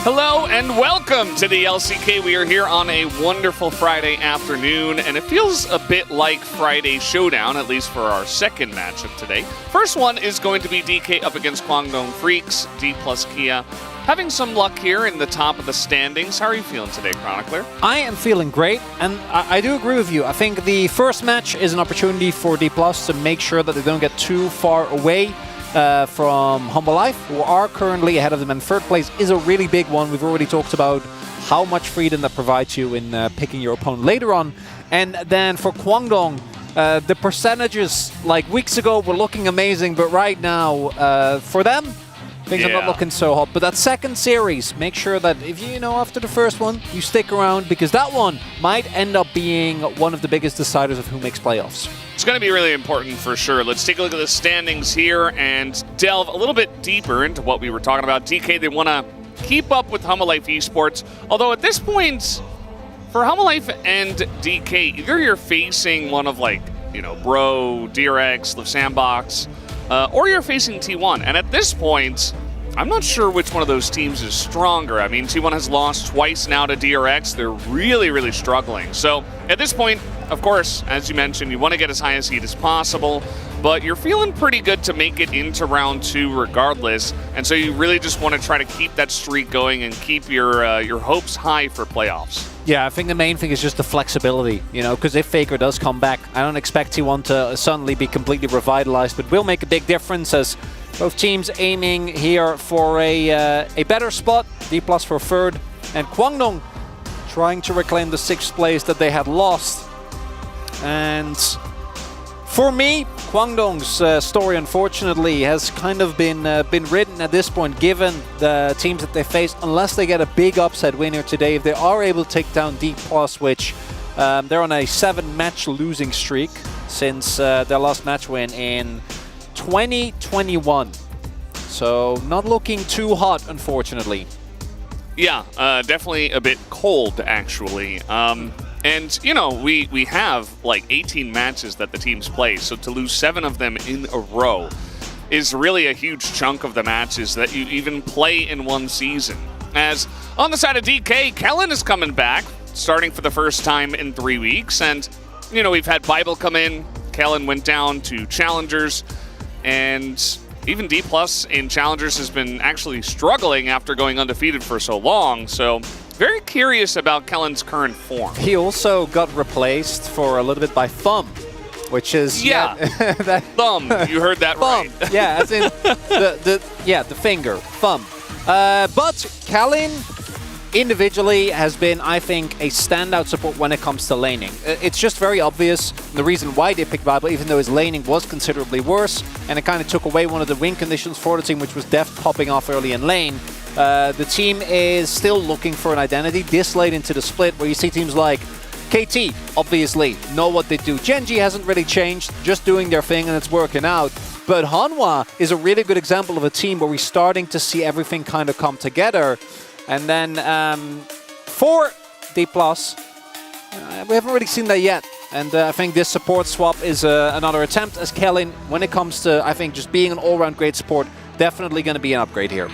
Hello and welcome to the LCK. We are here on a wonderful Friday afternoon, and it feels a bit like Friday Showdown, at least for our second matchup today. First one is going to be DK up against Kwangdong Freaks, D plus Kia. Having some luck here in the top of the standings. How are you feeling today, Chronicler? I am feeling great, and I do agree with you. I think the first match is an opportunity for D plus to make sure that they don't get too far away from Humble Life, who are currently ahead of them, and third place is a really big one. We've already talked about how much freedom that provides you in picking your opponent later on. And then for Kwangdong, the percentages like weeks ago were looking amazing, but right now for them, things are not looking so hot. But that second series, make sure that if you know after the first one, you stick around, because that one might end up being one of the biggest deciders of who makes playoffs. It's going to be really important for sure. Let's take a look at the standings here and delve a little bit deeper into what we were talking about. DK, they want to keep up with Humble Life Esports, although at this point, for Humble Life and DK, either you're facing one of Bro, DRX, Live Sandbox, or you're facing T1. And at this point, I'm not sure which one of those teams is stronger. I mean, T1 has lost twice now to DRX. They're really, really struggling. So at this point, of course, as you mentioned, you want to get as high a seed as possible, but you're feeling pretty good to make it into round 2 regardless. And so you really just want to try to keep that streak going and keep your hopes high for playoffs. Yeah, I think the main thing is just the flexibility, because if Faker does come back, I don't expect T1 to suddenly be completely revitalized, but will make a big difference as both teams aiming here for a better spot, D plus for third, and Kwangdong trying to reclaim the 6th place that they had lost. And for me, Kwangdong's story, unfortunately, has kind of been written at this point, given the teams that they face. Unless they get a big upset winner today, if they are able to take down D+, which they're on a 7-match losing streak since their last match win in 2021. So not looking too hot, unfortunately. Yeah, definitely a bit cold, actually. And, we have 18 matches that the teams play, so to lose 7 of them in a row is really a huge chunk of the matches that you even play in one season. As on the side of DK, Kellen is coming back, starting for the first time in 3 weeks, and, we've had Bible come in, Kellen went down to Challengers, and even D+ in Challengers has been actually struggling after going undefeated for so long, so very curious about Kellen's current form. He also got replaced for a little bit by Thumb, which is... Yeah, Thumb, you heard that Thumb. right. Yeah, as in the finger, Thumb. But Kellen individually has been, I think, a standout support when it comes to laning. It's just very obvious the reason why they picked Bible, even though his laning was considerably worse, and it kind of took away one of the win conditions for the team, which was Deft popping off early in lane. The team is still looking for an identity this late into the split, where you see teams like KT, obviously, know what they do. Genji hasn't really changed, just doing their thing, and it's working out. But Hanwha is a really good example of a team where we're starting to see everything kind of come together. And then for D+, we haven't really seen that yet. And I think this support swap is another attempt, as Kellen, when it comes to, I think, just being an all-round great support, definitely going to be an upgrade here.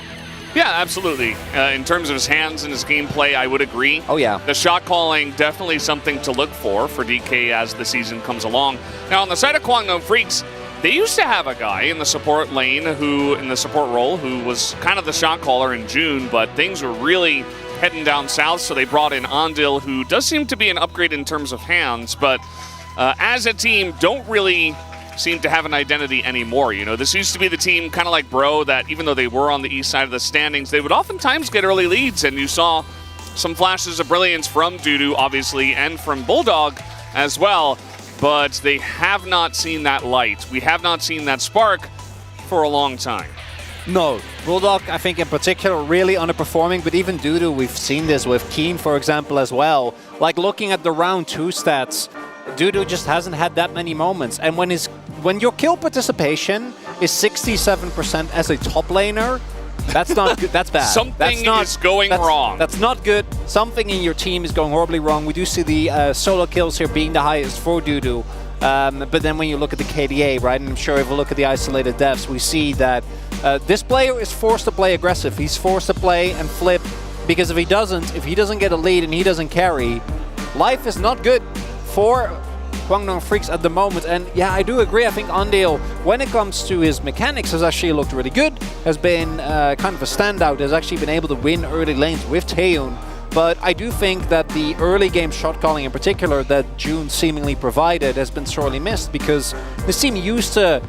Yeah, absolutely. In terms of his hands and his gameplay, I would agree. Oh, yeah. The shot calling, definitely something to look for DK as the season comes along. Now, on the side of Kwangdong Freaks, they used to have a guy in the support lane in the support role, who was kind of the shot caller in June, but things were really heading down south, so they brought in Andil, who does seem to be an upgrade in terms of hands, but as a team, don't really seem to have an identity anymore. This used to be the team kind of like Bro, that even though they were on the east side of the standings, they would oftentimes get early leads, and you saw some flashes of brilliance from Dudu, obviously, and from Bulldog as well, but they have not seen that light. We have not seen that spark for a long time. No. Bulldog, I think in particular, really underperforming, but even Dudu, we've seen this with Keen, for example, as well. Like, looking at the round 2 stats, Dudu just hasn't had that many moments. And when your kill participation is 67% as a top laner, that's not good. That's bad. Something is going wrong. That's not good. Something in your team is going horribly wrong. We do see the solo kills here being the highest for Dudu. But then when you look at the KDA, right, and I'm sure if we look at the isolated devs, we see that this player is forced to play aggressive. He's forced to play and flip Because if he doesn't get a lead and he doesn't carry, life is not good for Guangdong Freaks at the moment. And yeah, I do agree. I think Andale, when it comes to his mechanics, has actually looked really good. Has been kind of a standout. Has actually been able to win early lanes with Taeyoon. But I do think that the early game shot calling in particular that June seemingly provided has been sorely missed, because this team used to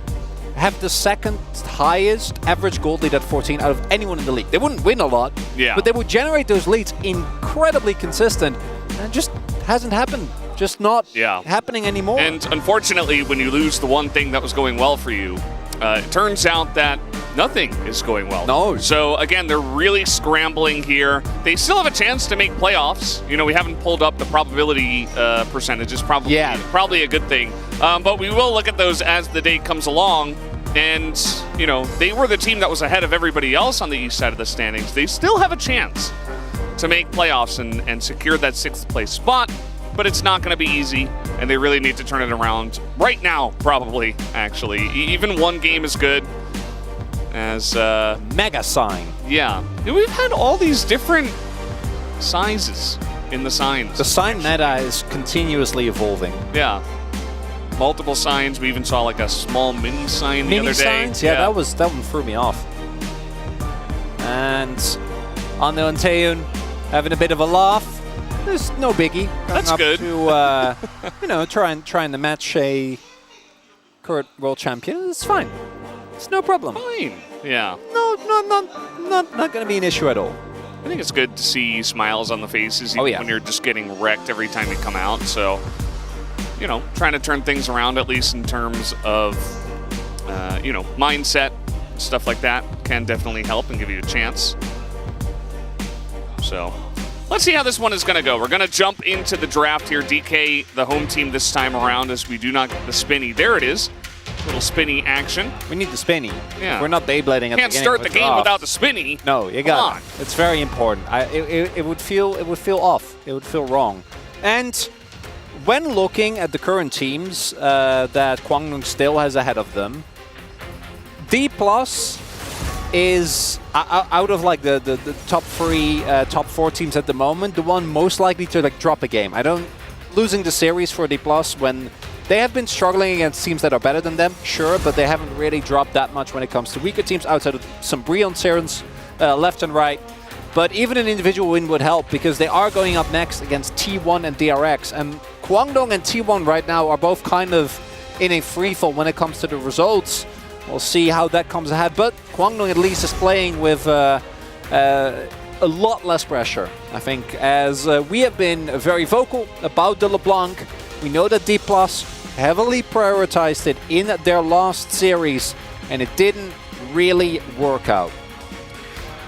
have the second highest average gold lead at 14 out of anyone in the league. They wouldn't win a lot, but they would generate those leads incredibly consistent, and it just hasn't happened. Just not happening anymore. And unfortunately, when you lose the one thing that was going well for you, it turns out that nothing is going well. No. So again, they're really scrambling here. They still have a chance to make playoffs. You know, we haven't pulled up the probability percentages. Probably a good thing. But we will look at those as the day comes along. And, you know, they were the team that was ahead of everybody else on the east side of the standings. They still have a chance to make playoffs and secure that 6th place spot. But it's not going to be easy, and they really need to turn it around right now, probably, actually. Even one game is good. As mega sign. Yeah. We've had all these different sizes in the signs. The sign meta is continuously evolving. Yeah. Multiple signs. We even saw like a small mini sign the other day. Signs? Yeah, that one threw me off. And Ando and Taeyoon having a bit of a laugh. There's no biggie. That's good. To, you know, trying to match a current world champion. It's fine. It's no problem. Fine. Yeah. No, not going to be an issue at all. I think it's good to see smiles on the faces even when you're just getting wrecked every time you come out. So, you know, trying to turn things around, at least in terms of, you know, mindset, stuff like that can definitely help and give you a chance. So let's see how this one is going to go. We're going to jump into the draft here. DK, the home team this time around, as we do not get the spinny. There it is. Little spinny action. We need the spinny. Yeah. We're not Beyblading at Can't the beginning. start the game without the spinny. No, you got it. It's very important. It would feel off. It would feel wrong. And when looking at the current teams that Guangdong still has ahead of them, D+ is out of like the top 3, top 4 teams at the moment, the one most likely to like drop a game. Losing the series for D+ when they have been struggling against teams that are better than them, sure, but they haven't really dropped that much when it comes to weaker teams outside of some Brion Serens left and right. But even an individual win would help, because they are going up next against T1 and DRX. And Guangdong and T1 right now are both kind of in a free-fall when it comes to the results. We'll see how that comes ahead. But Guangdong at least is playing with a lot less pressure, I think, as we have been very vocal about the LeBlanc. We know that D+ heavily prioritized it in their last series, and it didn't really work out.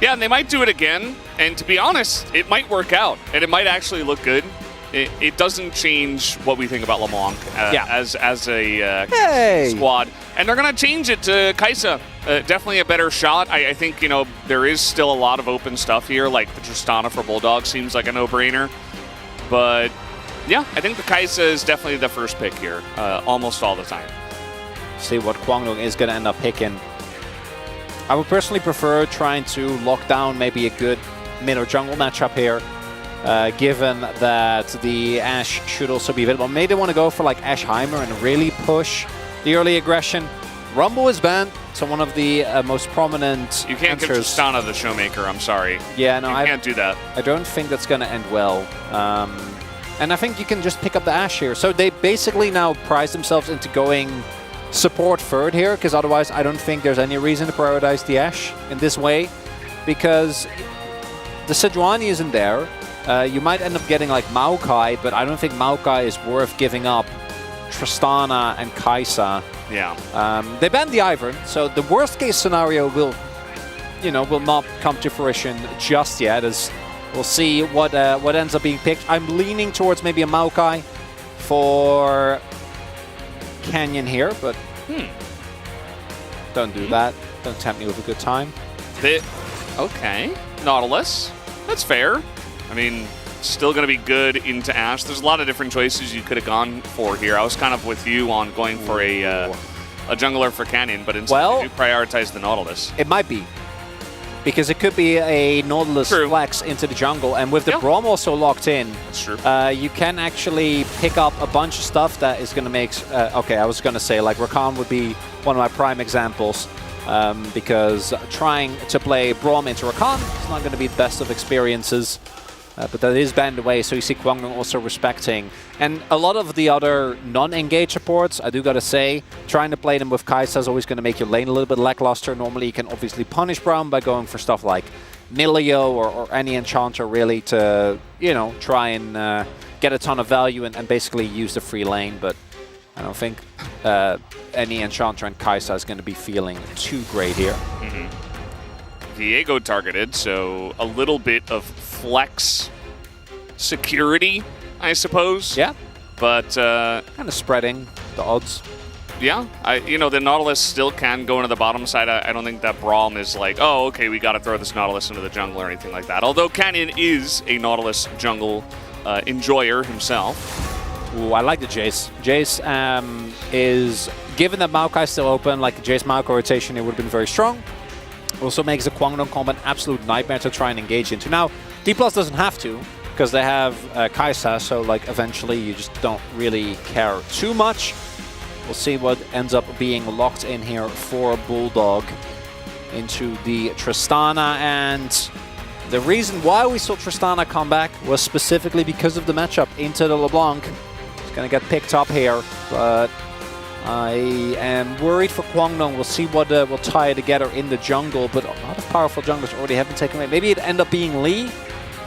Yeah, and they might do it again, and to be honest, it might work out, and it might actually look good. It doesn't change what we think about LeBlanc as a squad. And they're going to change it to Kaisa. Definitely a better shot. I think, you know, there is still a lot of open stuff here, like the Tristana for Bulldog seems like a no-brainer. But yeah, I think the Kaisa is definitely the first pick here, almost all the time. See what Guangdong is going to end up picking. I would personally prefer trying to lock down maybe a good mid or jungle matchup here, given that the Ashe should also be available. Maybe they want to go for like Ashe Heimer and really push the early aggression. Rumble is banned, so one of the most prominent You can't give Tristana the Showmaker, I'm sorry. Yeah, no, I can't do that. I don't think that's going to end well. And I think you can just pick up the Ashe here. So they basically now prize themselves into going support third here, because otherwise I don't think there's any reason to prioritize the Ashe in this way, because the Sejuani isn't there. You might end up getting like Maokai, but I don't think Maokai is worth giving up Tristana and Kaisa. Yeah. They banned the Ivern, so the worst case scenario will not come to fruition just yet, as we'll see what ends up being picked. I'm leaning towards maybe a Maokai for Canyon here, but don't do that. Don't tempt me with a good time. Okay. Nautilus. That's fair. I mean, still going to be good into Ashe. There's a lot of different choices you could have gone for here. I was kind of with you on going for a jungler for Canyon, but instead you prioritize the Nautilus. It might be. because it could be a Nautilus True. flex into the jungle. And with the Yeah. Braum also locked in, That's true. you can actually pick up a bunch of stuff that is going to make... okay, I was going to say, like, Rakan would be one of my prime examples, because trying to play Braum into Rakan is not going to be the best of experiences. But that is banned away, so you see Kwangdong also respecting. And a lot of the other non-engage supports, I do gotta say, trying to play them with Kai'Sa is always going to make your lane a little bit lackluster. Normally you can obviously punish Braum by going for stuff like Nilio or any enchanter really to, you know, try and get a ton of value and basically use the free lane. But I don't think any enchanter and Kai'Sa is going to be feeling too great here. Viego targeted, so a little bit of flex security, I suppose. Yeah, But kind of spreading the odds. yeah, you know, the Nautilus still can go into the bottom side. I don't think that Braum is like, oh, okay, we got to throw this Nautilus into the jungle or anything like that. Although Canyon is a Nautilus jungle enjoyer himself. Ooh, I like the Jace. Jace is, given that Maokai is still open, like the Jace Maokai rotation, it would have been very strong. Also makes the Kwangdong combo an absolute nightmare to try and engage into. Now, D+ doesn't have to, because they have Kai'Sa, so like eventually you just don't really care too much. We'll see what ends up being locked in here for Bulldog into the Tristana. And the reason why we saw Tristana come back was specifically because of the matchup into the LeBlanc. It's going to get picked up here, but I am worried for Kwangdong. We'll see what will tie it together in the jungle, but a lot of powerful junglers already have been taken away. Maybe it'd end up being Lee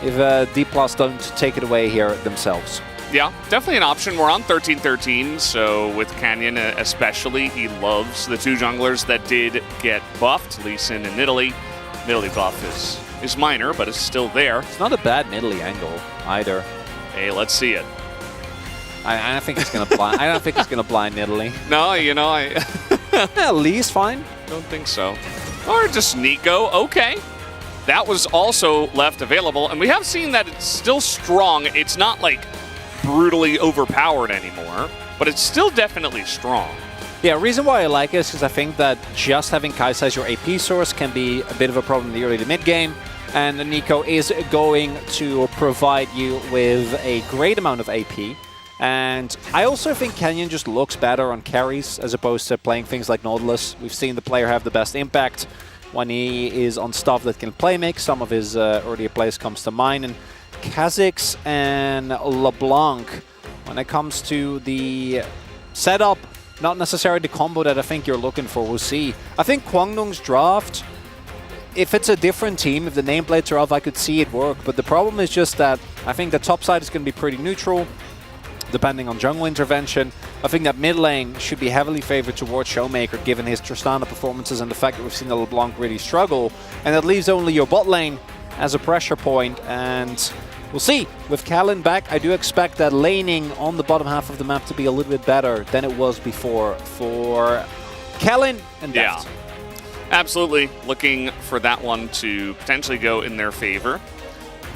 if D+ don't take it away here themselves. Yeah, definitely an option. We're on 13-13, so with Canyon especially, he loves the two junglers that did get buffed, Lee Sin and Nidalee. Nidalee buff is minor, but it's still there. It's not a bad Nidalee angle either. Hey, let's see it. I don't think it's gonna blind. I don't think it's gonna blind Nidalee. No, you know, I Yeah, Lee's fine. don't think so. Or just Nico, okay. That was also left available, and we have seen that it's still strong. It's not like brutally overpowered anymore, but it's still definitely strong. Yeah, reason why I like it is because I think that just having Kai'Sa as your AP source can be a bit of a problem in the early to mid game, and Nico is going to provide you with a great amount of AP. And I also think Canyon just looks better on carries as opposed to playing things like Nautilus. We've seen the player have the best impact when he is on stuff that can play make. Some of his earlier plays comes to mind. And Kha'Zix and LeBlanc, when it comes to the setup, not necessarily the combo that I think you're looking for. We'll see. I think Kwangdong's draft, if it's a different team, if the nameplates are off, I could see it work. But the problem is just that I think the top side is going to be pretty neutral, depending on jungle intervention. I think that mid lane should be heavily favored towards Showmaker, given his Tristana performances and the fact that we've seen the LeBlanc really struggle. And that leaves only your bot lane as a pressure point. And we'll see. With Kalin back, I do expect that laning on the bottom half of the map to be a little bit better than it was before for Kalin and Deft. Yeah, absolutely. Looking for that one to potentially go in their favor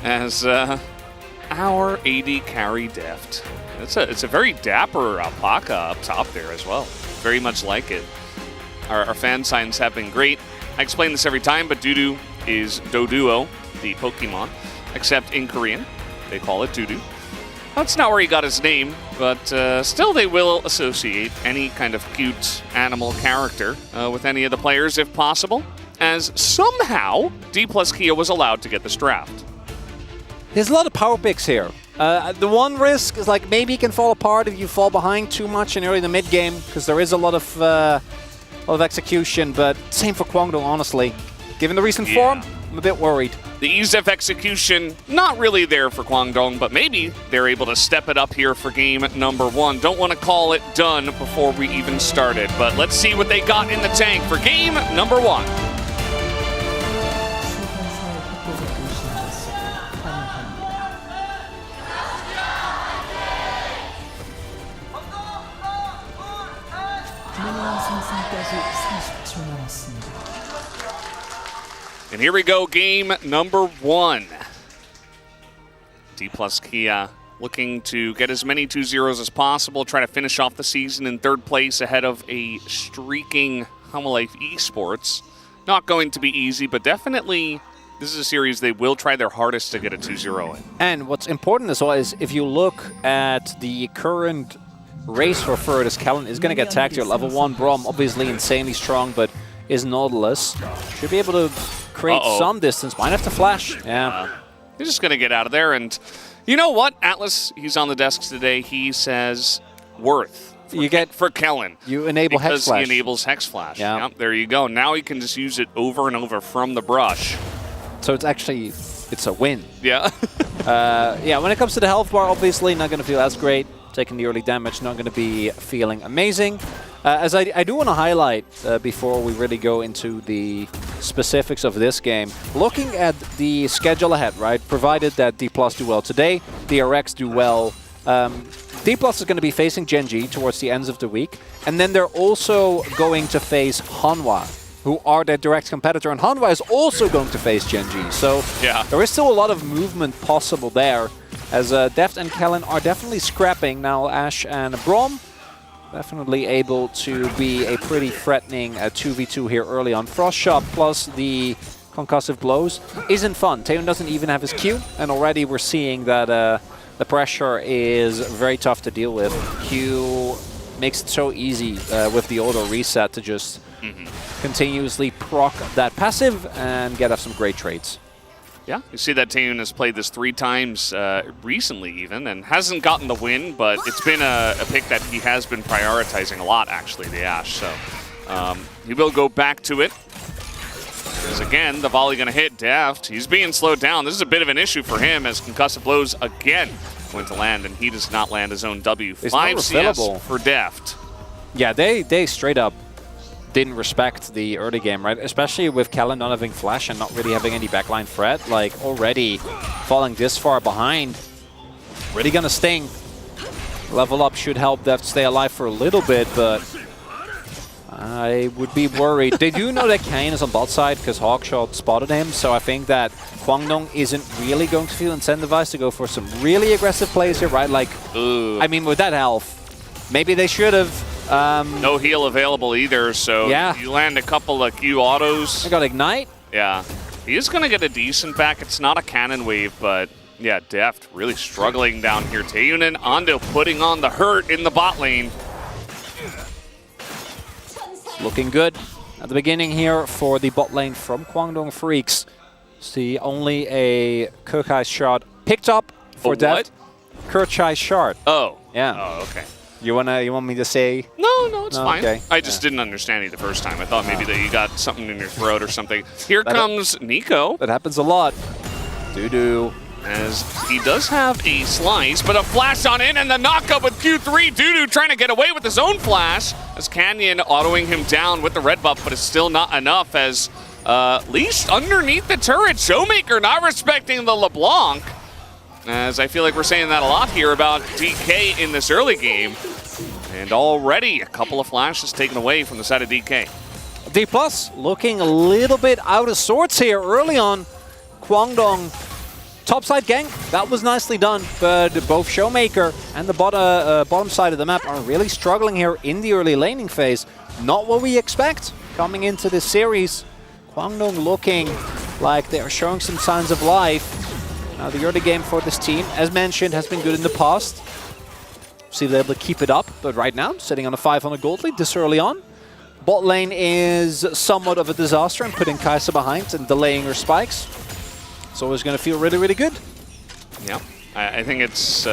as our AD carry Deft. It's a very dapper Paka up top there as well. Very much like it. Our fan signs have been great. I explain this every time, but Dudu is Doduo, the Pokemon, except in Korean. They call it Dudu. That's not where he got his name, but still they will associate any kind of cute animal character with any of the players if possible, as somehow D+ Kia was allowed to get this draft. There's a lot of power picks here. The one risk is like maybe it can fall apart if you fall behind too much in early in the mid game, because there is a lot of execution. But same for Kwangdong, honestly. Given the recent form, I'm a bit worried. The ease of execution, not really there for Kwangdong, but maybe they're able to step it up here for game number one. Don't want to call it done before we even started, but let's see what they got in the tank for game number one. And here we go, game number one. D+ Kia looking to get as many 2-0s as possible, try to finish off the season in third place ahead of a streaking Humble Life Esports. not going to be easy, but definitely this is a series they will try their hardest to get a 2-0 in. And what's important as well is if you look at the current race for third, as Kellen is going to get tagged here. Level 1 Brom, obviously insanely strong, but is Nautilus. Should be able to create some distance. Might have to flash. Yeah. He's just going to get out of there. And you know what? Atlas, he's on the desks today. He says worth. For Kellen. You enable Hex Flash. Because he enables Hex Flash. Yeah. Yep, there you go. Now he can just use it over and over from the brush. So it's actually, it's a win. Yeah. Yeah, when it comes to the health bar, obviously not going to feel as great. Taking the early damage, not going to be feeling amazing. As I do want to highlight, before we really go into the specifics of this game, looking at the schedule ahead, right? Provided that D+ do well today, the RX do well. D+ is going to be facing Genji towards the ends of the week. And then they're also going to face Hanwha, who are their direct competitor. And Hanwha is also going to face Genji. So yeah, there is still a lot of movement possible there. As Deft and Kellen are definitely scrapping. Now Ash and Brom definitely able to be a pretty threatening 2v2 here early on. Frost Shot plus the concussive blows isn't fun. Taeyeon doesn't even have his Q, and already we're seeing that the pressure is very tough to deal with. Q makes it so easy with the auto reset to just continuously proc that passive and get off some great trades. Yeah, you see that Taeyeon has played this 3 times recently even, and hasn't gotten the win, but it's been a pick that he has been prioritizing a lot, actually, the Ashe. So he will go back to it. Because again, the volley going to hit Deft. He's being slowed down. This is a bit of an issue for him as concussive blows again going to land, and he does not land his own W. 5 CS for Deft. Yeah, they straight up didn't respect the early game, right? Especially with Kellen not having flash and not really having any backline threat. Like, already falling this far behind. Really gonna sting. Level up should help Deft stay alive for a little bit, but I would be worried. They do know that Kane is on bot side because Hawkshot spotted him, so I think that Kwangdong isn't really going to feel incentivized to go for some really aggressive plays here, right? Like, I mean, with that health, maybe they should have. No heal available either, so yeah, you land a couple of Q autos. I got Ignite. Yeah, he is going to get a decent back. It's not a cannon wave, but yeah, Deft really struggling down here. Taeyeon and Ando putting on the hurt in the bot lane. Looking good at the beginning here for the bot lane from Kwangdong Freaks. See, only a Kurkai shard picked up for Deft. Kurkai shard. Oh. Yeah. Oh, okay. You want me to say? No, it's fine. Okay. I just didn't understand you the first time. I thought maybe that you got something in your throat or something. Here comes Nico. That happens a lot. Doo-doo. As he does have a slice, but a flash on in and the knockup with Q3. Doo-doo trying to get away with his own flash. As Canyon autoing him down with the red buff, but it's still not enough as least underneath the turret. Showmaker not respecting the LeBlanc. As I feel like we're saying that a lot here about DK in this early game. And already a couple of flashes taken away from the side of DK. D+ looking a little bit out of sorts here early on. Kwangdong topside gank, that was nicely done, but both Showmaker and the bottom side of the map are really struggling here in the early laning phase. Not what we expect coming into this series. Kwangdong looking like they are showing some signs of life. Now the early game for this team, as mentioned, has been good in the past. See if they're able to keep it up, but right now, sitting on a 500 gold lead this early on. Bot lane is somewhat of a disaster and putting Kai'Sa behind and delaying her spikes. It's always going to feel really, really good. Yeah, I think it's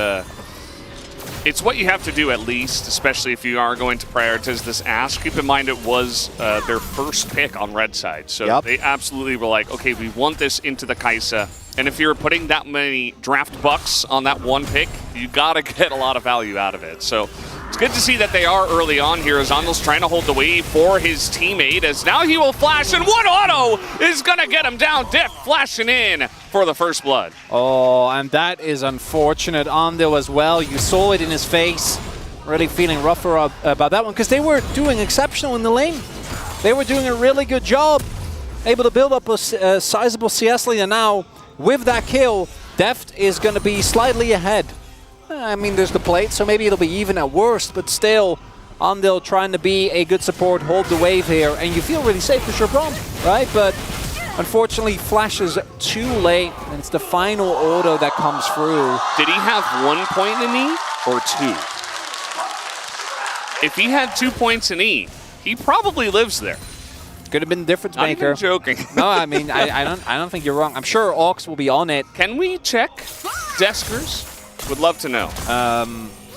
what you have to do at least, especially if you are going to prioritize this Ashe. Keep in mind it was their first pick on red side, so they absolutely were like, okay, we want this into the Kai'Sa. And if you're putting that many draft bucks on that one pick, you gotta get a lot of value out of it. So it's good to see that they are early on here as Andel's trying to hold the wave for his teammate, as now he will flash, and one auto is gonna get him down. Deft flashing in for the first blood. Oh, and that is unfortunate. Andel as well, you saw it in his face. Really feeling rougher about that one, because they were doing exceptional in the lane. They were doing a really good job, able to build up a sizable CS lead, and now with that kill, Deft is going to be slightly ahead. I mean, there's the plate, so maybe it'll be even at worst, but still, Andel trying to be a good support, hold the wave here, and you feel really safe for sure, Brom. right? But unfortunately, flashes too late, and it's the final auto that comes through. Did he have 1 point in E or 2? If he had 2 points in E, he probably lives there. Could have been the difference Not maker. even joking. No, I mean, I don't think you're wrong. I'm sure Aux will be on it. Can we check Deskers? Would love to know.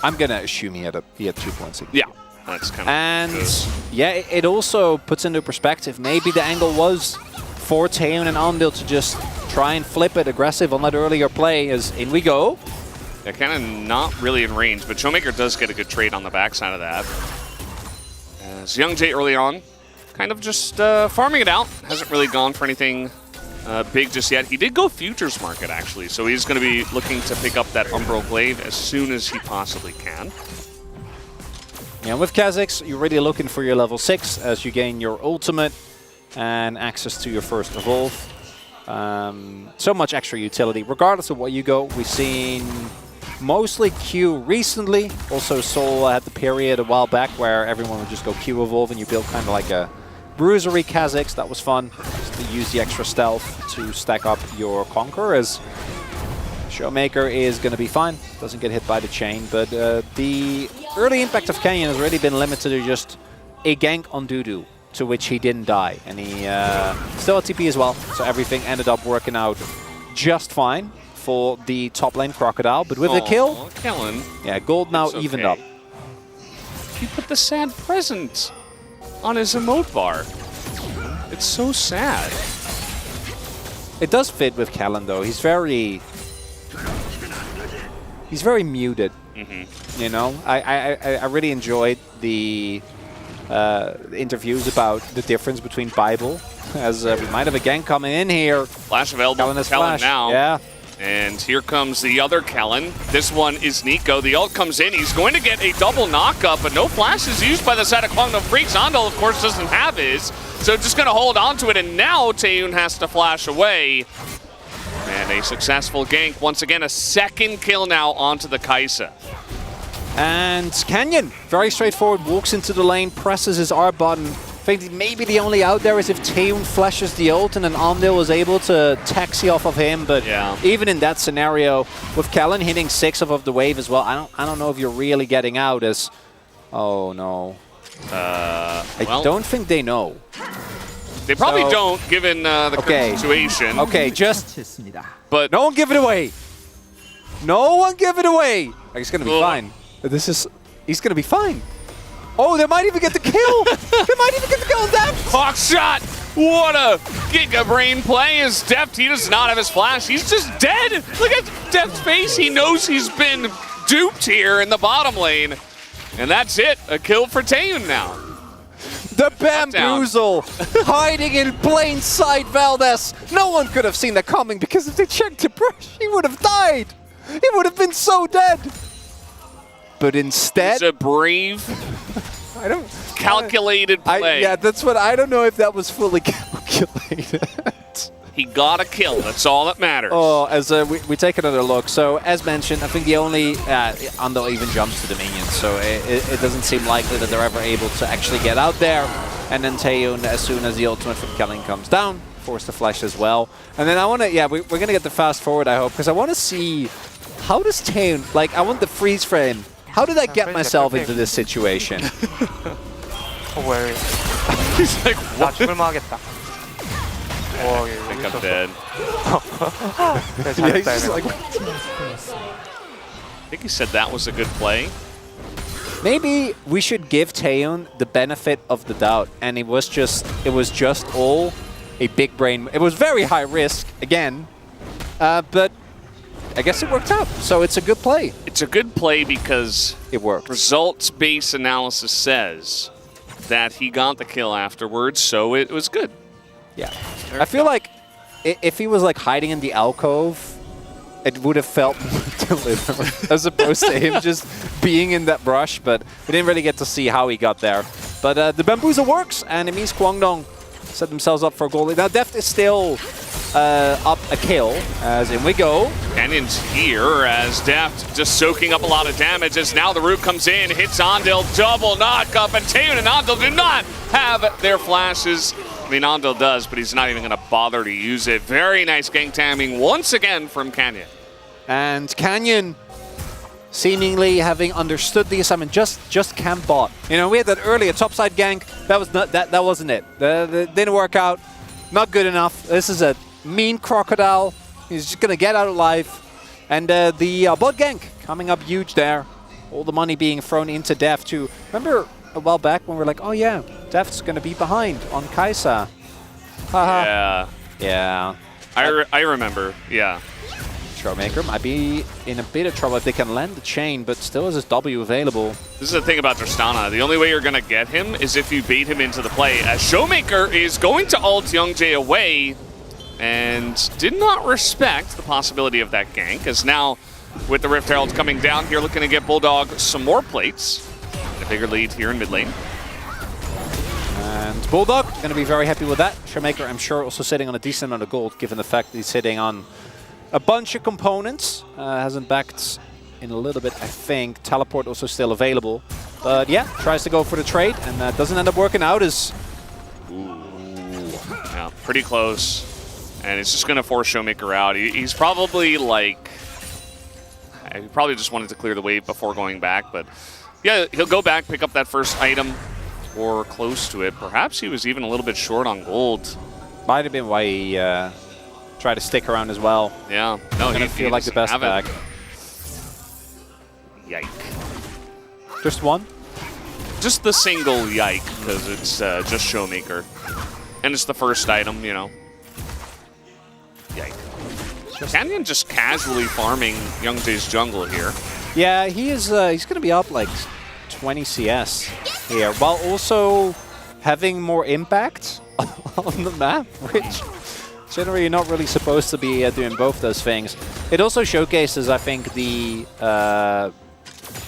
I'm gonna assume he had 2 points. Yeah, that's kind of. And yeah, it also puts into perspective. Maybe the angle was for Taeyeon and Andil to just try and flip it aggressive on that earlier play. As in we go. They're kind of not really in range, but Showmaker does get a good trade on the backside of that. As Young Jay early on, kind of just farming it out. Hasn't really gone for anything big just yet. He did go Futures Market, actually, so he's going to be looking to pick up that Umbral Glaive as soon as he possibly can. Yeah, with Kha'Zix, you're really looking for your level 6 as you gain your ultimate and access to your first evolve. So much extra utility. Regardless of what you go, we've seen mostly Q recently. Also, Seoul had the period a while back where everyone would just go Q evolve and you build kind of like a bruisery Kha'Zix. That was fun. Just to use the extra stealth to stack up your Conqueror, as Showmaker is going to be fine. Doesn't get hit by the chain, but the early impact of Kenyon has already been limited to just a gank on Dudu, to which he didn't die. And he still had TP as well, so everything ended up working out just fine for the top lane Crocodile. But with the kill, Kellen. yeah, gold now evened up. He put the sad present on his emote bar. It's so sad. It does fit with Kellen though. He's very muted. You know, I really enjoyed the interviews about the difference between Bible, as we might have a gank coming in here. Flash available Kellen for Kellen flash. now. Yeah. And here comes the other Kellen. This one is Nico. The ult comes in. He's going to get a double knockup, but no flash is used by the side of Kwangdong Freaks. Andal, of course, doesn't have his, so just going to hold on to it, and now Taeyeon has to flash away. And a successful gank. Once again, a second kill now onto the Kai'Sa. And Kenyon, very straightforward, walks into the lane, presses his R button. I think maybe the only out there is if Taeyeon flashes the ult and then Andil was able to taxi off of him. But yeah, even in that scenario, with Kellen hitting 6 above the wave as well, I don't know if you're really getting out as... Oh no. I don't think they know. They probably don't, given the current situation. Okay, just... But no one give it away. No one give it away. Like, he's going to be fine. He's going to be fine. Oh, they might even get the kill. They might even get the kill on Deft. Hawk shot. What a Giga Brain play is Deft. He does not have his flash. He's just dead. Look at Deft's face. He knows he's been duped here in the bottom lane. And that's it. A kill for Taeyeon now. The bamboozle hiding in plain sight, Valdez. No one could have seen that coming, because if they checked the brush, he would have died. He would have been so dead. But instead... It's a brave, calculated play. Yeah, that's what... I don't know if that was fully calculated. He got a kill. That's all that matters. Oh, as we take another look. So, as mentioned, I think the only... Andal even jumps to the minions, so it doesn't seem likely that they're ever able to actually get out there. And then Taeyeon, as soon as the ultimate from Kellen comes down, force the flash as well. And then I want to... Yeah, we're going to get the fast forward, I hope, because I want to see... How does Taeyeon... Like, I want the freeze frame. How did I get myself into this situation? Where is He's like, what? I think I'm dead. Yeah, he's just like... I think he said that was a good play. Maybe we should give Taeyeon the benefit of the doubt, and it was just all a big brain. It was very high risk again, but I guess it worked out. So it's a good play. It's a good play because it worked. Results-based analysis says that he got the kill afterwards, so it was good. Yeah, I feel like if he was like hiding in the alcove, it would have felt deliberate as opposed to him just being in that brush. But we didn't really get to see how he got there. But the bamboozle works, and it means Kwangdong set themselves up for a goal. Now Deft is still up a kill, as in we go. Canyon's here as Deft just soaking up a lot of damage as now the root comes in, hits Andil, double knockup, and Taeyeon and Andil do not have their flashes. mean, Andel does, but he's not even going to bother to use it. Very nice gank timing once again from Canyon. And Canyon, seemingly having understood the assignment, just camp bot. You know, we had that earlier topside gank. That was not that wasn't it. That didn't work out. Not good enough. This is a mean crocodile. He's just gonna get out alive. And the bot gank coming up huge there. All the money being thrown into Def too. Remember a while back when we were like, oh yeah, Def's gonna be behind on Kaisa. Yeah. Yeah. I remember. Yeah. Showmaker might be in a bit of trouble if they can land the chain, but still has his W available. This is the thing about Tristana. The only way you're going to get him is if you bait him into the play. As Showmaker is going to ult Youngjae away and did not respect the possibility of that gank, as now with the Rift Herald coming down here, looking to get Bulldog some more plates. A bigger lead here in mid lane. And Bulldog going to be very happy with that. Showmaker, I'm sure, also sitting on a decent amount of gold, given the fact that he's sitting on a bunch of components. Hasn't backed in a little bit, I think. Teleport also still available. But yeah, tries to go for the trade, and that doesn't end up working out as... Ooh. Yeah, pretty close. And it's just going to force Showmaker out. He's probably like... He probably just wanted to clear the wave before going back, but yeah, he'll go back, pick up that first item, or close to it. Perhaps he was even a little bit short on gold. Might have been why he tried to stick around as well. Yeah. No, he feel like the best back. Yike. Just one? Just the single yike, because it's just Showmaker. And it's the first item, you know. Yike. Canyon just casually farming Youngjae's jungle here. Yeah, he's going to be up like 20 CS here, while also having more impact on the map, which generally you're not really supposed to be doing both those things. It also showcases, I think, the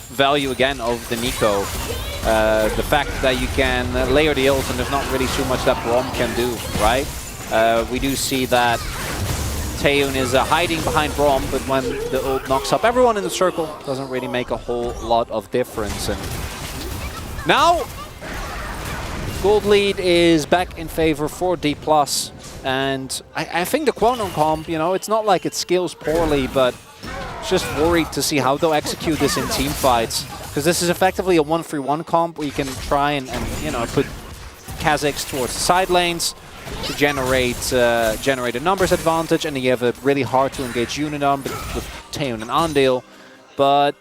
value again of the Nico. The fact that you can layer the ult and there's not really too much that Braum can do, right? We do see that Taeyoon is hiding behind Braum, but when the ult knocks up everyone in the circle, doesn't really make a whole lot of difference. And now, gold lead is back in favor for D+. And I think the Kwangdong comp, you know, it's not like it scales poorly, but just worried to see how they'll execute this in team fights. Because this is effectively a 1-3-1 comp where you can try and you know, put Kazakhs towards the side lanes to generate a numbers advantage, and then you have a really hard to engage unit on with Taeyoon and Andale. But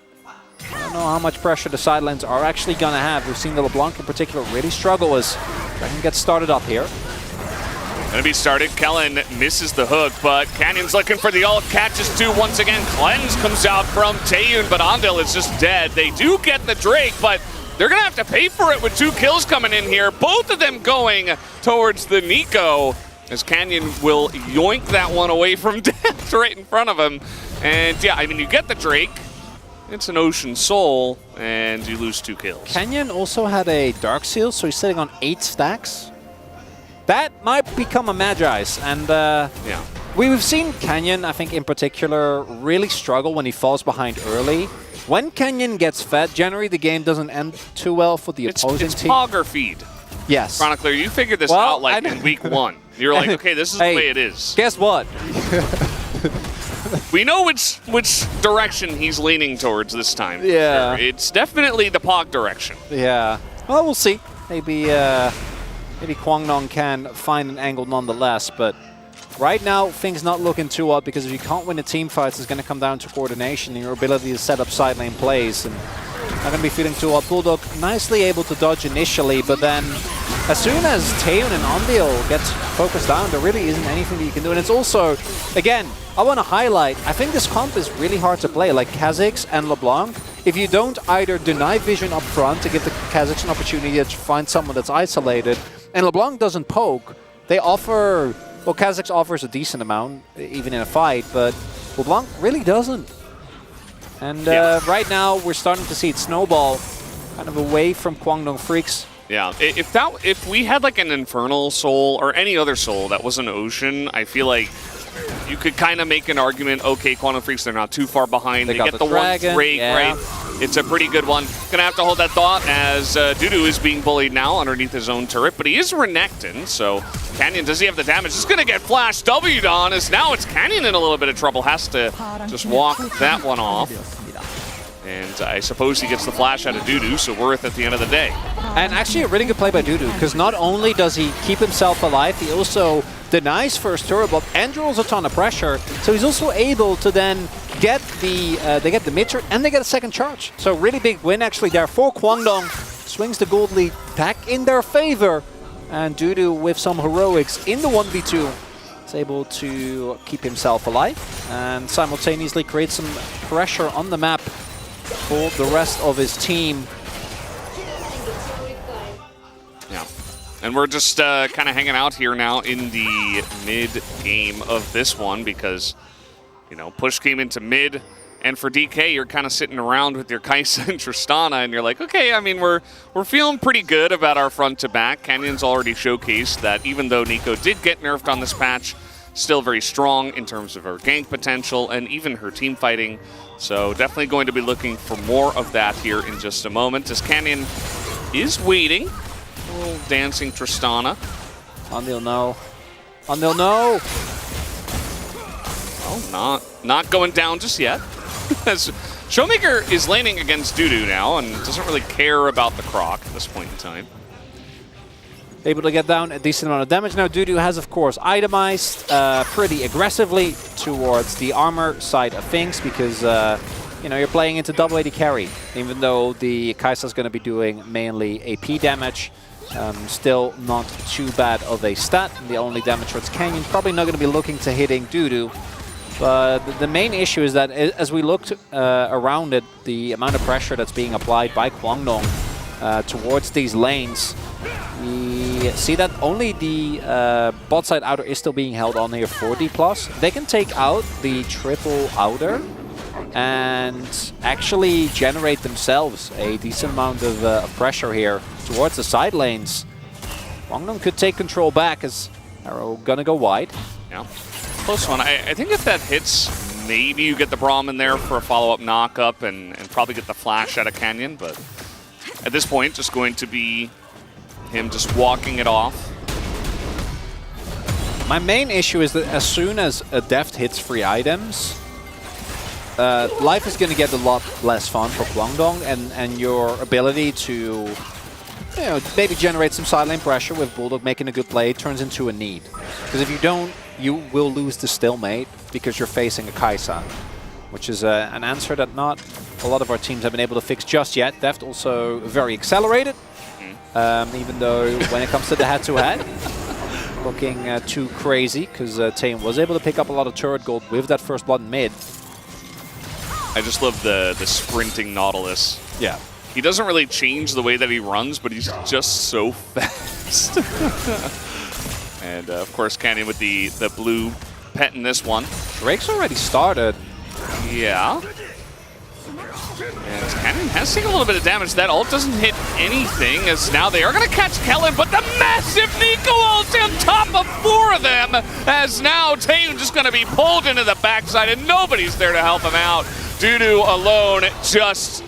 I don't know how much pressure the side lanes are actually going to have. We've seen the LeBlanc in particular really struggle as Dragon gets started up here. Gonna be started. Kellen misses the hook, but Canyon's looking for the ult. Catches two once again. Cleanse comes out from Taeyoon, but Andale is just dead. They do get the Drake, but they're gonna have to pay for it with 2 kills coming in here. Both of them going towards the Nico, as Canyon will yoink that one away from death right in front of him. And yeah, I mean, you get the Drake. It's an Ocean Soul, and you lose 2 kills. Canyon also had a Dark Seal, so he's sitting on 8 stacks. That might become a Magi's, and yeah, we've seen Canyon, I think in particular, really struggle when he falls behind early. When Canyon gets fed, generally the game doesn't end too well for the opposing it's team. It's Pog or feed. Yes. Chronicler, you figured this out like in week 1. You're like, okay, this is the way it is. Guess what? We know which direction he's leaning towards this time. Yeah. Sure. It's definitely the Pog direction. Yeah. Well, we'll see. Maybe Kwangdong can find an angle nonetheless, but right now things not looking too up, because if you can't win the team fights, it's going to come down to coordination and your ability to set up side lane plays. And not going to be feeling too up. Bulldog nicely able to dodge initially, but then as soon as Taeyoon and Andale gets focused down, there really isn't anything that you can do. And it's also, again, I want to highlight, I think this comp is really hard to play, like Kazakhs and LeBlanc. If you don't either deny vision up front to give the Kazakhs an opportunity to find someone that's isolated, and LeBlanc doesn't poke, they offer, well, Kazakhs offers a decent amount, even in a fight, but LeBlanc really doesn't. And right now, we're starting to see it snowball kind of away from Kwangdong Freaks. Yeah, if we had like an Infernal Soul or any other soul that was an Ocean, I feel like you could kind of make an argument, okay, Kwangdong Freaks, they're not too far behind. They get the dragon, one Drake, right? it's a pretty good one. Gonna have to hold that thought as Dudu is being bullied now underneath his own turret, but he is Renekton, so Canyon, does he have the damage? It's gonna get flash W'd on, as now it's Canyon in a little bit of trouble. Has to just walk that one off. And I suppose he gets the flash out of Dudu, so worth at the end of the day. And actually a really good play by Dudu, because not only does he keep himself alive, he also denies first turret block and draws a ton of pressure. So he's also able to then get the they get the mid turret and they get a second charge. So really big win actually there for Kwangdong. Swings the gold lead back in their favor. And Dudu with some heroics in the 1v2 is able to keep himself alive and simultaneously create some pressure on the map for the rest of his team. Yeah, and we're just kind of hanging out here now in the mid game of this one because, you know, push came into mid, and for DK, you're kind of sitting around with your Kai'Sa and Tristana, and you're like, okay, I mean, we're feeling pretty good about our front to back. Canyon's already showcased that even though Nico did get nerfed on this patch, still very strong in terms of her gank potential and even her team fighting. So definitely going to be looking for more of that here in just a moment as Canyon is waiting. A little dancing Tristana. Unreal no. Unreal no! Oh, not going down just yet. As Showmaker is laning against Dudu now and doesn't really care about the Croc at this point in time. Able to get down a decent amount of damage. Now Dudu has, of course, itemized pretty aggressively towards the armor side of things because, you know, you're playing into double AD carry. Even though the Kai'Sa is going to be doing mainly AP damage, still not too bad of a stat. The only damage towards Canyon, probably not going to be looking to hitting Dudu. But the main issue is that as we looked around it, the amount of pressure that's being applied by Kwangdong towards these lanes, we see that only the bot side outer is still being held on here for D+. They can take out the triple outer and actually generate themselves a decent amount of pressure here towards the side lanes. Kwangdong could take control back as Arrow gonna go wide. Yeah, close one. I think if that hits, maybe you get the Braum in there for a follow-up knock-up and probably get the flash out of Canyon, but at this point, just going to be him just walking it off. My main issue is that as soon as a Deft hits free items, life is going to get a lot less fun for Kwangdong, and your ability to, you know, maybe generate some side lane pressure with Bulldog making a good play turns into a need. Because if you don't, you will lose the stalemate because you're facing a Kai'Sa, which is an answer that not a lot of our teams have been able to fix just yet. Deft also very accelerated. Even though when it comes to the head-to-head, looking too crazy, because Tame was able to pick up a lot of turret gold with that first blood in mid. I just love the sprinting Nautilus. Yeah. He doesn't really change the way that he runs, but he's just so fast. And of course, Canyon with the blue pet in this one. Drake's already started. Yeah. And Canyon has taken a little bit of damage. That ult doesn't hit anything, as now they are going to catch Kellen, but the massive Nico ult on top of 4 of them, as now Tame just going to be pulled into the backside, and nobody's there to help him out. Dudu alone, just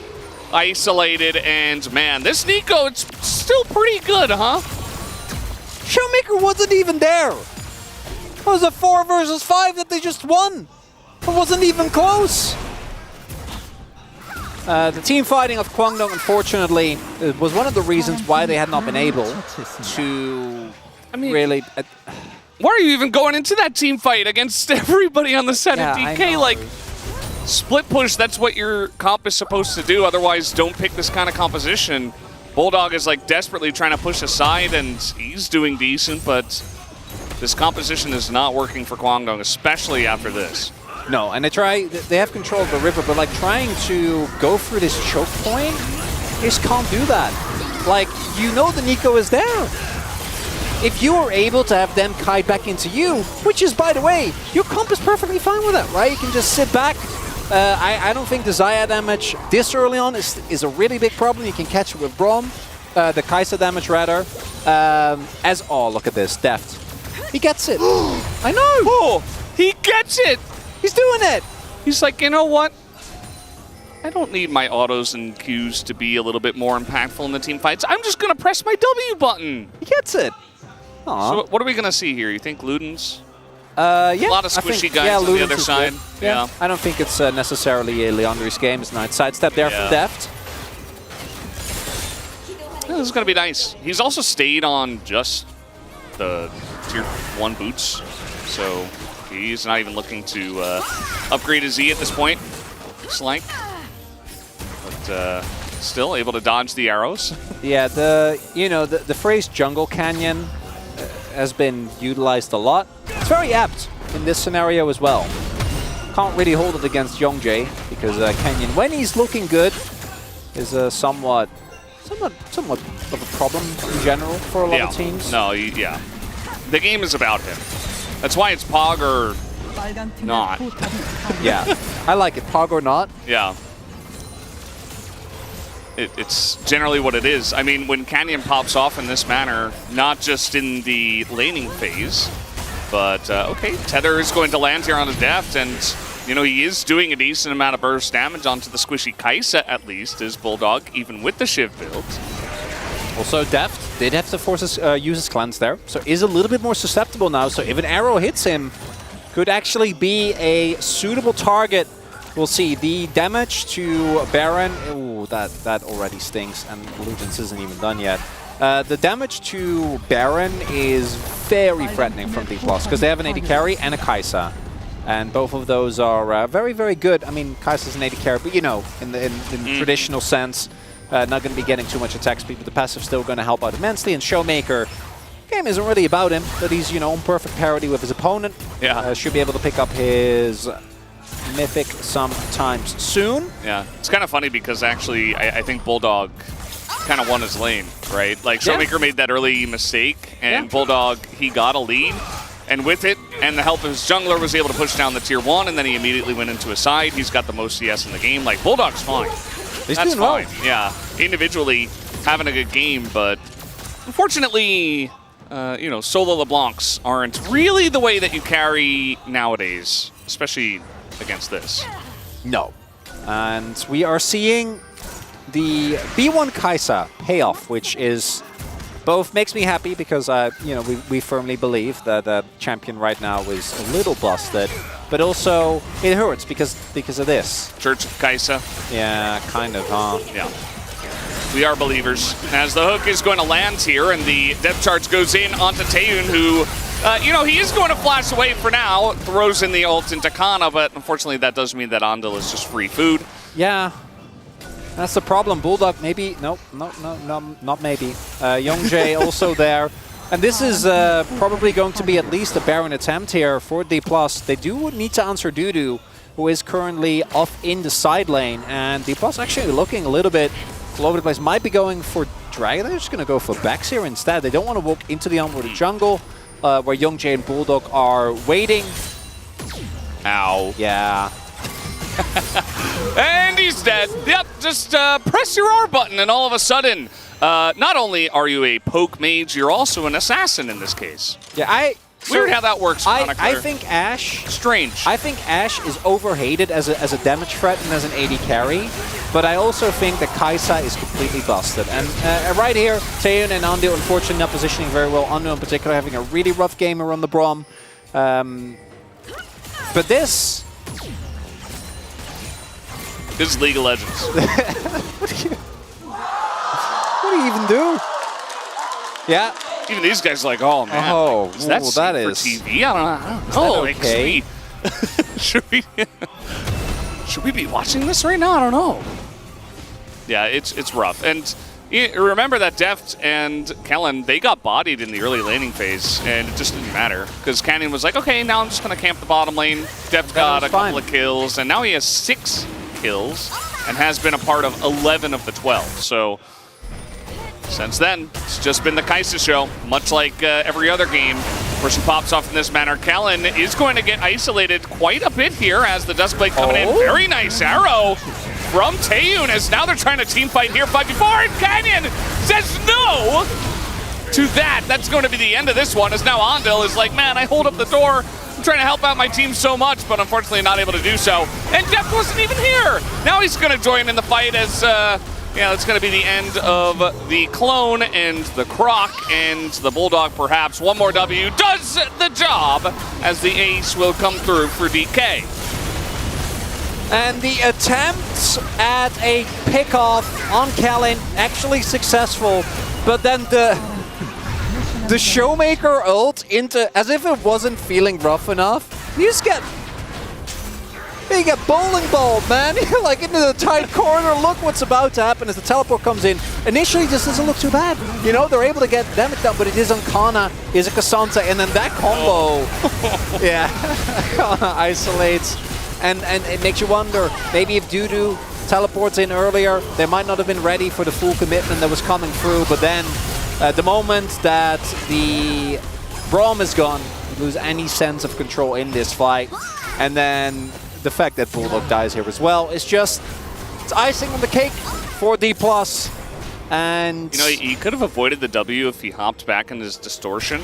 isolated, and man, this Nico, it's still pretty good, huh? Showmaker wasn't even there. It was a 4 versus 5 that they just won. It wasn't even close. The team fighting of Kwangdong, unfortunately, was one of the reasons why they had not been able to really... why are you even going into that team fight against everybody on the set of DK? Like, split push, that's what your comp is supposed to do. Otherwise, don't pick this kind of composition. Bulldog is like desperately trying to push aside, and he's doing decent, but this composition is not working for Kwangdong, especially after this. No, and they have control of the river, but like trying to go through this choke point, they just can't do that. Like, you know the Nico is there. If you are able to have them kite back into you, which is, by the way, your comp is perfectly fine with that, right? You can just sit back. I don't think the Xayah damage this early on is a really big problem. You can catch it with Braum, the Kai'Sa damage rather. Oh, look at this, Deft. He gets it. I know. Oh, he gets it. He's doing it. He's like, you know what? I don't need my autos and Qs to be a little bit more impactful in the team fights. I'm just going to press my W button. He gets it. Aww. So what are we going to see here? You think Luden's? Yeah. A lot of squishy guys on the other side. Yeah. I don't think it's necessarily a Leandri's game. It's nice sidestep there from Deft. Yeah, this is going to be nice. He's also stayed on just the tier 1 boots, so he's not even looking to upgrade his Z at this point, looks like. But still able to dodge the arrows. Yeah, the phrase jungle canyon has been utilized a lot. It's very apt in this scenario as well. Can't really hold it against Youngjae because Canyon, when he's looking good, is somewhat of a problem in general for a lot of teams. No, yeah. The game is about him. That's why it's Pog or not. Yeah, I like it. Pog or not. Yeah. It's generally what it is. I mean, when Canyon pops off in this manner, not just in the laning phase, but okay, Tether is going to land here on a Deft, and you know, he is doing a decent amount of burst damage onto the squishy Kaisa, at least, as Bulldog, even with the Shiv build. Also, Deft did have to use his cleanse there, so is a little bit more susceptible now. So if an arrow hits him, could actually be a suitable target. We'll see. The damage to Baron, ooh, that already stinks, and Lugens isn't even done yet. The damage to Baron is very threatening from D+, because they have an AD carry and a Kaisa. And both of those are very, very good. I mean, Kaisa's an AD carry, but you know, in the traditional sense, not going to be getting too much attack speed, but the passive's still going to help out immensely. And Showmaker, game isn't really about him, but he's, you know, on perfect parity with his opponent. Yeah. Should be able to pick up his Mythic sometimes soon. Yeah, it's kind of funny because actually I think Bulldog kind of won his lane, right? Like, Showmaker made that early mistake, and Bulldog, he got a lead. And with it, and the help of his jungler, was able to push down the tier 1, and then he immediately went into a side. He's got the most CS in the game. Like, Bulldog's fine. He's That's doing fine. well. Yeah, individually having a good game, but unfortunately, you know, solo LeBlancs aren't really the way that you carry nowadays, especially against this. No. And we are seeing the B1 Kaisa payoff, which is both makes me happy because you know, we firmly believe that the champion right now is a little busted, but also it hurts because of this. Church of Kaisa. Yeah, kind of, huh? Yeah. We are believers. As the hook is going to land here, and the depth charge goes in onto Taeyun, who, you know, he is going to flash away for now, throws in the ult into Kana, but unfortunately that does mean that Andal is just free food. Yeah. That's the problem. Bulldog, maybe. No, not maybe. Youngjae also there. And this is probably going to be at least a Baron attempt here for D+. They do need to answer Dudu, who is currently off in the side lane. And D+ actually looking a little bit all over the place. Might be going for Dragon. They're just going to go for Vex here instead. They don't want to walk into the onward jungle, where Youngjae and Bulldog are waiting. Ow. Yeah. And he's dead. Yep, just press your R button, and all of a sudden, not only are you a poke mage, you're also an assassin in this case. Yeah, Weird how that works, I think Ashe... Strange. I think Ashe is overhated as a damage threat and as an AD carry, but I also think that Kaisa is completely busted. And right here, Taeyun and Andal unfortunately not positioning very well. Andal in particular having a really rough game around the Braum. But this... This is League of Legends. What do you even do? Yeah. Even these guys are like, oh man, Oh, like, is that, that for is TV? I don't know. Like, okay? should we be watching this right now? I don't know. Yeah, it's rough. And you remember that Deft and Kellen, they got bodied in the early laning phase, and it just didn't matter because Canyon was like, okay, now I'm just gonna camp the bottom lane. Deft got a couple of kills, and now he has 6 kills and has been a part of 11 of the 12. So since then, it's just been the Kaisa show, much like every other game where she pops off in this manner. Kellen is going to get isolated quite a bit here as the Duskblade coming in. Very nice arrow from Taeyun as now they're trying to team fight here 5v4, and Canyon says no to that. That's going to be the end of this one, as now Andal is like, man, I hold up the door. trying to help out my team so much, but unfortunately not able to do so. And Jeff wasn't even here. Now he's going to join in the fight as, yeah, it's going to be the end of the Clone and the Croc and the Bulldog, perhaps. One more W does the job as the ace will come through for DK. And the attempt at a pickoff on Kellen, actually successful, but then the Showmaker ult into, as if it wasn't feeling rough enough. You get bowling balled, man. You're like into the tight corner. Look what's about to happen as the teleport comes in. Initially, this doesn't look too bad. You know, they're able to get damage down, but it is on Kana, is a Cassandra, and then that combo, yeah, Kana isolates. And it makes you wonder, maybe if Dudu teleports in earlier, they might not have been ready for the full commitment that was coming through, but then the moment that the Braum is gone, you lose any sense of control in this fight. And then the fact that Bulldog dies here as well is just, it's icing on the cake for D+. And you know, he could have avoided the W if he hopped back in his distortion.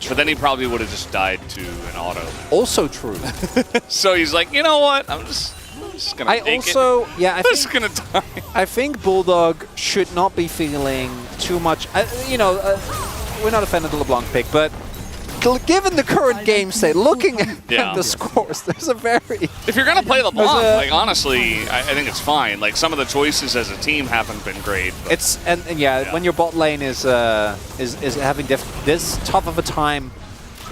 But then he probably would have just died to an auto. Also true. So he's like, you know what? I'm just gonna take it. Yeah, I'm just gonna die. I think Bulldog should not be feeling too much. You know, we're not a fan of the LeBlanc pick, but given the current game state, looking at the scores, there's a very... If you're going to play LeBlanc, like, honestly, I think it's fine. Like, some of the choices as a team haven't been great. But it's when your bot lane is having this tough of a time,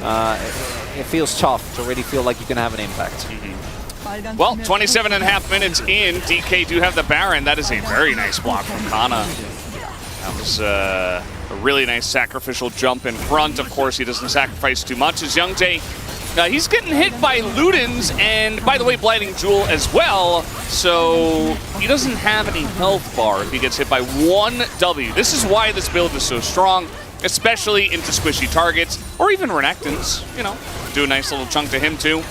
it feels tough to really feel like you can have an impact. Well, 27.5 minutes in, DK do have the Baron. That is a very nice block from Kana. That was a really nice sacrificial jump in front. Of course, he doesn't sacrifice too much. As Youngjae, he's getting hit by Ludens, and by the way, Blighting Jewel as well. So he doesn't have any health bar if he gets hit by one W. This is why this build is so strong, especially into squishy targets, or even Renekton's, you know, do a nice little chunk to him too.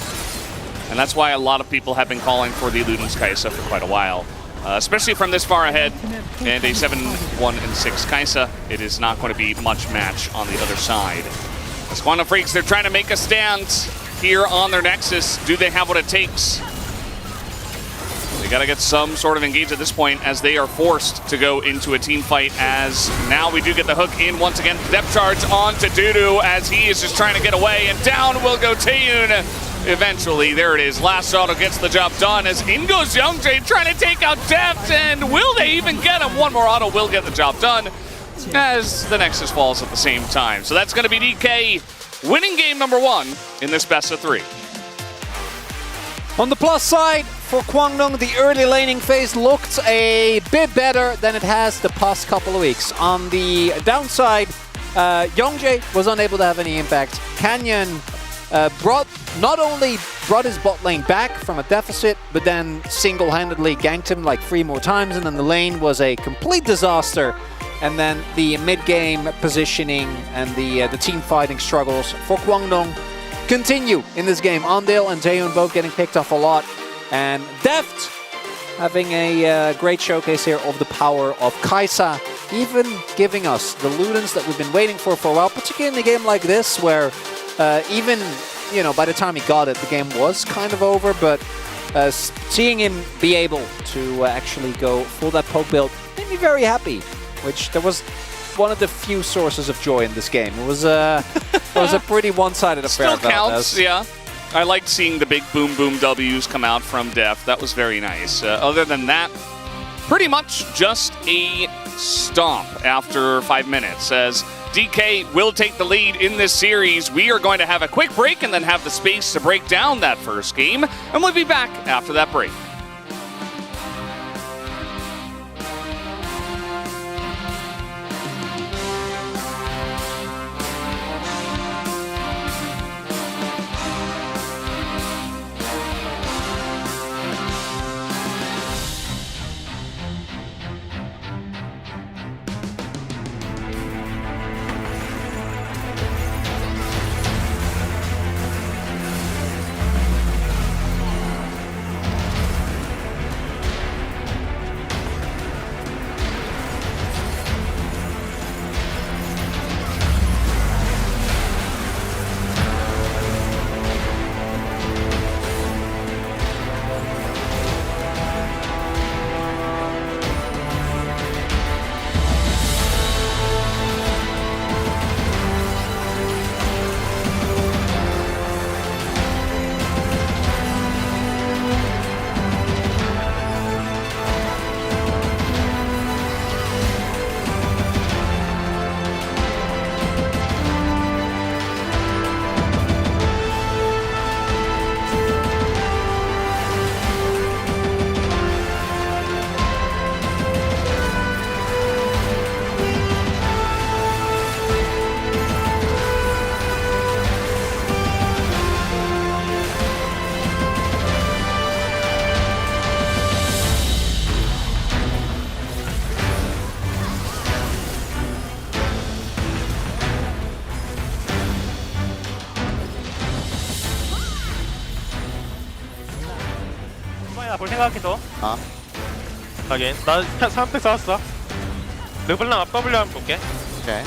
And that's why a lot of people have been calling for the Ludens Kai'Sa for quite a while. Especially from this far ahead, and a 7-1-6 Kai'Sa, it is not going to be much match on the other side. As Quantum Freaks, they're trying to make a stand here on their Nexus. Do they have what it takes? They got to get some sort of engage at this point as they are forced to go into a team fight, as now we do get the hook in once again. Depth charge on to Dudu as he is just trying to get away, and down will go Taeyun. Eventually, there it is. Last auto gets the job done as in goes Youngjae trying to take out Depth, and will they even get him? One more auto will get the job done as the Nexus falls at the same time. So that's going to be DK winning game number 1 in this best of 3. On the plus side, for Kwangdong, the early laning phase looked a bit better than it has the past couple of weeks. On the downside, Youngjae was unable to have any impact. Canyon not only brought his bot lane back from a deficit, but then single-handedly ganked him like 3 more times, and then the lane was a complete disaster. And then the mid-game positioning and the team fighting struggles for Kwangdong continue in this game. Andale and Taeyun both getting picked off a lot, and Deft having a great showcase here of the power of Kai'Sa, even giving us the Ludens that we've been waiting for a while, particularly in a game like this where even, you know, by the time he got it, the game was kind of over, but seeing him be able to actually go full that poke build made me very happy, which there was one of the few sources of joy in this game. It was a pretty one-sided affair. Still counts, yeah. I liked seeing the big boom boom W's come out from Def. That was very nice. Other than that, pretty much just a stomp after 5 minutes, as DK will take the lead in this series. We are going to have a quick break and then have the space to break down that first game, and we'll be back after that break. 갈게 또. 아. 확인. 나 3팩 쌓았어. 르블랑 앞 W 한번 볼게. 오케이.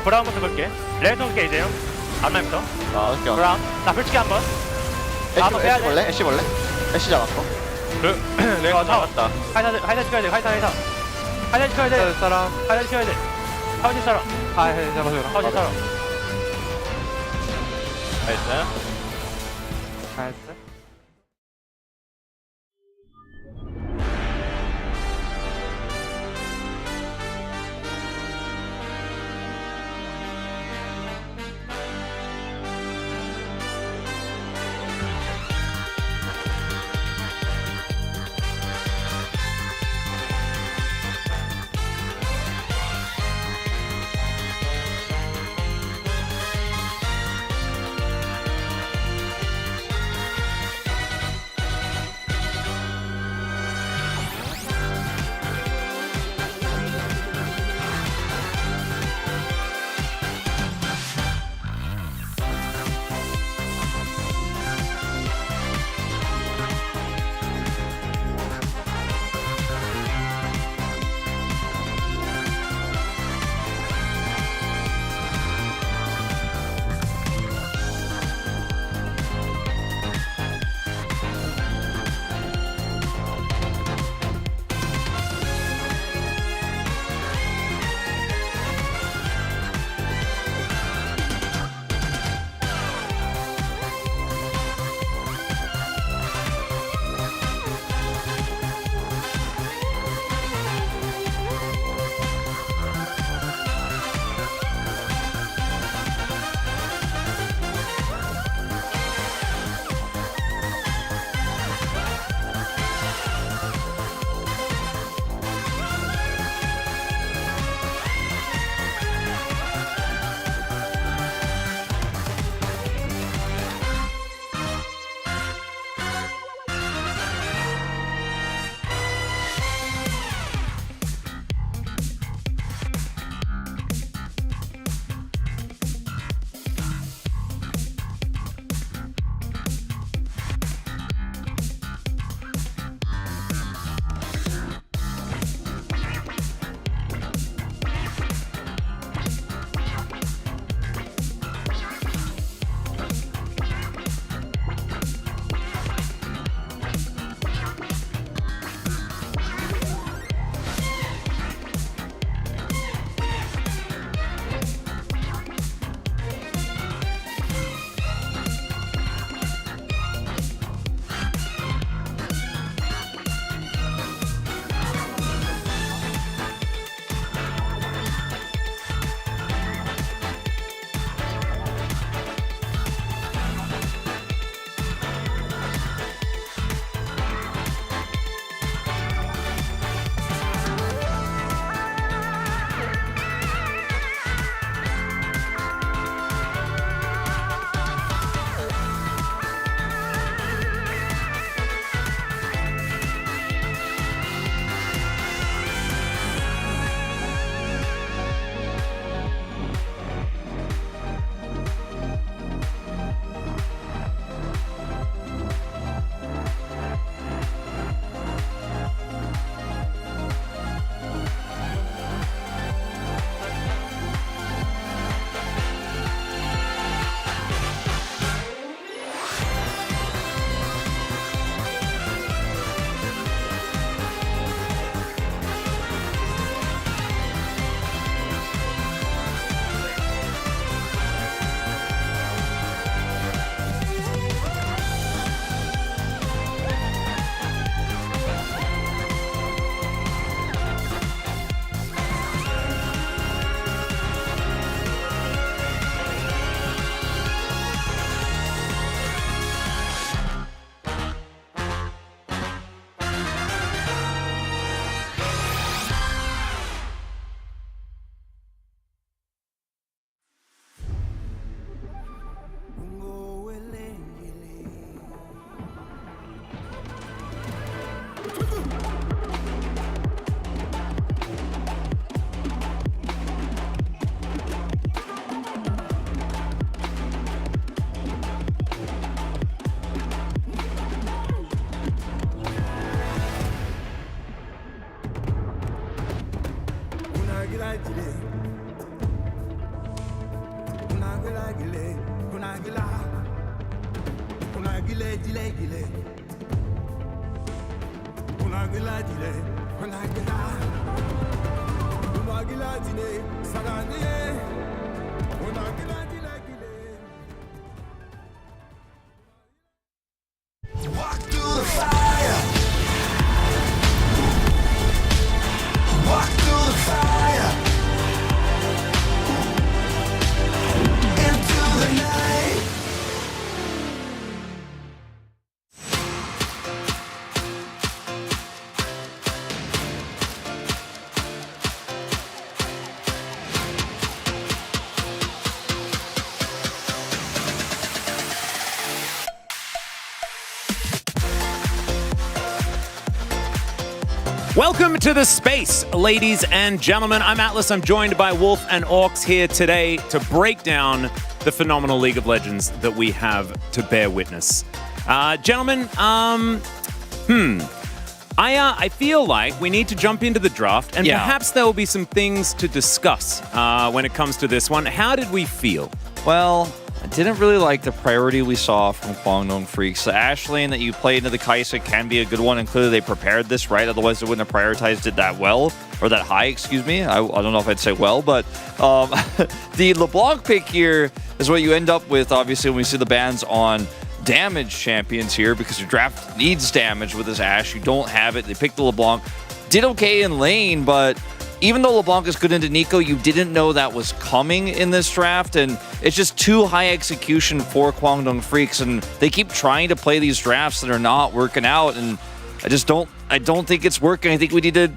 브라운부터 볼게. 레드 볼게 이제 형. 앞라인부터. 오케이. 브라운. 나 불치기 한번. 한번 빼야 애쉬 돼. 볼래? 애쉬 볼래? 애쉬 잡았고. 내가 잡았다. 하이사 시켜야 돼. 하이사 시켜야 돼. 사람. 하이사 시켜야 돼. 하우지 사람. 하이사 잡아줘라. 하우지 사람. 나이스. 나이스. Walk through the fire. Walk through the fire. Into the night. Welcome to the space, ladies and gentlemen. I'm Atlas. I'm joined by Wolf and Orcs here today to break down the phenomenal League of Legends that we have to bear witness. Gentlemen, I feel like we need to jump into the draft, and perhaps there will be some things to discuss when it comes to this one. How did we feel? Well, I didn't really like the priority we saw from Kwangdong Freaks. The Ashe lane that you played into the Kai'Sa can be a good one, and clearly they prepared this right. Otherwise, they wouldn't have prioritized it that well, or that high, excuse me. I don't know if I'd say well, but the LeBlanc pick here is what you end up with, obviously, when we see the bans on damage champions here, because your draft needs damage with this Ashe. You don't have it. They picked the LeBlanc. Did okay in lane, but even though LeBlanc is good into Nico, you didn't know that was coming in this draft, and it's just too high execution for Kwangdong Freaks, and they keep trying to play these drafts that are not working out, and I don't think it's working. I think we need to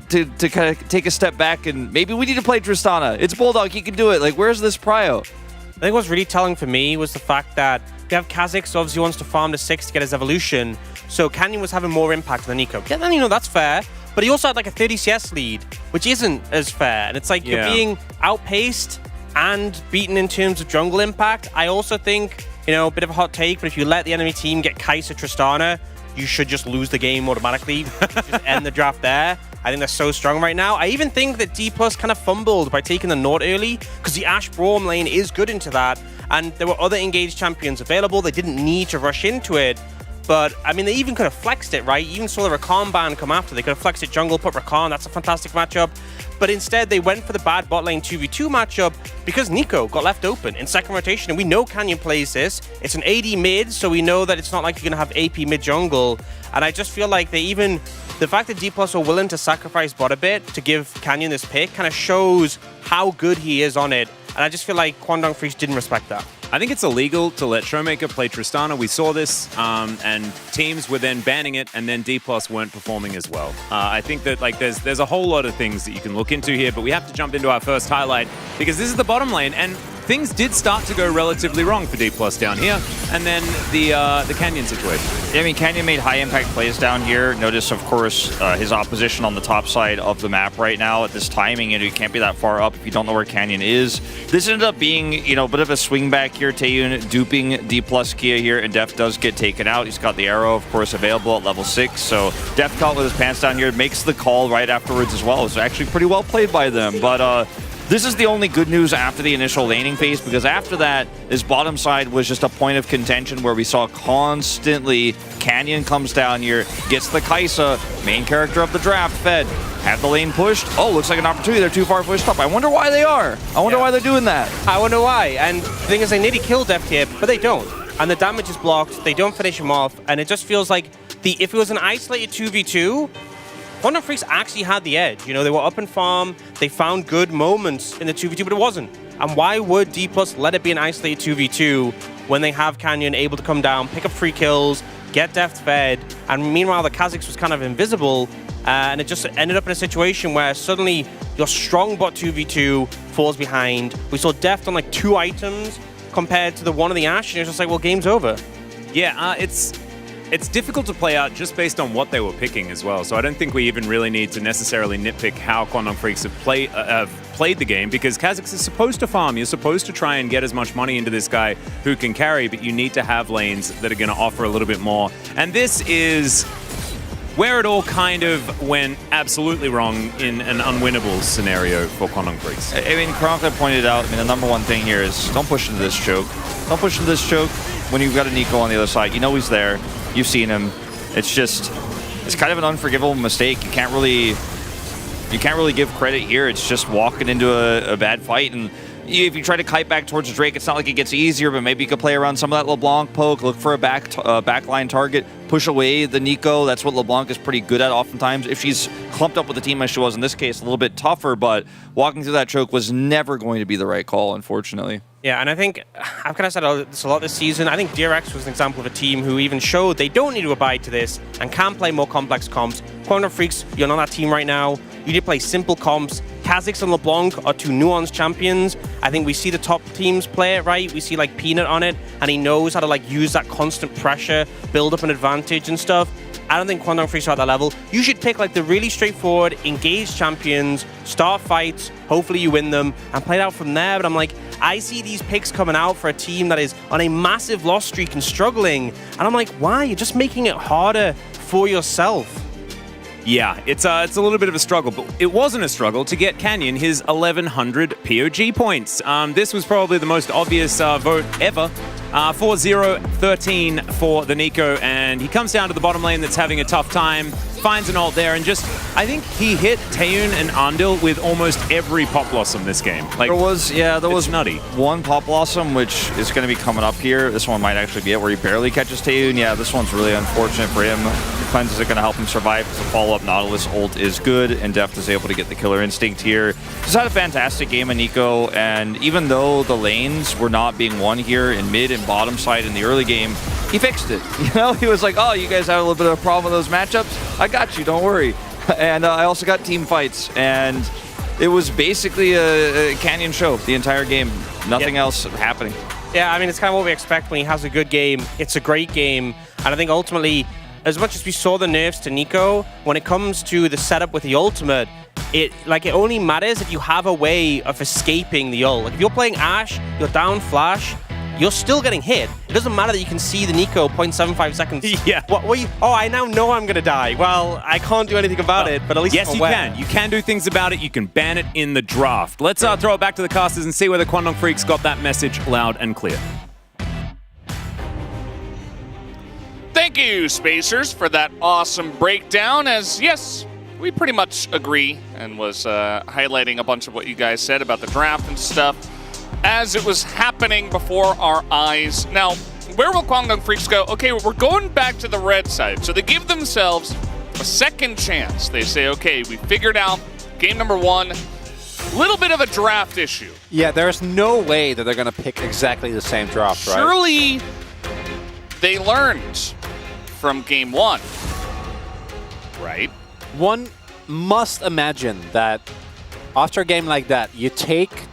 kind of take a step back, and maybe we need to play Tristana. It's Bulldog, he can do it. Like, where's this prio? I think what's really telling for me was the fact that you have Kha'Zix obviously wants to farm to 6 to get his evolution, so Canyon was having more impact than Nico. Yeah, then, that's fair. But he also had like a 30 CS lead, which isn't as fair. And it's like you're being outpaced and beaten in terms of jungle impact. I also think, a bit of a hot take, but if you let the enemy team get Kai'Sa Tristana, you should just lose the game automatically. Just end the draft there. I think they're so strong right now. I even think that D+ kind of fumbled by taking the Nord early, because the Ashe Braum lane is good into that. And there were other engaged champions available. They didn't need to rush into it. But, I mean, they even could have flexed it, right? You even saw the Rakan ban come after. They could have flexed it jungle, put Rakan. That's a fantastic matchup. But instead, they went for the bad bot lane 2v2 matchup because Nico got left open in second rotation. And we know Canyon plays this. It's an AD mid, so we know that it's not like you're going to have AP mid jungle. And I just feel like the fact that D+ are willing to sacrifice bot a bit to give Canyon this pick kind of shows how good he is on it. And I just feel like Kwangdong Freaks didn't respect that. I think it's illegal to let Showmaker play Tristana. We saw this, and teams were then banning it, and then D+ weren't performing as well. I think that there's a whole lot of things that you can look into here, but we have to jump into our first highlight, because this is the bottom lane, and things did start to go relatively wrong for D+ down here, and then the Canyon situation. Yeah, I mean, Canyon made high-impact plays down here. Notice, of course, his opposition on the top side of the map right now at this timing, and you can't be that far up if you don't know where Canyon is. This ended up being, a bit of a swing back here. Taeyun duping D+ Kia here, and Def does get taken out. He's got the arrow, of course, available at level 6, so Def caught with his pants down here, makes the call right afterwards as well. It's actually pretty well played by them, but this is the only good news after the initial laning phase, because after that, this bottom side was just a point of contention where we saw constantly Canyon comes down here, gets the Kai'Sa, main character of the draft, fed, have the lane pushed. Oh, looks like an opportunity. They're too far pushed up. I wonder why they are. I wonder why they're doing that. I wonder why. And the thing is, they nearly killed Deft here, but they don't. And the damage is blocked. They don't finish him off. And it just feels like if it was an isolated 2v2, Kwangdong Freaks actually had the edge. They were up in farm, they found good moments in the 2v2, but it wasn't. And why would D+ let it be an isolated 2v2 when they have Canyon able to come down, pick up free kills, get Deft fed, and meanwhile the Kha'Zix was kind of invisible, and it just ended up in a situation where suddenly your strong bot 2v2 falls behind. We saw Deft on like 2 items compared to the one of the Ashe, and it was just like, well, game's over. Yeah, it's difficult to play out just based on what they were picking as well. So I don't think we even really need to necessarily nitpick how Kwangdong Freaks have played the game, because Kha'Zix is supposed to farm. You're supposed to try and get as much money into this guy who can carry, but you need to have lanes that are going to offer a little bit more. And this is where it all kind of went absolutely wrong in an unwinnable scenario for Quandong Freaks. I mean, Kronka pointed out, the number one thing here is don't push into this choke. Don't push into this choke when you've got a Nico on the other side. You know he's there. You've seen him. It's kind of an unforgivable mistake. You can't really give credit here. It's just walking into a bad fight. And if you try to kite back towards Drake, it's not like it gets easier, but maybe you could play around some of that LeBlanc poke, look for a backline target, push away the Nico. That's what LeBlanc is pretty good at oftentimes. If she's clumped up with the team as she was in this case, a little bit tougher, but walking through that choke was never going to be the right call, unfortunately. Yeah, and I think, I've kind of said this a lot this season, I think DRX was an example of a team who even showed they don't need to abide to this and can play more complex comps. Quandong Freaks, you're not that team right now. You need to play simple comps. Kha'Zix and LeBlanc are two nuanced champions. I think we see the top teams play it, right? We see like Peanut on it, and he knows how to like use that constant pressure, build up an advantage and stuff. I don't think Quandong Freaks are at that level. You should pick like the really straightforward, engaged champions, start fights, hopefully you win them, and play it out from there. But I'm like, I see these picks coming out for a team that is on a massive loss streak and struggling. And I'm like, why? You're just making it harder for yourself. Yeah, it's a little bit of a struggle, but it wasn't a struggle to get Canyon his 1,100 POG points. This was probably the most obvious vote ever. 4-0-13 for the Nico, and he comes down to the bottom lane that's having a tough time, finds an ult there, and just, I think he hit Taeyun and Andil with almost every Pop Blossom this game. Like, There was nutty. one Pop Blossom, which is going to be coming up here. This one might actually be it, where he barely catches Taeyun. Yeah, this one's really unfortunate for him. The cleanse isn't going to help him survive because the follow-up Nautilus ult is good, and Deft is able to get the killer instinct here. Just had a fantastic game of Nico, and even though the lanes were not being won here in mid and bottom side in the early game, he fixed it. You know, he was like, oh, you guys have a little bit of a problem with those matchups? I got you, don't worry. And I also got team fights, and it was basically a Canyon show the entire game. Nothing else happening. Yeah, I mean, it's kind of what we expect when he has a good game. It's a great game. And I think ultimately, as much as we saw the nerfs to Nico, when it comes to the setup with the ultimate, it only matters if you have a way of escaping the ult. Like if you're playing Ashe, you're down flash, you're still getting hit. It doesn't matter that you can see the Nico 0.75 seconds. Yeah. Oh, I now know I'm going to die. Well, I can't do anything about it, but at least yes, I'm you aware. can. You can do things about it. You can ban it in the draft. Let's throw it back to the casters and see whether Quandong Freaks got that message loud and clear. Thank you, Spacers, for that awesome breakdown. As, yes, we pretty much agree, and was highlighting a bunch of what you guys said about the draft and stuff as it was happening before our eyes. Now, where will Quandong Freaks go? Okay, we're going back to the red side. So they give themselves a second chance. They say, okay, we figured out game number one. Little bit of a draft issue. Yeah, there's no way that they're going to pick exactly the same draft, right? Surely they learned from game one, right? One must imagine that after a game like that, you take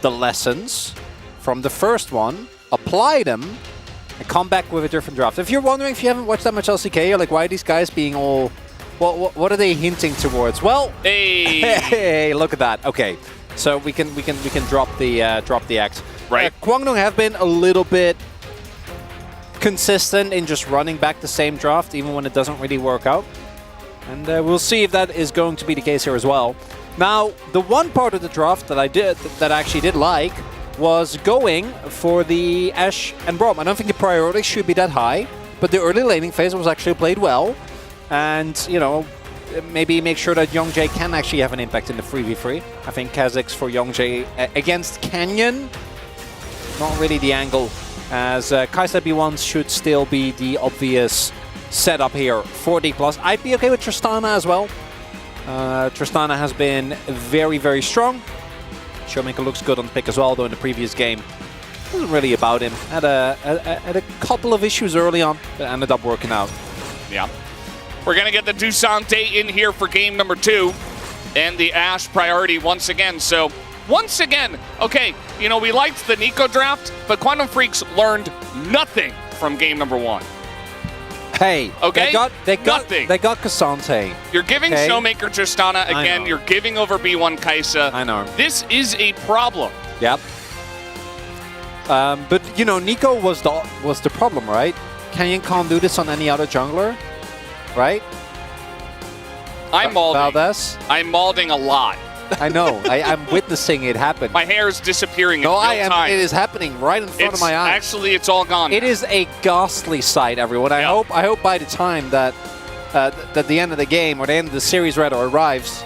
the lessons from the first one, apply them, and come back with a different draft. If you're wondering, if you haven't watched that much LCK, you're like, why are these guys being all... What are they hinting towards? Well, hey, look at that. Okay, so we can drop the X. Right. Kwangdong have been a little bit consistent in just running back the same draft, even when it doesn't really work out. And we'll see if that is going to be the case here as well. Now, the one part of the draft that I actually did like was going for the Ashe and Braum. I don't think the priority should be that high, but the early laning phase was actually played well. And, you know, maybe make sure that Youngjae can actually have an impact in the 3v3. I think Kha'Zix for Youngjae against Canyon, not really the angle, as Kai'Sa B1 should still be the obvious setup here for D+. I'd be okay with Tristana as well. Tristana has been very, very strong. Showmaker looks good on the pick as well, though in the previous game it wasn't really about him. Had a couple of issues early on, but ended up working out. Yeah. We're going to get the Dusante in here for game number 2 and the Ashe priority once again. So, once again, okay, you know, we liked the Nico draft, but Quandong Freaks learned nothing from game number 1. Hey, okay? they got Cassante. You're giving okay. Showmaker Tristana again. You're giving over B1 Kai'Sa. I know. This is a problem. Yep. But you know, Nico was the problem, right? Canyon can't do this on any other jungler, right? I'm malding. Valdez. I'm malding a lot. I know. I'm witnessing it happen. My hair is disappearing in No, real I am. time. It is happening right in front of my eyes. Actually, it's all gone. It is a ghastly sight, everyone. I hope by the time that the end of the game or the end of the series rather arrives,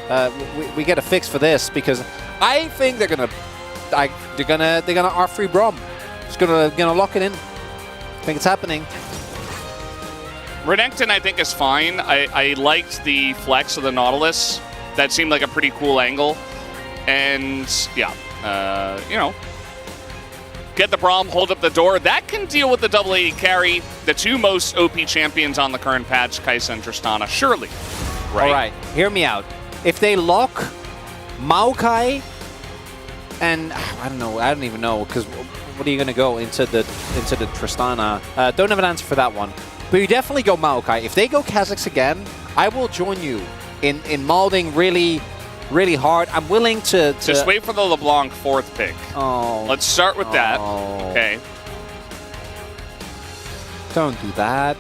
we get a fix for this, because I think they're gonna R3 Brom. Just gonna lock it in. I think it's happening. Renekton, I think, is fine. I liked the flex of the Nautilus. That seemed like a pretty cool angle. And, yeah, you know, get the Braum, hold up the door. That can deal with the double 80 carry, the two most OP champions on the current patch, Kai'Sa and Tristana, surely. Right? All right, hear me out. If they lock Maokai and, I don't even know, because what are you going to go into the Tristana? Don't have an answer for that one. But you definitely go Maokai. If they go Kha'Zix again, I will join you in malding really, really hard. I'm willing to... Just wait for the LeBlanc 4th pick. Oh. Let's start with that. Okay. Don't do that.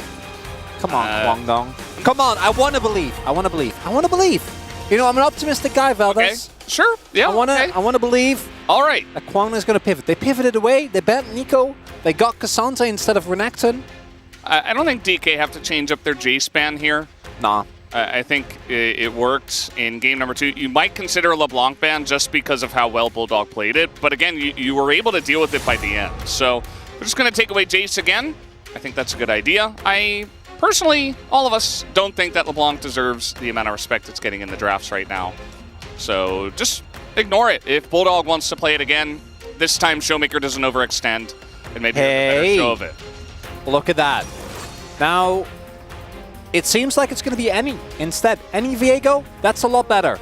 Come on, Guangdong. Come on, I want to believe. I want to believe. I want to believe. You know, I'm an optimistic guy, Valdez. Okay. Sure. Yeah. I want to believe. All right. That Guangdong is going to pivot. They pivoted away. They bent Nico. They got Cassandra instead of Renekton. I don't think DK have to change up their J-span here. Nah. I think it worked in game number 2. You might consider a LeBlanc ban just because of how well Bulldog played it. But again, you were able to deal with it by the end. So we're just going to take away Jace again. I think that's a good idea. I personally, all of us, don't think that LeBlanc deserves the amount of respect it's getting in the drafts right now. So just ignore it. If Bulldog wants to play it again, this time Showmaker doesn't overextend. And maybe have a better show of it. Look at that. Now... it seems like it's going to be Emmy instead. Emmy Viego, that's a lot better.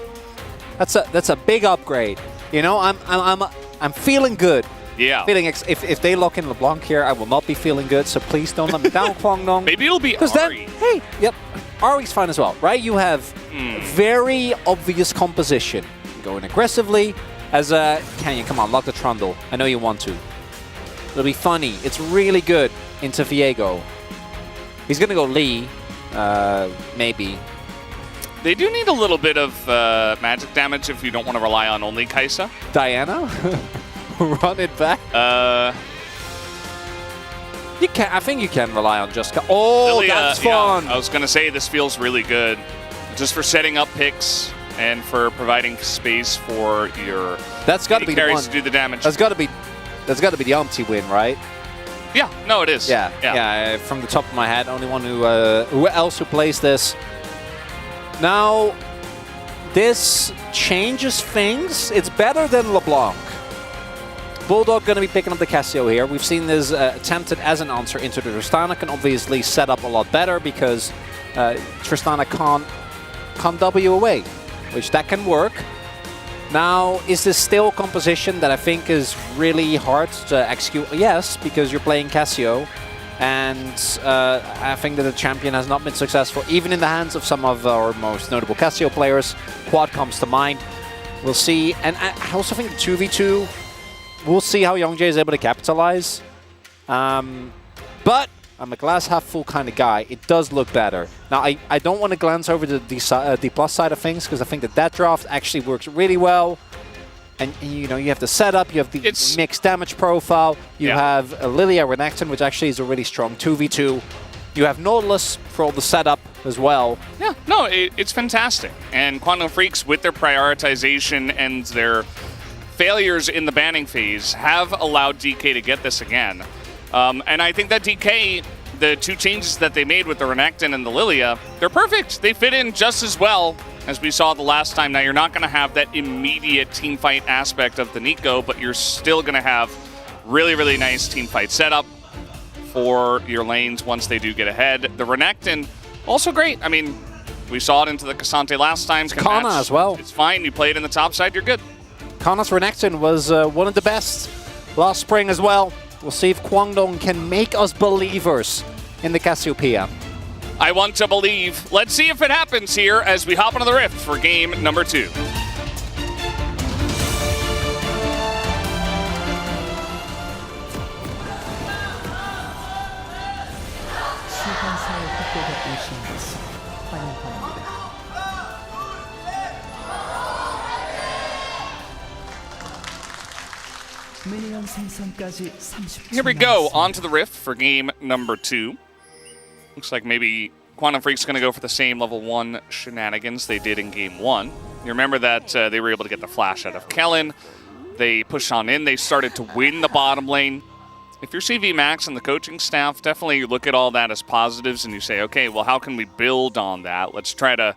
That's a big upgrade. You know, I'm feeling good. Yeah. Feeling if they lock in LeBlanc here, I will not be feeling good. So please don't let me down, Guangdong. Maybe it'll be Ari. Then, hey, yep, Ari's fine as well, right? You have very obvious composition. Going aggressively as a Canyon. Come on, lock the Trundle. I know you want to. It'll be funny. It's really good into Viego. He's going to go Lee. Maybe. They do need a little bit of magic damage if you don't want to rely on only Kai'Sa. Diana? Run it back? You can. I think you can rely on just... oh, Lilia, that's fun! Yeah, I was going to say, this feels really good. Just for setting up picks and for providing space for your that's got to be carries the one. to do the damage. That's got to be the Umpty win, right? Yeah, no, it is. Yeah. From the top of my head, only one who else plays this. Now, this changes things. It's better than LeBlanc. Bulldog going to be picking up the Casio here. We've seen this attempted as an answer into the Tristana. Can obviously set up a lot better because Tristana can't W away, which that can work. Now, is this still composition that I think is really hard to execute? Yes, because you're playing Casio, and I think that the champion has not been successful, even in the hands of some of our most notable Casio players. Quad comes to mind. We'll see, and I also think 2v2, we'll see how Youngjae is able to capitalize. But I'm a glass half full kind of guy. It does look better. Now, I don't want to glance over the D plus side of things because I think that draft actually works really well. And you know, you have the setup, you have the mixed damage profile, you have Lilia Renekton, which actually is a really strong 2v2. You have Nautilus for all the setup as well. Yeah, no, it's fantastic. And Quantum Freaks, with their prioritization and their failures in the banning phase, have allowed DK to get this again. And I think that DK, the two changes that they made with the Renekton and the Lilia, they're perfect. They fit in just as well as we saw the last time. Now, you're not going to have that immediate teamfight aspect of the Nico, but you're still going to have really, really nice teamfight setup for your lanes once they do get ahead. The Renekton, also great. I mean, we saw it into the Cassante last time. Kana as well. It's fine. You play it in the top side, you're good. Kana's Renekton was one of the best last spring as well. We'll see if Guangdong can make us believers in the Cassiopeia. I want to believe. Let's see if it happens here as we hop into the Rift for game number 2. 미니언 생성까지 30초. Here we go, on to the Rift for game number 2. Looks like maybe Quantum Freak's going to go for the same level 1 shenanigans they did in game 1. You remember that they were able to get the flash out of Kellen. They pushed on in. They started to win the bottom lane. If you're CV Max and the coaching staff, definitely look at all that as positives and you say, okay, well, how can we build on that? Let's try to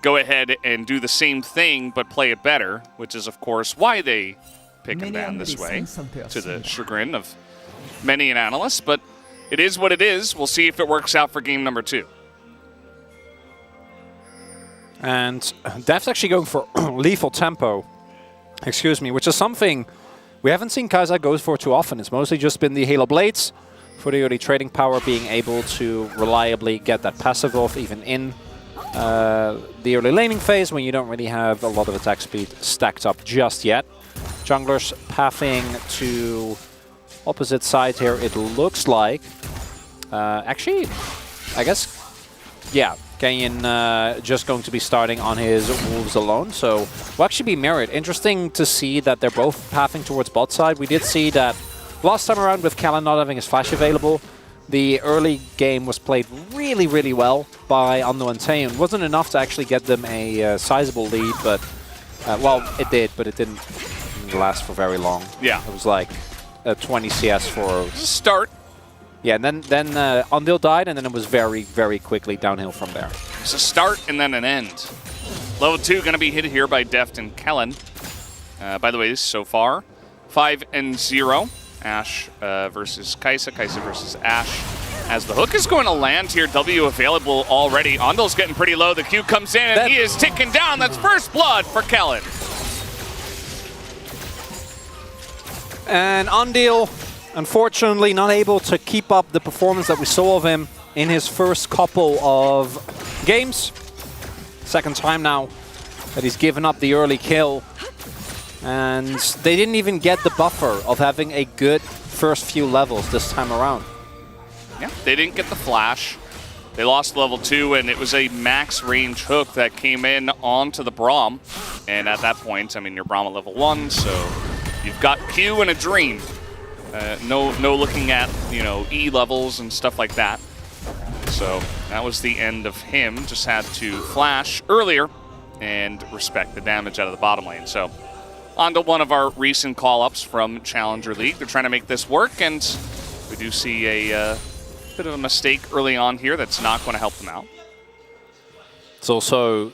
go ahead and do the same thing but play it better, which is, of course, why they pick him down this way, to the chagrin of many an analyst. But it is what it is. We'll see if it works out for game number 2. And Dev's actually going for lethal tempo, which is something we haven't seen Kaiser go for too often. It's mostly just been the Halo Blades for the early trading power, being able to reliably get that passive off even in the early laning phase when you don't really have a lot of attack speed stacked up just yet. Junglers pathing to opposite side here, it looks like. Actually, I guess, yeah, Kenyon just going to be starting on his Wolves alone, so will actually be mirrored. Interesting to see that they're both pathing towards bot side. We did see that last time around with Callan not having his flash available, the early game was played really, really well by Unknown and Taeyeon. Wasn't enough to actually get them a sizable lead, but, well, it did, but it didn't last for very long. Yeah. It was like 20 CS for... Start. Yeah, and then Undil died, and then it was very, very quickly downhill from there. It's a start and then an end. Level 2 going to be hit here by Deft and Kellen. By the way, so far, 5-0. Ashe versus Kai'Sa, Kai'Sa versus Ashe. As the hook is going to land here, W available already. Ondil's getting pretty low. The Q comes in, and he is ticking down. That's first blood for Kellen. And Undil, unfortunately, not able to keep up the performance that we saw of him in his first couple of games. Second time now that he's given up the early kill. And they didn't even get the buffer of having a good first few levels this time around. Yeah, they didn't get the flash. They lost level 2, and it was a max range hook that came in onto the Braum. And at that point, I mean, you're Braum at level 1, so you've got Q and a Dream. No looking at, you know, E levels and stuff like that. So that was the end of him. Just had to flash earlier and respect the damage out of the bottom lane. So on to one of our recent call-ups from Challenger League. They're trying to make this work, and we do see a bit of a mistake early on here that's not going to help them out. It's also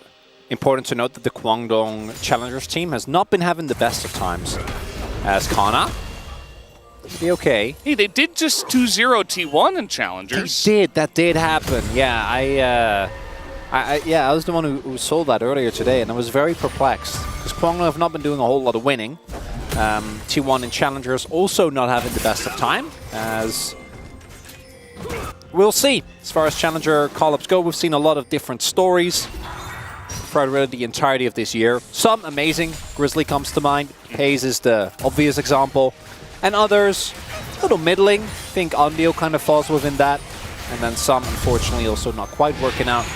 important to note that the Guangdong Challengers team has not been having the best of times, as Kana will be okay. Hey, they did just 2-0 T1 in Challengers. They did. That did happen. Yeah, I was the one who saw that earlier today, and I was very perplexed. Because Guangdong have not been doing a whole lot of winning. T1 and Challengers also not having the best of time, as we'll see. As far as Challenger call-ups go, we've seen a lot of different stories throughout really the entirety of this year. Some amazing. Grizzly comes to mind. Hayes is the obvious example. And others, a little middling. I think Undil kind of falls within that. And then some, unfortunately, also not quite working out.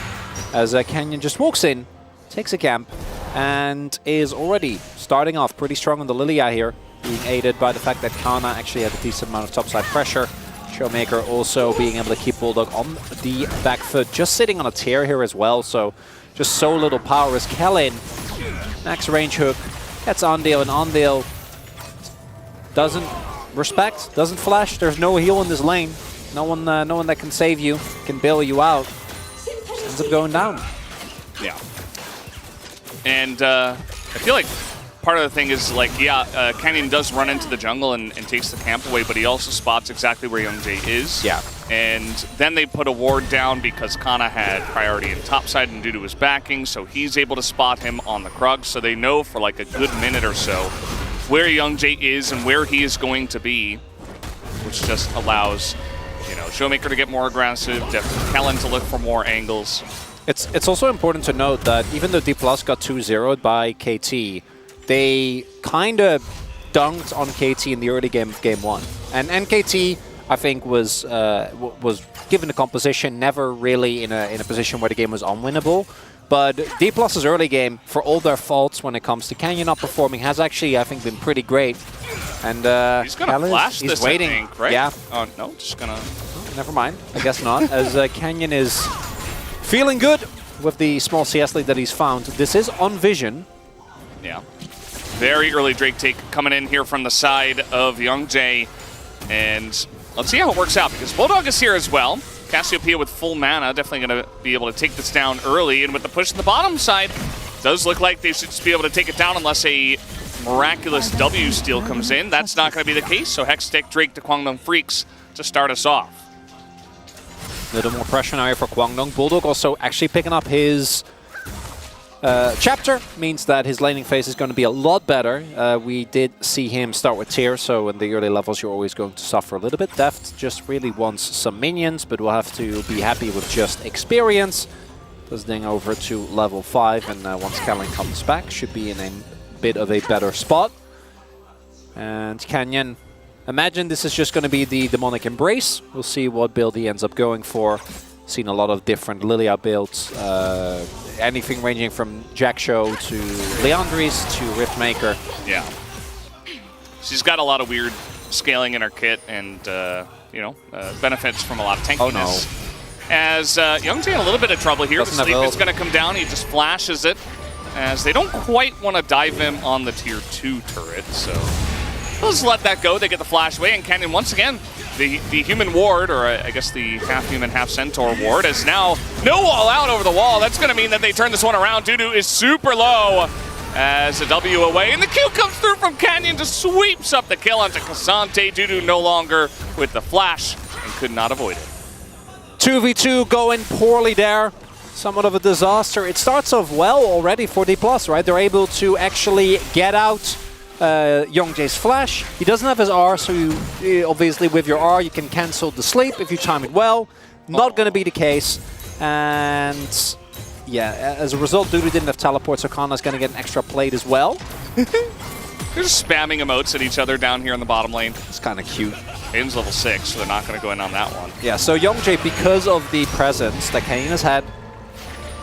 As Kenyon just walks in, takes a camp, and is already starting off pretty strong on the Lilia here, being aided by the fact that Kana actually had a decent amount of topside pressure. Showmaker also being able to keep Bulldog on the back foot, just sitting on a tear here as well, so just so little power as Kellen. Max range hook, gets Undil, and Undil doesn't respect, doesn't flash. There's no heal in this lane. No one that can save you, can bail you out. Just ends up going down. Yeah. And I feel like part of the thing is, like, yeah, Canyon does run into the jungle and takes the camp away, but he also spots exactly where Youngjae is. Yeah. And then they put a ward down because Kana had priority in topside and due to his backing, so he's able to spot him on the Krug, so they know for like a good minute or so where Youngjae is and where he is going to be, which just allows, you know, Showmaker to get more aggressive, Kellen to look for more angles. It's also important to note that even though D+ got 2-0'd by KT, they kind of dunked on KT in the early game of Game 1. And KT, I think, was given the composition, never really in a position where the game was unwinnable. But D Plus's early game, for all their faults when it comes to Canyon not performing, has actually, I think, been pretty great. And he's going to flash he's this, waiting. I think, right? Yeah. Oh, no, just going to... Never mind. I guess not, as Canyon is feeling good with the small CS lead that he's found. This is on Vision. Yeah. Very early Drake take coming in here from the side of Youngjae. And let's see how it works out, because Bulldog is here as well. Cassiopeia with full mana, definitely going to be able to take this down early. And with the push on the bottom side, does look like they should just be able to take it down unless a miraculous W steal comes in. That's not going to be the case, so Hextech Drake to Kwangdong Freaks to start us off. A little more pressure now for Kwangdong. Bulldog also actually picking up his chapter, means that his laning phase is going to be a lot better. We did see him start with tier, so in the early levels you're always going to suffer a little bit. Deft just really wants some minions, but we'll have to be happy with just experience. Does ding over to level 5, and once Callan comes back, should be in a bit of a better spot. And Canyon, imagine this is just going to be the Demonic Embrace. We'll see what build he ends up going for. Seen a lot of different Lilia builds, anything ranging from Jackshow to Leandris to Riftmaker. Yeah. She's got a lot of weird scaling in her kit and, benefits from a lot of tankiness. Oh no. As Youngjae in a little bit of trouble here. Doesn't the sleep have is going to come down. He just flashes it, as they don't quite want to dive him on the tier 2 turret, so they'll just let that go. They get the flash away, and Canyon once again, the human ward, or I guess the half-human, half-centaur ward, is now no wall out over the wall. That's going to mean that they turn this one around. Dudu is super low as a W away, and the Q comes through from Canyon, just sweeps up the kill onto Cassante. Dudu no longer with the flash and could not avoid it. 2v2 going poorly there. Somewhat of a disaster. It starts off well already for D+, right? They're able to actually get out Youngjae's flash. He doesn't have his R, so you, obviously with your R you can cancel the sleep if you time it well. Not going to be the case. And yeah, as a result, Dudu didn't have teleport, so Kana's going to get an extra plate as well. They're just spamming emotes at each other down here in the bottom lane. It's kind of cute. Aiden's level 6, so they're not going to go in on that one. Yeah, so Youngjae, because of the presence that Kane has had,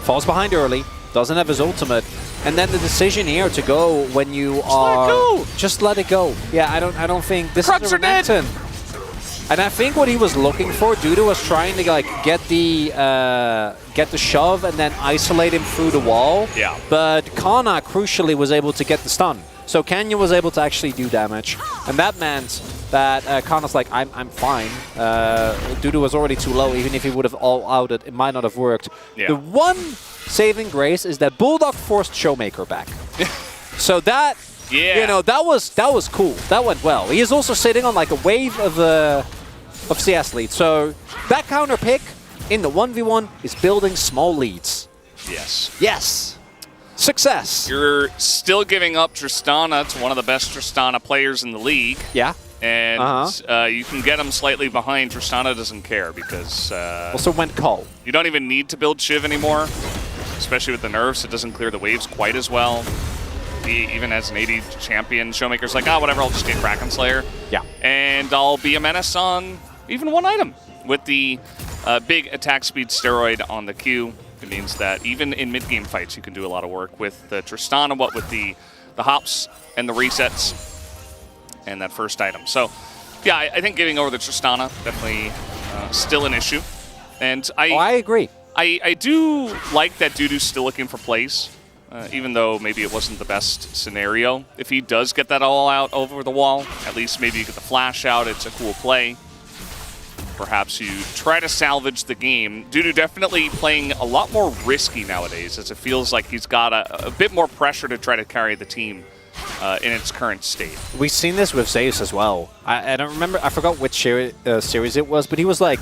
falls behind early, doesn't have his ultimate, and then the decision here to go when you just let it go. Yeah, I don't think this is a Renekton. And I think what he was looking for, Dudu was trying to like get the shove and then isolate him through the wall. Yeah. But Kana crucially was able to get the stun. So Canyon was able to actually do damage, and that meant that Kana's like, I'm fine. Dudu was already too low. Even if he would have all-outed, it might not have worked. Yeah. The one saving grace is that Bulldog forced Showmaker back. So that, that was cool. That went well. He is also sitting on like a wave of CS lead. So that counter pick in the 1v1 is building small leads. Yes. Yes. Success. You're still giving up Tristana to one of the best Tristana players in the league. Yeah. And you can get him slightly behind. Tristana doesn't care because... also went Call. You don't even need to build Shiv anymore, especially with the nerfs. It doesn't clear the waves quite as well. Even as an AD champion, Showmaker's like, whatever, I'll just get Kraken Slayer. Yeah. And I'll be a menace on even one item with the big attack speed steroid on the Q. It means that even in mid-game fights, you can do a lot of work with the Tristana, what with the hops and the resets and that first item. So, yeah, I think giving over the Tristana definitely still an issue. And I agree. I do like that Dudu's still looking for plays, even though maybe it wasn't the best scenario. If he does get that all out over the wall, at least maybe you get the flash out. It's a cool play. Perhaps you try to salvage the game. Dudu definitely playing a lot more risky nowadays, as it feels like he's got a bit more pressure to try to carry the team in its current state. We've seen this with Zeus as well. I don't remember, I forgot which series it was, but he was like,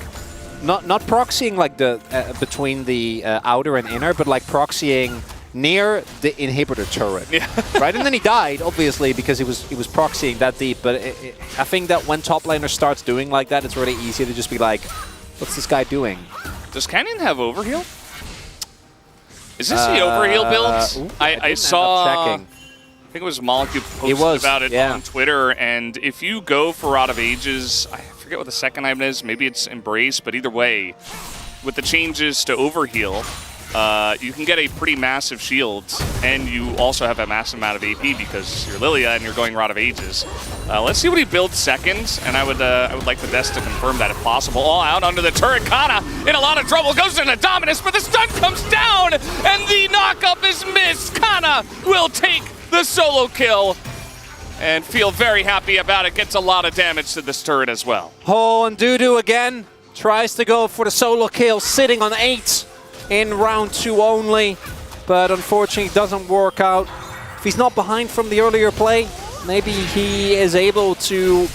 not proxying like the between the outer and inner, but like proxying near the inhibitor turret, right? And then he died, obviously, because he was proxying that deep. But I think that when top laner starts doing like that, it's really easy to just be like, what's this guy doing? Does Canyon have overheal? Is this the overheal build? I saw, I think it was Molecule posted about it on Twitter, and if you go for Rod of Ages, I forget what the second item is, maybe it's Embrace, but either way, with the changes to overheal, you can get a pretty massive shield, and you also have a massive amount of AP because you're Lilia and you're going Rod of Ages. Let's see what he builds second, and I would like the Desk to confirm that if possible. All out under the turret. Kana in a lot of trouble, goes into Dominus, but the stun comes down, and the knockup is missed. Kana will take the solo kill and feel very happy about it. Gets a lot of damage to this turret as well. Oh, and Dudu again tries to go for the solo kill, sitting on 8 in round 2 only, but unfortunately doesn't work out. If he's not behind from the earlier play, maybe he is able to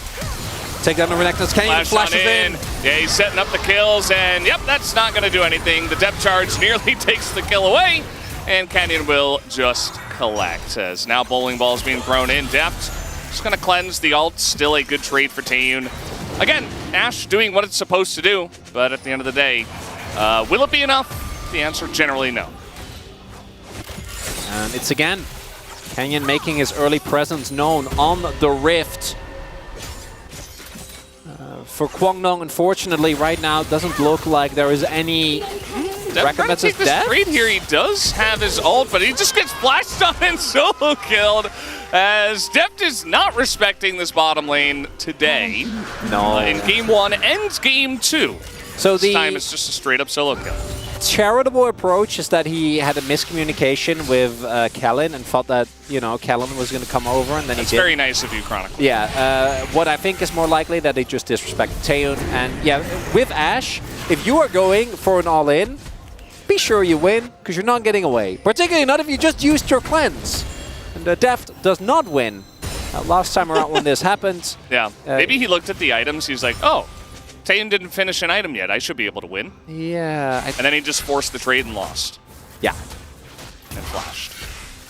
take down the Renekton's Canyon. Flashes in. Yeah, he's setting up the kills, and yep, that's not going to do anything. The depth charge nearly takes the kill away, and Canyon will just collect. As now bowling ball's being thrown in. Depth just going to cleanse the ult. Still a good trade for Taeyun. Again, Ashe doing what it's supposed to do, but at the end of the day, will it be enough? The answer, generally no. And it's again Canyon making his early presence known on the Rift. For Kwangdong, unfortunately, right now, it doesn't look like there is any recommends his death. Trade here. He does have his ult, but he just gets flashed on and solo killed. As Deft is not respecting this bottom lane today. No. In game 1 and game 2. So this time it's just a straight up solo kill. Charitable approach is that he had a miscommunication with Kellen and thought that, you know, Kellen was going to come over, and then That's he did. very nice of you, Chronicle. Yeah, what I think is more likely that they just disrespected Taeyun. And yeah, with Ashe, if you are going for an all-in, be sure you win, because you're not getting away. Particularly not if you just used your cleanse. And Deft does not win. Last time around when this happened. Yeah, maybe he looked at the items, he's like, oh, Taeyun didn't finish an item yet. I should be able to win. Yeah. And then he just forced the trade and lost. Yeah. And flashed.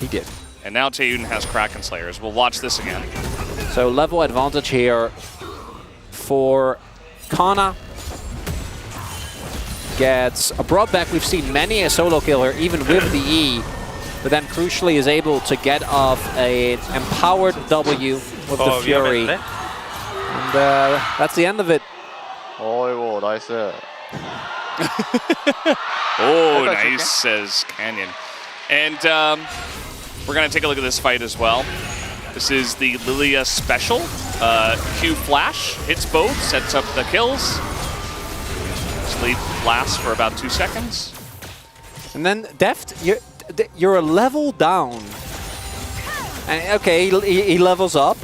He did. And now Taeyun has Kraken Slayers. We'll watch this again. So level advantage here for Kana. Gets a brought back. We've seen many a solo killer, even with the E. But then crucially is able to get off an empowered W with the Fury. And that's the end of it. 어이구 나이스. Oh, nice, says Canyon. And we're going to take a look at this fight as well. This is the Lilia special. Q Flash hits both, sets up the kills. Sleep lasts for about 2 seconds. And then Deft, you're a level down. And okay, he levels up,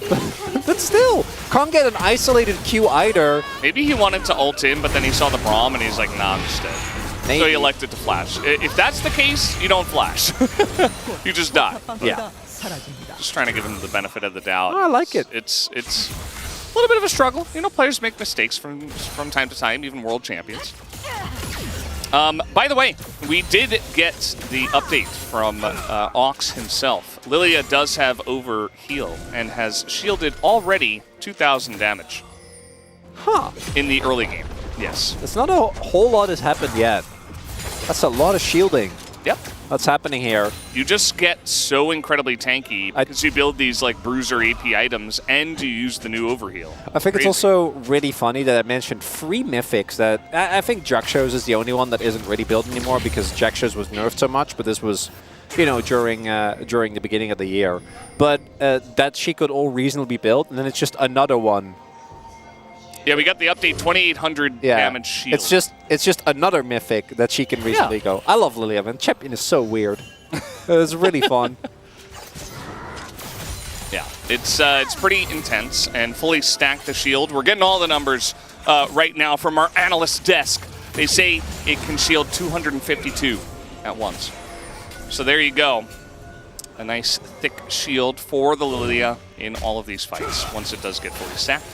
but still, can't get an isolated Q either. Maybe he wanted to ult in, but then he saw the Braum and he's like, nah, I'm just dead. Maybe. So he elected to flash. If that's the case, you don't flash. You just die. Yeah. Just trying to give him the benefit of the doubt. Oh, I like it. It's a little bit of a struggle. You know, players make mistakes from time to time, even world champions. By the way, we did get the update from Ox himself. Lilia does have overheal and has shielded already 2,000 damage. Huh. In the early game, yes. It's not a whole lot has happened yet. That's a lot of shielding. Yep. That's happening here. You just get so incredibly tanky because you build these like bruiser AP items and you use the new overheal. I think it's also really funny that I mentioned free mythics. That I think Jaxos is the only one that isn't really built anymore because Jaxos was nerfed so much, but this was, you know, during the beginning of the year. But that she could all reasonably be built, and then it's just another one. Yeah, we got the update 2,800 damage shield. It's just another mythic that she can reasonably go. I love Lilia, man. Champion is so weird. It's really fun. Yeah, it's pretty intense and fully stacked the shield. We're getting all the numbers right now from our analyst desk. They say it can shield 252 at once. So there you go. A nice thick shield for the Lilia in all of these fights once it does get fully stacked.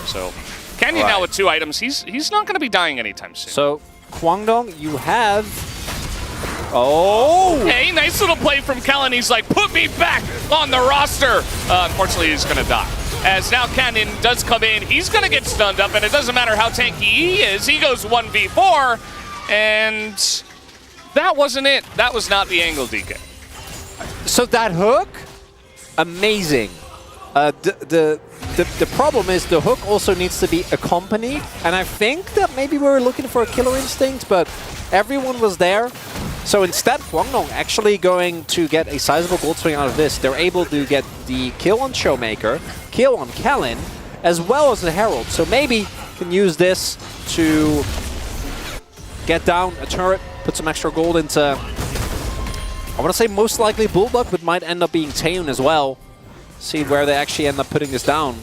So, Canyon now with 2 items. He's not going to be dying anytime soon. So, Kwangdong, you have... Oh! Okay, nice little play from Kellen. He's like, put me back on the roster. Unfortunately, he's going to die. As now Canyon does come in, he's going to get stunned up, and it doesn't matter how tanky he is. He goes 1v4, and that wasn't it. That was not the angle, DK. So that hook, amazing. The the problem is the hook also needs to be accompanied, and I think that maybe we were looking for a killer instinct, but everyone was there. So instead, Guangdong actually going to get a sizable gold swing out of this. They're able to get the kill on Showmaker, kill on Kalin, as well as the Herald. So maybe can use this to get down a turret, put some extra gold into, I want to say most likely Bulldog, but might end up being Taeun as well. See where they actually end up putting this down.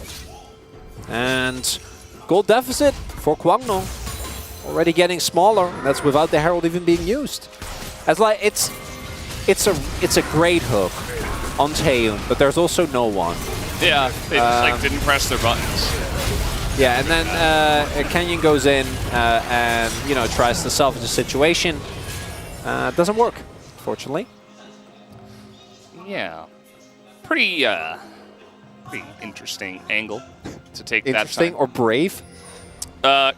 And gold deficit for Guangdong already getting smaller, and that's without the Herald even being used. As like it's a great hook on Taeun, but there's also no one. Yeah, they just like didn't press their buttons. Yeah, and then Canyon goes in and tries to salvage the situation. Doesn't work, fortunately. Yeah, pretty interesting angle to take that. Interesting or brave?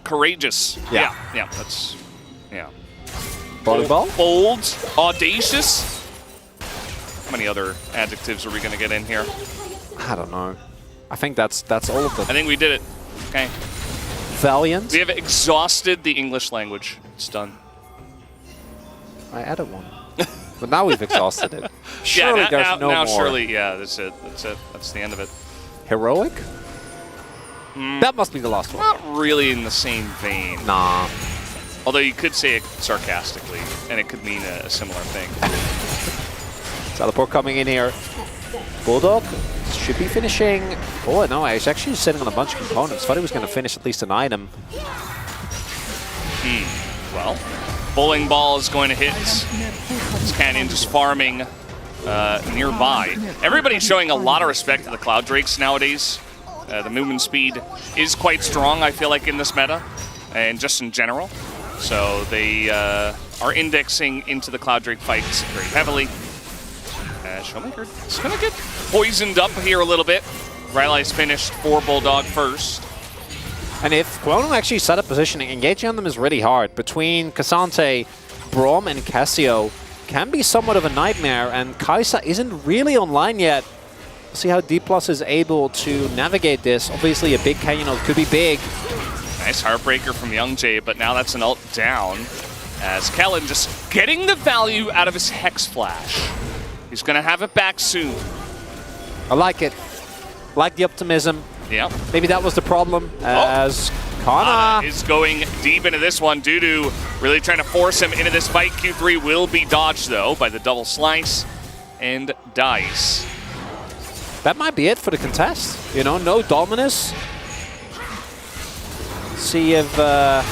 Courageous. Yeah. Yeah. That's Volleyball? Bold, audacious. How many other adjectives are we going to get in here? I don't know. I think that's all of them. I think we did it. Okay. Valiant. We have exhausted the English language. It's done. I added one. But now we've exhausted it. Surely yeah, there's no now more. surely, yeah, that's it. That's it. That's the end of it. Heroic? That must be the last one. Not really in the same vein. Nah. Although you could say it sarcastically, and it could mean a similar thing. Teleport coming in here. Bulldog should be finishing. Oh, no, he's actually sitting on a bunch of components. Thought he was going to finish at least an item. Well, bowling ball is going to hit. It's Canyon just farming nearby. Everybody's showing a lot of respect to the Cloud Drakes nowadays. The movement speed is quite strong, I feel like, in this meta, and just in general. So they are indexing into the Cloud Drake fights very heavily. Showmaker is going to get poisoned up here a little bit. Rylai's finished for Bulldog first. And if Guangdong actually set up positioning, engaging on them is really hard. Between Cassante, Braum, and Cassio can be somewhat of a nightmare, and Kai'Sa isn't really online yet. See how D+ is able to navigate this. Obviously, a big Canyon ult could be big. Nice Heartbreaker from Young Jay, but now that's an ult down. As Kellen just getting the value out of his Hex Flash. He's going to have it back soon. I like it. Like the optimism. Yeah. Maybe that was the problem, as Kana is going deep into this one. Dudu really trying to force him into this fight. Q3 will be dodged, though, by the double slice and dice. That might be it for the contest. No Dominus. See if I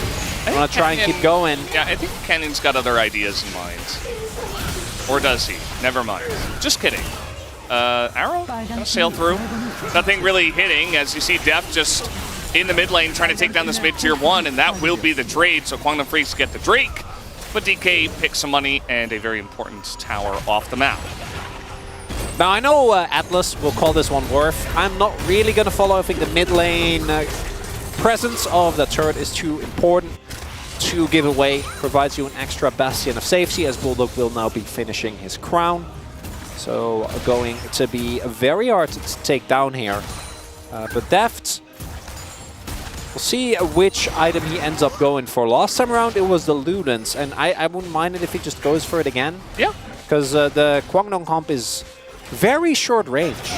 want to try and keep going. Yeah, I think Canyon's got other ideas in mind. Or does he? Never mind. Just kidding. Arrow? Gonna sail through. Nothing really hitting, as you see Def just in the mid lane trying to take down this mid tier 1, and that will be the trade. So Guangdong Freaks get the Drake, but DK picks some money and a very important tower off the map. Now, I know Atlas will call this one worth. I'm not really going to follow. I think the mid lane presence of the turret is too important to give away. Provides you an extra bastion of safety, as Bulldog will now be finishing his crown. So going to be very hard to take down here. But Deft, we'll see which item he ends up going for. Last time around it was the Ludens, and I wouldn't mind it if he just goes for it again. Yeah. Because the Guangdong comp is very short range.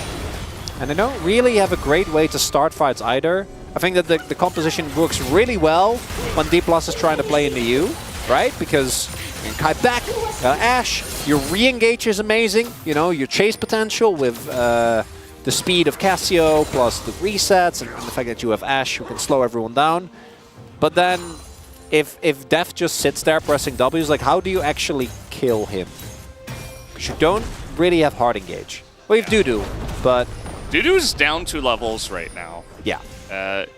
And they don't really have a great way to start fights either. I think that the composition works really well when D+ is trying to play into you, right? Because you can kite back, Ashe, your re-engage is amazing. Your chase potential with the speed of Cassio plus the resets and the fact that you have Ashe who can slow everyone down. But then if Def just sits there pressing W's, like how do you actually kill him? Because you don't really have hard engage. Well, you have Dudu, but... Dudu's down 2 levels right now. Yeah.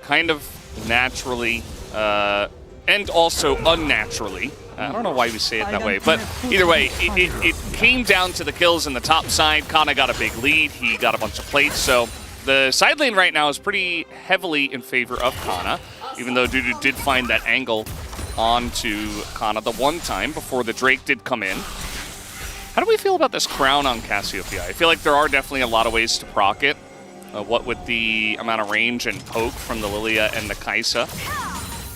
Kind of naturally, and also unnaturally. I don't know why we say it that way, but either way, it came down to the kills in the top side. Kana got a big lead. He got a bunch of plates, so the side lane right now is pretty heavily in favor of Kana, even though Dudu did find that angle onto Kana the one time before the Drake did come in. How do we feel about this crown on Cassiopeia? I feel like there are definitely a lot of ways to proc it. what with the amount of range and poke from the Lilia and the Kai'Sa.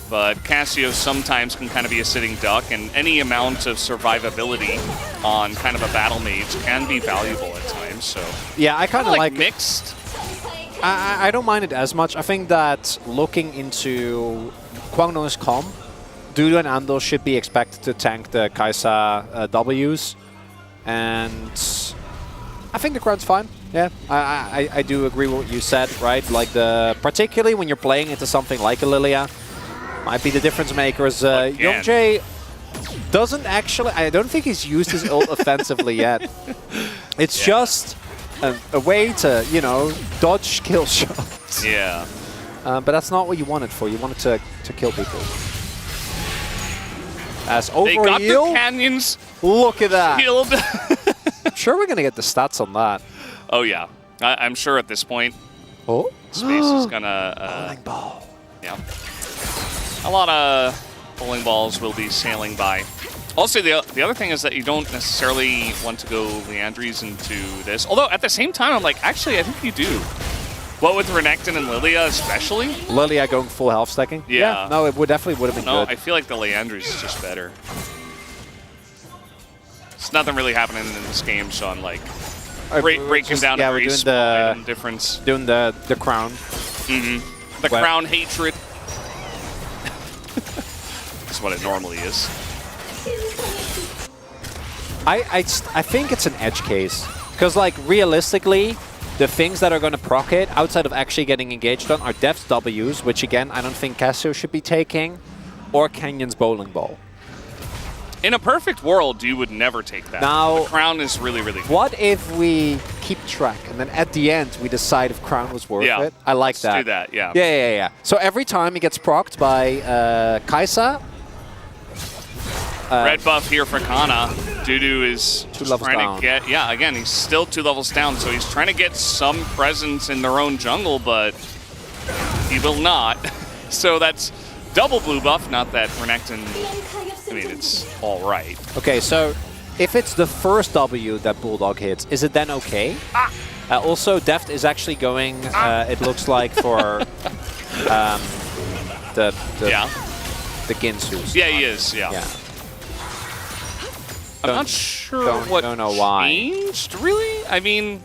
But Cassio sometimes can kind of be a sitting duck, and any amount of survivability on kind of a battle mage can be valuable at times. So yeah, I kind of like mixed. I don't mind it as much. I think that looking into Kwangdong's comp, Dudu and Andal should be expected to tank the Kai'Sa Ws, and I think the Crown's fine. Yeah, I do agree with what you said, right? Like particularly when you're playing into something like a Lilia, might be the difference makers. Youngjae doesn't actually, I don't think he's used his ult offensively yet. It's just a way to, you know, dodge kill shots. Yeah. But that's not what you want it for. You want it to kill people. As over They got the canyons. Look at that. Healed. I'm sure we're going to get the stats on that. Oh, yeah. I'm sure at this point, Oh. Space is going to... Bowling ball. Yeah. A lot of bowling balls will be sailing by. Also, the other thing is that you don't necessarily want to go Leandries into this. Although, at the same time, I'm like, actually, I think you do. What with Renekton and Lilia especially? Lilia going full health stacking? Yeah. No, it definitely would have been No, good. I feel like the Leandries is just better. There's nothing really happening in this game, so I'm like breaking down a very small item difference. Doing the crown. Mm-hmm. The crown hatred. That's what it normally is. I think it's an edge case. Because, like, realistically, the things that are going to proc it, outside of actually getting engaged on, are Def's Ws, which, again, I don't think Cassio should be taking, or Canyon's bowling ball. In a perfect world, you would never take that. Now, the crown is really, really good. What if we keep track, and then at the end, we decide if crown was worth it? I like that. Let's do that, yeah. Yeah. So every time he gets procced by Kai'Sa... Red buff here for Kana. Dudu is trying to get... Yeah, again, he's still 2 levels down, so he's trying to get some presence in their own jungle, but he will not. So that's double blue buff, not that Renekton... I mean, it's all right. Okay, so if it's the first W that Bulldog hits, is it then okay? Also, Deft is actually going, it looks like, for the Ginsus. Yeah, he is, yeah. I'm not sure what don't know why. changed, really? I mean...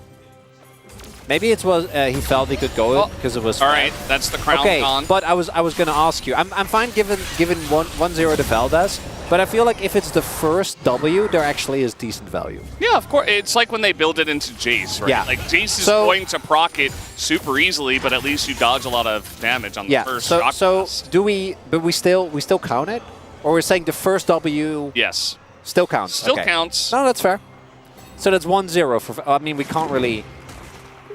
Maybe it was he felt he could go because it was... All right, that's the crown gone. But I was going to ask you. I'm fine giving 1-0 to Valdez, but I feel like if it's the first W, there actually is decent value. Yeah, of course. It's like when they build it into Jace, right? Yeah. Like, Jace is going to proc it super easily, but at least you dodge a lot of damage on the first shock blast. Do we... But we still count it? Or we're saying the first W... Yes. Still counts? Still counts. No, that's fair. So that's 1-0 for... I mean, we can't really...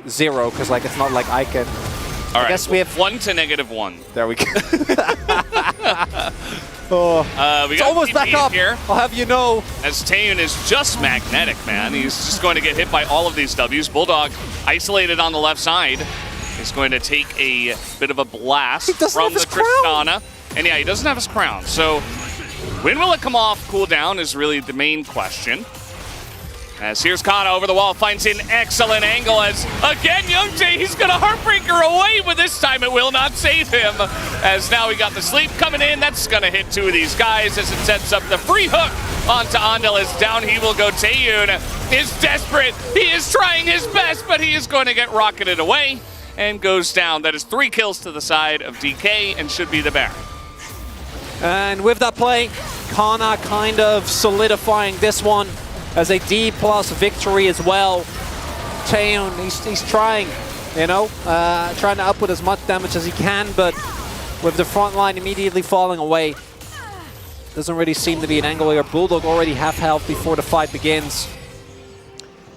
0, because like it's not like I can... All right, guess we have 1 to -1. There we go. We got almost back up here. I'll have you know. As Taeyun is just magnetic, man. He's just going to get hit by all of these Ws. Bulldog isolated on the left side. He's going to take a bit of a blast from the Tristana. And yeah, he doesn't have his crown. So when will it come off cooldown is really the main question. As here's Kana over the wall, finds an excellent angle as, again, Youngjae, he's going to Heartbreaker away, but this time it will not save him. As now we got the sleep coming in, that's going to hit 2 of these guys as it sets up the free hook onto Andal as down he will go. Taeyun is desperate. He is trying his best, but he is going to get rocketed away and goes down. That is 3 kills to the side of DK and should be the Baron. And with that play, Kana kind of solidifying this one as a D+ victory as well. Taeyun, he's trying, you know, trying to output as much damage as he can, but with the front line immediately falling away, doesn't really seem to be an angle where Bulldog already half health before the fight begins.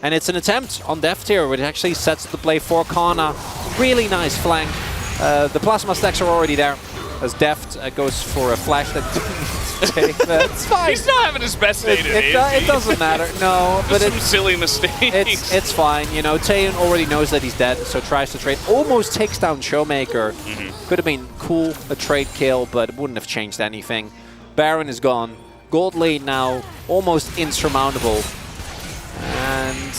And it's an attempt on Deft here, which actually sets the play for Kana. Really nice flank. The plasma stacks are already there, as Deft goes for a flash that didn't take. It's fine. He's not having his best day today. It doesn't matter. No, but it's some silly mistakes. It's fine. You know, Taeyun already knows that he's dead, so tries to trade. Almost takes down Showmaker. Could have been cool, a trade kill, but it wouldn't have changed anything. Baron is gone. Gold lead now almost insurmountable. And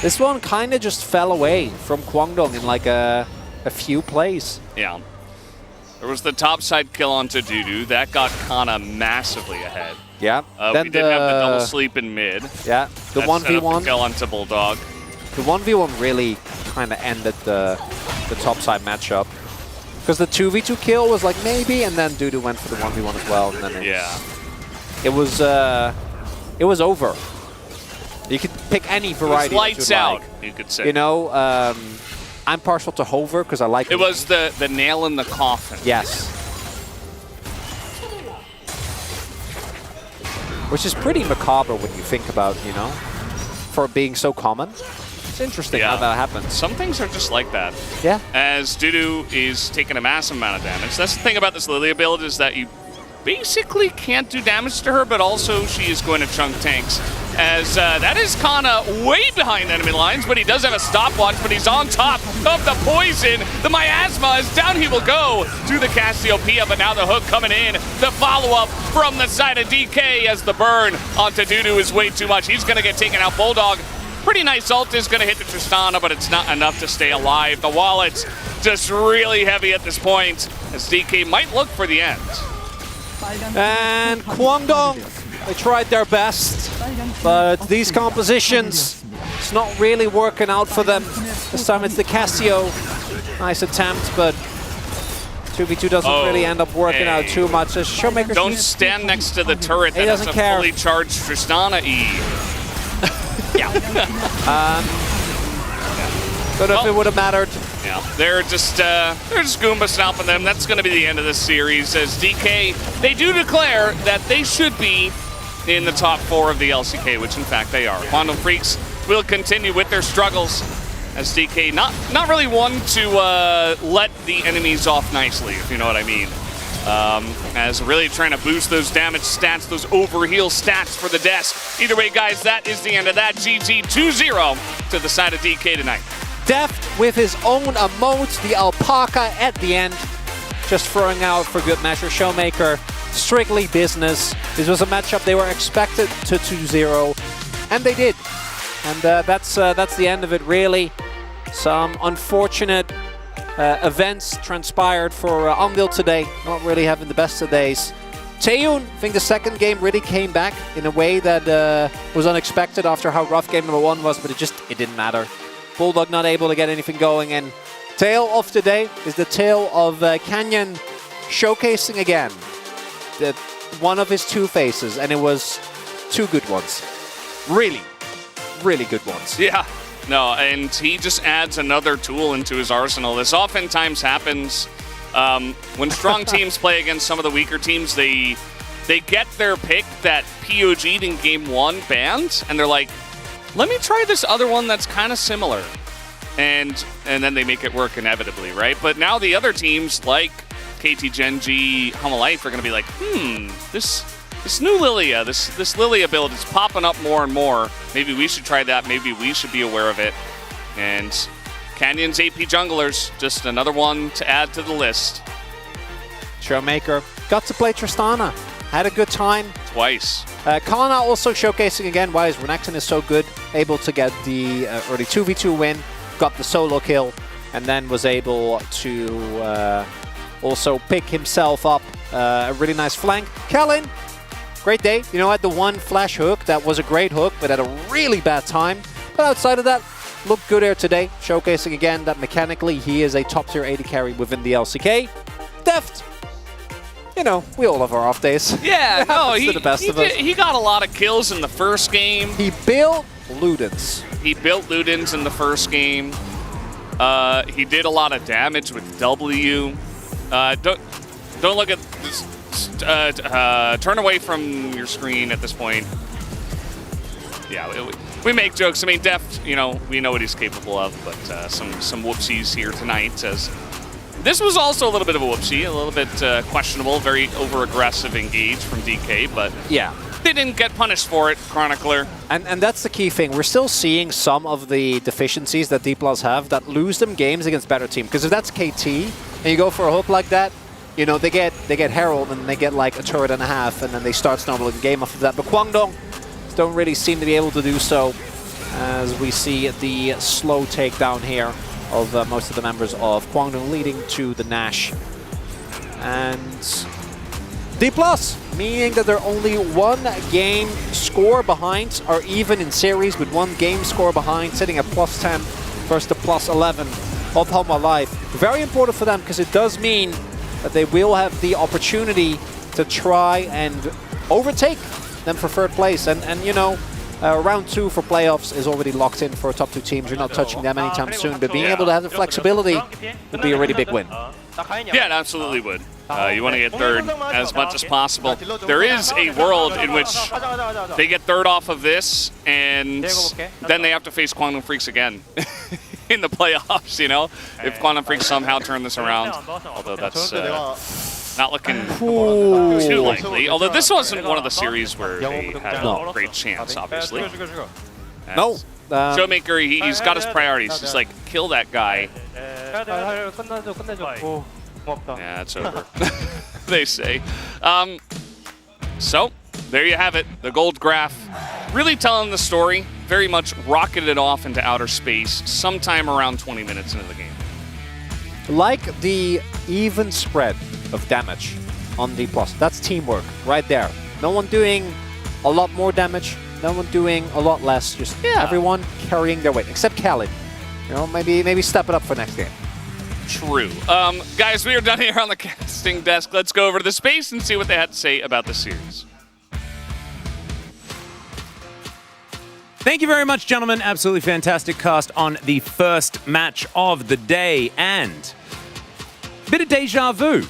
This one kind of just fell away from Kwangdong in like a few plays. Yeah. There was the topside kill onto Dudu. That got Kana massively ahead. Yeah. We did have the double sleep in mid. Yeah. The That set up 1v1. the kill onto Bulldog. The 1v1 really kind of ended the topside matchup. Because the 2v2 kill was like maybe, and then Dudu went for the 1v1 as well. And then it was over. You could pick any variety. It was lights out, like. you could say. You know, I'm partial to Hover because I like it was the nail in the coffin. Yes. Which is pretty macabre when you think about, you know, for it being so common. It's interesting how that happens. Some things are just like that. Yeah. As Dudu is taking a massive amount of damage. That's the thing about this Lilia build is that you basically can't do damage to her, but also she is going to chunk tanks. As that is Kana way behind enemy lines, but he does have a stopwatch, but he's on top of the poison. The miasma is down, he will go to the Cassiopeia, but now the hook coming in. The follow-up from the side of DK as the burn onto Dudu is way too much. He's gonna get taken out. Bulldog, pretty nice ult is gonna hit the Tristana, but it's not enough to stay alive. The wallet's just really heavy at this point, as DK might look for the end. And Kwangdong, they tried their best, but these compositions, it's not really working out for them. This time it's the Cassio. Nice attempt, but 2v2 doesn't really end up working out too much. As Showmaker Don't stand next to the turret that has a fully charged Tristana E. Don't know if it would have mattered. Yeah, they're just Goomba stomping them. That's going to be the end of this series. As DK, they do declare that they should be in the top 4 of the LCK, which in fact they are. Quantum Freaks will continue with their struggles as DK not really one to let the enemies off nicely, if you know what I mean. As really trying to boost those damage stats, those overheal stats for the desk. Either way, guys, that is the end of that. GG 2-0 to the side of DK tonight. Deft with his own emote, the alpaca at the end, just throwing out for good measure. Showmaker, strictly business. This was a matchup they were expected to 2-0, and they did. And that's the end of it, really. Some unfortunate events transpired for Andil today, not really having the best of days. Taeyun, I think the second game really came back in a way that was unexpected after how rough game number 1 was, but it didn't matter. Bulldog not able to get anything going, and tale of today is the tale of Canyon showcasing again one of his 2 faces, and it was 2 good ones. Really, really good ones. Yeah, no, and he just adds another tool into his arsenal. This oftentimes happens when strong teams play against some of the weaker teams. They get their pick that POG'd in game 1 banned, and they're like, let me try this other one that's kind of similar. And then they make it work inevitably, right? But now the other teams like KT Gen.G, Life are going to be like, this new Lilia, this Lilia build is popping up more and more. Maybe we should try that. Maybe we should be aware of it. And Canyon's AP junglers, just another one to add to the list. Showmaker got to play Tristana. Had a good time. Twice. Kana also showcasing again why his Renekton is so good. Able to get the early 2v2 win. Got the solo kill. And then was able to also pick himself up a really nice flank. Kellen, great day. You know, had the one flash hook. That was a great hook, but at a really bad time. But outside of that, looked good here today. Showcasing again that mechanically he is a top tier AD carry within the LCK. Deft. You know, we all have our off days. Yeah, no, he got a lot of kills in the first game. He built Ludens. He built Ludens in the first game. He did a lot of damage with W. Don't look at this. Turn away from your screen at this point. Yeah, we make jokes. I mean, Deft, you know, we know what he's capable of, but some whoopsies here tonight. As this was also a little bit of a whoopsie, a little bit questionable, very over-aggressive engage from DK, but yeah, they didn't get punished for it, Chronicler. And that's the key thing. We're still seeing some of the deficiencies that D+ have that lose them games against better team. Because if that's KT and you go for a hook like that, you know, they get Herald and they get like a turret and a half, and then they start snowballing the game off of that. But Kwangdong don't really seem to be able to do so. as we see the slow takedown here of most of the members of Kwangdong, leading to the Nash. And D+, meaning that they're only one game score behind, or even in series with one game score behind, sitting at +10 versus the +11 of Home Alive. Very important for them, because it does mean that they will have the opportunity to try and overtake them for third place. And you know, round 2 for playoffs is already locked in for top 2 teams. You're not touching them anytime soon, but being able to have the flexibility would be a really big win. Yeah, it absolutely would. You want to get third as much as possible. There is a world in which they get third off of this, and then they have to face Kwangdong Freaks again in the playoffs, you know? If Kwangdong Freaks somehow turn this around. Although that's not looking too likely. Although this wasn't one of the series where they had a great chance, obviously. No. Showmaker, he's got his priorities. He's like, kill that guy. Yeah, it's over, they say. So, there you have it. The gold graph really telling the story. Very much rocketed off into outer space sometime around 20 minutes into the game. Like the even spread of damage on D+. That's teamwork right there. No one doing a lot more damage, no one doing a lot less. Just everyone carrying their weight, except Khaled. You know, maybe step it up for next game. True. Guys, we are done here on the casting desk. Let's go over to the space and see what they had to say about the series. Thank you very much, gentlemen. Absolutely fantastic cast on the first match of the day, and a bit of deja vu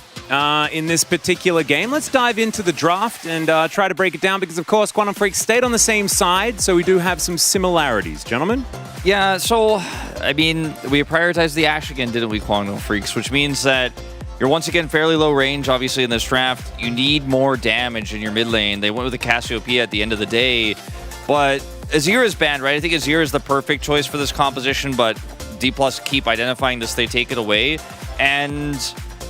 in this particular game. Let's dive into the draft and try to break it down, because, of course, Kwangdong Freaks stayed on the same side, so we do have some similarities. Gentlemen? Yeah, so, I mean, we prioritized the Ashe again, didn't we, Kwangdong Freaks? Which means that you're once again fairly low range, obviously, in this draft. You need more damage in your mid lane. They went with the Cassiopeia at the end of the day, but Azir is banned, right? I think Azir is the perfect choice for this composition, but D+ keep identifying this, they take it away. And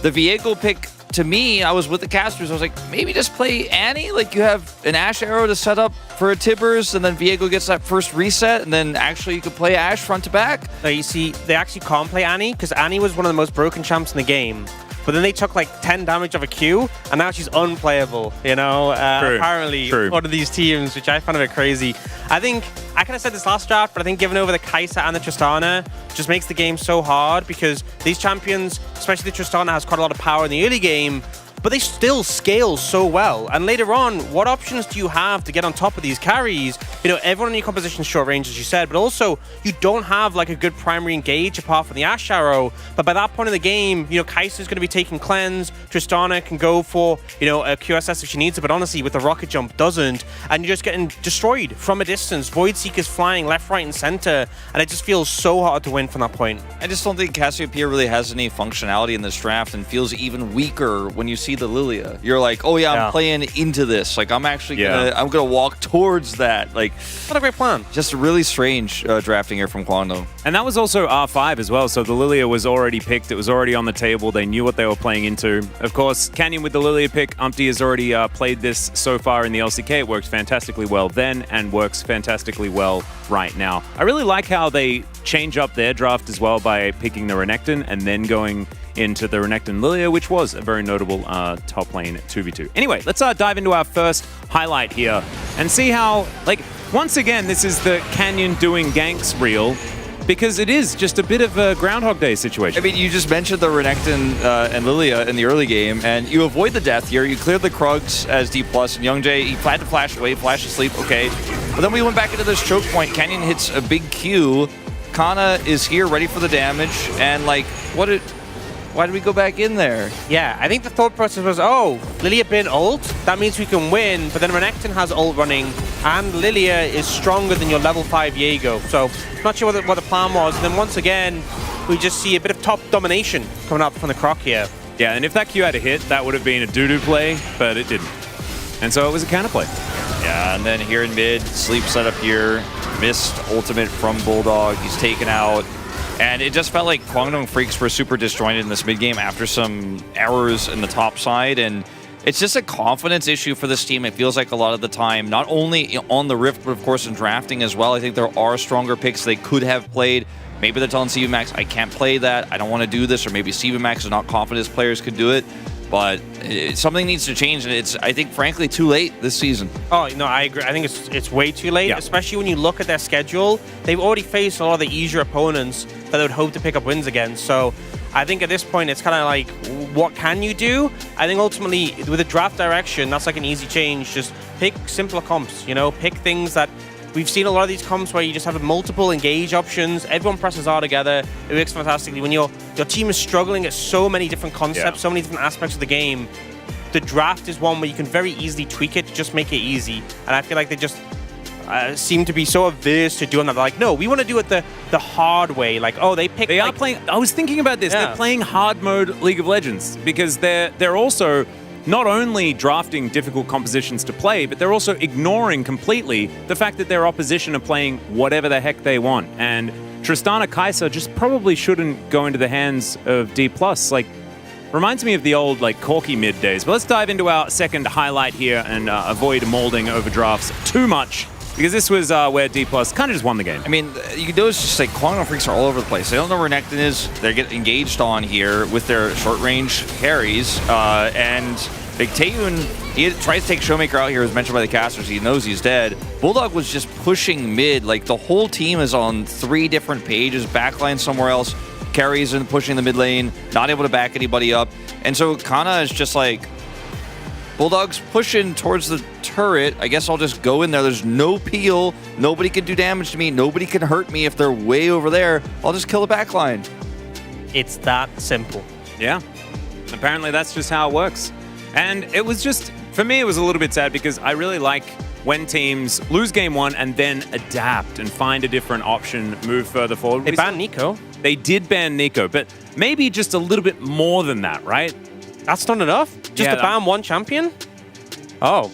the Viego pick, to me, I was with the casters. I was like, maybe just play Annie. Like, you have an Ashe arrow to set up for a Tibbers, and then Viego gets that first reset, and then actually you could play Ashe front to back. No, you see, they actually can't play Annie, because Annie was one of the most broken champs in the game. But then they took like 10 damage of a Q, and now she's unplayable, you know? Apparently, one of these teams, which I find a bit crazy. I think, I kind of said this last draft, but I think giving over the Kai'Sa and the Tristana just makes the game so hard, because these champions, especially the Tristana, has quite a lot of power in the early game, but they still scale so well. And later on, what options do you have to get on top of these carries? You know, everyone in your composition is short range, as you said, but also you don't have like a good primary engage apart from the Ashe arrow. But by that point in the game, you know, Kai'Sa is going to be taking cleanse. Tristana can go for, you know, a QSS if she needs it, but honestly, with the rocket jump, doesn't. And you're just getting destroyed from a distance. Void Seeker's flying left, right, and center, and it just feels so hard to win from that point. I just don't think Cassiopeia really has any functionality in this draft, and feels even weaker when you see the Lilia. You're like, oh yeah, I'm playing into this. Like, I'm actually gonna walk towards that. Like, what a great plan. Just really strange drafting here from Kwangdong. And that was also R5 as well, so the Lilia was already picked. It was already on the table. They knew what they were playing into. Of course, Canyon with the Lilia pick. Umpty has already played this so far in the LCK. It worked fantastically well then and works fantastically well right now. I really like how they change up their draft as well by picking the Renekton and then going into the Renekton Lilia, which was a very notable top lane 2v2. Anyway, let's dive into our first highlight here and see how, like, once again, this is the Canyon doing ganks reel, because it is just a bit of a Groundhog Day situation. I mean, you just mentioned the Renekton and Lilia in the early game, and you avoid the death here. You cleared the Krugs as D+, and Youngjae, he had to flash away, flash asleep, okay. But then we went back into this choke point. Canyon hits a big Q. Kana is here, ready for the damage, and like, why did we go back in there? Yeah, I think the thought process was, oh, Lilia bin ult, that means we can win, but then Renekton has ult running, and Lilia is stronger than your level 5 Viego. So, not sure what the plan was. And then once again, we just see a bit of top domination coming up from the Croc here. Yeah, and if that Q had a hit, that would have been a doo-doo play, but it didn't. And so it was a counter play. Yeah, and then here in mid, sleep setup here, missed ultimate from Bulldog, he's taken out. And it just felt like Kwangdong Freaks were super disjointed in this mid game after some errors in the top side, and it's just a confidence issue for this team. It feels like a lot of the time, not only on the Rift, but of course in drafting as well. I think there are stronger picks they could have played. Maybe they're telling CVMAX, I can't play that, I don't want to do this, or maybe CVMAX is not confident his players could do it. But something needs to change, and it's, I think, frankly, too late this season. Oh, no, I agree. I think it's way too late, especially when you look at their schedule. They've already faced a lot of the easier opponents that they would hope to pick up wins against. So I think at this point, it's kind of like, what can you do? I think ultimately, with a draft direction, that's like an easy change. Just pick simpler comps, you know? Pick things that... We've seen a lot of these comps where you just have multiple engage options. Everyone presses R together. It works fantastically. When your team is struggling at so many different concepts, so many different aspects of the game, the draft is one where you can very easily tweak it to just make it easy. And I feel like they just seem to be so averse to doing that. They're like, no, we want to do it the hard way. Like, oh, they pick. They are playing. I was thinking about this. They're playing hard mode League of Legends because they're also not only drafting difficult compositions to play, but they're also ignoring completely the fact that their opposition are playing whatever the heck they want. And Tristana Kai'Sa just probably shouldn't go into the hands of D+. Like, reminds me of the old, like, Corky mid days. But let's dive into our second highlight here and avoid molding overdrafts too much, because this was where D+ kind of just won the game. I mean, you can notice just like Kwangdong Freaks are all over the place. They don't know where Nectin is. They get engaged on here with their short-range carries. And Big Taeyoon, he tries to take Showmaker out here, as mentioned by the casters. He knows he's dead. Bulldog was just pushing mid. Like, the whole team is on 3 different pages. Backline somewhere else. Carries and pushing the mid lane. Not able to back anybody up. And so Kana is just like, Bulldog's pushing towards the turret. I guess I'll just go in there. There's no peel. Nobody can do damage to me. Nobody can hurt me if they're way over there. I'll just kill the backline. It's that simple. Yeah. Apparently that's just how it works. And it was just, for me, it was a little bit sad because I really like when teams lose game 1 and then adapt and find a different option, move further forward. They banned Nico. They did ban Nico, but maybe just a little bit more than that, right? That's not enough? Just to ban one champion? Oh.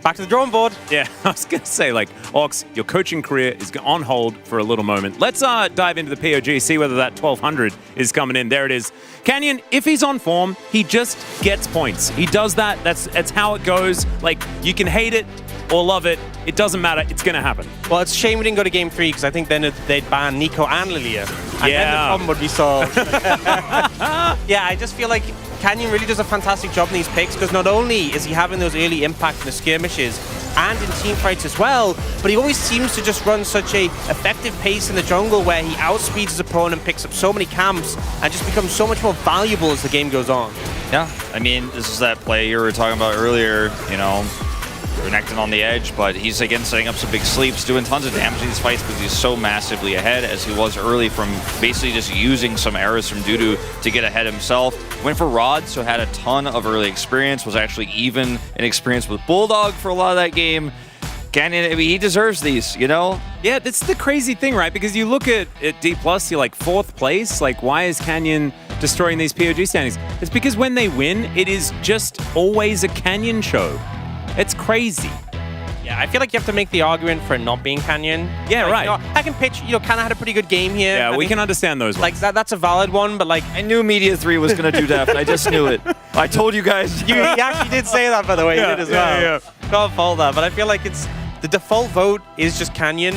Back to the drawing board. Yeah, I was going to say, like, Ox, your coaching career is on hold for a little moment. Let's dive into the POG, see whether that 1200 is coming in. There it is. Canyon, if he's on form, he just gets points. He does that. That's how it goes. Like, you can hate it or love it. It doesn't matter. It's going to happen. Well, it's a shame we didn't go to game 3 because I think then they'd ban Nico and Lilia. And then the problem would be solved. Yeah, I just feel like Canyon really does a fantastic job in these picks because not only is he having those early impact in the skirmishes and in team fights as well, but he always seems to just run such a effective pace in the jungle where he outspeeds his opponent, picks up so many camps, and just becomes so much more valuable as the game goes on. Yeah, I mean, this is that play you were talking about earlier, you know, Renekton on the edge, but he's again setting up some big sleeps, doing tons of damage in these fights because he's so massively ahead as he was early from basically just using some errors from Dudu to get ahead himself. Went for Rod, so had a ton of early experience, was actually even in experience with Bulldog for a lot of that game. Canyon, I mean, he deserves these, you know? Yeah, that's the crazy thing, right? Because you look at D+, you're like 4th place. Like, why is Canyon destroying these POG standings? It's because when they win, it is just always a Canyon show. It's crazy. Yeah, I feel like you have to make the argument for it not being Canyon. Yeah, like, right. You know, I can pitch, you know, Kana had a pretty good game here. Yeah, we can understand those ones. Like, that's a valid one, but like... I knew Media 3 was going to do that. I just knew it. I told you guys. He actually did say that, by the way. He did as well. Yeah. Can't fault that, but I feel like it's... The default vote is just Canyon,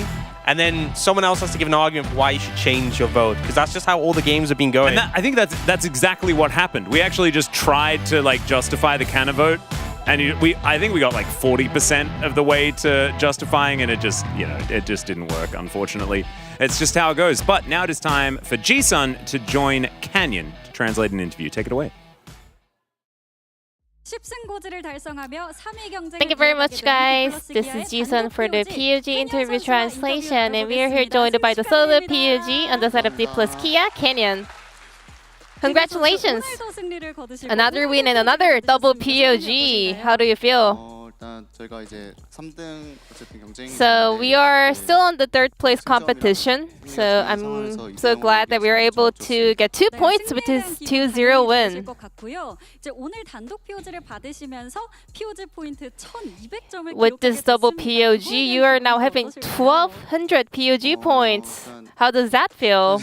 and then someone else has to give an argument for why you should change your vote, because that's just how all the games have been going. And I think that's exactly what happened. We actually just tried to, like, justify the Kana vote. And I think we got like 40% of the way to justifying, and it just, you know, it just didn't work, unfortunately. It's just how it goes. But now it is time for Ji-Sun to join Canyon to translate an interview. Take it away. Thank you very much, guys. This is Ji-Sun for the PUG interview translation, and we are here joined by the solo PUG on the side of D+ Kia, Canyon. Congratulations! Another win and another double POG. How do you feel? So we are still on the 3rd place competition. So I'm so glad that we were able to get 2 points with this 2-0 win. With this double POG, you are now having 1,200 POG points. How does that feel?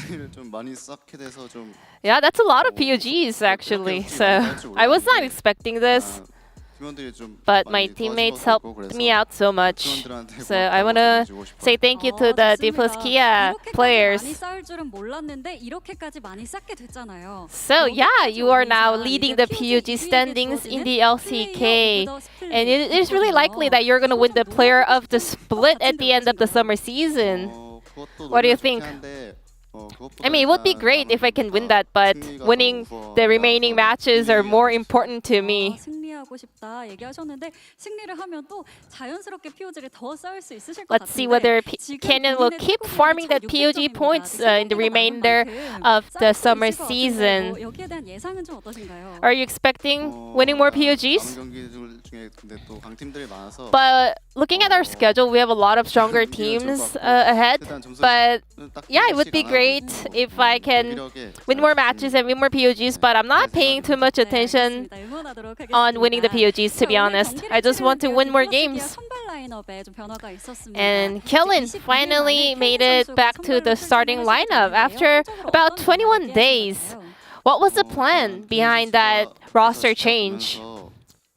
Yeah, that's a lot of POGs actually. So I was not expecting this. but my teammates helped me out so much. So I want to say thank you to the D plus Kia players. So yeah, you are now leading the PUG standings in the LCK, and it is really likely that you're going to win the player of the split at the end of the summer season. What do you think? I mean, it would be great if I can win that, but winning the remaining matches are more important to me. Let's see whether Canyon will keep farming that PUG points in the remainder of the summer season. Are you expecting winning more PUGs? But looking at our schedule, we have a lot of stronger teams ahead. But yeah, it would be great if I can win more matches and win more PUGs, but I'm not paying too much attention on winning the PUGs, to be honest. I just want to win more games. And Kellen finally made it back to the starting lineup after about 21 days. What was the plan behind that roster change?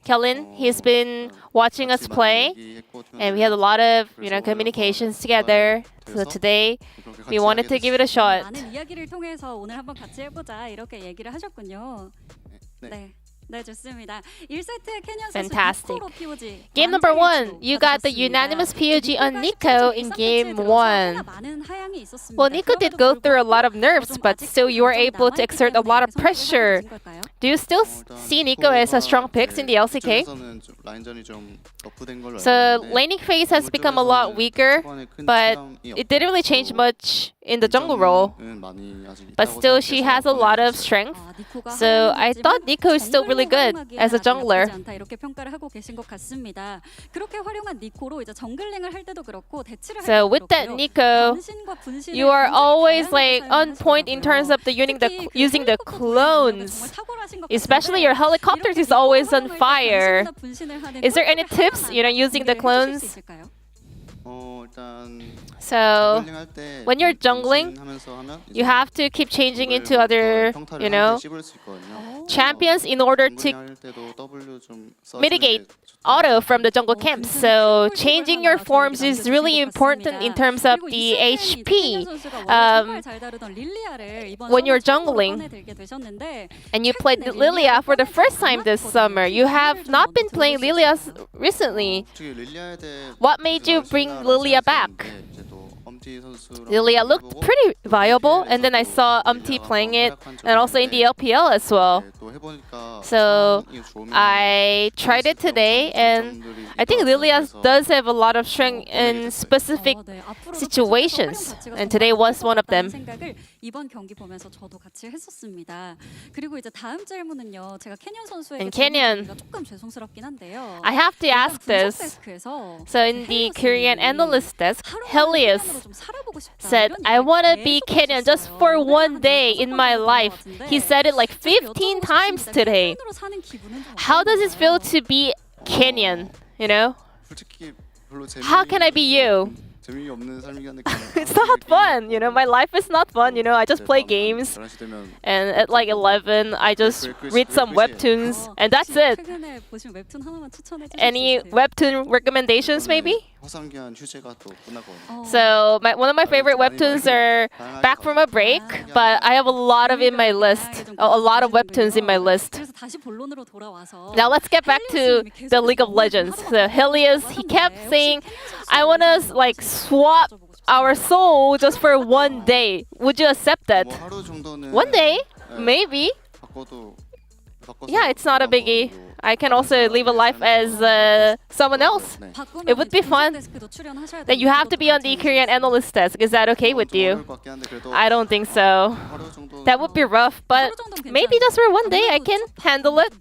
Kellen, he's been watching us play, and we had a lot of communications together. So today, we wanted to give it a shot. Fantastic. Game number 1, you got the unanimous PUG on Nico in game 1. Well, Nico did go through a lot of nerfs, but still you were able to exert a lot of pressure. Do you still see Nico as a strong pick in the LCK? So laning phase has become a lot weaker, but it didn't really change much in the jungle role. But still, she has a lot of strength. So I thought Nico is still really good as a jungler. So with that Nico, you are always like on point in terms of using the clones. Especially your helicopters is always on fire. Is there any tips, using the clones? So when you're jungling, you have to keep changing into other, champions in order to mitigate auto from the jungle camp. So changing your forms is really important in terms of the HP. When you're jungling and you played Lilia for the first time this summer, you have not been playing Lilia recently. What made you bring Lilia back? Lilia looked pretty viable, and then I saw playing it, and also in the LPL as well. So I tried it today, and I think Lilia does have a lot of strength in specific situations, and today was one of them. And Canyon, I have to ask this. So in the Korean analyst desk, Helios said, I want to be Canyon just for one day in my life. He said it like 15 times today. How does it feel to be Canyon, How can I be you? It's not fun, my life is not fun, I just play games, and at like 11 I just read some webtoons, and that's it. Any webtoon recommendations maybe? So one of my favorite webtoons are Back from a Break, but I have a lot of in my list, a lot of webtoons in my list. Now let's get back to the League of Legends. So Helios, he kept saying, I want to like swap our soul just for one day. Would you accept that? One day? Maybe. Yeah, it's not a biggie. I can also live a life as someone else. It would be fun. That you have to be on the Korean analyst desk. Is that okay with you? I don't think so. That would be rough, but maybe just for one day I can handle it.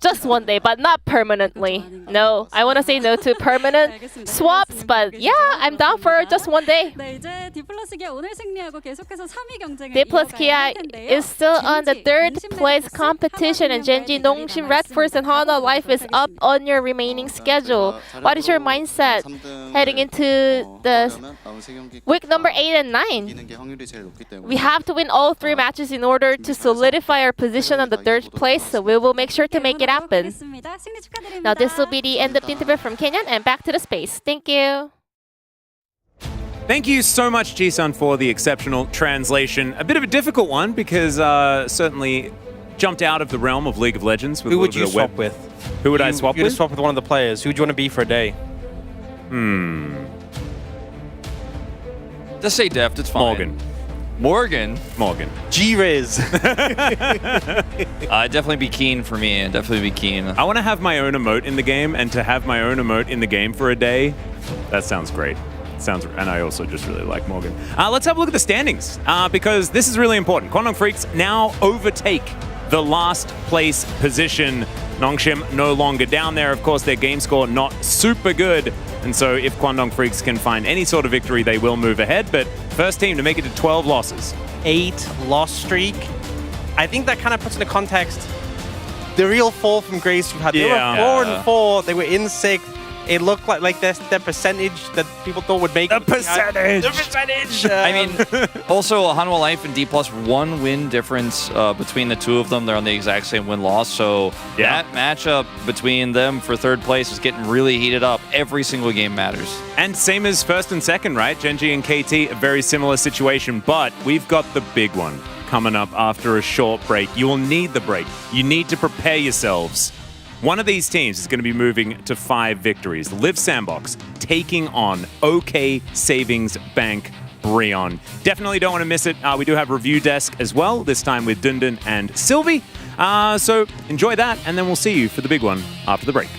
Just one day, but not permanently. No, I want to say no to permanent swaps, but yeah, I'm down for just one day. D plus Kia is still on the 3rd place competition, and Genji, Nongshim, Redforce, and Hana Life is up on your remaining schedule. What is your mindset heading into the week number 8 and 9. We have to win all 3 matches in order to solidify our position on the 3rd place, so we will make sure to make it happen. Now this will be the end of the interview from Kenyon, and back to the space. Thank you. Thank you so much, Jisun, for the exceptional translation. A bit of a difficult one because certainly jumped out of the realm of League of Legends. With Who would you swap with? Who would I swap You'd with? swap with one of the players. Who would you want to be for a day? Just say Deft, it's fine. Morgan. G-Riz. Definitely be keen for me. Definitely be keen. I want to have my own emote in the game, and to have my own emote in the game for a day, that sounds great. And I also just really like Morgan. Let's have a look at the standings, because this is really important. Kwangdong Freaks now overtake the last place position. Nongshim no longer down there. Of course, their game score not super good. And so if Kwangdong Freaks can find any sort of victory, they will move ahead. But first team to make it to 12 losses. 8 loss streak. I think that kind of puts into context the real fall from grace we've had. They were 4-4. They were in 6th. It looked like their percentage that people thought would make The percentage! I mean, also Hanwha Life and D+ 1 win difference between the two of them. They're on the exact same win-loss. So that matchup between them for 3rd place is getting really heated up. Every single game matters. And same as 1st and 2nd, right? Genji and KT, a very similar situation. But we've got the big one coming up after a short break. You will need the break. You need to prepare yourselves. One of these teams is going to be moving to 5 victories. Live Sandbox taking on OK Savings Bank Breon. Definitely don't want to miss it. We do have Review Desk as well, this time with Dundun and Sylvie. So enjoy that, and then we'll see you for the big one after the break.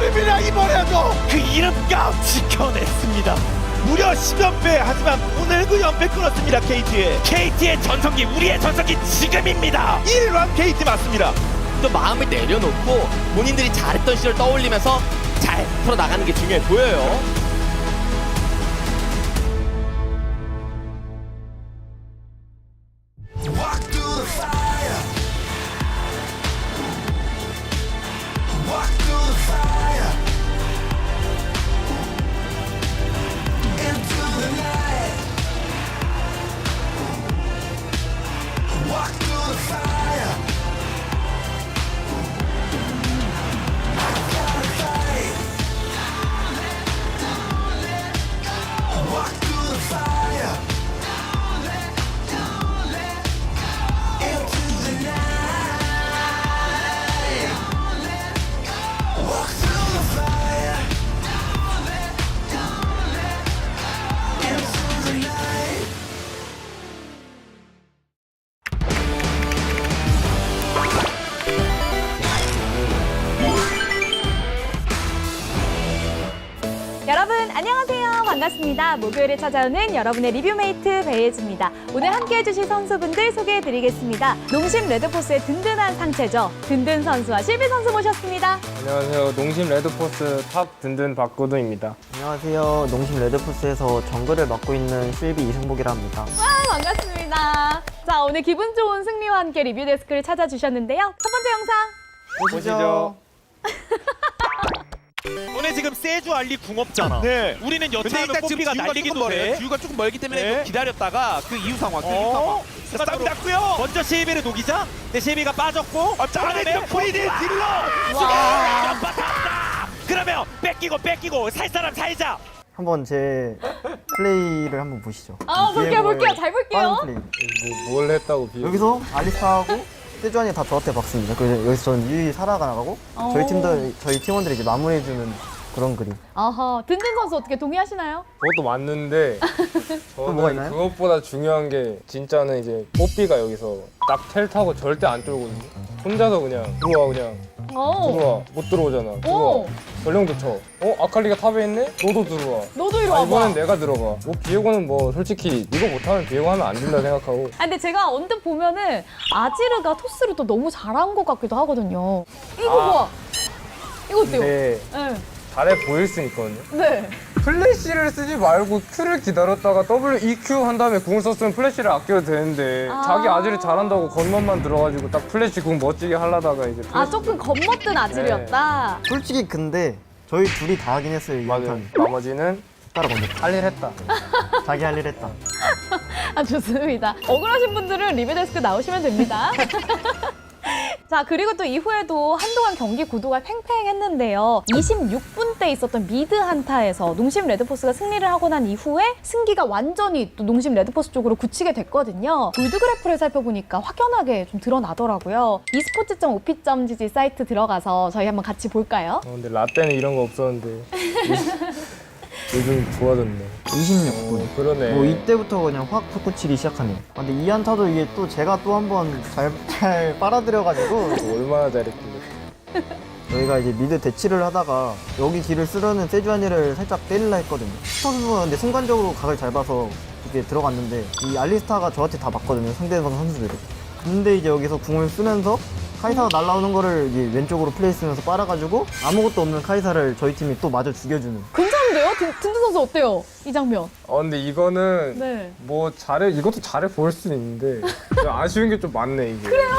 이번입니다. 이번에도 그 이름값 지켜냈습니다. 무려 10연패. 하지만 오늘 그 연패 끊었습니다. KT의 전성기, 우리의 전성기 지금입니다. 1람 KT 맞습니다. 또 마음을 내려놓고 본인들이 잘했던 시절 떠올리면서 잘 풀어나가는 게 중요해 보여요. 안녕하세요. 반갑습니다. 목요일에 찾아오는 여러분의 리뷰메이트 배예지입니다. 오늘 함께해 주실 선수분들 소개해드리겠습니다. 농심 레드포스의 든든한 상체죠. 든든 선수와 실비 선수 모셨습니다. 안녕하세요. 농심 레드포스 탑 든든 박고도입니다. 안녕하세요. 농심 레드포스에서 정글을 맡고 있는 실비 이승복이라 합니다. 와, 반갑습니다. 자, 오늘 기분 좋은 승리와 함께 리뷰 데스크를 찾아주셨는데요. 첫 번째 영상 보시죠. 오늘 지금 세주 알리 궁 없잖아. 네. 우리는 여차하면 뽀삐가 날리기도 돼. 듀가 조금 멀기 때문에 네. 기다렸다가 그 이후 상황, 그 이후 상황. 싸움 났고요. 먼저 쉐이비를 녹이자. 네, 쉐이비가 빠졌고. 안에 프리딜 딜러. 연파탔다. 그러면 뺏기고 살 사람 살자. 한번 제 플레이를 한번 보시죠. 볼게요. 잘 볼게요. 플레이. 뭘 했다고 비교? 여기서 알리스타하고 세주안이 다 저한테 박습니다. 그래서 여기서 저는 유일히 살아가나가고 저희 팀원들이 이제 마무리해주는 그런 그림. 아하, 든든 선수 어떻게 동의하시나요? 그것도 맞는데 뭐가 저는 있나요? 그것보다 중요한 게 진짜는 이제 뽀삐가 여기서 딱 텔 타고 절대 안 쫄거든요. 혼자서 그냥 들어와 들어와 못 들어오잖아. 들어와 전령도 쳐. 아칼리가 탑에 있네? 너도 들어와. 너도 이리 와봐. 이번엔 내가 들어가. 뭐 비에고는 뭐 솔직히 이거 못하면 비에고 하면 안 된다 생각하고. 근데 제가 언뜻 보면은 아지르가 토스를 또 너무 잘한 것 같기도 하거든요. 이거 봐. 이거 어때요? 네. 네. 잘해 보일 수 있거든요. 네. 플래시를 쓰지 말고 Q를 기다렸다가 W, EQ 한 다음에 궁을 썼으면 플래시를 아껴도 되는데 자기 아지를 잘한다고 겉멋만 들어가지고 딱 플래시 궁 멋지게 하려다가 이제 플래시... 조금 겁먹던 아지르였다. 솔직히 근데 저희 둘이 다 하긴 했어요. 맞아요. 나머지는 따라 건드. 할 일 했다. 자기 할 일 했다. 좋습니다. 억울하신 분들은 리뷰데스크 나오시면 됩니다. 자, 그리고 또 이후에도 한동안 경기 구도가 팽팽했는데요. 26분 때 있었던 미드 한타에서 농심 레드포스가 승리를 하고 난 이후에 승기가 완전히 또 농심 레드포스 쪽으로 굳히게 됐거든요. 골드그래프를 살펴보니까 확연하게 좀 드러나더라고요. esports.op.gg 사이트 들어가서 저희 한번 같이 볼까요? 근데 라떼는 이런 거 없었는데 요즘 좋아졌네. 26분. 그러네. 뭐 이때부터 그냥 확 솟구치기 시작하네요. 근데 이 한타도 이게 또 제가 또 한번 잘 빨아들여가지고 얼마나 잘했길래. 저희가 이제 미드 대치를 하다가 여기 길을 쓰려는 세주안이를 살짝 때리려 했거든요. 선수가 근데 순간적으로 각을 잘 봐서 이렇게 들어갔는데 이 알리스타가 저한테 다 봤거든요. 상대방 선수들이. 근데 이제 여기서 궁을 쓰면서 카이사가 날라오는 거를 이제 왼쪽으로 플레이 쓰면서 빨아가지고 아무것도 없는 카이사를 저희 팀이 또 마저 죽여주는. 괜찮은데요? 든든 선수 어때요? 이 장면. 근데 이거는 네. 뭐 이것도 잘해 보일 수는 있는데 좀 아쉬운 게 좀 많네 이게. 그래요?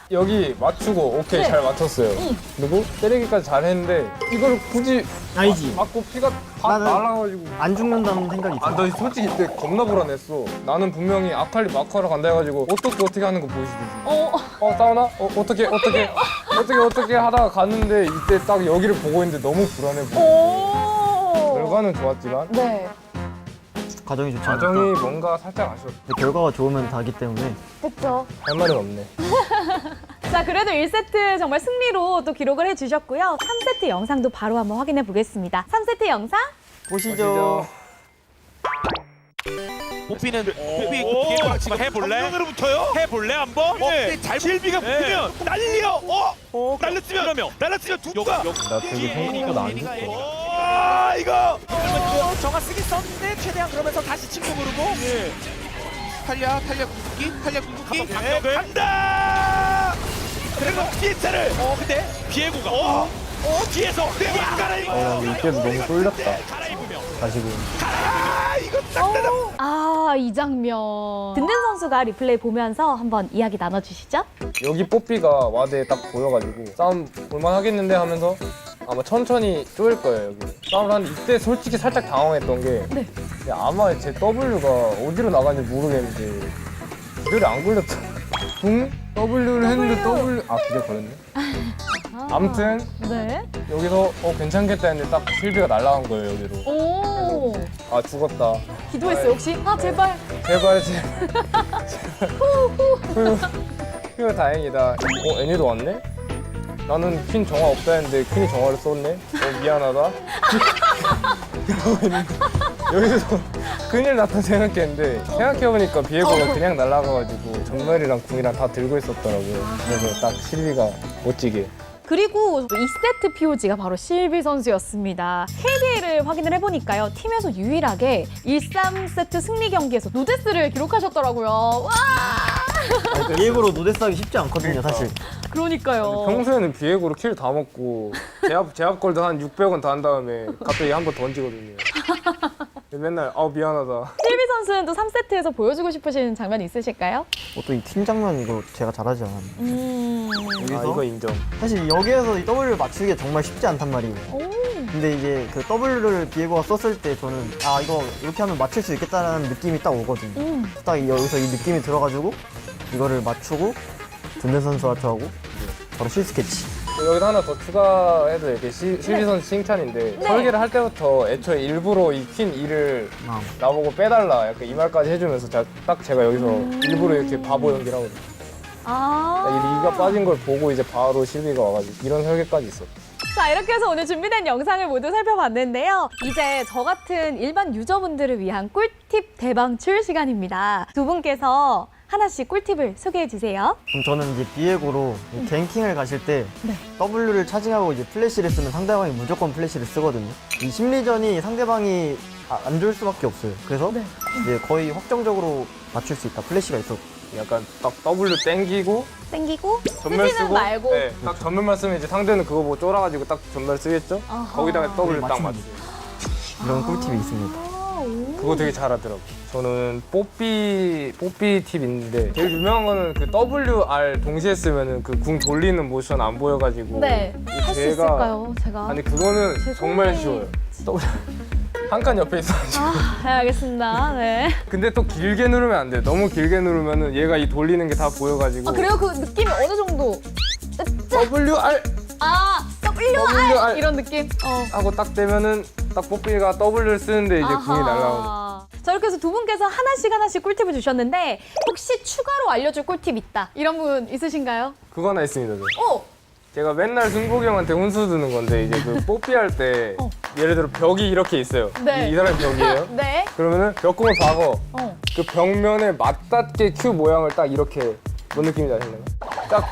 여기 맞추고 오케이 네. 잘 맞췄어요. 그리고 때리기까지 잘했는데 이걸 굳이 아니지. 맞고 피가 다 나는 날아가지고 안 죽는다는 생각이 있어. 나 솔직히 이때 겁나 불안했어. 나는 분명히 아칼리 마크하러 간다 해가지고 어떻게 하는 거 보이시더지. 싸우나? 어떻게 하다가 갔는데 이때 딱 여기를 보고 있는데 너무 불안해 보여. 결과는 좋았지만 네. 과정이 좋지 과정이 않을까? 뭔가 살짝 아쉬웠어. 근데 결과가 좋으면 다기 때문에 그쵸. 할 말은 없네. 자, 그래도 1세트 정말 승리로 또 기록을 해주셨고요. 3세트 영상도 바로 한번 확인해 보겠습니다. 3세트 영상 보시죠. 뽀삐는 뽀삐 뽀삐 지금 해볼래? 정면으로부터요? 해볼래 한번? 네. 실비가 붙으면 난리요. 날렸으면 누가? 나 되게 생각보다 안 좋고. 이거. 정화 쓰기 썼는데 최대한 그러면서 다시 친구 부르고. 탈리아 궁극기 간다. 그리고 피해차를. 근데 비에고가. 뒤에서 갈아입어. 근데 이때도 너무 쏠렸다. 다시 보면. 이거 딱 이 장면. 든든 선수가 리플레이 보면서 한번 이야기 나눠주시죠. 여기 뽀삐가 와드에 딱 보여가지고 싸움 볼만 하겠는데 하면서 아마 천천히 쪼일 거예요 여기. 싸움을 하는데 이때 솔직히 살짝 당황했던 게 아마 제 W가 어디로 나가는지 모르겠는데 기절이 안 걸렸다. 붕? W를 했는데 W 기절 걸렸네. 아무튼 네. 여기서 괜찮겠다 했는데 딱 실비가 날아간 거예요 여기로. 죽었다. 기도했어요 혹시? 제발. 제발. 휴 다행이다. 애니도 왔네? 나는 퀸 정화 없다 했는데 퀸이 정화를 썼네? 미안하다. 여기서 큰일 났다 생각했는데 생각해보니까 비에고가 그냥 날아가가지고 전멸이랑 궁이랑 다 들고 있었더라고요. 그래서 딱 실비가 멋지게 그리고 2세트 POG가 바로 실비 선수였습니다. KD를 확인을 해보니까요. 팀에서 유일하게 1-3세트 승리 경기에서 노데스를 기록하셨더라고요. 와! 비에고로 노데스 하기 쉽지 않거든요, 사실. 그러니까요. 평소에는 비에고로 킬 다 먹고 제압 골드 한 600원 더 한 다음에 갑자기 한 번 던지거든요. 맨날 미안하다. 실비 선수는 또 3세트에서 보여주고 싶으신 장면 있으실까요? 또 이 팀 장면 이거 제가 잘하지 않았나. 여기서 이거 인정. 사실 여기에서 이 W를 맞추기가 정말 쉽지 않단 말이에요. 근데 이제 그 W를 비에고가 썼을 때 저는 이거 이렇게 하면 맞출 수 있겠다라는 느낌이 딱 오거든요. 딱 여기서 이 느낌이 들어가지고 이거를 맞추고 든든 선수와 저하고 바로 실스케치. 여기다 하나 더 추가해도 이렇게 실비 선수 칭찬인데 설계를 할 때부터 애초에 일부러 이 퀸 2를 나보고 빼달라 약간 이 말까지 해주면서 딱 제가 여기서 일부러 이렇게 바보 연기를 하거든요. 이 리가 빠진 걸 보고 이제 바로 실비가 와가지고 이런 설계까지 있었어요. 자, 이렇게 해서 오늘 준비된 영상을 모두 살펴봤는데요. 이제 저 같은 일반 유저분들을 위한 꿀팁 대방출 시간입니다. 두 분께서 하나씩 꿀팁을 소개해 주세요. 그럼 저는 이제 비에고로 갱킹을 가실 때 W를 차징하고 이제 플래시를 쓰면 상대방이 무조건 플래시를 쓰거든요. 이 심리전이 상대방이 안 좋을 수밖에 없어요. 그래서 이제 거의 확정적으로 맞출 수 있다. 플래시가 있어. 약간 딱 W 땡기고 전멸 쓰지는 쓰고 말고. 네, 딱 전멸만 쓰면 이제 상대는 그거 보고 쫄아가지고 딱 전멸 쓰겠죠? 거기다가 W 딱 맞추고 이런 꿀팁이 있습니다. 그거 되게 잘하더라고. 저는 뽀삐 팁 있는데 제일 유명한 거는 그 WR 동시에 쓰면은 그 궁 돌리는 모션 안 보여가지고 네, 할 수 있을까요, 제가? 아니 그거는 정말 쉬워요. 한 칸 옆에 있어가지고. 알겠습니다. 네. 근데 또 길게 누르면 안 돼. 너무 길게 누르면은 얘가 이 돌리는 게 다 보여가지고. 그래요? 그 느낌이 어느 정도? WR WR 이런 느낌? 하고 딱 되면은 딱 뽀삐가 W를 쓰는데 이제 궁이 날라오는. 자, 이렇게 해서 두 분께서 하나씩 꿀팁을 주셨는데 혹시 추가로 알려줄 꿀팁 있다 이런 분 있으신가요? 그거 하나 있습니다. 제가 맨날 승복이 형한테 혼수 드는 건데 이제 그 뽀삐 할 때 예를 들어 벽이 이렇게 있어요. 이 사람이 벽이에요. 네. 그러면은 벽공을 박어. 그 벽면에 맞닿게 Q 모양을 딱 이렇게 뭔 느낌인지 아시나요? 딱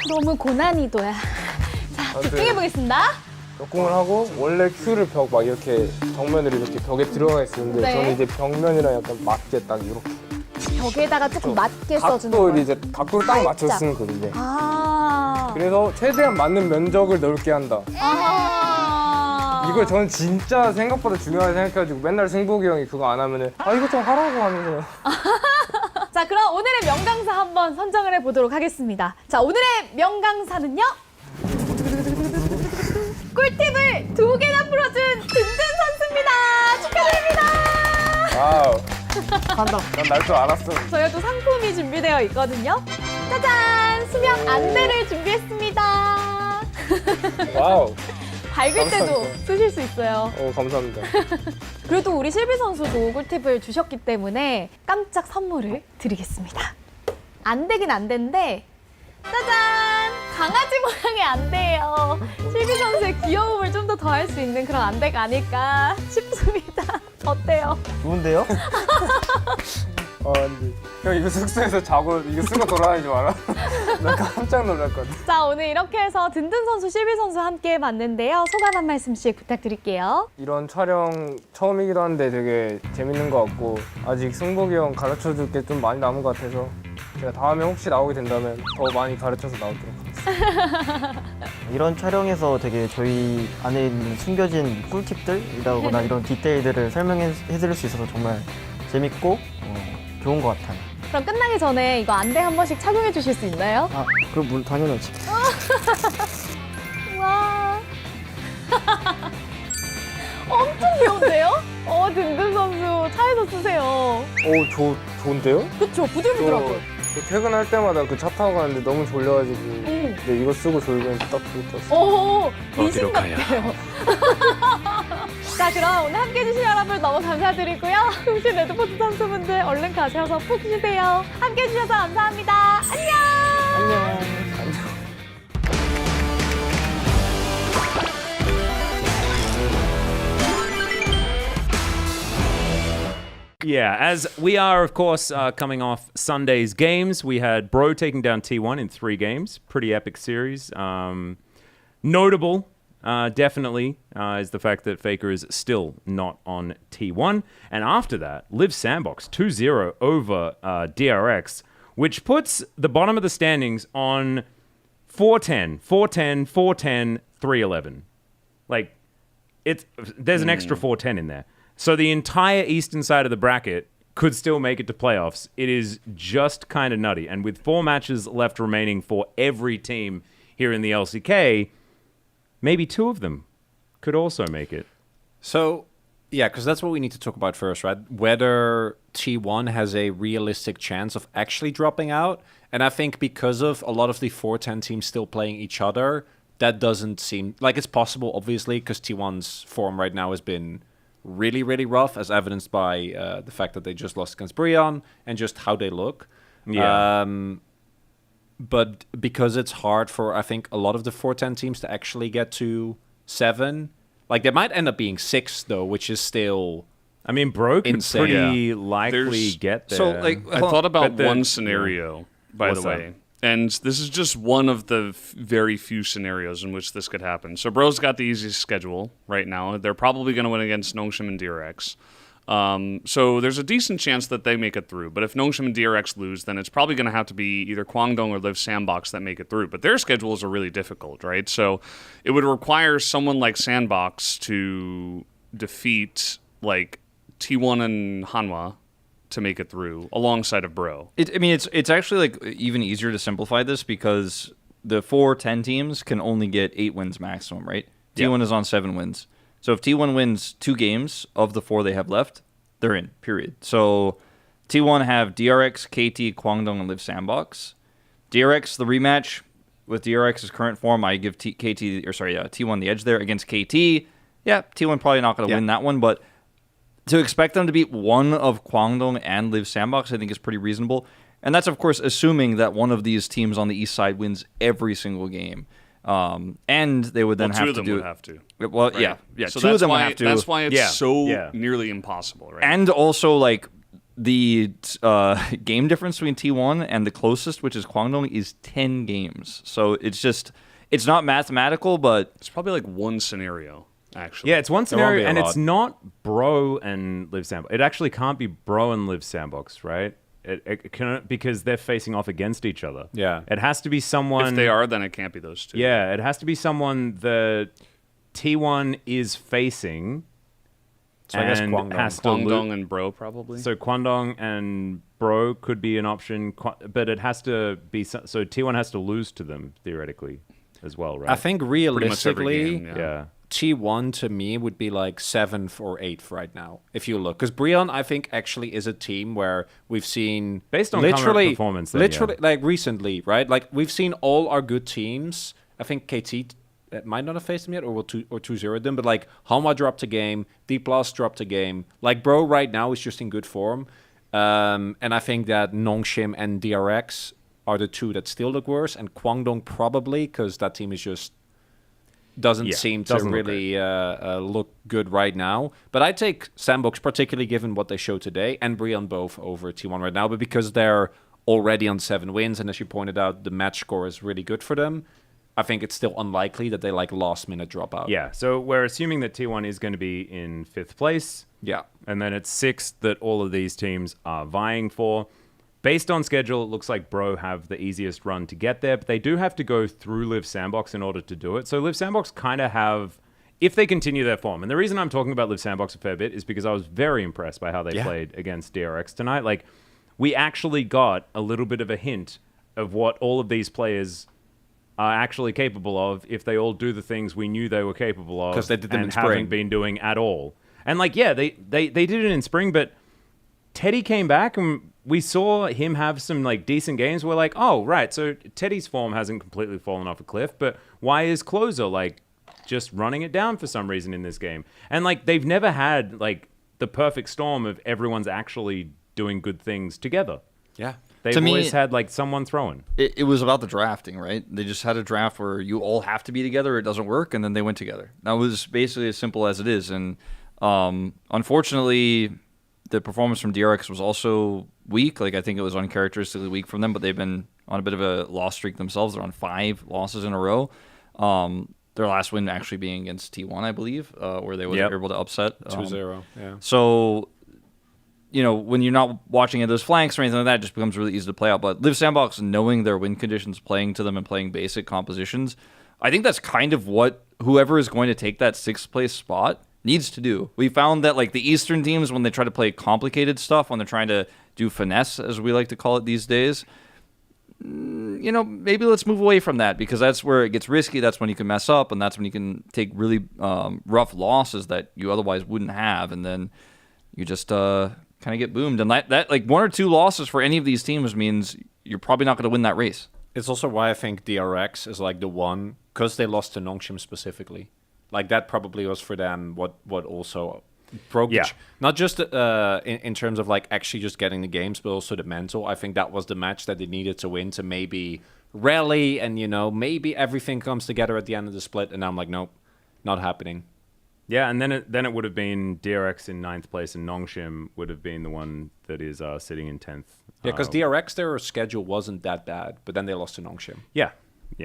너무 고난이도야. 자, 집중해 보겠습니다. 벽공을 하고 원래 Q를 벽 막 이렇게 정면으로 이렇게 벽에 들어가 있었는데 저는 이제 벽면이랑 약간 맞게 딱 이렇게 벽에다가 조금 맞게 써주는 각도를 거예요. 이제 각도를 딱 맞춰 쓰는 거든요. 아. 그래서 최대한 맞는 면적을 넓게 한다. 이걸 저는 진짜 생각보다 중요하게 생각해가지고 맨날 승복이 형이 그거 안 하면은 이거 좀 하라고 하면서. 자, 그럼 오늘의 명강사 한번 선정을 해보도록 하겠습니다. 자, 오늘의 명강사는요? 꿀팁을 2개나 풀어준 든든 선수입니다. 축하드립니다. 와우. 난 날 줄 알았어. 저희가 또 상품이 준비되어 있거든요. 짜잔! 수명 안대를 준비했습니다. 와우. 밝을 때도 감사합니다. 쓰실 수 있어요. 감사합니다. 그래도 우리 실비 선수도 꿀팁을 주셨기 때문에 깜짝 선물을 드리겠습니다. 안대긴 안대인데 짜잔! 강아지 모양의 안대예요. 실비 선수의 귀여움을 좀 더 더할 수 있는 그런 안대가 아닐까 싶습니다. 어때요? 좋은데요? 근데 형 이거 숙소에서 자고 이거 쓰고 돌아다니지 마라. 나 깜짝 놀랄 것 같아. 자, 오늘 이렇게 해서 든든 선수, 실비 선수 함께 봤는데요. 소감 한 말씀씩 부탁드릴게요. 이런 촬영 처음이기도 한데 되게 재밌는 것 같고 아직 승복이 형 가르쳐줄 게 좀 많이 남은 것 같아서 제가 다음에 혹시 나오게 된다면 더 많이 가르쳐서 나오도록 하겠습니다. 이런 촬영에서 되게 저희 안에 있는 숨겨진 꿀팁들이라거나 이런 디테일들을 설명해드릴 수 있어서 정말 재밌고 좋은 것 같아요. 그럼 끝나기 전에 이거 안대 한 번씩 착용해 주실 수 있나요? 그럼 당연하지. 와. 엄청 귀여운데요? 든든 선수 차에서 쓰세요. 좋은데요? 그쵸, 부들부들하고. 저 퇴근할 때마다 그 차 타고 가는데 너무 졸려가지고 근데 이거 쓰고 졸면 딱 좋을 것 같아요. 오, 미신 같아요. 자, 그럼 오늘 함께해 주신 여러분 너무 감사드리고요. 동시 레드포트 선수분들 얼른 가셔서 푹 쉬세요. 함께해 주셔서 감사합니다. 안녕. 안녕. Yeah, as we are, of course, coming off Sunday's games, we had Bro taking down T1 in 3 games. Pretty epic series. Notable, definitely, is the fact that Faker is still not on T1. And after that, Liv Sandbox 2-0 over DRX, which puts the bottom of the standings on 4-10, 4-10, 4-10, 3-11. Like, there's an extra 4-10 in there. So the entire eastern side of the bracket could still make it to playoffs. It is just kind of nutty. And with 4 matches left remaining for every team here in the LCK, maybe 2 of them could also make it. So, yeah, because that's what we need to talk about first, right? Whether T1 has a realistic chance of actually dropping out. And I think because of a lot of the 4-10 teams still playing each other, that doesn't seem like it's possible, obviously, because T1's form right now has been really, really rough, as evidenced by the fact that they just lost against Brion and just how they look. Yeah. But because it's hard for, I think, a lot of the 4-10 teams to actually get to 7, like they might end up being 6, though, which is still I mean, Bro could insane. pretty likely get there. So, like, I thought about one scenario, by What's the way. And this is just one of the very few scenarios in which this could happen. So Bro's got the easiest schedule right now. They're probably going to win against Nongshim and DRX. So there's a decent chance that they make it through. But if Nongshim and DRX lose, then it's probably going to have to be either Kwangdong or Liv Sandbox that make it through. But their schedules are really difficult, right? So it would require someone like Sandbox to defeat like T1 and Hanwha to make it through alongside of Bro. It's actually like even easier to simplify this because the 4-10 teams can only get 8 wins maximum, right? T1 is on 7 wins. So if T1 wins 2 games of the 4 they have left, they're in, period. So T1 have DRX, KT, Kwangdong, and Liv Sandbox. DRX, the rematch with DRX's current form, I give T1 the edge there against KT. Yeah, T1 probably not going to win that one, but to expect them to beat one of Kwangdong and Liv Sandbox, I think is pretty reasonable. And that's, of course, assuming that one of these teams on the east side wins every single game. And they would then have to do... 2 of them would have to. Well, right? yeah. So 2 of them would have to. That's why it's so nearly impossible, right? And also, like, the game difference between T1 and the closest, which is Kwangdong, is 10 games. So it's just... It's not mathematical, but... It's probably like one scenario. Actually, yeah, it's one scenario, and it's not Bro and Liv Sandbox. It actually can't be Bro and Liv Sandbox, right? It can, because they're facing off against each other. Yeah, it has to be someone. If they are, then it can't be those 2. Yeah, it has to be someone that T1 is facing. So I guess Kwangdong and Bro probably. So Kwangdong and Bro could be an option, but it has to be so T1 has to lose to them theoretically as well, right? I think realistically, yeah. T1 to me would be like 7th or 8th right now, if you look. Because Brion, I think, actually is a team where we've seen... Based on literally, current performance, then, literally, like recently, right? Like, we've seen all our good teams. I think KT might not have faced them yet, or 2-0 them, but like, Hanwha dropped a game, D+ dropped a game. Like, Bro right now is just in good form. And I think that Nongshim and DRX are the 2 that still look worse, and Kwangdong probably, because that team is just... doesn't seem to really look good right now. But I take Sandbox, particularly given what they showed today, and Brion both over T1 right now. But because they're already on 7 wins, and as you pointed out, the match score is really good for them, I think it's still unlikely that they like last-minute drop out. Yeah, so we're assuming that T1 is going to be in 5th place. Yeah. And then it's 6th that all of these teams are vying for. Based on schedule, it looks like Bro have the easiest run to get there, but they do have to go through Liv Sandbox in order to do it. So Liv Sandbox kind of have, if they continue their form, and the reason I'm talking about Liv Sandbox a fair bit is because I was very impressed by how they played against DRX tonight. Like, we actually got a little bit of a hint of what all of these players are actually capable of if they all do the things we knew they were capable of. Because they did them in and spring. haven't been doing at all. And like, yeah, they did it in spring, but Teddy came back and we saw him have some like decent games. We're like, oh, right. So Teddy's form hasn't completely fallen off a cliff, but why is Closer like just running it down for some reason in this game? And like, they've never had like the perfect storm of everyone's actually doing good things together. Yeah. They've always had like someone throwing. It was about the drafting, right? They just had a draft where you all have to be together, it doesn't work, and then they went together. That was basically as simple as it is. And unfortunately, the performance from DRX was also weak. Like, I think it was uncharacteristically weak from them, but they've been on a bit of a loss streak themselves. They're on 5 losses in a row. Their last win actually being against T1, I believe, where they were able to upset. 2-0, yeah. So, you know, when you're not watching at those flanks or anything like that, it just becomes really easy to play out. But Live Sandbox, knowing their win conditions, playing to them and playing basic compositions, I think that's kind of what whoever is going to take that 6th place spot needs to do. We found that, like, the Eastern teams, when they try to play complicated stuff, when they're trying to do finesse, as we like to call it these days, you know, maybe let's move away from that, because that's where it gets risky. That's when you can mess up, and that's when you can take really rough losses that you otherwise wouldn't have, and then you just kind of get boomed. And that like 1 or 2 losses for any of these teams means you're probably not going to win that race. It's also why I think DRX is like the one, because they lost to Nongshim specifically. Like, that probably was for them what also broke. Yeah. Not just in terms of like actually just getting the games, but also the mental. I think that was the match that they needed to win to maybe rally, and, you know, maybe everything comes together at the end of the split. And I'm like, nope, not happening. Yeah, and then it would have been DRX in 9th place, and Nongshim would have been the one that is sitting in 10th. Yeah, because DRX, their schedule wasn't that bad, but then they lost to Nongshim. Yeah,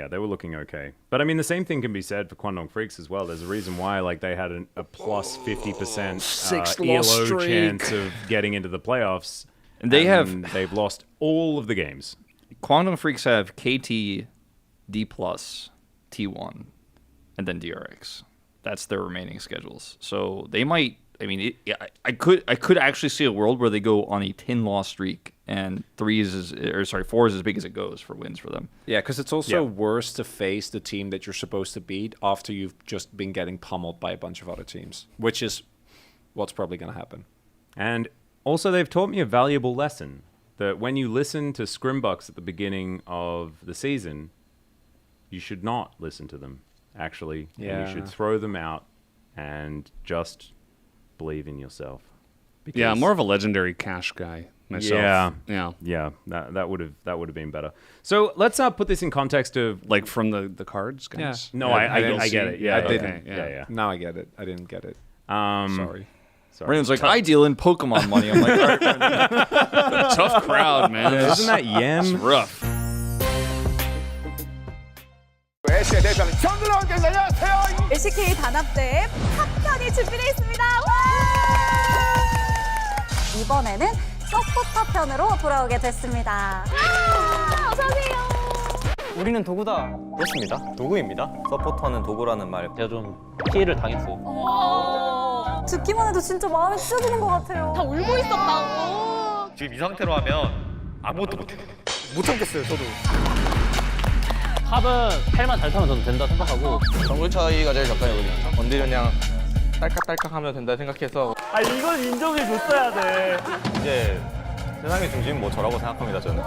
they were looking okay. But I mean, the same thing can be said for Kwangdong Freaks as well. There's a reason why, like, they had a plus 50% ELO chance of getting into the playoffs. And they've lost all of the games. Kwangdong Freaks have KT, D+, T1, and then DRX. That's their remaining schedules. So they might. I mean, I could actually see a world where they go on a 10-loss streak, and 4 is as big as it goes for wins for them. Yeah, because it's also worse to face the team that you're supposed to beat after you've just been getting pummeled by a bunch of other teams, which is what's probably going to happen. And also, they've taught me a valuable lesson, that when you listen to Scrimbucks at the beginning of the season, you should not listen to them, actually. Yeah. And you should throw them out and just believe in yourself. Because I'm more of a legendary cash guy myself. Yeah. That would have been better. So let's put this in context of, like, from the cards, guys. Yeah. No, I get it. Yeah, I didn't. Okay. Yeah. Now I get it. I didn't get it. Sorry. Brandon's like, I deal in Pokemon money. I'm like, all right, tough crowd, man. Isn't that yen? It's rough. LCK 단합대 탑편이 준비되어 있습니다. 이번에는 서포터 편으로 돌아오게 됐습니다. 어서오세요. 우리는 도구다. 그렇습니다. 도구입니다. 서포터는 도구라는 말 제가 좀 피해를 당했어요. 듣기만 해도 진짜 마음이 찢어지는 것 같아요. 다 울고 있었다고. 지금 이 상태로 하면 아무것도 못해. 못 참겠어요, 저도. 탑은 팔만 잘 타면 저는 된다 생각하고 정글 차이가 제일 적당히거든요. 원딜은 그냥 딸깍딸깍 하면 된다 생각해서 이건 인정해줬어야 돼. 이제 세상의 중심은 뭐 저라고 생각합니다, 저는.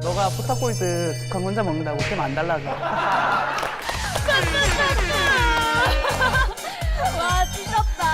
너가 포탑골드 2칸 혼자 먹는다고 게임 안 달라져. 와, 찢었다.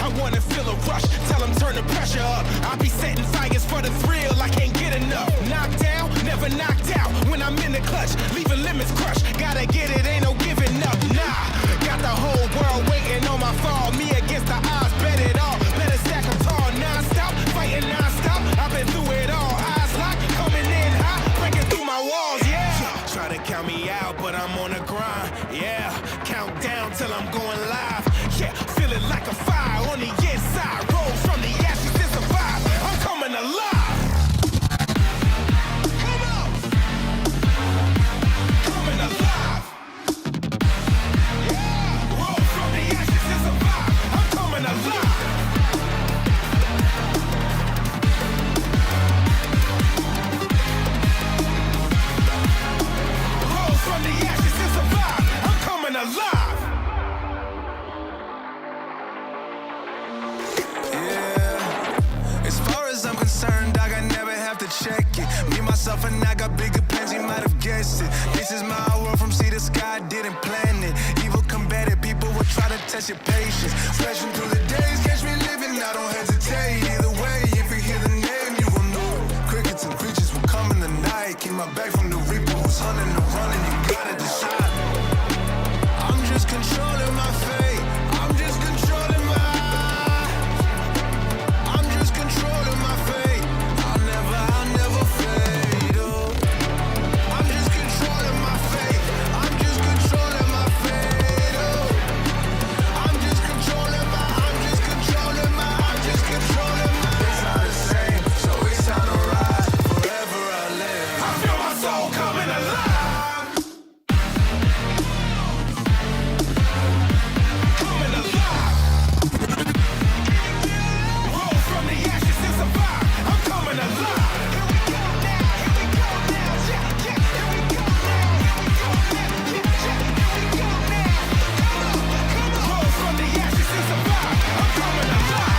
I wanna feel a rush, tell them turn the pressure up. I'll be setting fires for the thrill, I can't get enough. Knocked down, never knocked out. When I'm in the clutch, leaving limits crushed. Gotta get it, ain't no giving up, nah. Got the whole world waiting on my fall. Me against the odds, bet it all. Better stack them tall, non-stop, fighting non-stop. I've been through it all, eyes locked, coming in hot, breaking through my walls, yeah. Try to count me out, but I'm on the grind, yeah. Count down till I'm going live, yeah. Feel it like a fire on the inside. Roll from the ashes to survive. I'm coming alive. Come on. Coming alive. Yeah. Roll from the ashes to survive. I'm coming alive. Roll from the ashes to survive. I'm coming alive. As far as I'm concerned, dog, I never have to check it. Me, myself, and I got bigger plans, you might have guessed it. This is my world from sea to sky, didn't plan it. Evil combated, people will try to test your patience. Flashing through the days, catch me living, I don't hesitate. Either way, if you hear the name, you my back from the reaper who's hunting and running. You gotta decide. I'm just controlling my fate. I'm just controlling my. I'm just controlling my fate. I'll never fade. Oh. I'm just controlling my fate. I'm just controlling my fate. Oh. I'm just controlling my. I'm just controlling my. I'm just controlling my. It's not the same, so it's time to rise. Forever I live. I feel my soul coming alive. Coming alive. Roll from the ashes and survive. I'm coming alive. Roll from the ashes and survive. I'm coming alive.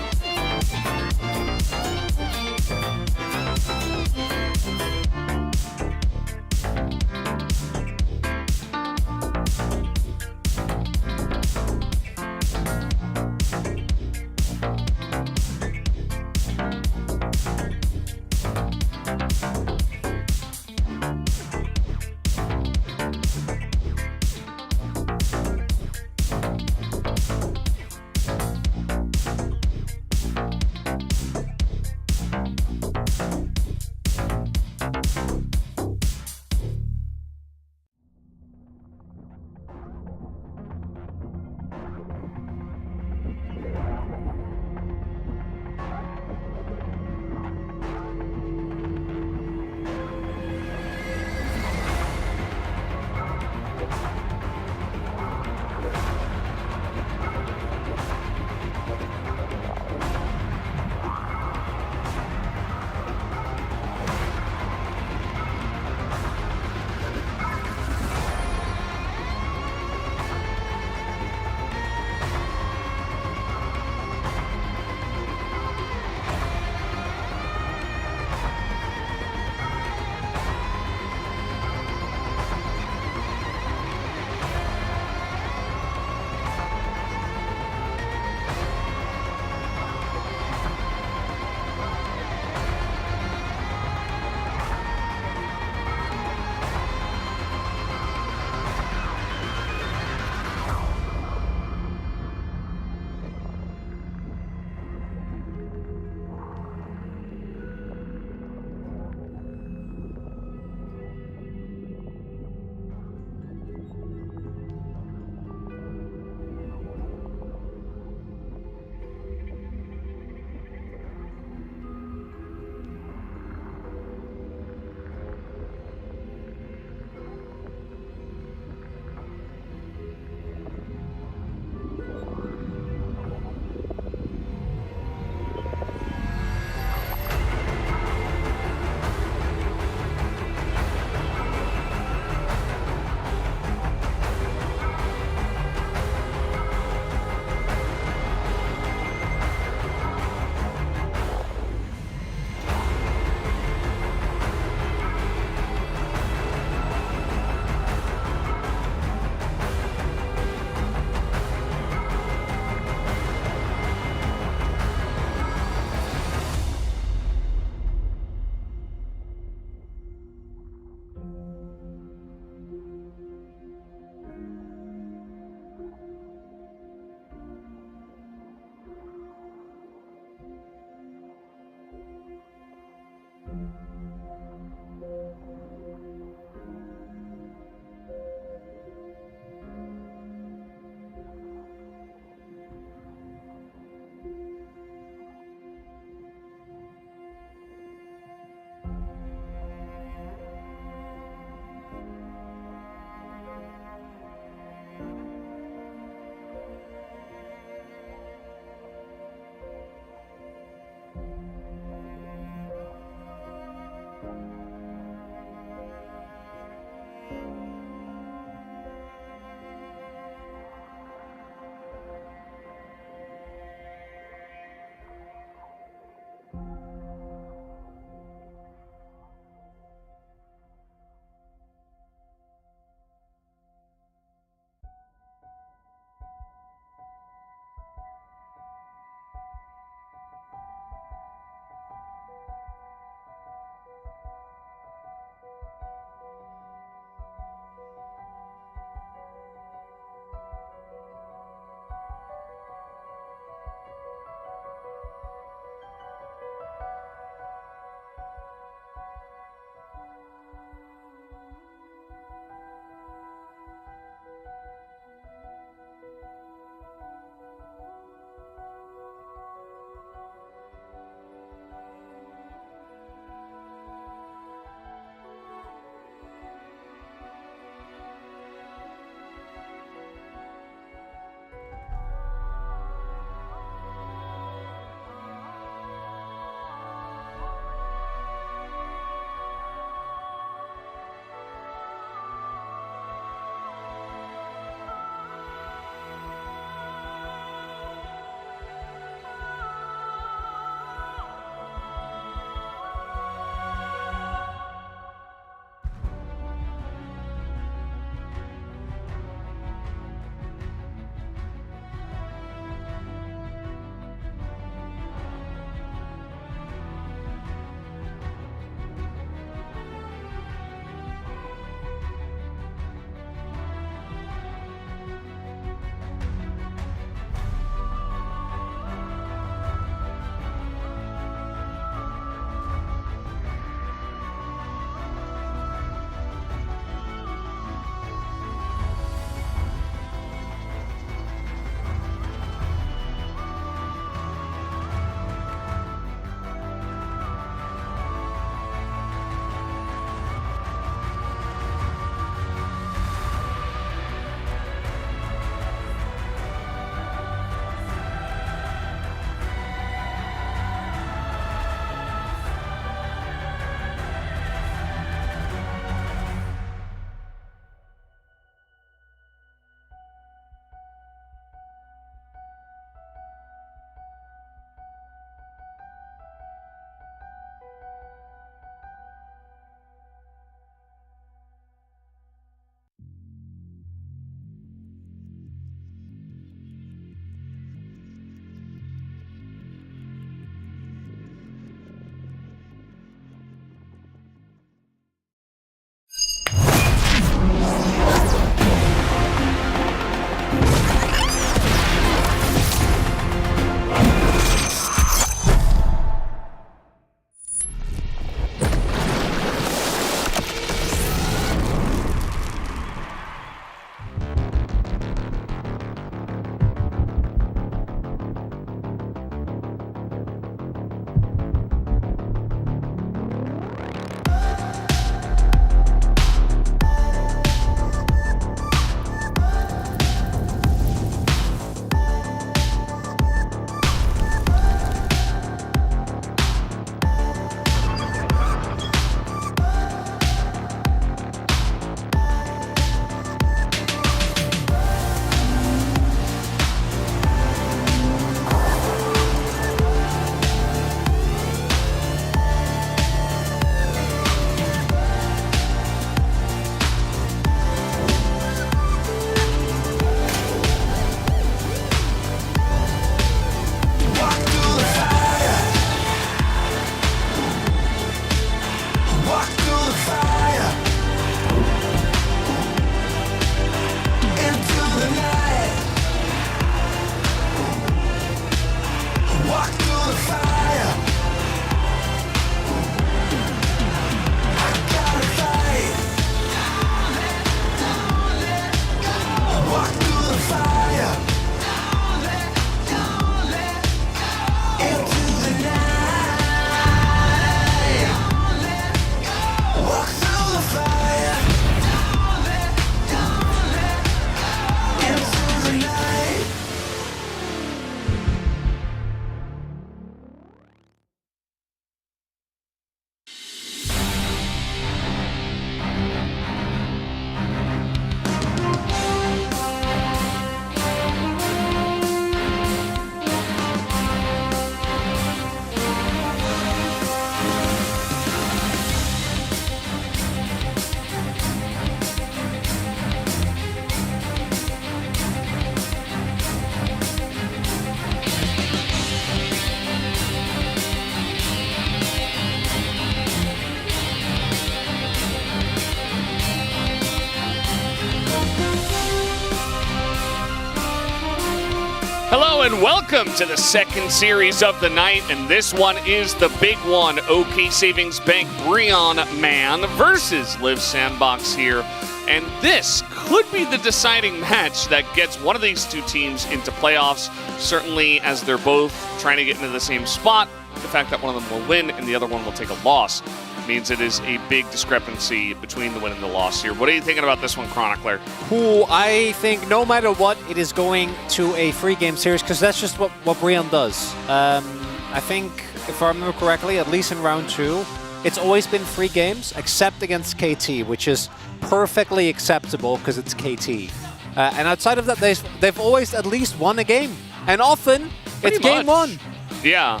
gentlemen, welcome to the second series of the night, and this one is the big one. OK Savings Bank Breon Man versus Live Sandbox here. And this could be the deciding match that gets one of these two teams into playoffs, certainly as they're both trying to get into the same spot. The fact that one of them will win and the other one will take a loss means it is a big discrepancy between the win and the loss here. What are you thinking about this one, Chronicler? I think no matter what, it is going to a free game series because that's just what Breon does. I think, if I remember correctly, at least in round 2, it's always been free games, except against KT, which is perfectly acceptable because it's KT. And outside of that, they've always at least won a game. And often, it's game 1. Yeah.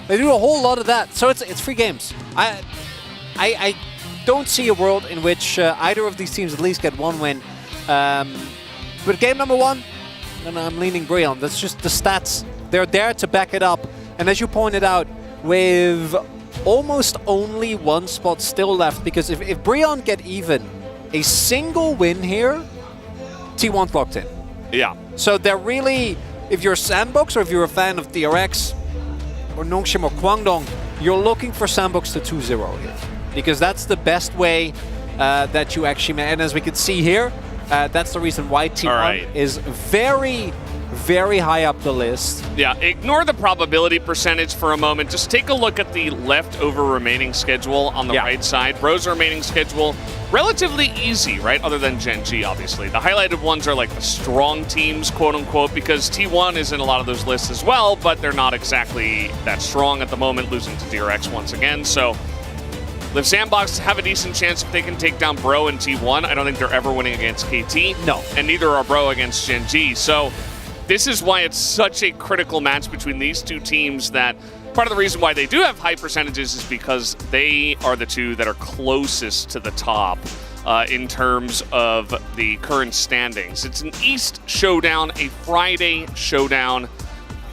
They do a whole lot of that, so it's free games. I don't see a world in which either of these teams at least get one win. But game number 1, and I'm leaning Breon. That's just the stats. They're there to back it up. And as you pointed out, with almost only one spot still left, because if Breon get even a single win here, T1's locked in. Yeah. So they're really, if you're Sandbox or if you're a fan of DRX or Nongshim or Kwangdong, you're looking for Sandbox to 2-0 here. Because that's the best way that you actually, and as we can see here, that's the reason why T1 is very, very high up the list. Yeah, ignore the probability percentage for a moment. Just take a look at the leftover remaining schedule on the right side. Bro's remaining schedule, relatively easy, right? Other than Gen G, obviously. The highlighted ones are like the strong teams, quote unquote, because T1 is in a lot of those lists as well, but they're not exactly that strong at the moment, losing to DRX once again. So Live Sandbox have a decent chance if they can take down Bro and T1. I don't think they're ever winning against KT. No. And neither are Bro against Gen G. So this is why it's such a critical match between these two teams, that part of the reason why they do have high percentages is because they are the two that are closest to the top in terms of the current standings. It's an East showdown, a Friday showdown,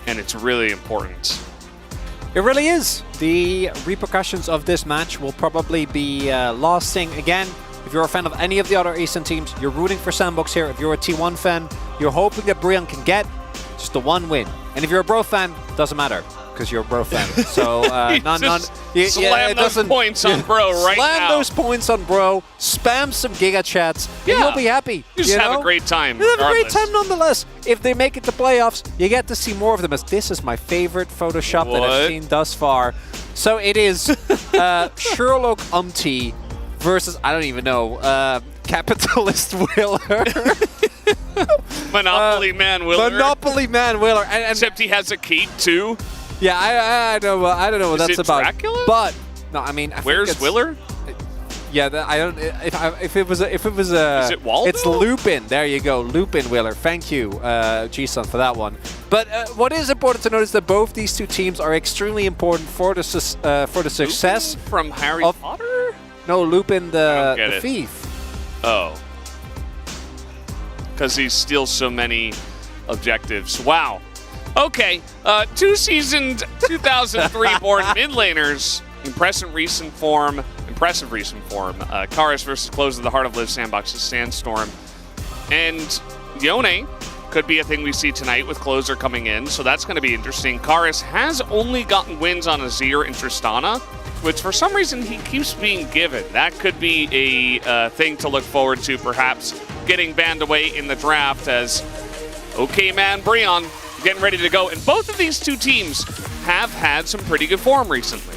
and it's really important. It really is. The repercussions of this match will probably be lasting. Again, if you're a fan of any of the other Eastern teams, you're rooting for Sandbox here. If you're a T1 fan, you're hoping that Breon can get just the one win. And if you're a Bro fan, doesn't matter, because you're a Bro fan. So, slam those points on Bro right now. Slam those points on Bro. Spam some Giga Chats. And you'll be happy. You just have a great time. You have a great time nonetheless. If they make it to playoffs, you get to see more of them, as this is my favorite Photoshop that I've seen thus far. So it is Sherlock Umti versus, I don't even know, Capitalist Willer. Monopoly Man Willer. Monopoly Man Willer. And except he has a cape too. Yeah, I don't know what that's about. Dracula? But no, I mean, where's Willer? Yeah, I don't. If it was a, is it Waldo? It's Lupin. There you go, Lupin Willer. Thank you, G-Sun, for that one. But what is important to note is that both these two teams are extremely important for the success Lupin from Harry Potter. No, Lupin the thief. Oh, because he steals so many objectives. Wow. Okay, 2-seasoned 2003 born mid laners. Impressive recent form. Karis versus Close of the Heart of Live Sandbox's Sandstorm. And Yone could be a thing we see tonight with Closer coming in, so that's going to be interesting. Karis has only gotten wins on Azir and Tristana, which for some reason he keeps being given. That could be a thing to look forward to, perhaps getting banned away in the draft, as OK Man Breon getting ready to go. And both of these two teams have had some pretty good form recently.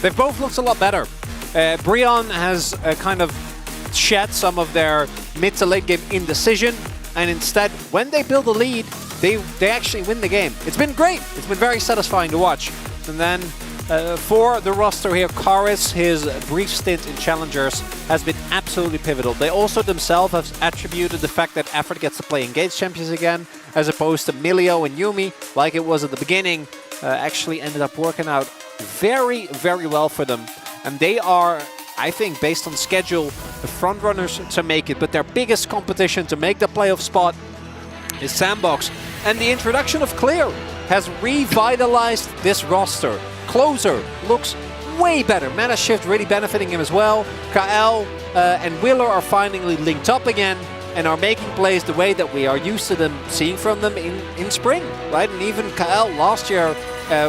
They've both looked a lot better. Breon has kind of shed some of their mid to late game indecision, and instead, when they build a lead, they actually win the game. It's been great. It's been very satisfying to watch. And then for the roster here, Karis, his brief stint in Challengers has been absolutely pivotal. They also themselves have attributed the fact that Effort gets to play Engaged Champions again, as opposed to Milio and Yumi, like it was at the beginning, actually ended up working out very, very well for them. And they are, I think, based on schedule, the front runners to make it. But their biggest competition to make the playoff spot is Sandbox. And the introduction of Clear has revitalized this roster. Closer looks way better. Mana Shift really benefiting him as well. Kael and Willer are finally linked up again. and are making plays the way that we are used to them seeing from them in spring, right? And even Kyle last year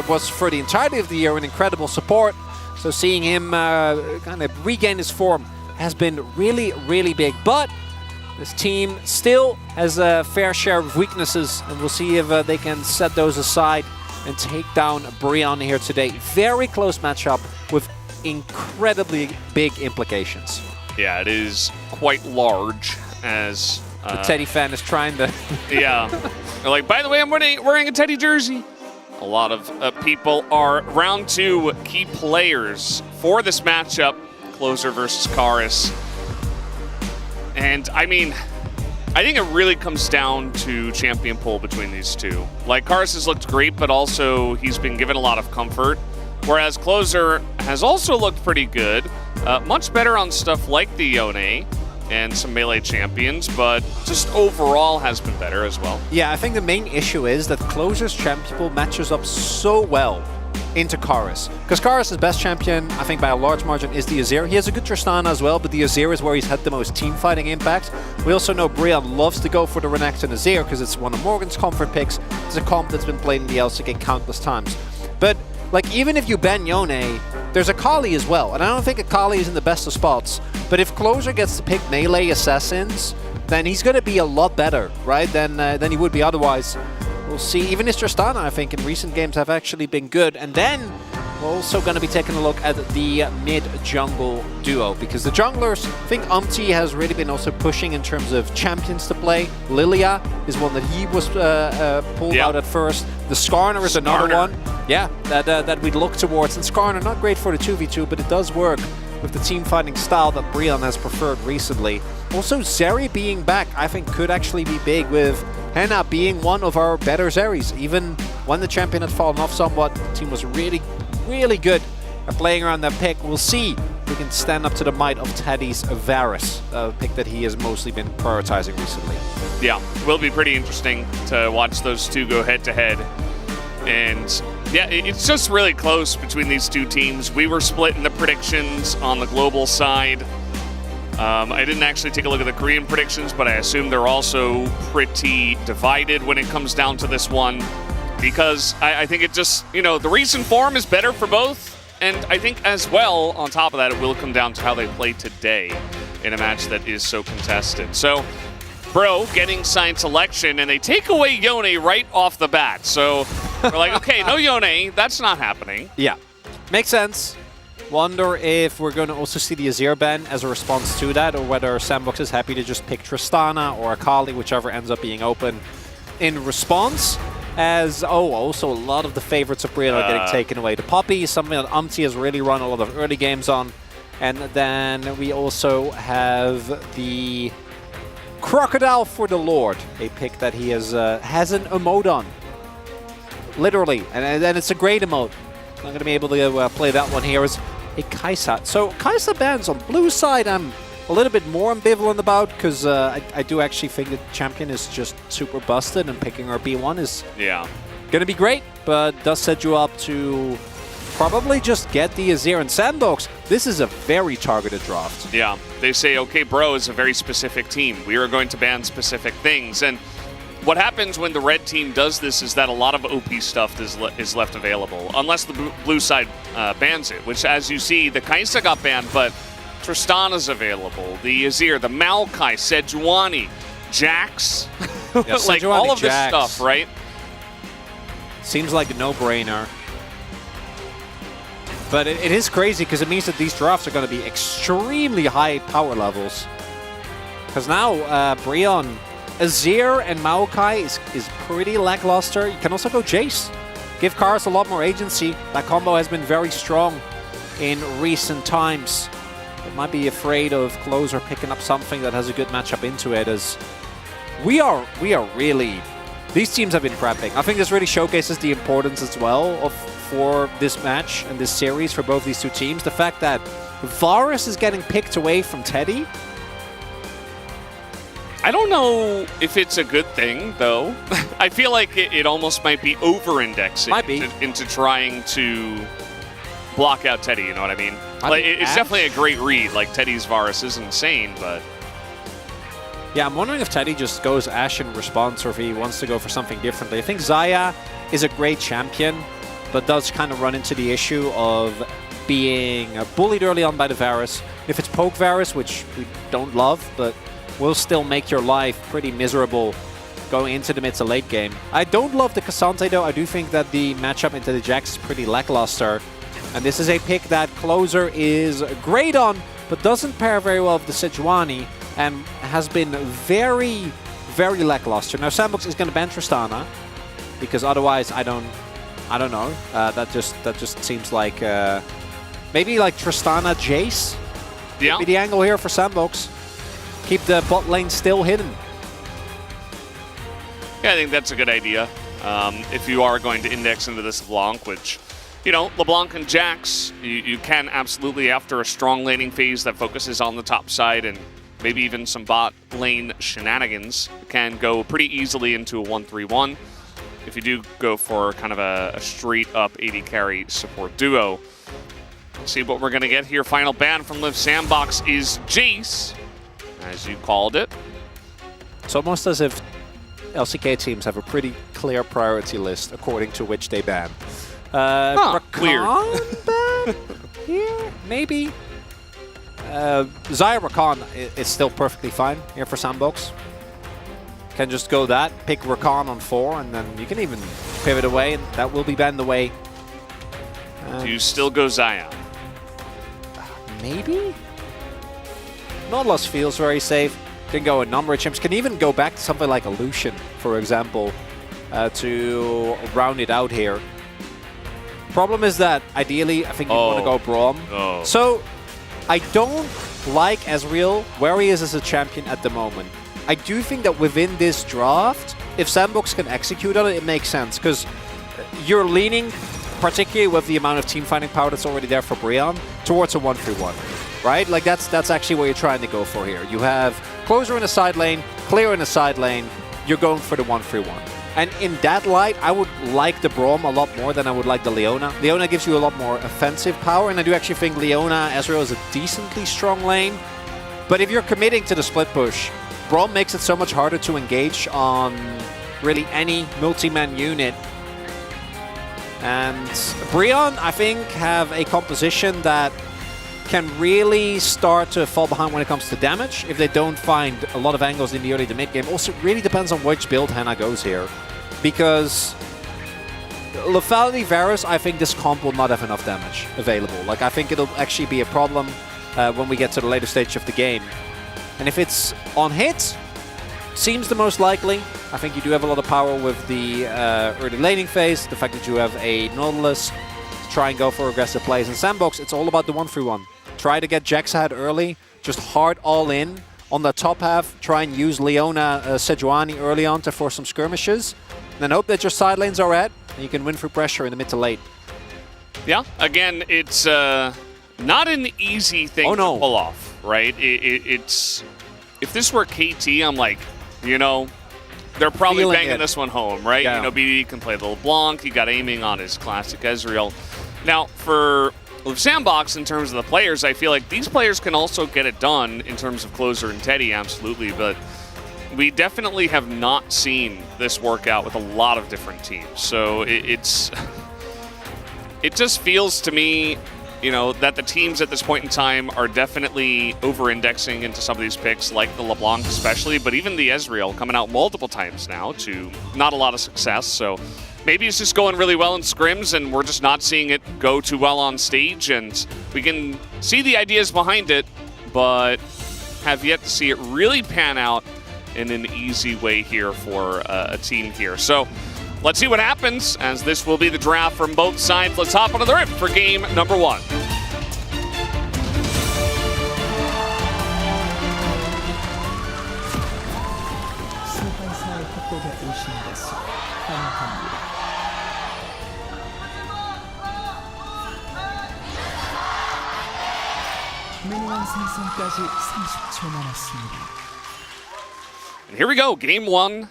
was for the entirety of the year an incredible support. So seeing him kind of regain his form has been really, really big. But this team still has a fair share of weaknesses, and we'll see if they can set those aside and take down Brion here today. Very close matchup with incredibly big implications. Yeah, it is quite large as... the Teddy fan is trying to... yeah. They're like, by the way, I'm wearing a Teddy jersey. A lot of people are round 2 key players for this matchup. Closer versus Karis. And, I mean, I think it really comes down to champion pool between these two. Like, Karis has looked great, but also he's been given a lot of comfort. Whereas Closer has also looked pretty good. Much better on stuff like the Yone and some melee champions, but just overall has been better as well. Yeah, I think the main issue is that Closer's champion pool matches up so well into Karis. Because Karis' best champion, I think by a large margin, is the Azir. He has a good Tristana as well, but the Azir is where he's had the most team fighting impact. We also know Brion loves to go for the Renekton Azir because it's one of Morgan's comfort picks. It's a comp that's been played in the LCK countless times. But like, even if you ban Yone, there's Akali as well, and I don't think Akali is in the best of spots. But if Closer gets to pick melee assassins, then he's going to be a lot better, right, than he would be otherwise. We'll see. Even his Tristana, I think, in recent games have actually been good. And then we're also going to be taking a look at the mid-jungle duo, because the junglers, I think Umti has really been also pushing in terms of champions to play. Lilia is one that he was pulled out at first. The Skarner is another one. Yeah, that we'd look towards. And Skarner, not great for the 2v2, but it does work with the team fighting style that Brion has preferred recently. Also, Zeri being back, I think, could actually be big, with Henna being one of our better Zeris. Even when the champion had fallen off somewhat, the team was really, really good at playing around that pick. We'll see if we can stand up to the might of Teddy's Varus, a pick that he has mostly been prioritizing recently. Yeah, will be pretty interesting to watch those two go head-to-head. And yeah, it's just really close between these two teams. We were split in the predictions on the global side. I didn't actually take a look at the Korean predictions, but I assume they're also pretty divided when it comes down to this one. Because I think it just, you know, the recent form is better for both. And I think as well, on top of that, it will come down to how they play today in a match that is so contested. So, Bro getting signed selection, and they take away Yone right off the bat. So we're like, okay, no Yone, that's not happening. Yeah, makes sense. Wonder if we're going to also see the Azir ban as a response to that, or whether Sandbox is happy to just pick Tristana or Akali, whichever ends up being open in response. As, also a lot of the favorites of Brion are getting taken away. The Poppy is something that Umti has really run a lot of early games on. And then we also have the Crocodile for the Lord, a pick that he has an emote on. Literally, and it's a great emote. I'm going to be able to play that one here as a Kai'Sa. So Kai'Sa bans on blue side, I'm a little bit more ambivalent about, because I do actually think that champion is just super busted, and picking our B1 is going to be great, but does set you up to probably just get the Azir and Sandbox. This is a very targeted draft. Yeah, they say, okay, Bro is a very specific team. We are going to ban specific things. And what happens when the red team does this is that a lot of OP stuff is left available, unless the blue side bans it, which, as you see, the Kai'Sa got banned, but Tristana's available, the Azir, the Maokai, Sejuani, Jax, Yeah, like Sejuani, all of this Jax. stuff, right? Seems like a no-brainer. But it is crazy, because it means that these drafts are going to be extremely high power levels. Because now Brion, Azir and Maokai is pretty lackluster. You can also go Jace. Give Karis a lot more agency. That combo has been very strong in recent times. But might be afraid of Closer picking up something that has a good matchup into it, as we are really... These teams have been prepping. I think this really showcases the importance as well for this match and this series for both these two teams. The fact that Varus is getting picked away from Teddy. I don't know if it's a good thing, though. I feel like it almost might be over-indexing into trying to block out Teddy, you know what I mean? Like, it's definitely a great read. Like, Teddy's Varus is insane, but... Yeah, I'm wondering if Teddy just goes Ashe in response or if he wants to go for something differently. I think Xayah is a great champion, but does kind of run into the issue of being bullied early on by the Varus. If it's poke Varus, which we don't love, but will still make your life pretty miserable going into the mid to late game. I don't love the Cassante though. I do think that the matchup into the Jax is pretty lackluster. And this is a pick that Closer is great on, but doesn't pair very well with the Sejuani and has been very, very lackluster. Now Sandbox is going to ban Tristana, because otherwise I don't know. That just seems like maybe like Tristana Jace. Yeah. Be the angle here for Sandbox. Keep the bot lane still hidden. Yeah, I think that's a good idea. If you are going to index into this LeBlanc, which, you know, LeBlanc and Jax, you can absolutely, after a strong laning phase that focuses on the top side and maybe even some bot lane shenanigans, can go pretty easily into a 1-3-1. If you do go for kind of a straight-up AD carry support duo. Let's see what we're going to get here. Final ban from Liv Sandbox is Jace, as you called it. It's almost as if LCK teams have a pretty clear priority list according to which they ban. Weird. Ban here? Maybe. Xayah Rakan is still perfectly fine here for Sandbox. Can just go that, pick Rakan on 4, and then you can even pivot away, and that will be banned away. Do you still go Xayah? Maybe? Nautilus feels very safe. Can go a number of chimps. Can even go back to something like a Lucian, for example, to round it out here. Problem is that, ideally, I think you want to go Braum. Oh. So, I don't like Ezreal where he is as a champion at the moment. I do think that within this draft, if Sandbox can execute on it, it makes sense. Because you're leaning, particularly with the amount of team fighting power that's already there for Brion, towards a 1-3-1. Right? Like, that's actually what you're trying to go for here. You have Closer in the side lane, Clear in the side lane, you're going for the 1-3-1. And in that light, I would like the Braum a lot more than I would like the Leona. Leona gives you a lot more offensive power, and I do actually think Leona Ezreal is a decently strong lane. But if you're committing to the split push, Braum makes it so much harder to engage on really any multi-man unit. And Brion, I think, have a composition that can really start to fall behind when it comes to damage if they don't find a lot of angles in the early to mid game. Also, it really depends on which build Hannah goes here. Because Lethality Varus, I think this comp will not have enough damage available. Like, I think it'll actually be a problem when we get to the later stage of the game. And if it's on hit, seems the most likely. I think you do have a lot of power with the early laning phase, the fact that you have a Nautilus to try and go for aggressive plays. In Sandbox, it's all about the 1-3-1. Try to get Jax ahead early, just hard all in on the top half, try and use Leona Sejuani early on to force some skirmishes, and then hope that your side lanes are red, and you can win through pressure in the mid to late. Yeah, again, it's not an easy thing to pull off, right? It's if this were KT, I'm like, you know, they're probably banging this one home, right? Yeah. You know, BD can play the LeBlanc. He got aiming on his classic Ezreal. Now, for Sandbox, in terms of the players, I feel like these players can also get it done in terms of Closer and Teddy, absolutely. But we definitely have not seen this work out with a lot of different teams. So it just feels to me, you know, that the teams at this point in time are definitely over-indexing into some of these picks, like the LeBlanc especially, but even the Ezreal coming out multiple times now to not a lot of success. So maybe it's just going really well in scrims and we're just not seeing it go too well on stage, and we can see the ideas behind it, but have yet to see it really pan out in an easy way here for a team here. So let's see what happens, as this will be the draft from both sides. Let's hop onto the rift for game number 1. 소환사의 협곡에 오신 것을 환영합니다. 미니언 생성까지 30초 남았습니다. And here we go, game 1.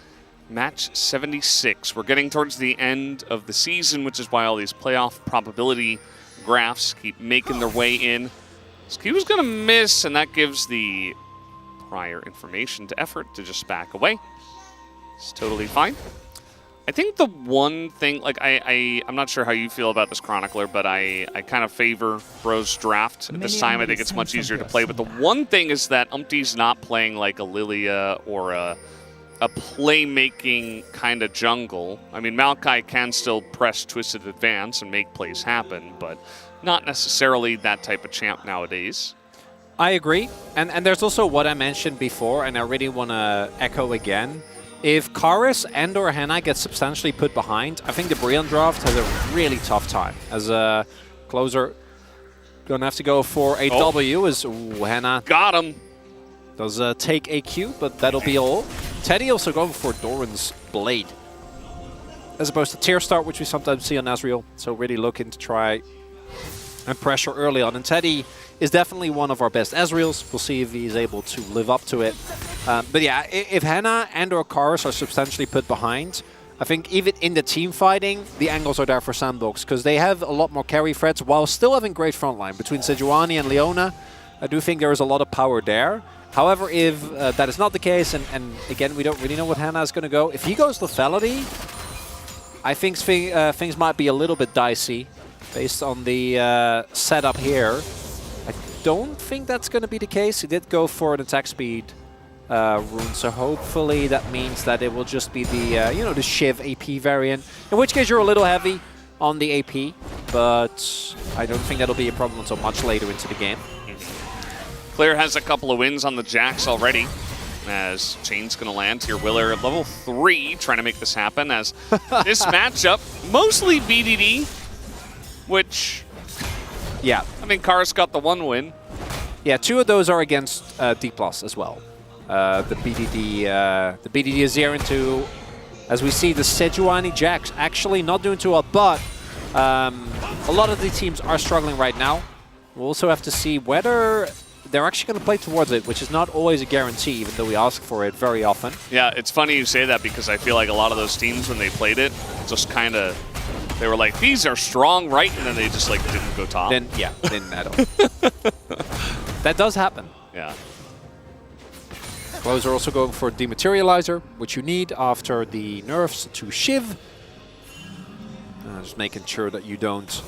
Match 76. We're getting towards the end of the season, which is why all these playoff probability graphs keep making their way in. Skiw's going to miss, and that gives the prior information to effort to just back away. It's totally fine. I think the one thing, like, I'm not sure how you feel about this Chronicler, but I kind of favor Bro's draft at this time. I think it's much easier to play. But the one thing is that Umpty's not playing like a Lilia or a playmaking kind of jungle. I mean, Maokai can still press Twisted Advance and make plays happen, but not necessarily that type of champ nowadays. I agree. And there's also what I mentioned before, and I really want to echo again. If Karis and or Hannah get substantially put behind, I think the Brion draft has a really tough time. As a closer, gonna have to go for a W as Hannah got him. Does take a Q, but that'll be all. Teddy also going for Doran's Blade, as opposed to Tear Start, which we sometimes see on Asriel. So really looking to try and pressure early on. And Teddy is definitely one of our best Asriels. We'll see if he's able to live up to it. But yeah, if Hannah and or Karis are substantially put behind, I think even in the team fighting, the angles are there for Sandbox, because they have a lot more carry threats while still having great frontline. Between Sejuani and Leona, I do think there is a lot of power there. However, if that is not the case, and again, we don't really know what Hannah is going to go. If he goes lethality, I think things might be a little bit dicey based on the setup here. I don't think that's going to be the case. He did go for an attack speed rune, so hopefully that means that it will just be the you know, the Shiv AP variant. In which case you're a little heavy on the AP, but I don't think that'll be a problem until much later into the game. Clear has a couple of wins on the Jax already, as Chain's going to land here. Willer at level 3 trying to make this happen, as this matchup, mostly BDD, which, yeah, I mean, Karis got the 1 win. Yeah, 2 of those are against D+ as well. The BDD is 0-2. As we see, the Sejuani Jax actually not doing too well, but a lot of the teams are struggling right now. We'll also have to see whether they're actually going to play towards it, which is not always a guarantee, even though we ask for it very often. Yeah, it's funny you say that, because I feel like a lot of those teams, when they played it, just kind of, they were like, these are strong, right? And then they just like didn't go top. Then, yeah, didn't at all. That does happen. Yeah. Closer also going for Dematerializer, which you need after the nerfs to Shiv. Just making sure that you don't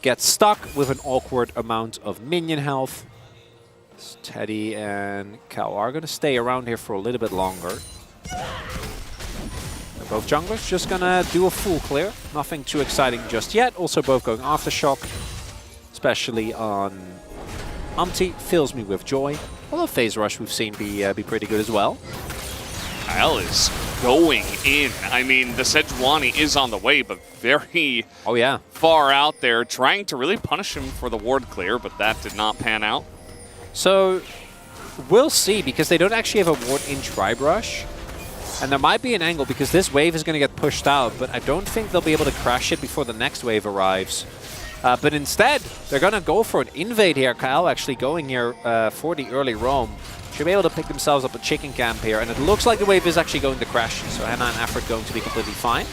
get stuck with an awkward amount of minion health. Teddy and Cal are going to stay around here for a little bit longer. They're both junglers, just going to do a full clear. Nothing too exciting just yet. Also both going Aftershock, especially on Umpty. Fills me with joy. Although Phase Rush we've seen be pretty good as well. Kyle is going in. I mean, the Sejuani is on the way, but very far out there, trying to really punish him for the ward clear, but that did not pan out. So we'll see, because they don't actually have a ward in Tribe Rush. And there might be an angle, because this wave is going to get pushed out, but I don't think they'll be able to crash it before the next wave arrives. But instead, they're going to go for an invade here. Kyle actually going here for the early roam. Should be able to pick themselves up a chicken camp here. And it looks like the wave is actually going to crash. So Hannah and Effort going to be completely fine.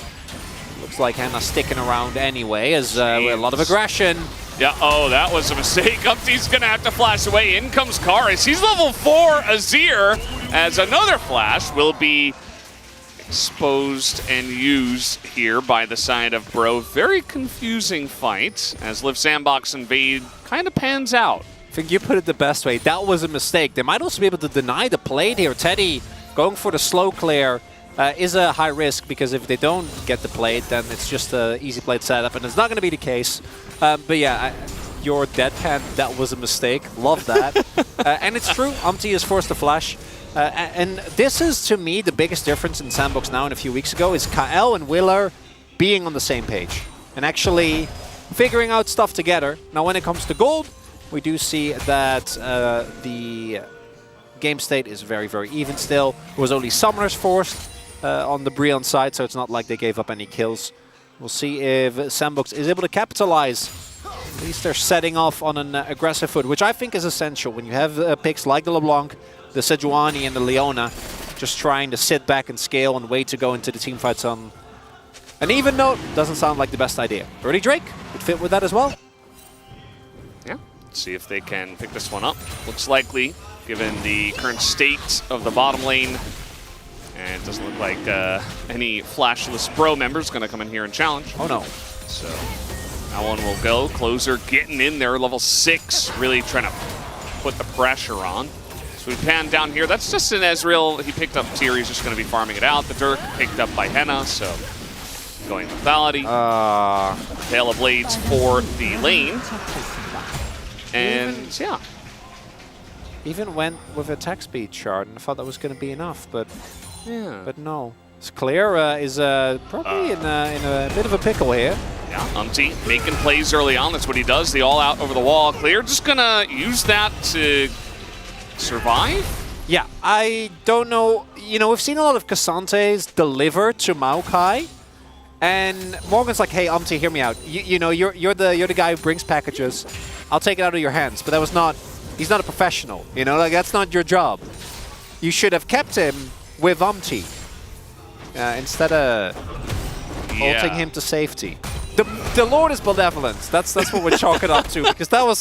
Looks like Hannah sticking around anyway, as a lot of aggression. Yeah, oh, that was a mistake. Umpty's going to have to flash away. In comes Karis. He's level 4 Azir, as another flash will be exposed and used here by the side of Bro. Very confusing fight, as Live Sandbox Invade kind of pans out. I think you put it the best way. That was a mistake. They might also be able to deny the plate here. Teddy going for the slow clear is a high risk, because if they don't get the plate, then it's just an easy plate setup, and it's not going to be the case. But yeah, your deadpan, that was a mistake. Love that. And it's true, Umpty is forced to flash. And this is, to me, the biggest difference in Sandbox now and a few weeks ago, is Kael and Willer being on the same page and actually figuring out stuff together. Now, when it comes to gold, we do see that the game state is very, very even still. It was only Summoners forced on the Brion side, so it's not like they gave up any kills. We'll see if Sandbox is able to capitalize. At least they're setting off on an aggressive foot, which I think is essential when you have picks like the LeBlanc, the Sejuani, and the Leona, just trying to sit back and scale and wait to go into the team fights on an even note. Doesn't sound like the best idea. Early Drake would fit with that as well. Yeah, Let's see if they can pick this one up. Looks likely, given the current state of the bottom lane. And it doesn't look like any Flashless Bro members going to come in here and challenge. Oh, no. So that one will go. Closer getting in there, level 6, really trying to put the pressure on. So we pan down here. That's just an Ezreal. He picked up tier. He's just going to be farming it out. The Dirk picked up by Henna, so going lethality. Tail of Blades for the lane. And yeah. Even went with attack speed shard and I thought that was going to be enough, but no. It's clear is probably in a bit of a pickle here. Yeah, Umti making plays early on. That's what he does. The all out over the wall. Clear just going to use that to survive? Yeah, I don't know. You know, we've seen a lot of Cassantes deliver to Maokai. And Morgan's like, hey, Umti, hear me out. You know, you're the guy who brings packages. I'll take it out of your hands. But that was not... He's not a professional, you know? Like, that's not your job. You should have kept him with Umti instead of ulting him to safety. The Lord is benevolence. That's what we're chalking up to, because I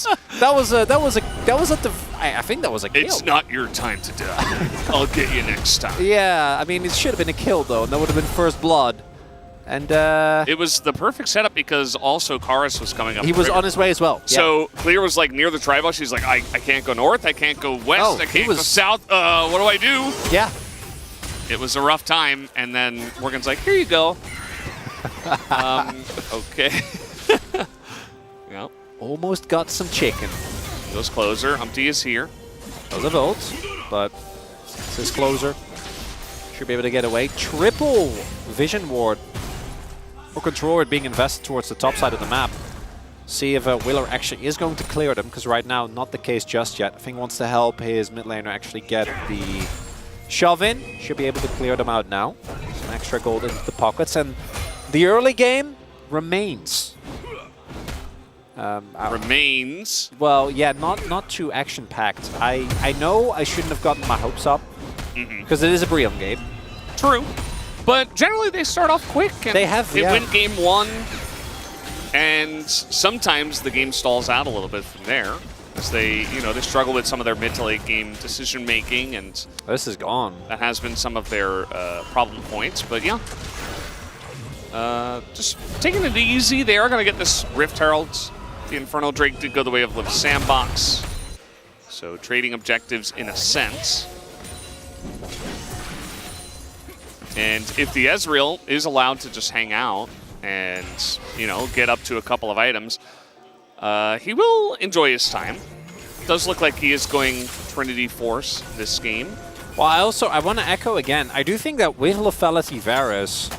think that was a kill. It's not your time to die. I'll get you next time. Yeah, I mean, it should have been a kill though, and that would have been first blood. And it was the perfect setup because also Karis was coming up. He was on his way as well. So Clear was like near the tri-bush. She's like, I can't go north, I can't go west, I can't go south. What do I do? Yeah. It was a rough time, and then Morgan's like, here you go. Okay. Yep. Almost got some chicken. Goes closer. Humpty is here. Does a volt, but this is closer. Should be able to get away. Triple vision ward. Or control ward being invested towards the top side of the map. See if Willer actually is going to clear them, because right now not the case just yet. I think wants to help his mid laner actually get the shove in. Should be able to clear them out now. Some extra gold into the pockets, and the early game remains. Remains? Well, yeah, not too action-packed. I know I shouldn't have gotten my hopes up, because it is a Brion game. True. But generally they start off quick. And they win game 1, and sometimes the game stalls out a little bit from there. As they struggle with some of their mid to late game decision making, and this is gone. That has been some of their problem points, but yeah. Just taking it easy. They are going to get this Rift Herald. The Infernal Drake did go the way of Live Sandbox, so trading objectives in a sense. And if the Ezreal is allowed to just hang out and, get up to a couple of items, he will enjoy his time. Does look like he is going Trinity Force this game. Well, I want to echo again. I do think that with Lethality Varus,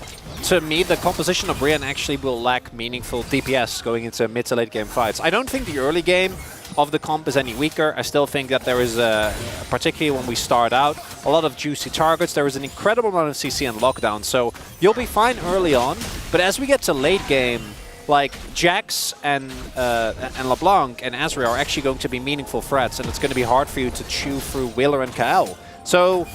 to me, the composition of Brion actually will lack meaningful DPS going into mid to late game fights. I don't think the early game of the comp is any weaker. I still think that there is, particularly when we start out, a lot of juicy targets. There is an incredible amount of CC and lockdown, so you'll be fine early on. But as we get to late game, like Jax and LeBlanc and Azria are actually going to be meaningful threats, and it's going to be hard for you to chew through Wheeler and KL. So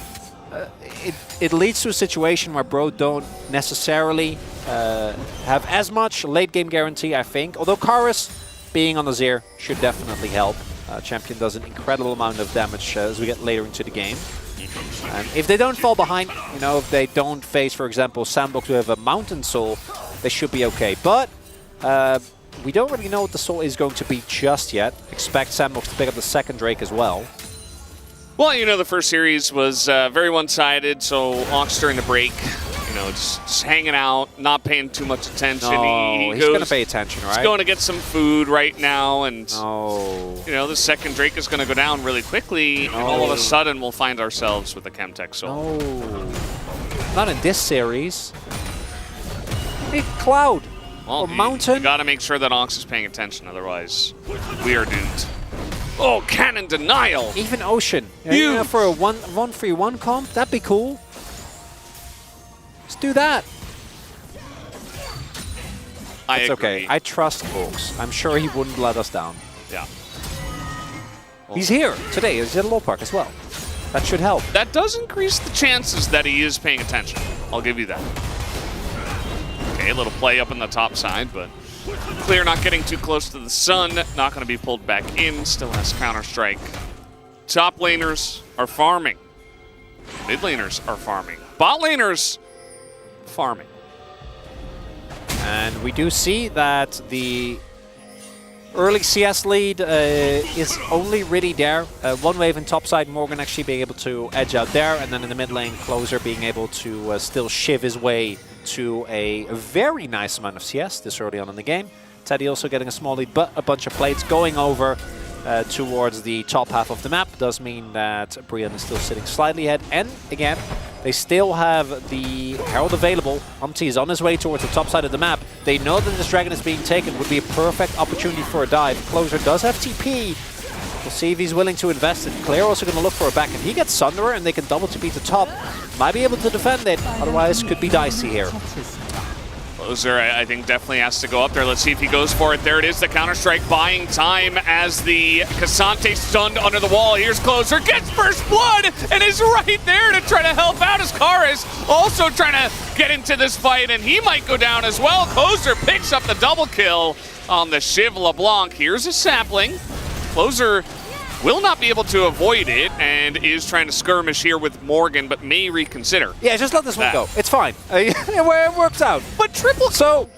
it leads to a situation where Bro don't necessarily have as much late game guarantee, I think. Although Karis being on the Azir should definitely help. Champion does an incredible amount of damage as we get later into the game. And if they don't fall behind, if they don't face, for example, Sandbox with a Mountain Soul, they should be okay. But we don't really know what the Soul is going to be just yet. Expect Sandbox to pick up the second Drake as well. Well, the first series was very one-sided, so Ox during the break, just hanging out, not paying too much attention. No, he's going to pay attention, right? He's going to get some food right now, and the second Drake is going to go down really quickly, and all of a sudden we'll find ourselves with a Chemtech Soul. No, not in this series. Big Cloud or Mountain. You got to make sure that Ox is paying attention, otherwise we are doomed. Oh, cannon denial! Even Ocean. Yeah, for a 1-3-1 comp, that'd be cool. Let's do that. It's okay. I trust Hawks. I'm sure he wouldn't let us down. Yeah. He's here today. He's at Low Park as well. That should help. That does increase the chances that he is paying attention. I'll give you that. Okay, a little play up on the top side, but Clear not getting too close to the sun, not going to be pulled back in, still has Counter-Strike. Top laners are farming. Mid laners are farming. Bot laners, farming. And we do see that the early CS lead is only really there. One wave in topside, Morgan actually being able to edge out there, and then in the mid lane, Closer being able to still shiv his way to a very nice amount of CS this early on in the game. Teddy also getting a small lead, but a bunch of plates going over towards the top half of the map does mean that Brian is still sitting slightly ahead. And again, they still have the Herald available. Umti is on his way towards the top side of the map. They know that this dragon is being taken, would be a perfect opportunity for a dive. Closer does have TP. We'll see if he's willing to invest it. Claire also going to look for a back. If he gets Sunderer and they can double TP to top, might be able to defend it. Otherwise, could be dicey here. Closer, I think, definitely has to go up there. Let's see if he goes for it. There it is, the Counter-Strike buying time as the Cassante stunned under the wall. Here's Closer, gets first blood, and is right there to try to help out as Karis also trying to get into this fight, and he might go down as well. Closer picks up the double kill on the Shiv LeBlanc. Here's a sapling. Closer will not be able to avoid it and is trying to skirmish here with Morgan, but may reconsider. Yeah, just let this one go. It's fine. It works out. But triple. So,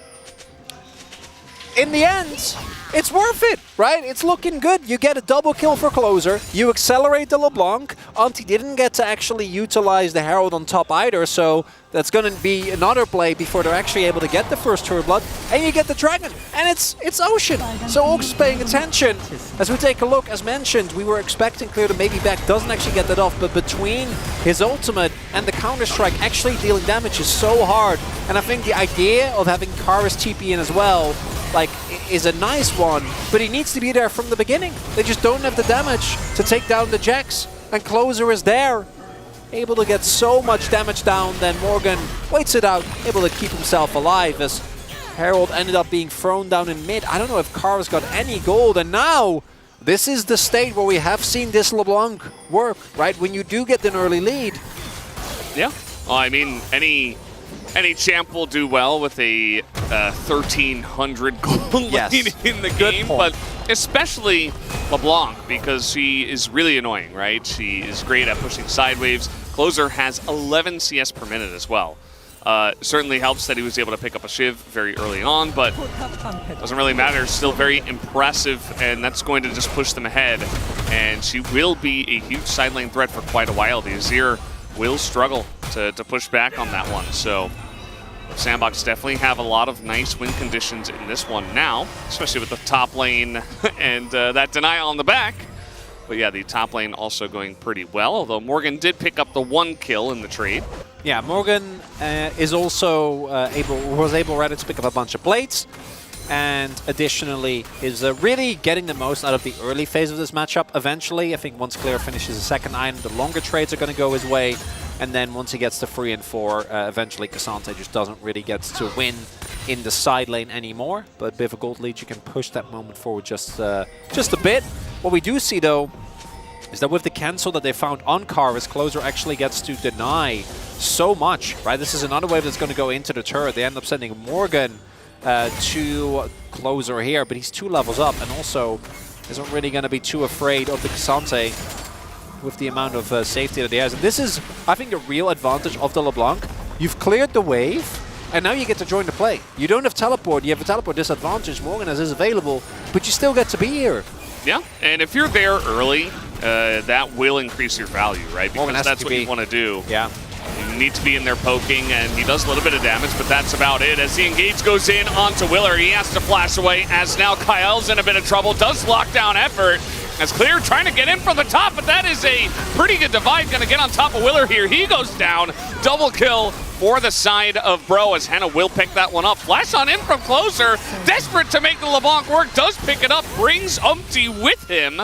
in the end, it's worth it, right? It's looking good. You get a double kill for Closer. You accelerate the LeBlanc. Auntie didn't get to actually utilize the Herald on top either, so that's going to be another play before they're actually able to get the first turret blood. And you get the dragon. And it's Ocean. So Oaks is paying attention. As we take a look, as mentioned, we were expecting Clear to maybe back. Doesn't actually get that off, but between his ultimate and the Counter-Strike, actually dealing damage is so hard. And I think the idea of having Karis TP in as well, like, is a nice one, but he needs to be there from the beginning. They just don't have the damage to take down the Jax, and Closer is there, able to get so much damage down. Then Morgan waits it out, able to keep himself alive as Herald ended up being thrown down in mid. I don't know if Kara's got any gold, and now this is the state where we have seen this LeBlanc work, right? When you do get an early lead. Yeah, well, I mean, any champ will do well with a 1,300 gold lead in the game, but especially LeBlanc, because she is really annoying, right? She is great at pushing side waves. Closer has 11 CS per minute as well. Certainly helps that he was able to pick up a Shiv very early on, but doesn't really matter. Still very impressive, and that's going to just push them ahead. And she will be a huge side lane threat for quite a while. The Azir will struggle to push back on that one. So Sandbox definitely have a lot of nice win conditions in this one now, especially with the top lane and that denial on the back. But yeah, the top lane also going pretty well, although Morgan did pick up the 1 kill in the trade. Yeah, Morgan is also was able rather to pick up a bunch of plates, and additionally is really getting the most out of the early phase of this matchup. Eventually, I think once Clear finishes the second item, the longer trades are going to go his way. And then once he gets to 3 and 4, eventually Cassante just doesn't really get to win in the side lane anymore. But a bit of a gold lead, you can push that moment forward just a bit. What we do see, though, is that with the cancel that they found on Karis, Closer actually gets to deny so much, right? This is another wave that's going to go into the turret. They end up sending Morgan to Closer here, but he's 2 levels up and also isn't really going to be too afraid of the Cassante with the amount of safety that he has. And this is, I think, the real advantage of the LeBlanc. You've cleared the wave, and now you get to join the play. You don't have teleport, you have a teleport disadvantage. Morgan is available, but you still get to be here. Yeah, and if you're there early, that will increase your value, right? Because that's what you want to do. Yeah. You need to be in there poking, and he does a little bit of damage, but that's about it. As the engage goes in onto Willer, he has to flash away, as now Kyle's in a bit of trouble. Does lock down effort, as Clear trying to get in from the top, but that is a pretty good divide. Going to get on top of Willer here. He goes down. Double kill for the side of Bro, as Henna will pick that one up. Flash on in from Closer. Desperate to make the LeBlanc work. Does pick it up. Brings Umpty with him.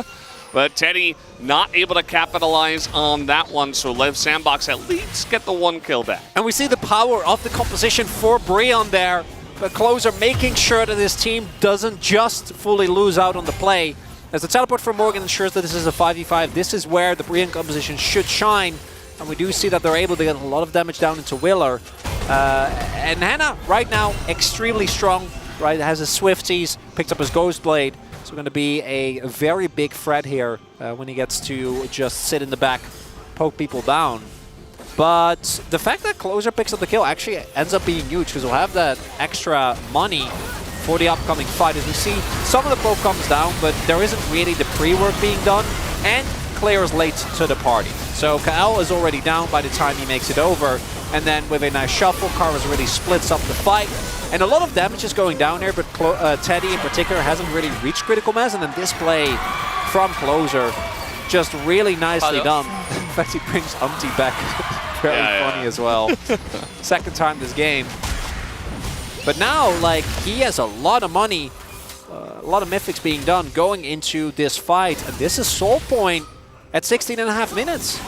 But Teddy not able to capitalize on that one, so Lev Sandbox at least get the 1 kill back. And we see the power of the composition for Brion there. But Closer making sure that his team doesn't just fully lose out on the play. As the teleport from Morgan ensures that this is a 5v5, this is where the Brion composition should shine. And we do see that they're able to get a lot of damage down into Willer. And Henna, right now, extremely strong. right? It has his Swifties, picked up his Ghost Blade. So going to be a very big threat here when he gets to just sit in the back, poke people down. But the fact that Closer picks up the kill actually ends up being huge because we'll have that extra money for the upcoming fight. As we see, some of the poke comes down, but there isn't really the pre-work being done, and Claire is late to the party. So Kael is already down by the time he makes it over, and then with a nice shuffle, Carlos really splits up the fight. And a lot of damage is going down here, but Teddy in particular hasn't really reached critical mass, and then this play from Closer, just really nicely done. In fact, he brings Umpty back. Very funny as well. Second time this game. But now, like, he has a lot of money, a lot of mythics being done going into this fight. And this is Soul Point at 16.5 minutes.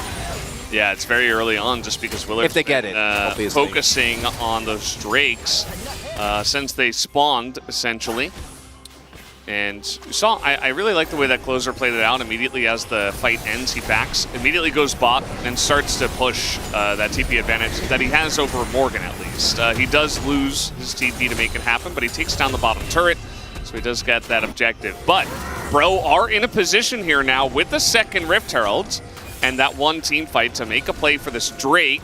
Yeah, it's very early on just because Willard's if they get it, obviously. Focusing on those Drakes since they spawned, essentially. And you saw, I really like the way that Closer played it out. Immediately as the fight ends, he backs, immediately goes bot, and starts to push that TP advantage that he has over Morgan, at least. He does lose his TP to make it happen, but he takes down the bottom turret, so he does get that objective. But Bro are in a position here now with the second Rift Herald, and that one team fight to make a play for this Drake.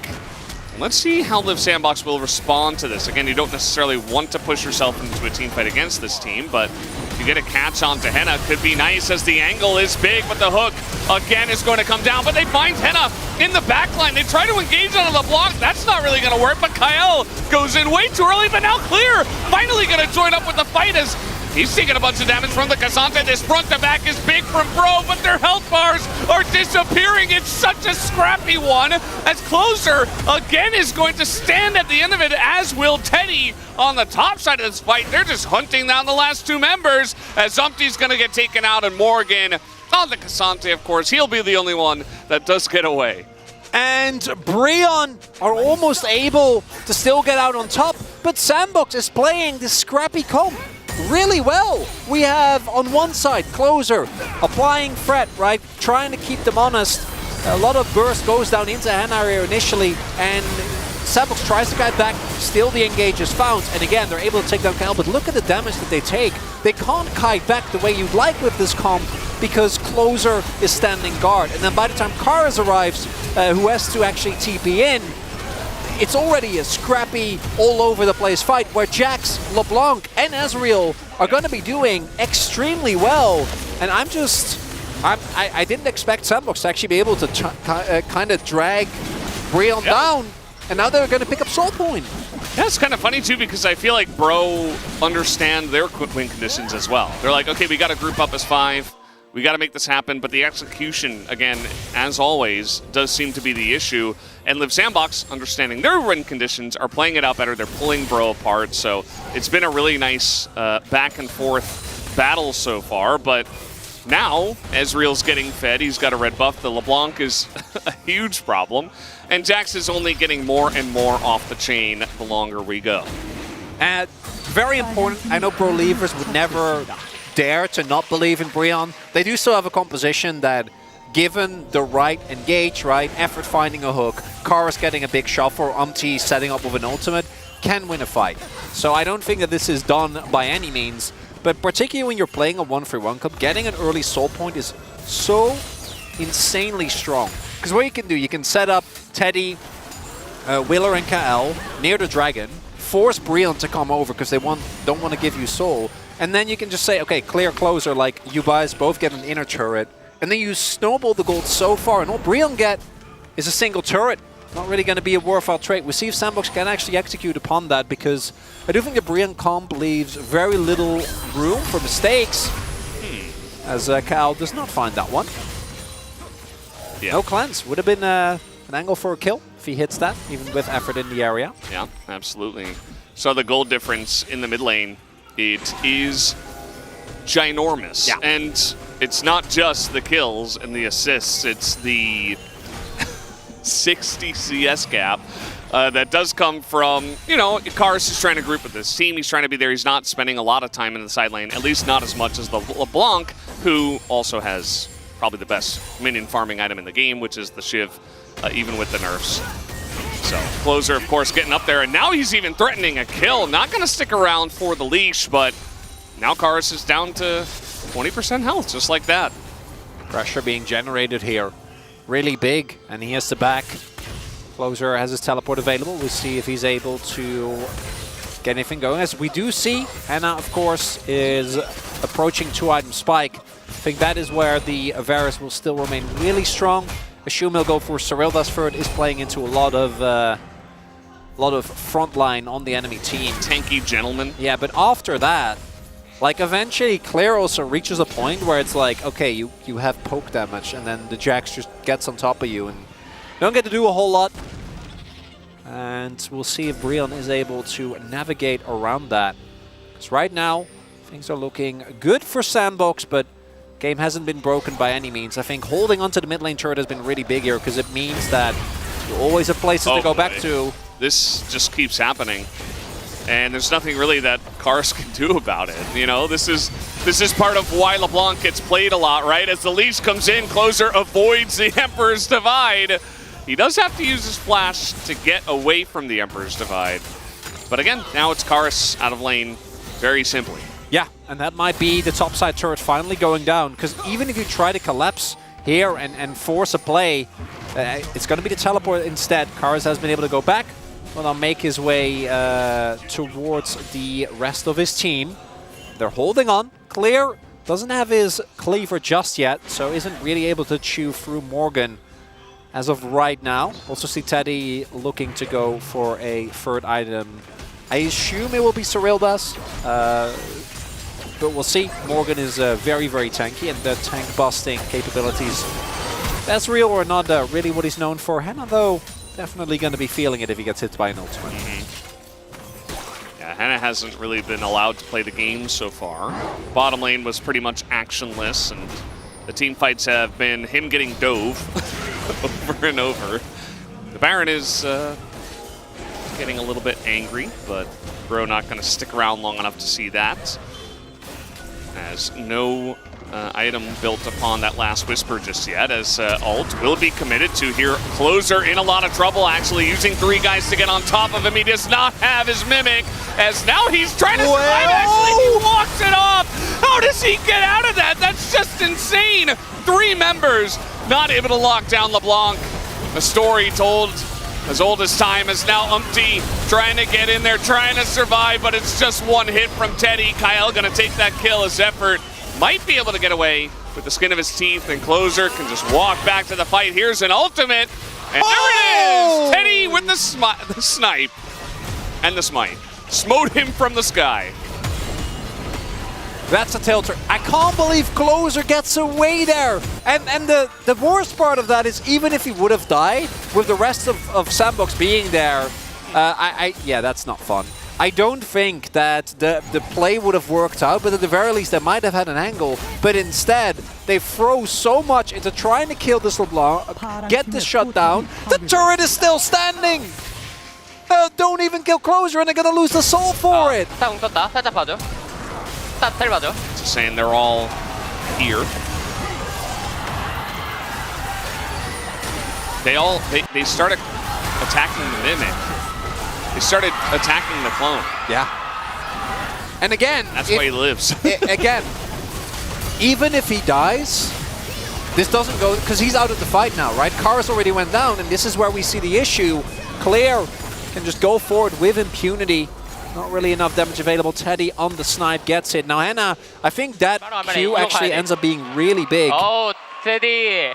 Let's see how Liv Sandbox will respond to this. Again, you don't necessarily want to push yourself into a team fight against this team, but if you get a catch onto Henna, could be nice as the angle is big, but the hook again is going to come down, but they find Henna in the backline. They try to engage onto the block. That's not really going to work, but Kael goes in way too early, but now Clear finally going to join up with the fight as he's taking a bunch of damage from the Cassandra. This front to back is big from Bro, but their health bars are disappearing. It's such a scrappy one as Closer again is going to stand at the end of it, as will Teddy on the top side of this fight. They're just hunting down the last two members as Umpty's going to get taken out, and Morgan on the Cassandra, of course. He'll be the only one that does get away. And Breon are almost able to still get out on top, but Sandbox is playing this scrappy comp really well. We have on one side Closer applying threat, right, trying to keep them honest. A lot of burst goes down into Hen area initially, and Sandbox tries to get back, still the engage is found, and again they're able to take down Kael, but look at the damage that they take. They can't kite back the way you'd like with this comp because Closer is standing guard, and then by the time Karas arrives, who has to actually TP in, it's already a scrappy, all over the place fight where Jax, LeBlanc, and Ezreal are going to be doing extremely well. And I didn't expect Sandbox to actually be able to kind of drag Breon down, and now they're going to pick up Soul Point. Yeah, it's kind of funny too because I feel like Bro understand their quick win conditions as well. They're like, okay, we got to group up as 5. We got to make this happen, but the execution, again, as always, does seem to be the issue. And Liv Sandbox, understanding their win conditions, are playing it out better. They're pulling Bro apart, so it's been a really nice back and forth battle so far. But now, Ezreal's getting fed. He's got a red buff. The LeBlanc is a huge problem. And Jax is only getting more and more off the chain the longer we go. And very important, I know pro leavers would never dare to not believe in Breon. They do still have a composition that, given the right engage, right, effort finding a hook, Karas getting a big shuffle, Umpty setting up with an ultimate, can win a fight. So I don't think that this is done by any means, but particularly when you're playing a 1-3-1 cup, getting an early Soul Point is so insanely strong. Because what you can do, you can set up Teddy, Willer and Kael near the dragon, force Breon to come over because they don't want to give you Soul, and then you can just say, okay, clear Closer, like you guys both get an inner turret, and then you snowball the gold so far, and all Breon get is a single turret. Not really going to be a worthwhile trade. We see if Sandbox can actually execute upon that, because I do think the Breon comp leaves very little room for mistakes, as Kael does not find that one. Yeah. No cleanse. Would have been an angle for a kill if he hits that, even with effort in the area. Yeah, absolutely. So the gold difference in the mid lane, it is ginormous. Yeah. And it's not just the kills and the assists, it's the 60 CS gap that does come from, you know, Karas is trying to group with this team. He's trying to be there. He's not spending a lot of time in the side lane, at least not as much as the LeBlanc, who also has probably the best minion farming item in the game, which is the Shiv, even with the nerfs. So Closer, of course, getting up there, and now he's even threatening a kill. Not going to stick around for the leash, but now Karis is down to 20% health, just like that. Pressure being generated here. Really big, and he has to back. Closer has his teleport available. We'll see if he's able to get anything going. As we do see, Hannah, of course, is approaching 2-item spike. I think that is where the Varus will still remain really strong. Assume he'll go for Cyrildas. Third is playing into a lot of front line on the enemy team. Tanky gentleman. Yeah, but after that, like eventually Claire also reaches a point where it's like, okay, you have poke damage, and then the Jax just gets on top of you and you don't get to do a whole lot. And we'll see if Brion is able to navigate around that. Because right now, things are looking good for Sandbox, but game hasn't been broken by any means. I think holding onto the mid lane turret has been really big here because it means that you always have places to go back to. This just keeps happening. And there's nothing really that Karis can do about it. You know, this is part of why LeBlanc gets played a lot, right? As the leash comes in, Closer avoids the Emperor's Divide. He does have to use his flash to get away from the Emperor's Divide. But again, now it's Karis out of lane very simply. Yeah, and that might be the topside turret finally going down, because even if you try to collapse here and force a play, it's going to be the teleport instead. Karis has been able to go back, will now make his way towards the rest of his team. They're holding on. Clear doesn't have his cleaver just yet, so isn't really able to chew through Morgan as of right now. Also see Teddy looking to go for a third item. I assume it will be Cyrildas, but we'll see. Morgan is very, very tanky, and the tank busting capabilities, that's real or not really what he's known for. Hannah, though, definitely going to be feeling it if he gets hit by an ultimate. Yeah, Hannah hasn't really been allowed to play the game so far. Bottom lane was pretty much actionless, and the team fights have been him getting dove over and over. The Baron is getting a little bit angry, but Bro not going to stick around long enough to see that. As no item built upon that last Whisper just yet, as ult will be committed to here. Closer in a lot of trouble, actually using 3 guys to get on top of him. He does not have his Mimic, as now he's trying to survive. Actually, he walks it off. How does he get out of that? That's just insane. 3 members not able to lock down LeBlanc. A story told as old as time, is now Umpty trying to get in there, trying to survive, but it's just one hit from Teddy. Kyle gonna take that kill. His effort might be able to get away with the skin of his teeth, and Closer can just walk back to the fight. Here's an ultimate, and there it is! Teddy with the snipe and the smite. Smote him from the sky. That's a tilter. I can't believe Closer gets away there. And the worst part of that is, even if he would have died, with the rest of Sandbox being there, yeah, that's not fun. I don't think that the play would have worked out, but at the very least they might have had an angle. But instead, they throw so much into trying to kill this LeBlanc, get the shutdown. The turret is still standing! Don't even kill Closer and they're gonna lose the soul for it! Just saying they're all here. They started attacking the Mimic. They started attacking the clone. Yeah. And again, that's why he lives. Again, even if he dies, this doesn't go, because he's out of the fight now, right? Karis already went down, and this is where we see the issue. Claire can just go forward with impunity. Not really enough damage available. Teddy on the snipe gets it. Now Hannah, I think that Q actually ends up being really big. Oh, Teddy!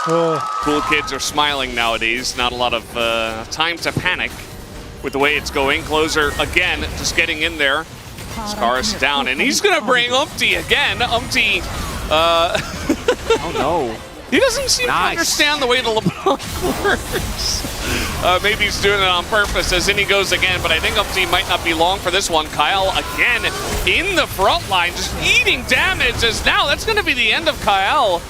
Cool kids are smiling nowadays. Not a lot of time to panic with the way it's going. Closer again, just getting in there. Karis down, and he's gonna bring Umpty again. Umpty, oh no. He doesn't seem to understand the way the LeBlanc works. Maybe he's doing it on purpose, as in he goes again, but I think Umpty might not be long for this one. Kyle again in the front line, just eating damage, as now that's going to be the end of Kyle.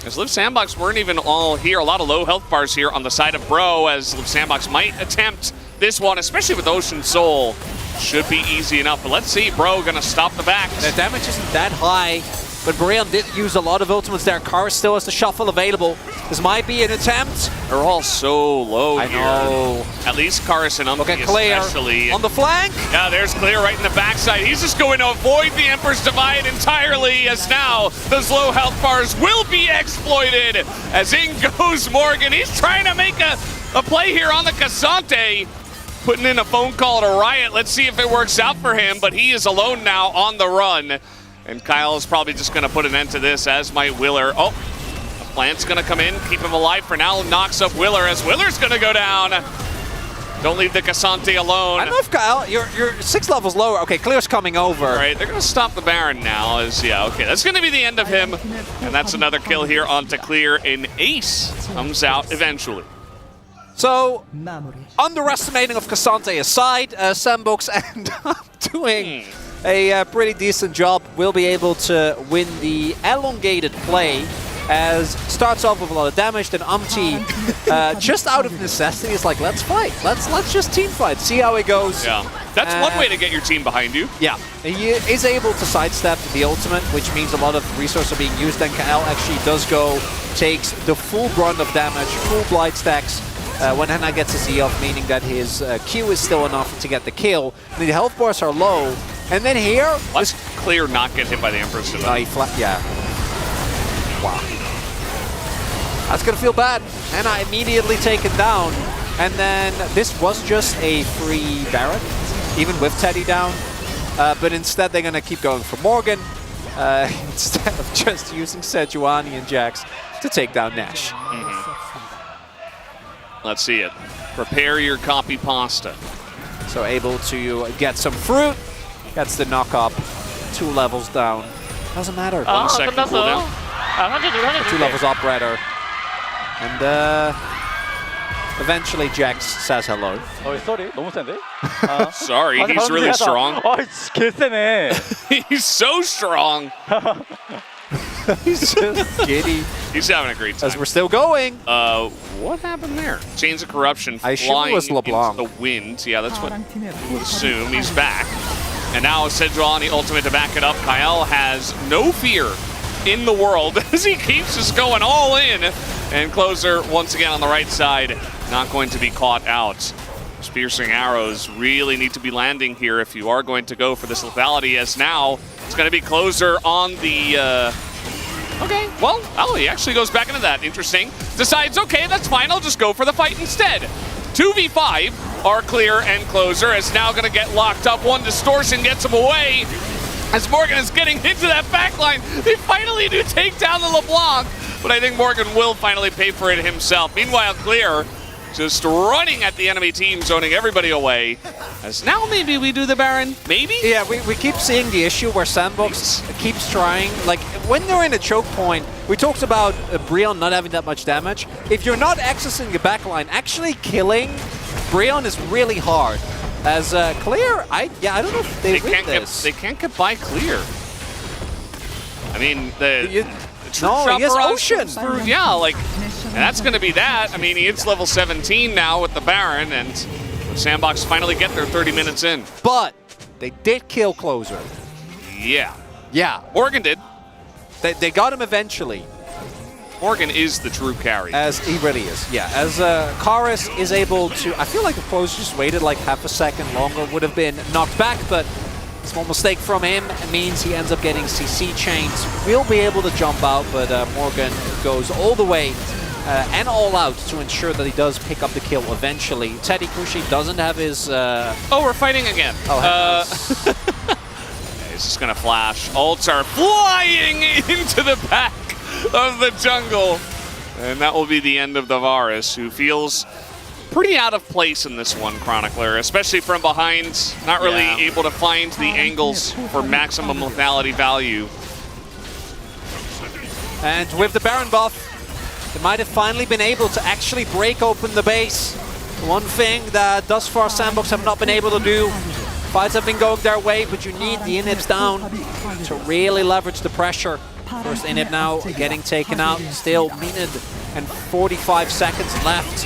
As Liv Sandbox weren't even all here. A lot of low health bars here on the side of Bro, as Liv Sandbox might attempt this one, especially with Ocean Soul. Should be easy enough, but let's see. Bro gonna stop the back. The damage isn't that high. but Brion did use a lot of ultimates there. Kara still has the shuffle available. This might be an attempt. They're all so low I here. know. At least Karis and Look Umpty at Clear especially. on the flank. Yeah, there's Clear right in the backside. He's just going to avoid the Emperor's Divide entirely, as now those low health bars will be exploited. As in goes Morgan. He's trying to make a play here on the Cassante. Putting in a phone call to Riot. Let's see if it works out for him, but he is alone now on the run. And Kyle is probably just going to put an end to this, as might Willer. Oh, a plant's going to come in, keep him alive for now, knocks up Willer, as Willer's going to go down. Don't leave the Cassante alone. I don't know if Kyle, you're 6 levels lower. Okay, Clear's coming over. All right, they're going to stop the Baron now. Yeah, okay, that's going to be the end of him. And that's another kill here onto Clear, and Ace comes out eventually. So, underestimating of Cassante aside, Sandbox end up doing a pretty decent job. Will be able to win the elongated play, as starts off with a lot of damage. Then Umpty, just out of necessity, is like, let's fight. Let's just team fight. See how it goes. Yeah, that's one way to get your team behind you. Yeah, he is able to sidestep the ultimate, which means a lot of resources are being used. Then KL actually does go, takes the full brunt of damage, full blight stacks. When Hannah gets his E off, meaning that his Q is still enough to get the kill. The health bars are low. And then here... Let's Clear not get hit by the Emperor's Divide. No, he yeah. Wow. That's going to feel bad. Hannah immediately taken down. And then this was just a free Baron, even with Teddy down. But instead they're going to keep going for Morgan, instead of just using Sejuani and Jax to take down Nash. Let's see it. Prepare your copy pasta. So able to get some fruit. Gets the knock up. 2 levels down. Doesn't matter. 1 second cooldown. 2 levels up rather. And eventually Jax says hello. sorry. 너무 센데? Sorry, he's really strong. 개세네. He's so strong. He's just giddy. He's having a great time. As we're still going. What happened there? Chains of Corruption I assume flying it was LeBlanc. into the wind. Yeah, that's what I would assume. He's back. And now Sejuani ultimate to back it up. Kyle has no fear in the world as he keeps just going all in. And Closer once again on the right side, not going to be caught out. Those piercing arrows really need to be landing here if you are going to go for this lethality, as now it's going to be Closer on the... Okay, well, he actually goes back into that. Interesting. Decides, okay, that's fine, I'll just go for the fight instead. 2v5 are Clear and Closer, as now going to get locked up. One distortion gets him away. As Morgan is getting into that backline, they finally do take down the LeBlanc, but I think Morgan will finally pay for it himself. Meanwhile, Clear just running at the enemy team, zoning everybody away. As now maybe we do the Baron, maybe? Yeah, we keep seeing the issue where Sandbox keeps trying. Like, when they're in a choke point, we talked about Brion not having that much damage. If you're not accessing the backline, actually killing Brion is really hard. As Clear, I don't know if they win this. They can't get by Clear. I mean, the no, he has Ocean. Yeah, like, and that's going to be that. I mean, it's level 17 now with the Baron, and Sandbox finally get their 30 minutes in. But they did kill Closer. Yeah. Yeah. Morgan did. They got him eventually. Morgan is the true carry. As he really is, yeah. As Karis is able to, I feel like if Closer just waited like half a second longer, would have been knocked back, but small mistake from him means he ends up getting CC chains. We'll be able to jump out, but Morgan goes all the way and all out to ensure that he does pick up the kill eventually. Teddy Kushi doesn't have his... Oh, we're fighting again. Oh, he's just going to flash. Ults are flying into the back of the jungle. And that will be the end of the Varus, who feels pretty out of place in this one, Chronicler, especially from behind, not really able to find the angles for maximum lethality value. And with the Baron buff, they might have finally been able to actually break open the base. One thing that thus far Sandbox have not been able to do. Fights have been going their way, but you need the inhibs down to really leverage the pressure. First inhib now getting taken out, still minute and 45 seconds left.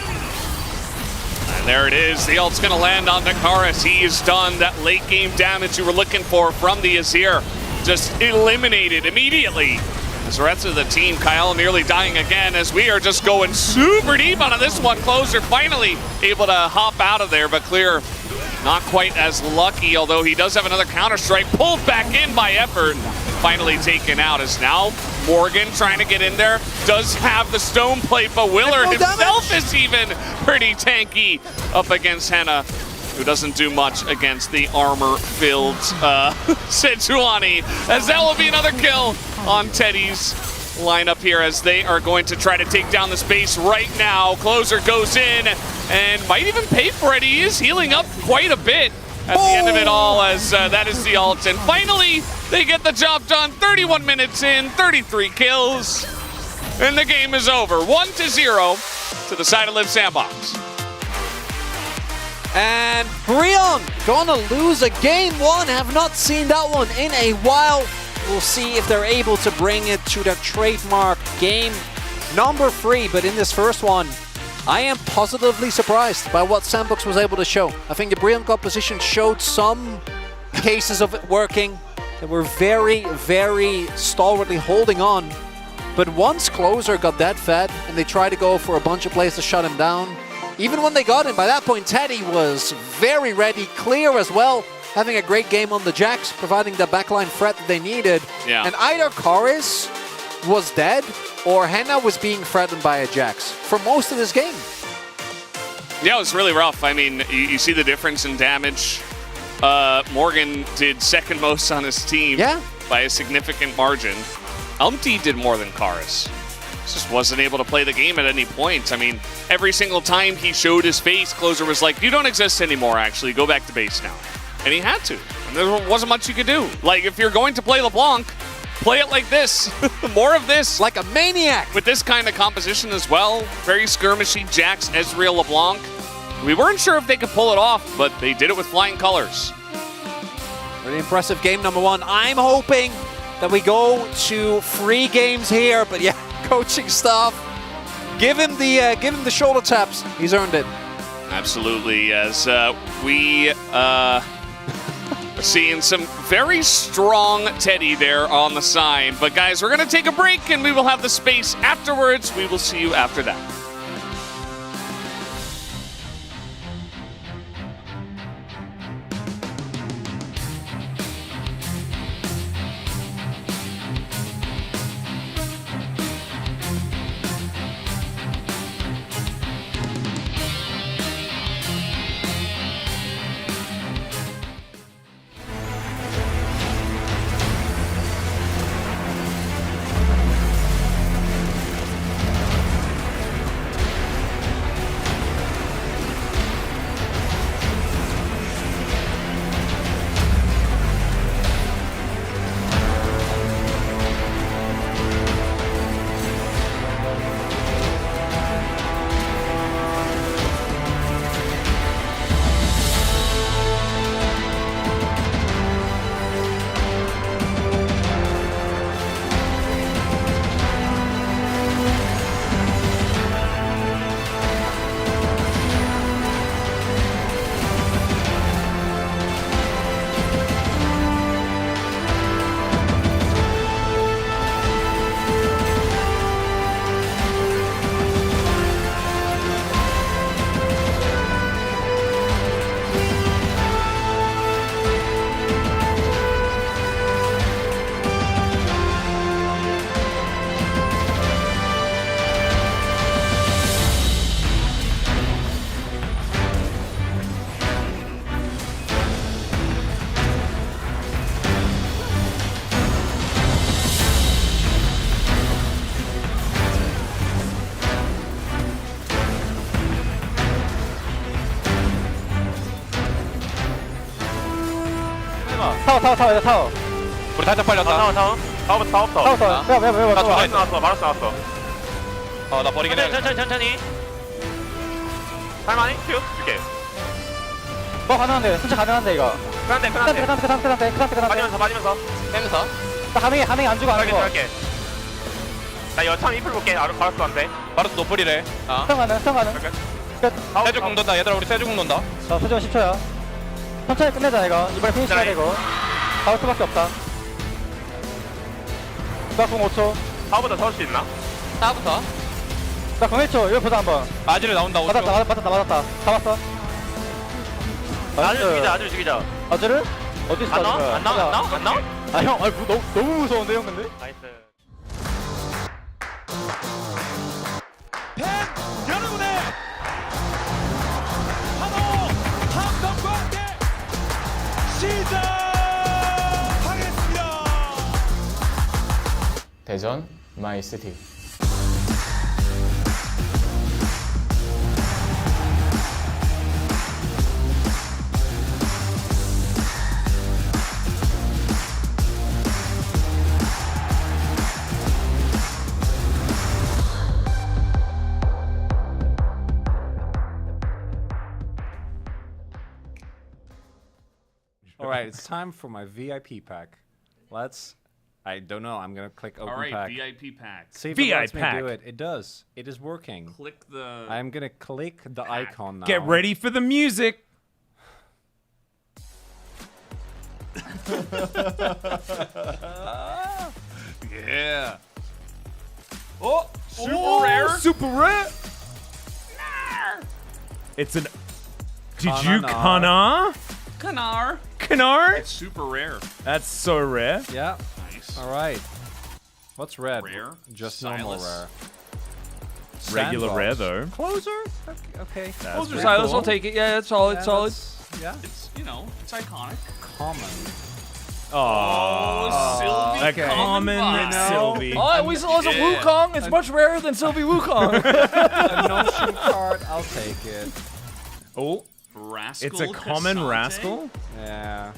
And there it is. The ult's going to land on Nakaris. He is done. That late game damage you were looking for from the Azir just eliminated immediately. As the rest of the team, Kyle nearly dying again as we are just going super deep onto this one. Closer finally able to hop out of there, but Clear not quite as lucky, although he does have another counter-strike pulled back in by Effort. Finally taken out as now Morgan trying to get in there. Does have the stone plate, but Willer himself is even pretty tanky up against Henna, who doesn't do much against the armor-filled Sejuani, as that will be another kill on Teddy's lineup here as they are going to try to take down this base right now. Closer goes in and might even pay for it. He is healing up quite a bit at the end of it all, as that is the ult. And finally, they get the job done. 31 minutes in, 33 kills, and the game is over. 1-0 to the side of Live Sandbox. And Brion gonna lose a game one. Have not seen that one in a while. We'll see if they're able to bring it to their trademark game number 3. But in this first one, I am positively surprised by what Sandbox was able to show. I think the Brion composition showed some cases of it working. They were very, very stalwartly holding on. But once Closer got that fed and they tried to go for a bunch of plays to shut him down, even when they got him, by that point Teddy was very ready, Clear as well, having a great game on the Jax, providing the backline threat that they needed. Yeah. And either Karis was dead or Henna was being threatened by a Jax for most of this game. Yeah, it was really rough. I mean, you see the difference in damage. Morgan did second most on his team by a significant margin. Umpty did more than Karis. Just wasn't able to play the game at any point. I mean, every single time he showed his face, Closer was like, you don't exist anymore, actually. Go back to base now. And he had to. And there wasn't much you could do. Like, if you're going to play LeBlanc, play it like this. More of this. Like a maniac. With this kind of composition as well. Very skirmishy, Jax, Ezreal, LeBlanc. We weren't sure if they could pull it off, but they did it with flying colors. Really impressive game number 1. I'm hoping that we go to 3 games here, but yeah, coaching staff, give him the shoulder taps. He's earned it. Absolutely, as we are seeing some very strong Teddy there on the side. But guys, we're going to take a break and we will have the space afterwards. We will see you after that. 타워 얘들 타워. 우리 살짝 빨렸다. 타워부터. 왜. 나 중간에 나왔어. 마르스 나왔어. 나 버리긴 해. 천천히. 할만해? 큐? 줄게. 가능한데, 진짜 가능한데 이거. 그란데. 맞으면서. 빼면서. 나 가능해 안 주고 안 주고. 할게. 나 여참 이플 볼게. 바르스한테. 바르스 노플이래. 스턴 가능. 세주 공 돈다. 얘들아 우리 세주 공 돈다. 세주만 10초야. 천천히 끝내자 이거. 이번에 피니시 해야 되고. 바로 수밖에 없다. 나공 5초. 4부터 설 수 있나? 4부터. 나공 1초. 이거 보자 한번. 아지를 나온다. 5초. 맞았다. 잡았어. 아지를 죽이자. 아지를 죽이자. 아지를? 어디 있어? 안 나와? 안 나와? 아 형, 너무 무서운데 형 근데? 나이스. 팬 여러분의 환호 함성과 함께 시작하겠습니다. 대전 마이시티. All right, it's time for my VIP pack. I don't know. I'm gonna click open All right, pack. VIP pack. See if it lets me do it. It does. It is working. Click the. I'm gonna click the icon now. Get ready for the music. Yeah. Oh, super rare. Super rare. It's an. Did you Kana? Kanar? It's super rare. That's so rare. Yeah. Nice. All right. What's red? Rare. Just Silas. normal rare. Regular rare Sandbox. though. Closer? Okay. That's Closer pretty Silas, cool. I'll take it. Yeah, it's solid, Yeah, solid. Yeah. It's, it's iconic. Common. Oh, Sylvie a common vibes. Sylvie. Oh, we saw some Wukong. It's much rarer than Sylvie Wukong. A notion card, I'll take it. Oh, Rascal it's a common Cassante? rascal. Yeah,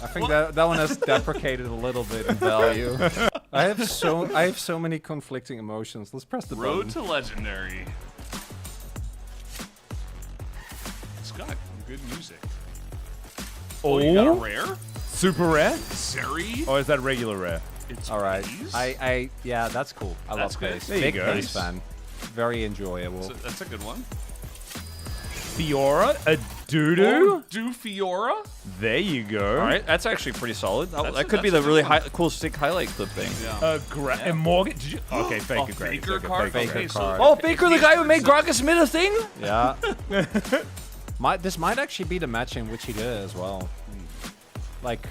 I think that one has deprecated a little bit in value. I have so many conflicting emotions. Let's press the Road button. to Legendary. It's got good music. Oh, You got a rare? super rare. Seri? Or is that regular rare? It's All right. Base? Yeah, that's cool. I That's love good. Base. There you Big go. Base fan. Very enjoyable. That's a good one. Fiora, a doo-doo. Oh, Fiora? There you go. All right, that's actually pretty solid. That's That a- could be that's the a really good one. cool stick highlight clip thing. Yeah. And Morgan. Did you, okay, fake Oh, it, great. Faker card. Fake Okay, it. so card. Oh, Faker, the guy who made Graka Smith a thing? Yeah. This might actually be the match in which he did it as well. Like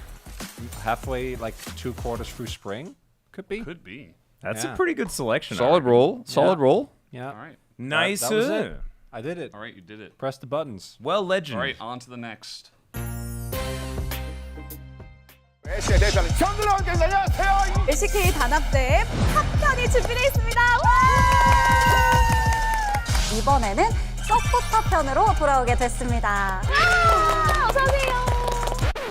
halfway, like 2 quarters through spring. Could be. Could be. That's Yeah. a pretty good selection. I Solid reckon. roll. Solid roll. Yeah. All right. Nice. That was it. I did it. All right, you did it. Press the buttons. Well, legend. All right, on to the next. LCK 단합대 탑편이 준비되어 있습니다. 와! 이번에는 서포터 편으로 돌아오게 됐습니다. 어서오세요.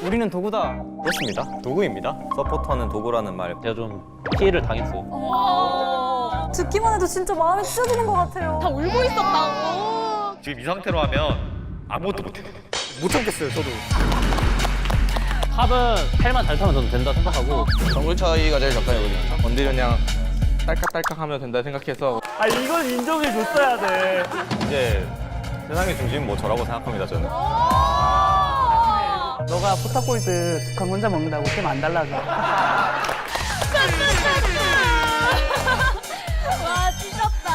우리는 도구다. 그렇습니다. 도구입니다. 서포터는 도구라는 말 제가 좀 피해를 당했어요. 듣기만 해도 진짜 마음이 찢어지는 것 같아요. 다 울고 있었다고. 지금 이 상태로 하면 아무것도 못해. 못 참겠어요, 저도. 탑은 팔만 잘 타면 저는 된다 생각하고 정글 차이가 제일 적당이거든요. 원딜은 그냥 딸깍딸깍 하면 된다 생각해서 아 이건 인정해 줬어야 돼. 이제 세상의 중심 뭐 저라고 생각합니다 저는. 너가 포탑골드 두 칸 혼자 먹는다고 게임 안 달라져. 와, 찢었다.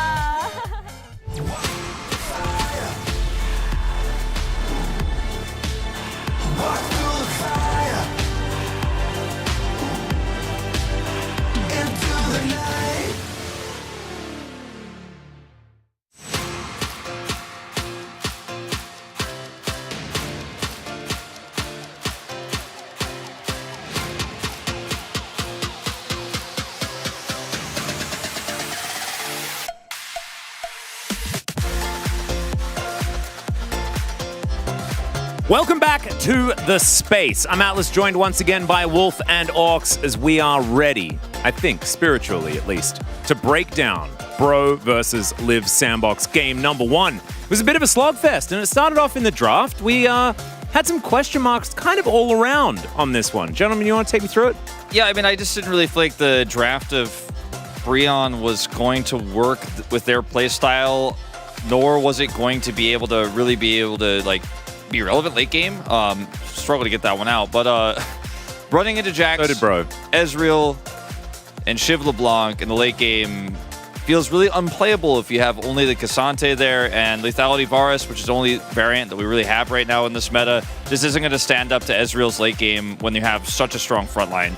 Welcome back to The Space. I'm Atlas, joined once again by Wolf and Orcs as we are ready, I think, spiritually at least, to break down Bro versus Liv Sandbox game number 1. It was a bit of a slugfest, and it started off in the draft. We had some question marks kind of all around on this one. Gentlemen, you want to take me through it? Yeah, I mean, I just didn't really feel like the draft of Breon was going to work with their playstyle, nor was it going to be able to really be relevant late game. Struggle to get that one out, but running into Jax, So did Bro. Ezreal, and Shiv LeBlanc in the late game feels really unplayable if you have only the Cassante there and Lethality Varus, which is the only variant that we really have right now in this meta. This isn't going to stand up to Ezreal's late game when you have such a strong front line.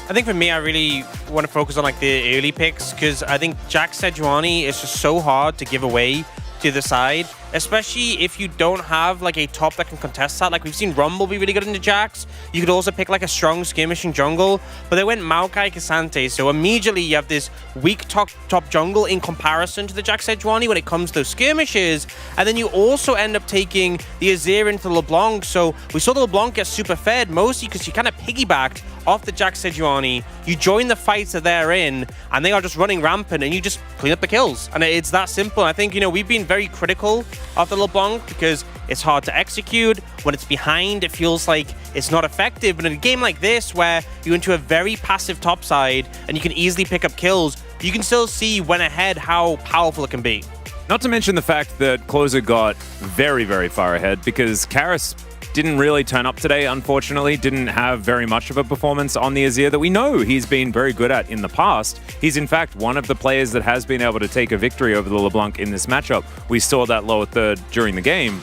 I think for me, I really want to focus on like the early picks because I think Jack Sejuani is just so hard to give away to the side, especially if you don't have like a top that can contest that. Like we've seen Rumble be really good into Jax. You could also pick like a strong skirmishing jungle, but they went Maokai Cassante, so immediately you have this weak top jungle in comparison to the Jack Sejuani when it comes to those skirmishes, and then you also end up taking the Azir into LeBlanc. So we saw the LeBlanc get super fed mostly because you kind of piggybacked off the Jack Sejuani. You join the fights that they're in, and they are just running rampant, and you just clean up the kills. And it's that simple. I think, you know, we've been very critical of the LeBlanc because it's hard to execute. When it's behind, it feels like it's not effective. But in a game like this, where you're into a very passive top side and you can easily pick up kills, you can still see when ahead how powerful it can be. Not to mention the fact that Closer got very, very far ahead because Karis didn't really turn up today, unfortunately. Didn't have very much of a performance on the Azir that we know he's been very good at in the past. He's in fact one of the players that has been able to take a victory over the LeBlanc in this matchup. We saw that lower third during the game.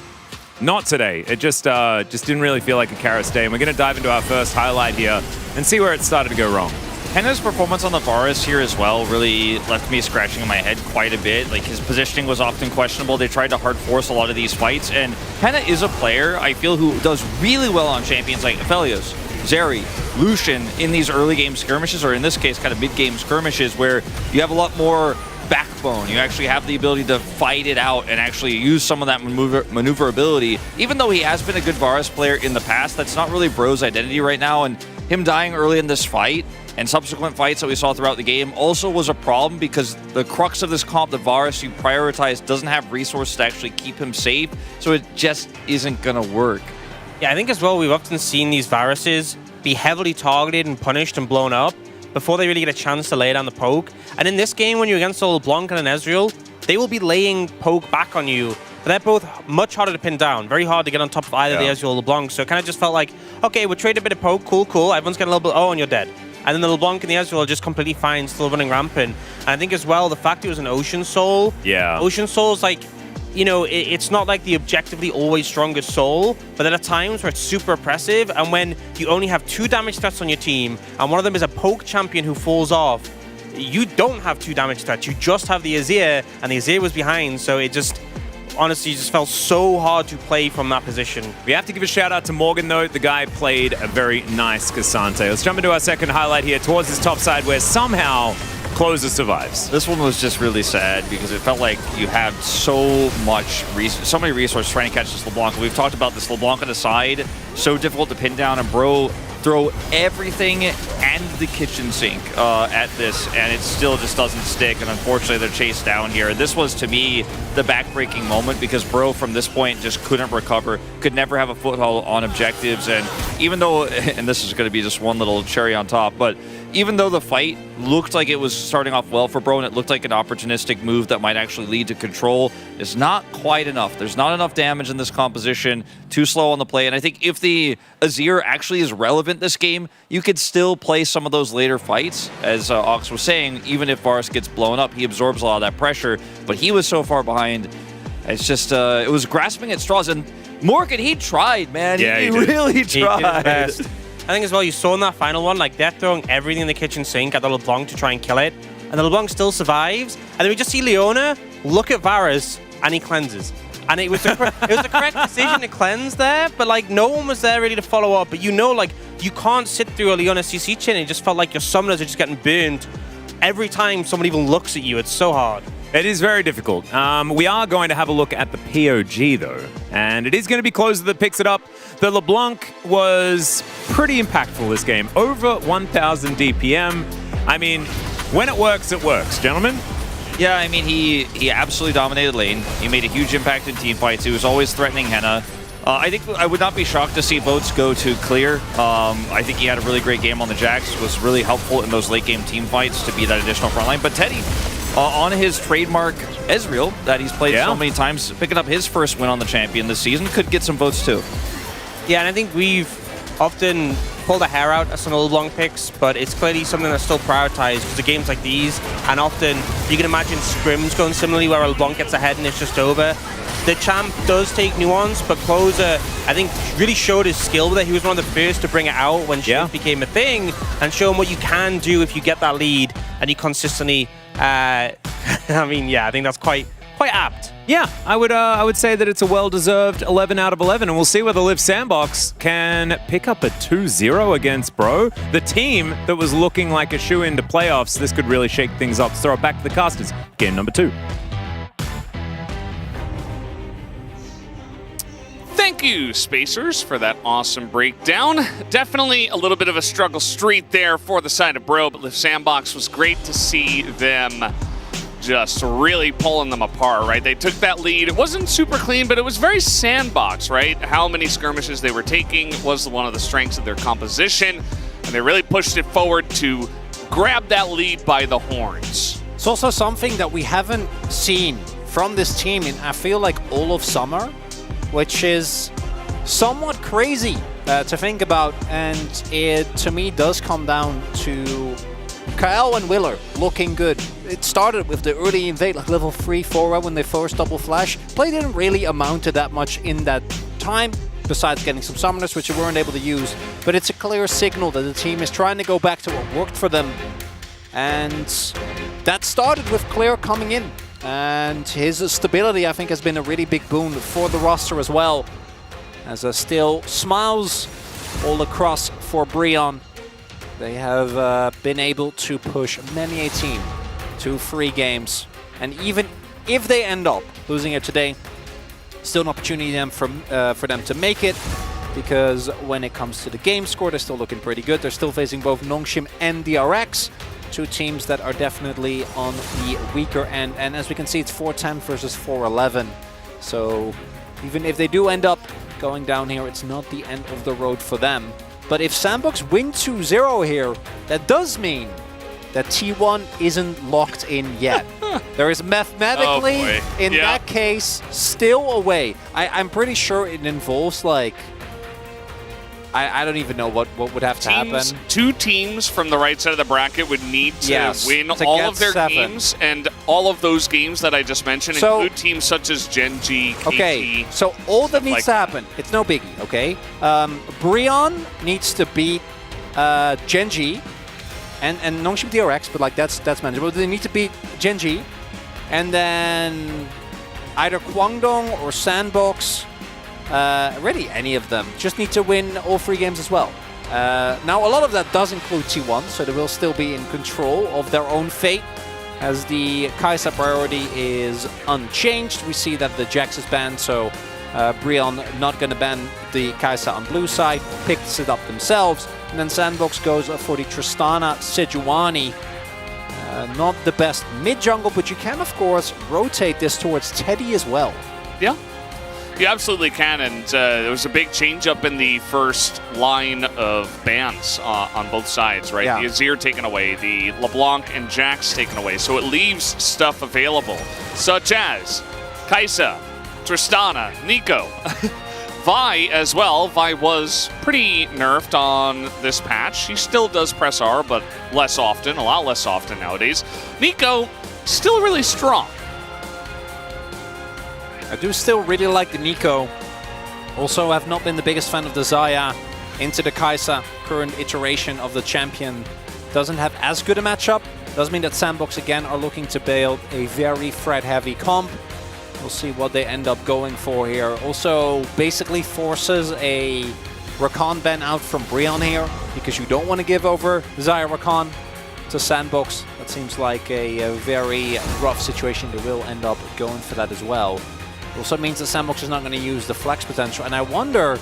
Not today. It just didn't really feel like a Karis day. And we're going to dive into our first highlight here and see where it started to go wrong. Henna's performance on the Varus here as well really left me scratching my head quite a bit. Like, his positioning was often questionable. They tried to hard force a lot of these fights, and Henna is a player, I feel, who does really well on champions like Aphelios, Zeri, Lucian in these early game skirmishes, or in this case, kind of mid-game skirmishes, where you have a lot more backbone. You actually have the ability to fight it out and actually use some of that maneuverability. Even though he has been a good Varus player in the past, that's not really Bro's identity right now, and him dying early in this fight and subsequent fights that we saw throughout the game also was a problem because the crux of this comp, the Varus you prioritize, doesn't have resources to actually keep him safe, so it just isn't going to work. Yeah, I think as well, we've often seen these Varuses be heavily targeted and punished and blown up before they really get a chance to lay down the poke. And in this game, when you're against a LeBlanc and an Ezreal, they will be laying poke back on you. But they're both much harder to pin down. Very hard to get on top of either the Ezreal or LeBlanc. So it kind of just felt like, okay, we'll trade a bit of poke, cool. Everyone's getting a little bit, oh, and you're dead. And then the LeBlanc and the Ezreal are just completely fine, still running rampant. And I think as well, the fact it was an Ocean Soul. Yeah. Ocean Soul is like, you know, it's not like the objectively always strongest soul, but there are times where it's super oppressive, and when you only have 2 damage threats on your team, and one of them is a poke champion who falls off, you don't have 2 damage threats, you just have the Azir, and the Azir was behind, so it just honestly just felt so hard to play from that position. We have to give a shout out to Morgan though. The guy played a very nice Cassante. Let's jump into our second highlight here towards this top side where somehow Closer survives. This one was just really sad because it felt like you had so many resources trying to catch this LeBlanc. We've talked about this LeBlanc on the side, so difficult to pin down, and Bro throw everything and the kitchen sink at this, and it still just doesn't stick, and unfortunately they're chased down here. This was, to me, the back-breaking moment because Bro from this point just couldn't recover, could never have a foothold on objectives, and even though, and this is going to be just one little cherry on top, but even though the fight looked like it was starting off well for Bro and it looked like an opportunistic move that might actually lead to control, it's not quite enough. There's not enough damage in this composition, too slow on the play, and I think if the Azir actually is relevant this game, you could still play some of those later fights. As Ox was saying, even if Varus gets blown up, he absorbs a lot of that pressure, but he was so far behind. It's just, it was grasping at straws, and Morgan, he tried, man. Yeah, he really tried. He did his best. I think as well, you saw in that final one, like they're throwing everything in the kitchen sink at the LeBlanc to try and kill it, and the LeBlanc still survives, and then we just see Leona look at Varus, and he cleanses. And it was the correct decision to cleanse there, but like no one was there ready to follow up. But you know, like you can't sit through a Leona CC chain. It just felt like your summoners are just getting burned every time someone even looks at you. It's so hard. It is very difficult. We are going to have a look at the POG though, and it is going to be Closer that picks it up. The LeBlanc was pretty impactful this game, over 1,000 DPM. I mean, when it works, gentlemen. Yeah, I mean, he absolutely dominated lane. He made a huge impact in team fights. He was always threatening Henna. I think I would not be shocked to see votes go to Clear. I think he had a really great game on the Jax, was really helpful in those late game team fights to be that additional front line. But Teddy, on his trademark Ezreal that he's played so many times, picking up his first win on the champion this season, could get some votes too. Yeah, and I think we've often pull the hair out of some of the LeBlanc picks, but it's clearly something that's still prioritized because the games like these, and often you can imagine scrims going similarly where LeBlanc gets ahead and it's just over. The champ does take nuance, but Closer, I think, really showed his skill with it. He was one of the first to bring it out when Shift became a thing and show him what you can do if you get that lead and you consistently, I mean, yeah, I think that's quite apt. Yeah, I would say that it's a well-deserved 11 out of 11, and we'll see whether Liv Sandbox can pick up a 2-0 against Bro. The team that was looking like a shoe-in to playoffs, this could really shake things up. Throw it back to the casters. Game number 2. Thank you, Spacers, for that awesome breakdown. Definitely a little bit of a struggle street there for the side of Bro, but Liv Sandbox was great to see them just really pulling them apart, right? They took that lead. It wasn't super clean, but it was very Sandbox, right? How many skirmishes they were taking was one of the strengths of their composition, and they really pushed it forward to grab that lead by the horns. It's also something that we haven't seen from this team in, I feel like, all of summer, which is somewhat crazy to think about, and it, to me, does come down to Kyle and Willer looking good. It started with the early invade, like level 3-4 when they first double flash. Play didn't really amount to that much in that time, besides getting some summoners, which you weren't able to use. But it's a clear signal that the team is trying to go back to what worked for them. And that started with Clear coming in. And his stability, I think, has been a really big boon for the roster as well. As still smiles all across for Breon. They have been able to push many a team to 3 games. And even if they end up losing it today, still an opportunity for them to make it. Because when it comes to the game score, they're still looking pretty good. They're still facing both Nongshim and DRX. 2 teams that are definitely on the weaker end. And as we can see, it's 4-10 versus 4-11. So even if they do end up going down here, it's not the end of the road for them. But if Sandbox win 2-0 here, that does mean that T1 isn't locked in yet. There is mathematically, in that case, still a way. I'm pretty sure it involves, like, I don't even know what would have to happen. 2 teams from the right side of the bracket would need to win all of their games, and all of those games that I just mentioned include teams such as Genji, KT. Okay, so all that needs to happen, it's no biggie, okay? Breon needs to beat Genji and Nongshim DRX, but like that's manageable. They need to beat Genji, and then either Kwangdong or Sandbox. Really, any of them. Just need to win all 3 games as well. Now, a lot of that does include T1, so they will still be in control of their own fate, as the Kai'Sa priority is unchanged. We see that the Jax is banned, so Breon not going to ban the Kai'Sa on blue side, picks it up themselves, and then Sandbox goes for the Tristana Sejuani. Not the best mid-jungle, but you can, of course, rotate this towards Teddy as well. Yeah. You absolutely can, and there was a big change-up in the first line of bans on both sides, right? Yeah. The Azir taken away, the LeBlanc and Jax taken away, so it leaves stuff available, such as Kai'Sa, Tristana, Nico, Vi as well. Vi was pretty nerfed on this patch. He still does press R, but less often, a lot less often nowadays. Nico, still really strong. I do still really like the Nico. Also, have not been the biggest fan of the Xayah into the Kai'Sa. Current iteration of the champion doesn't have as good a matchup. Does mean that Sandbox again are looking to build a very threat-heavy comp. We'll see what they end up going for here. Also, basically forces a Rakan ban out from Breon here, because you don't want to give over Xayah Rakan to Sandbox. That seems like a very rough situation. They will end up going for that as well. Also means that Sandbox is not going to use the flex potential, and I wonder,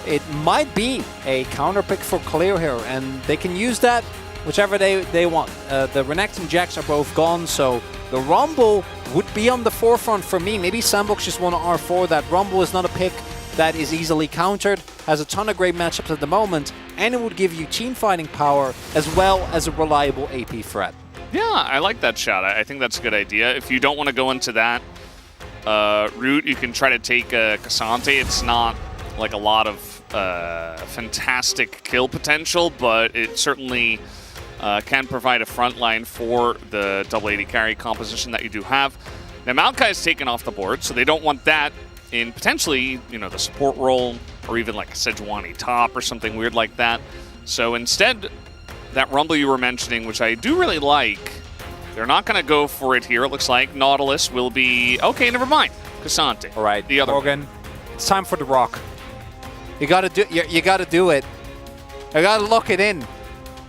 it might be a counter pick for Clear here, and they can use that whichever they want. The Renekton and Jax are both gone, so the Rumble would be on the forefront for me. Maybe Sandbox just want to R4 that. Rumble is not a pick that is easily countered, has a ton of great matchups at the moment, and it would give you team fighting power as well as a reliable AP threat. Yeah, I like that shot. I think that's a good idea. If you don't want to go into that route, you can try to take Cassante. It's not like a lot of fantastic kill potential, but it certainly can provide a front line for the double AD carry composition that you do have. Now, Maokai is taken off the board, so they don't want that in potentially, you know, the support role or even like a Sejuani top or something weird like that. So instead, that Rumble you were mentioning, which I do really like, they're not going to go for it here. It looks like Nautilus will be... Okay, never mind. Cassante. All right, the other Morgan, it's time for the rock. You gotta do. You gotta do it. You gotta lock it in.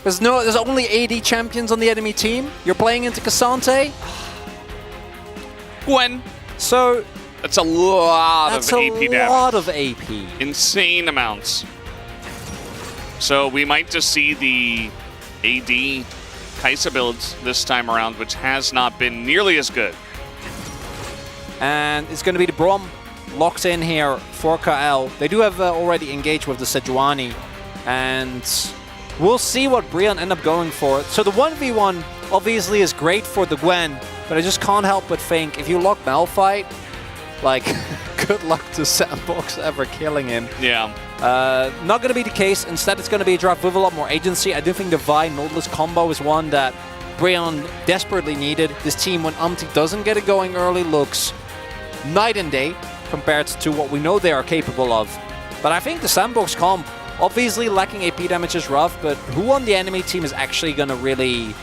There's only AD champions on the enemy team. You're playing into Cassante. Gwen. So that's a lot of AP damage. That's a lot of AP. Insane amounts. So we might just see the AD Kai'Sa builds this time around, which has not been nearly as good. And it's going to be the Brom locked in here for KL. They do have already engaged with the Sejuani, and we'll see what Brion end up going for. So the 1v1 obviously is great for the Gwen, but I just can't help but think if you lock Malphite, like, good luck to Sandbox ever killing him. Yeah. Not going to be the case. Instead, it's going to be a draft with a lot more agency. I do think the Vi-Nautilus combo is one that Brion desperately needed. This team, when Umti doesn't get it going early, looks night and day compared to what we know they are capable of. But I think the Sandbox comp, obviously lacking AP damage is rough, but who on the enemy team is actually going to really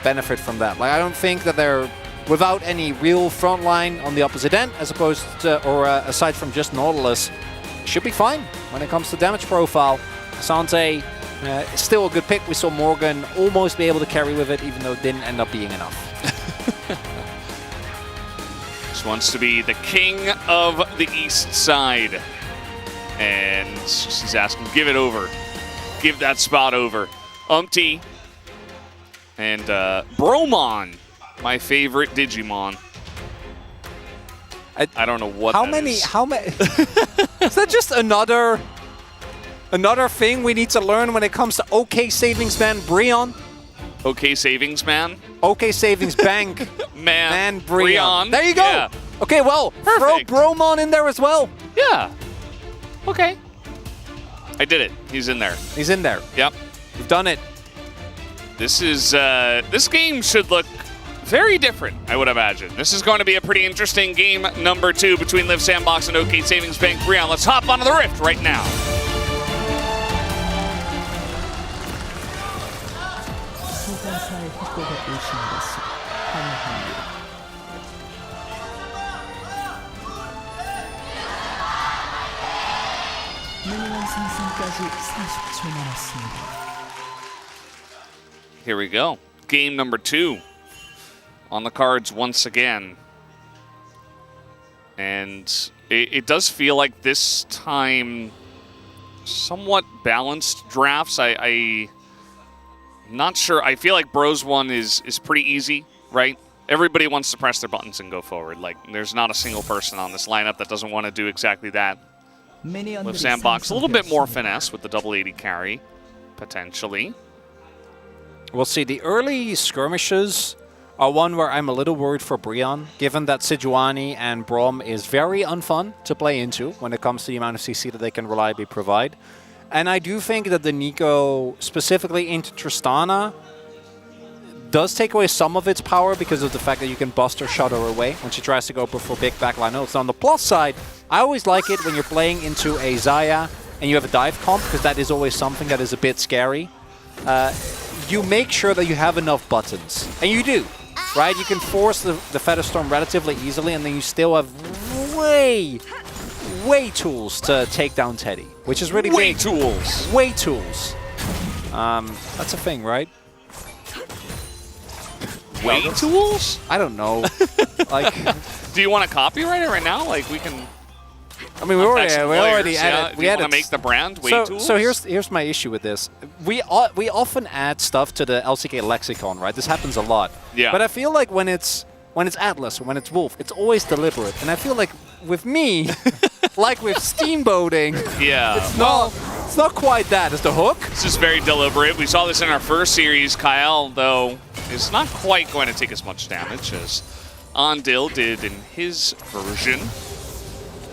benefit from that? Like, I don't think that they're without any real front line on the opposite end, as opposed to, or aside from just Nautilus, should be fine when it comes to damage profile. Cassante is still a good pick. We saw Morgan almost be able to carry with it, even though it didn't end up being enough. Just wants to be the king of the east side. And she's asking, give it over. Give that spot over. Umti and Bromon, my favorite Digimon. I don't know what How that many? is. How many? Is that just another thing we need to learn when it comes to OK Savings Man Brion? OK Savings Man? OK Savings Bank Man Brion. There you go. Yeah. Okay, well, Perfect. throw Bromon in there as well. Yeah. Okay. I did it. He's in there. He's in there. Yep. We've done it. This is this game should look very different, I would imagine. This is going to be a pretty interesting game number 2 between Live Sandbox and OK Savings Bank Brion. Let's hop onto the Rift right now. 소가사의 협곡에 오신 것을 환영합니다. 미니언 생성까지 40초 남았습니다. Here we go. Game number 2 on the cards once again. And it does feel like this time somewhat balanced drafts. I'm not sure. I feel like Bros one is pretty easy, right? Everybody wants to press their buttons and go forward. Like, there's not a single person on this lineup that doesn't want to do exactly that. With Sandbox, a little bit more finesse with the double AD carry, potentially. We'll see. The early skirmishes are one where I'm a little worried for Brion, given that Sejuani and Brom is very unfun to play into when it comes to the amount of CC that they can reliably provide. And I do think that the Nico, specifically into Tristana, does take away some of its power because of the fact that you can bust or shut her away when she tries to go for big backline ults. On the plus side, I always like it when you're playing into a Xayah and you have a dive comp, because that is always something that is a bit scary. You make sure that you have enough buttons. And you do, right? You can force the Featherstorm relatively easily, and then you still have way tools to take down Teddy, which is really way big. Tools. Way tools. That's a thing, right? Way tools? I don't know. Like, do you want to copyright it right now? Like, we can. I mean, we already added. We want to make the brand way tools. So here's my issue with this. We often add stuff to the LCK lexicon, right? This happens a lot. Yeah. But I feel like when it's Atlas or when it's Wolf, it's always deliberate. And I feel like with me, like with steamboating, yeah, it's not quite that. It's the hook. It's just very deliberate. We saw this in our first series. Kyle, though, is not quite going to take as much damage as Andil did in his version.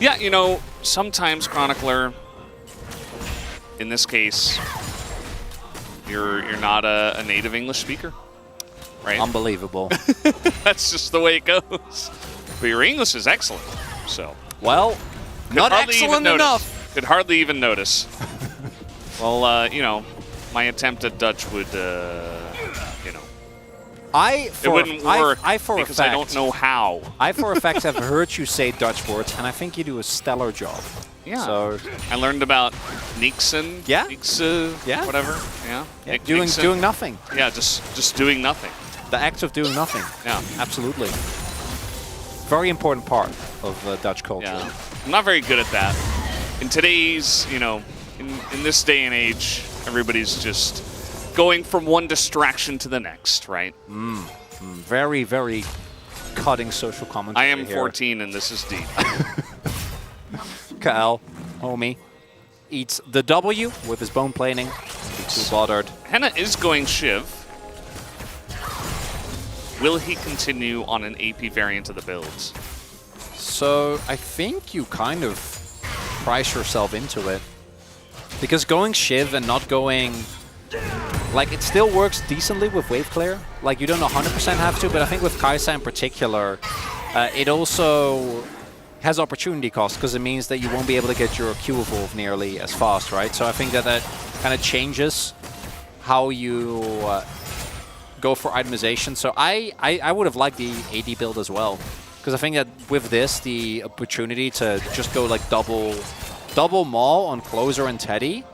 Yeah, you know, sometimes Chronicler, in this case, you're not a native English speaker, right? Unbelievable. That's just the way it goes. But your English is excellent, so. Well, not excellent enough. Could hardly even notice. Well, you know, my attempt at Dutch would, you know. It wouldn't work because I don't know how. I, for a fact, have heard you say Dutch words, and I think you do a stellar job. Yeah. So I learned about Nixon. Yeah. Yeah. Whatever. Yeah. Yeah, doing nothing. Yeah, just doing nothing. The act of doing nothing. Yeah. Absolutely. Very important part of Dutch culture. Yeah. I'm not very good at that. In today's, you know, in this day and age, everybody's just going from one distraction to the next, right? Very, very cutting social commentary. I am here. 14 and this is deep. Kyle, homie, eats the W with his bone planing. Be too bothered. Henna is going Shiv. Will he continue on an AP variant of the builds? So I think you kind of price yourself into it. Because going Shiv and not going... Like, it still works decently with wave clear. Like, you don't 100% have to, but I think with Kai'Sa in particular, it also has opportunity cost because it means that you won't be able to get your Q evolve nearly as fast, right? So I think that kind of changes how you go for itemization. So I would have liked the AD build as well. Because I think that with this, the opportunity to just go like double maul on Closer and Teddy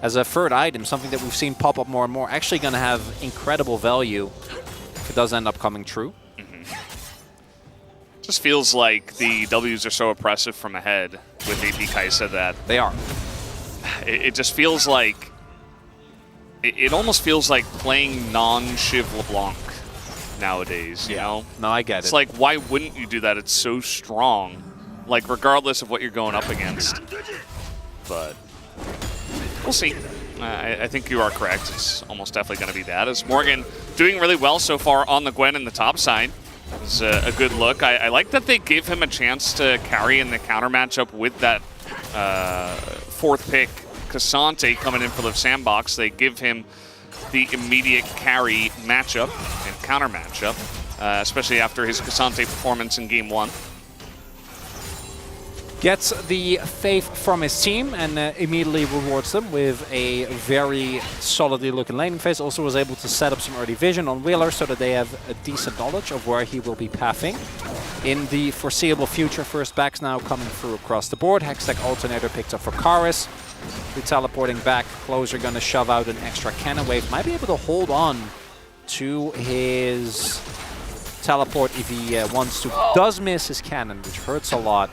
as a third item, something that we've seen pop up more and more, actually going to have incredible value if it does end up coming true. Just feels like the Ws are so oppressive from ahead with AP Kai'Sa that... They are. It just feels like... It almost feels like playing non-Shiv LeBlanc nowadays, you know? No, I get it. It's like, why wouldn't you do that? It's so strong. Like, regardless of what you're going up against. But we'll see. I think you are correct. It's almost definitely going to be that. As Morgan doing really well so far on the Gwen in the top side. It's a good look. I like that they gave him a chance to carry in the counter matchup with that fourth pick, Cassante, coming in for the sandbox. They give him the immediate carry matchup and counter matchup, especially after his Cassante performance in Game 1. Gets the faith from his team and immediately rewards them with a very solidly looking laning phase. Also was able to set up some early vision on Wheeler so that they have a decent knowledge of where he will be pathing in the foreseeable future. First backs now coming through across the board. Hextech Alternator picked up for Karis. Teleporting back. Closer going to shove out an extra cannon wave. Might be able to hold on to his teleport if he wants to. Does miss his cannon, which hurts a lot.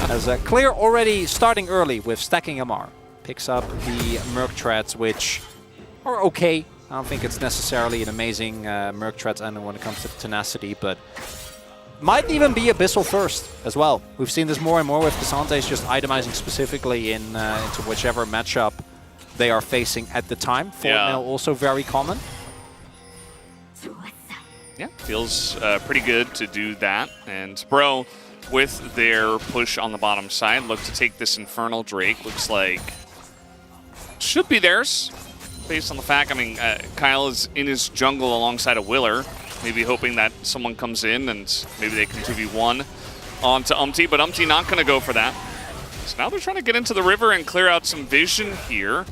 As Clear already starting early with stacking MR. Picks up the Merc Treads, which are okay. I don't think it's necessarily an amazing Merc Treads and when it comes to tenacity, but might even be Abyssal first as well. We've seen this more and more with Cassante's just itemizing specifically into whichever matchup they are facing at the time. Fortnite also very common. Yeah, feels pretty good to do that. And Bro, with their push on the bottom side, look to take this Infernal Drake. Looks like should be theirs, based on the fact, I mean, Kyle is in his jungle alongside a Willer, maybe hoping that someone comes in and maybe they can 2v1 onto Umti, but Umti not going to go for that. So now they're trying to get into the river and clear out some vision here.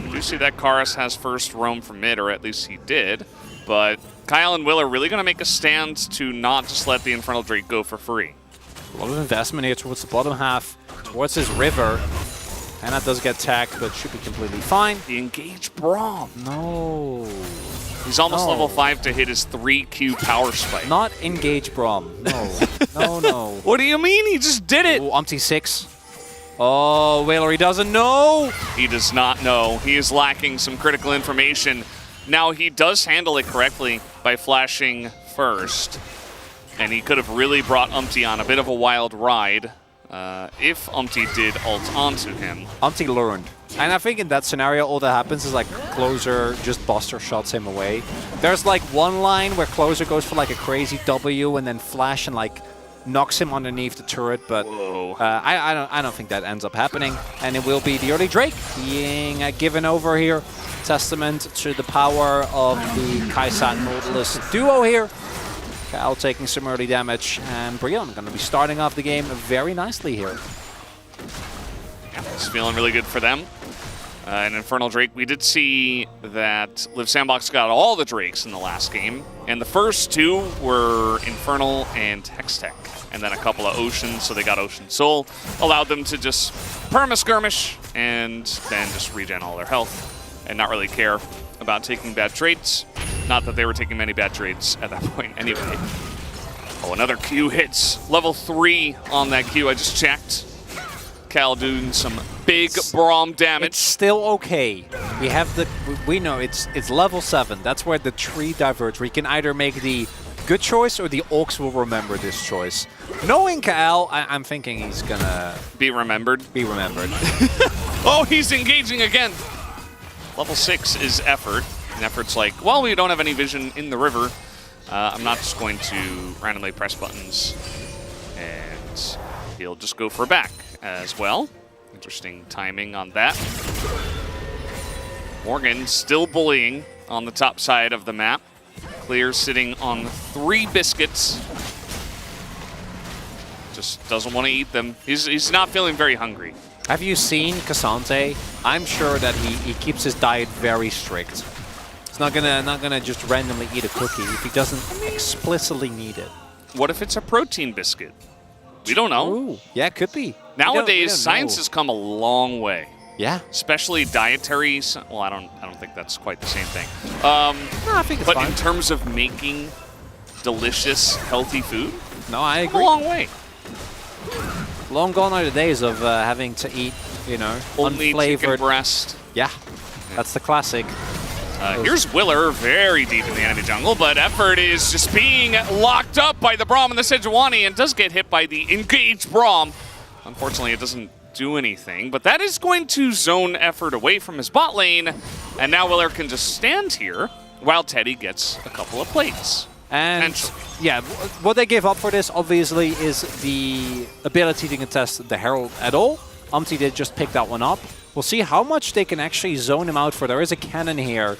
You do see that Karis has first roam from mid, or at least he did, but Kyle and Will are really going to make a stand to not just let the Infernal Drake go for free. A lot of investment here towards the bottom half, towards his river. And that does get tagged, but should be completely fine. The engaged Braum. No. He's almost level 5 to hit his 3Q power spike. Not engage Braum. No. No. What do you mean? He just did it. Oh, Umti 6. Oh, Whaler, he doesn't know. He does not know. He is lacking some critical information. Now, he does handle it correctly by flashing first. And he could have really brought Umti on a bit of a wild ride if Umti did ult onto him. Umti learned. And I think in that scenario, all that happens is like Closer just buster shots him away. There's like one line where Closer goes for like a crazy W and then Flash and like knocks him underneath the turret, but I don't think that ends up happening. And it will be the early Drake being given over here. Testament to the power of the Kaisa Nautilus duo here. Cal taking some early damage, and Brion going to be starting off the game very nicely here. Yeah, it's feeling really good for them. An Infernal Drake. We did see that Live Sandbox got all the Drakes in the last game, and the first two were Infernal and Hextech, and then a couple of Oceans, so they got Ocean Soul. Allowed them to just perma-skirmish and then just regen all their health and not really care about taking bad traits. Not that they were taking many bad traits at that point anyway. Oh, another Q hits. Level 3 on that Q. I just checked. Cal doing some big Braum damage. It's still okay. We have the. We know it's level 7. That's where the tree diverge. We can either make the good choice or the Orcs will remember this choice. Knowing Cal, I'm thinking he's gonna be remembered. Be remembered. Oh, he's engaging again. Level 6 is Effort. And Effort's like, well, we don't have any vision in the river. I'm not just going to randomly press buttons. And he'll just go for a back as well. Interesting timing on that. Morgan still bullying on the top side of the map. Clear sitting on 3 biscuits. Just doesn't want to eat them. He's not feeling very hungry. Have you seen Cassante? I'm sure that he keeps his diet very strict. He's not gonna just randomly eat a cookie if he doesn't explicitly need it. What if it's a protein biscuit? We don't know. Ooh, yeah, it could be. Nowadays, science has come a long way. Yeah. Especially dietary. Well, I don't think that's quite the same thing. No, I think it's but fine. in terms of making delicious, healthy food, no, I agree. A long way. Long gone are the days of having to eat, you know, only unflavored chicken breast. Yeah, that's the classic. Here's Willer very deep in the enemy jungle, but Effort is just being locked up by the Braum and the Sejuani and does get hit by the engaged Braum. Unfortunately, it doesn't do anything, but that is going to zone Effort away from his bot lane, and now Willer can just stand here while Teddy gets a couple of plates. And yeah, what they gave up for this, obviously, is the ability to contest the Herald at all. Umti did just pick that one up. We'll see how much they can actually zone him out for. There is a cannon here,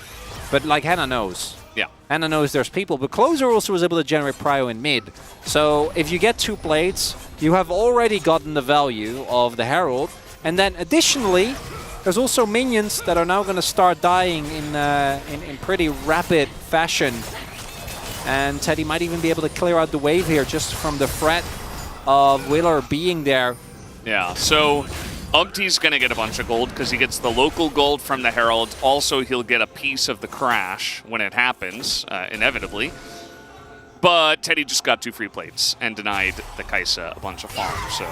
but like Hannah knows. Yeah. Hannah knows there's people, but Closer also was able to generate prio in mid. So if you get 2 plates, you have already gotten the value of the Herald. And then additionally, there's also minions that are now going to start dying in pretty rapid fashion. And Teddy might even be able to clear out the wave here just from the threat of Willer being there. Yeah, so Umti's going to get a bunch of gold because he gets the local gold from the Herald. Also, he'll get a piece of the crash when it happens, inevitably. But Teddy just got 2 free plates and denied the Kaisa a bunch of farms. So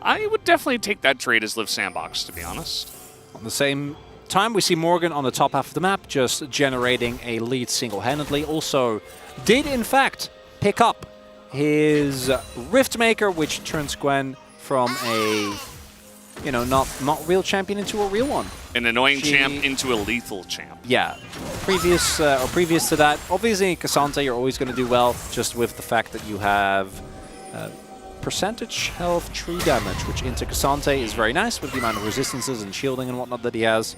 I would definitely take that trade as Live Sandbox, to be honest. On the same time, we see Morgan on the top half of the map just generating a lead single-handedly. Also did, in fact, pick up his Riftmaker, which turns Gwen from a, you know, not real champion into a real one. An annoying champ into a lethal champ. Yeah. Previous to that, obviously Cassante, you're always going to do well, just with the fact that you have percentage health tree damage, which into Cassante is very nice with the amount of resistances and shielding and whatnot that he has.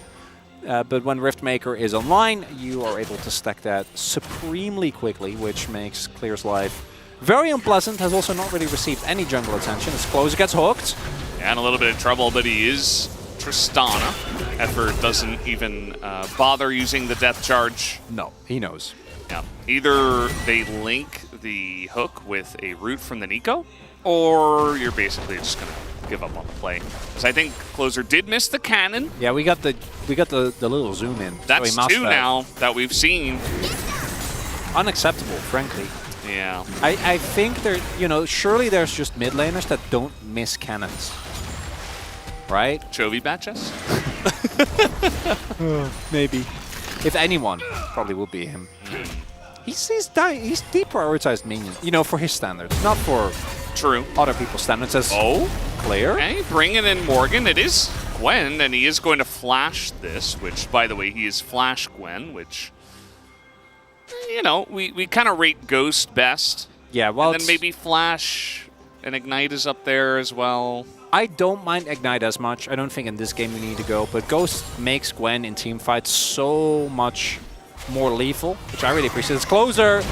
But when Riftmaker is online, you are able to stack that supremely quickly, which makes Clear's life very unpleasant. Has also not really received any jungle attention. As Closer gets hooked. Yeah, in a little bit of trouble, but he is Tristana. Effort doesn't even bother using the death charge. No, he knows. Yeah. Either they link the hook with a root from the Nico, or you're basically just going to give up on the play. Because I think Closer did miss the cannon. Yeah, we got the little zoom in. That's so 2 now that we've seen. Unacceptable, frankly. Yeah. I think there, you know, surely there's just mid laners that don't miss cannons. Right? Chovy batches? Maybe. If anyone, probably will be him. He's deprioritized minions, you know, for his standards, not for other people's standards. As Clear. Okay, bringing in Morgan. It is Gwen, and he is going to flash this, which, by the way, he is Flash Gwen, which, you know, we kind of rate Ghost best Yeah, well, and then maybe Flash and Ignite is up there as well. I don't mind Ignite as much. I don't think in this game we need to go, but Ghost makes Gwen in team fights so much more lethal, which I really appreciate. It's closer.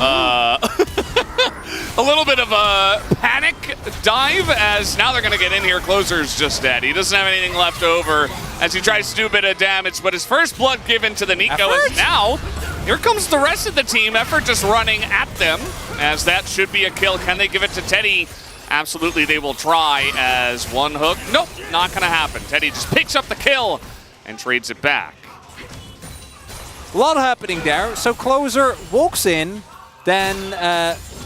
A little bit of a panic dive as now they're going to get in here. Closer's just dead. He doesn't have anything left over as he tries to do a bit of damage, but his first blood given to the Nico is now. Here comes the rest of the team. Effort just running at them as that should be a kill. Can they give it to Teddy? Absolutely, they will try as one hook. Nope, not going to happen. Teddy just picks up the kill and trades it back. A lot happening there. So Closer walks in, then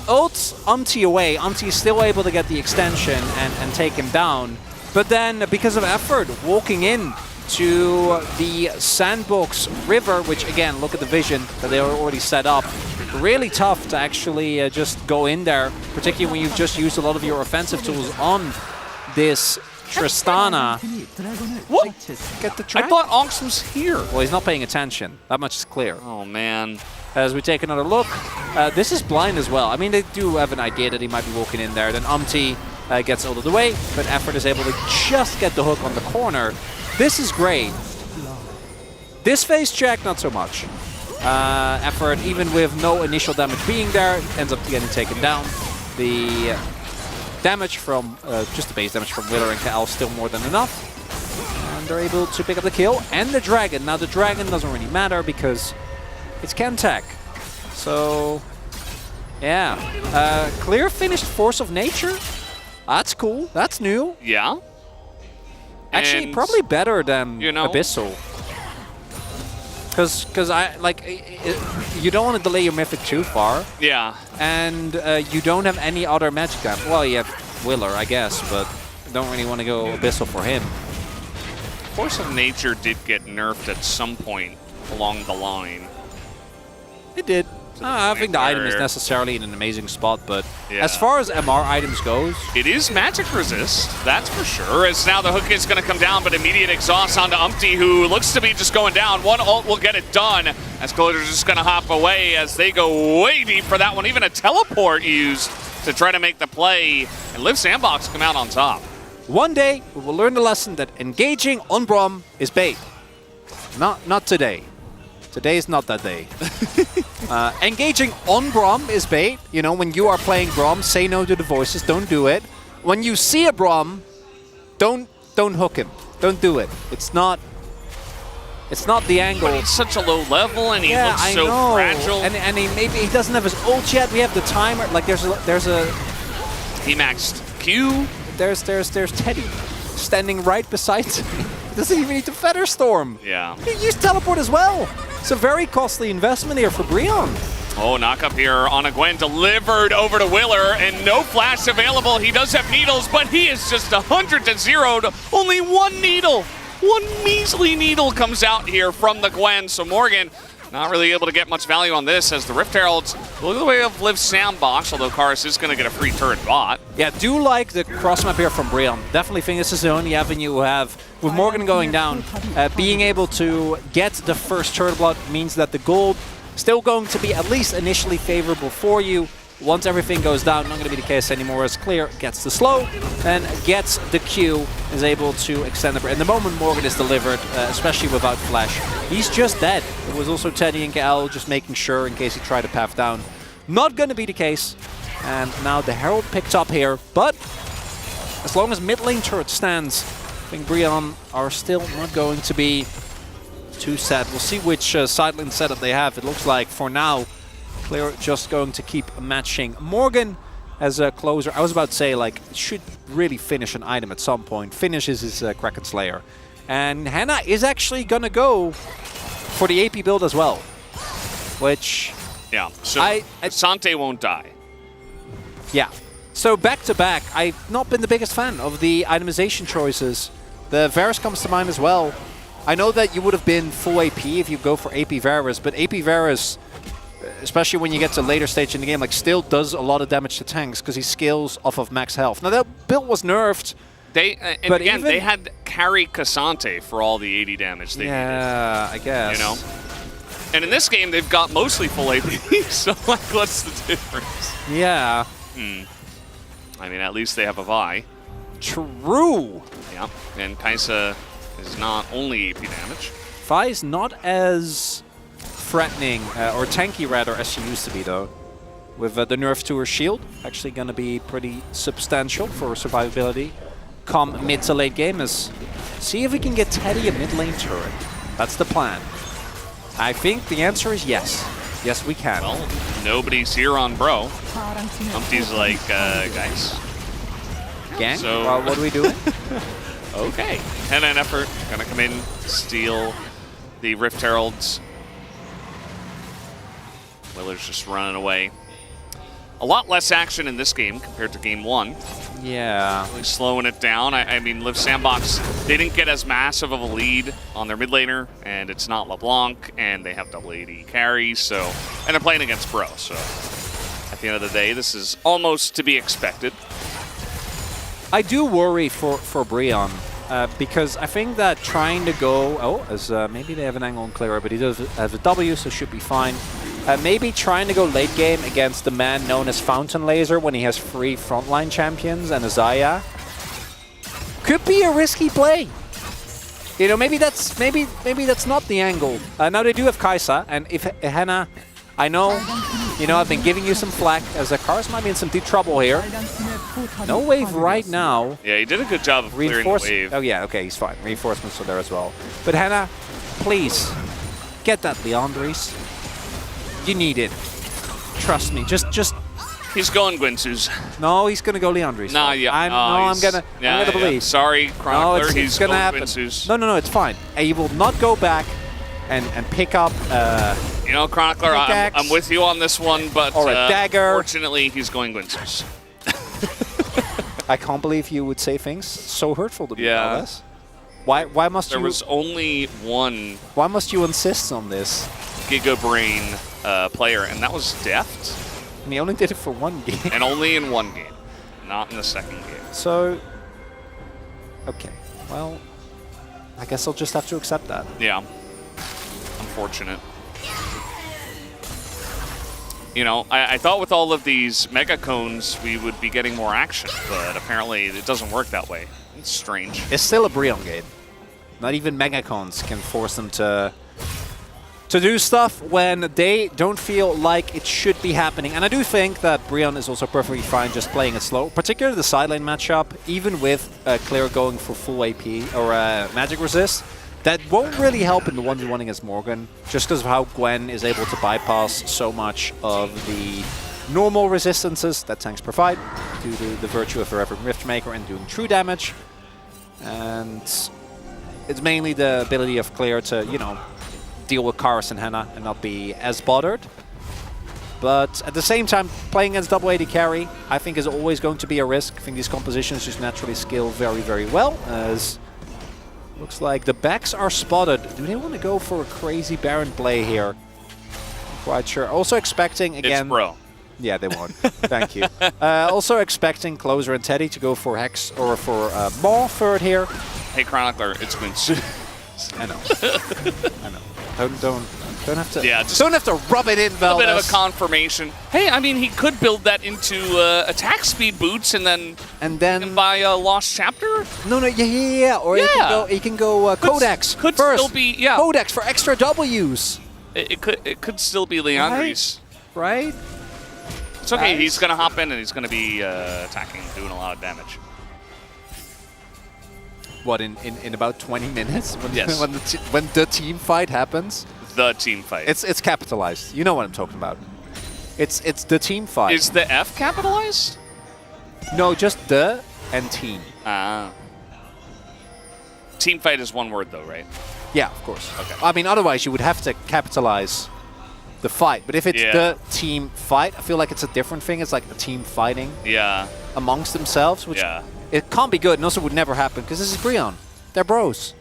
ults Umti away. Umti is still able to get the extension and take him down. But then, because of effort, walking in to the Sandbox River, which again, look at the vision that they already set up. Really tough to actually just go in there, particularly when you've just used a lot of your offensive tools on this Tristana. What? Get the track? I thought Onks was here. Well, he's not paying attention. That much is clear. Oh, man. As we take another look, this is blind as well. I mean, they do have an idea that he might be walking in there. Then Umti gets out of the way, but Effort is able to just get the hook on the corner. This is great. This phase check, not so much. Effort, even with no initial damage being there, ends up getting taken down. The damage from, just the base damage from Willer and KL still more than enough. And they're able to pick up the kill and the Dragon. Now the Dragon doesn't really matter because it's Chemtech. So, yeah. Clear finished Force of Nature. That's cool. That's new. Yeah. Actually, And, probably better than you know, Abyssal. Because I like you don't want to delay your Mythic too far. Yeah. And you don't have any other magic damage. Well, you have Willer, I guess, but don't really want to go Abyssal for him. Force of Nature did get nerfed at some point along the line. It did. I think the item is necessarily in an amazing spot, but as far as MR items goes, it is magic resist, that's for sure. As now the hook is going to come down, but immediate exhaust onto Umti, who looks to be just going down. One ult will get it done, as Closer's just going to hop away as they go way deep for that one. Even a teleport used to try to make the play, and Live Sandbox come out on top. One day we will learn the lesson that engaging on Braum is bait. Not today. Today is not that day. Engaging on Braum is bait. You know, when you are playing Braum, say no to the voices. Don't do it. When you see a Braum, don't hook him. Don't do it. It's not the angle. But he's such a low level, and he looks so fragile. And he doesn't have his ult yet. We have the timer. Like there's a. He maxed Q. There's Teddy standing right beside him. Doesn't even need to Feather Storm. Yeah. He used teleport as well. It's a very costly investment here for Breon. Oh, knock up here on a Gwen delivered over to Willer, and no flash available. He does have needles, but he is just 100 to 0. Only one needle. One measly needle comes out here from the Gwen. So Morgan not really able to get much value on this as the Rift Heralds look at the way of Live Sandbox, although Karis is going to get a free turret bot. Yeah, do like the cross map here from Breon. Definitely think this is the only avenue you have. With Morgan going down, being able to get the first turret blood means that the gold still going to be at least initially favorable for you. Once everything goes down, not going to be the case anymore as Clear gets the slow and gets the Q, is able to extend the... And the moment Morgan is delivered, especially without flash, he's just dead. It was also Teddy and KL just making sure in case he tried to path down. Not going to be the case. And now the Herald picked up here, but as long as mid lane turret stands, I think Breon are still not going to be too sad. We'll see which side lane setup they have. It looks like for now, Clear just going to keep matching Morgan as a closer. I was about to say, like, should really finish an item at some point. Finishes his Kraken Slayer. And Hannah is actually going to go for the AP build as well. Which... Yeah, so Sante won't die. Yeah. So back-to-back, I've not been the biggest fan of the itemization choices. The Varus comes to mind as well. I know that you would have been full AP if you go for AP Varus, but AP Varus, especially when you get to later stage in the game, like still does a lot of damage to tanks because he scales off of max health. Now that build was nerfed. And again, they had carry Cassante for all the 80 damage they needed. Yeah, I guess. You know? And in this game, they've got mostly full AP, so like, what's the difference? Yeah. I mean, at least they have a Vi. True. Yeah, and Kaisa is not only AP damage. Vi is not as threatening, or tanky rather, as she used to be though. With the nerf to her shield, actually going to be pretty substantial for survivability. Come mid to late game is see if we can get Teddy a mid lane turret. That's the plan. I think the answer is yes. Yes, we can. Well, nobody's here on Bro. Humpty's like, guys. Gang? So Well, what are we doing? Okay. Henna and Effort gonna come in, steal the Rift Heralds. Willer's just running away. A lot less action in this game compared to game 1. Yeah. Really slowing it down. I mean, Liv Sandbox, they didn't get as massive of a lead on their mid laner, and it's not LeBlanc, and they have double AD carry, so, and they're playing against Bro, so at the end of the day, this is almost to be expected. I do worry for Brion, because I think that trying to go, as maybe they have an angle on Clara, but he does have a W, so should be fine. Maybe trying to go late game against the man known as Fountain Laser when he has 3 frontline champions and a Xayah could be a risky play. You know, maybe that's not the angle. Now they do have Kaisa, and if Henna, I know, you know, I've been giving you some flack as the cars might be in some deep trouble here. No wave right now. Yeah, he did a good job of clearing the wave. Oh yeah, okay, he's fine. Reinforcements are there as well. But Henna, please get that Leandris. You need it. Trust me. Just. He's going Gwynsu's. No, he's gonna go Leandris. Nah, yeah. I'm gonna believe. Yeah. Sorry, Chronicler. No, he's gonna going happen. Gwynsu's. No, it's fine. And you will not go back and pick up. You know, Chronicler, I'm with you on this one, but or a dagger. Fortunately, he's going Gwynsu's. I can't believe you would say things so hurtful to me. Yeah. Why must there you? There was only one. Why must you insist on this? Giga Brain player, and that was Deft. And he only did it for 1 game. And only in 1 game, not in the second game. So, okay, well, I guess I'll just have to accept that. Yeah, unfortunate. You know, I thought with all of these Mega Cones we would be getting more action, but apparently it doesn't work that way. It's strange. It's still a Brion game. Not even Mega Cones can force them to do stuff when they don't feel like it should be happening. And I do think that Brion is also perfectly fine just playing it slow, particularly the side lane matchup, even with Claire going for full AP or magic resist. That won't really help in the 1v1 against Morgan, just because of how Gwen is able to bypass so much of the normal resistances that tanks provide due to the virtue of her Riftmaker and doing true damage. And it's mainly the ability of Claire to, you know, deal with Karis and Henna and not be as bothered. But at the same time, playing against double AD carry, I think is always going to be a risk. I think these compositions just naturally scale very, very well, as looks like the backs are spotted. Do they want to go for a crazy Baron play here? I'm quite sure. Also expecting, again... It's Bro. Yeah, they won't. Thank you. Also expecting Closer and Teddy to go for Hex or for Maw third here. Hey, Chronicler, it's Gwynsu. I know. I know. Don't have to. Yeah, just don't have to rub it in, Valdez. A bit of a confirmation. Hey, I mean, he could build that into attack speed boots and then buy a Lost Chapter. No, yeah. Or he can go Codex. Could first. Still be Codex for extra W's. It could still be Leandris. Right. It's okay. He's gonna hop in and he's gonna be attacking, doing a lot of damage. What, in about 20 minutes? When, yes. when the team fight happens? The team fight. It's capitalized. You know what I'm talking about. It's the team fight. Is the F capitalized? No, just the and team. Team fight is one word though, right? Yeah, of course. Okay. I mean, otherwise you would have to capitalize the fight. But if it's the team fight, I feel like it's a different thing. It's like a team fighting amongst themselves, which it can't be good and also would never happen because this is Brion. They're bros.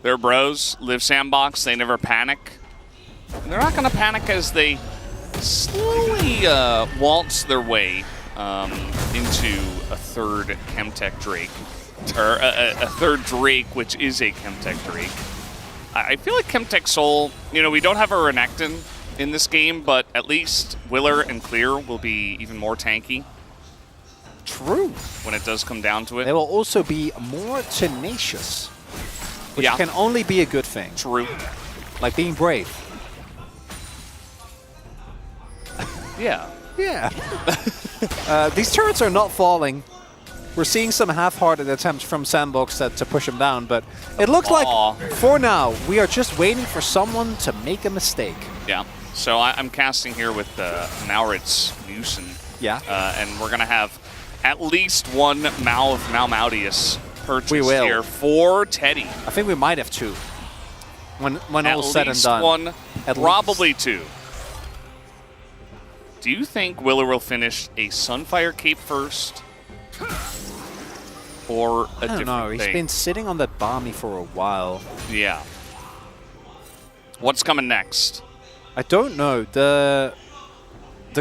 They're bros. Live Sandbox. They never panic. And they're not going to panic as they slowly waltz their way into a third Chemtech Drake. Or a third Drake, which is a Chemtech Drake. I feel like Chemtech Soul, you know, we don't have a Renekton in this game, but at least Willer and Clear will be even more tanky. True. when it does come down to it. They will also be more tenacious, which Yeah. can only be a good thing. True. Like being brave. Yeah. Yeah. These turrets are not falling. We're seeing some half-hearted attempts from Sandbox to push them down, but it looks like, for now, we are just waiting for someone to make a mistake. Yeah. So I'm casting here with Mauritz Musen. Yeah. And we're going to have at least one Malmaudius purchase here for Teddy. I think we might have two. When all's said and done. One, At probably two. Do you think Willer will finish a Sunfire Cape first? Or a I don't know. different He's thing? been sitting on that Balmy for a while. Yeah. What's coming next? I don't know. The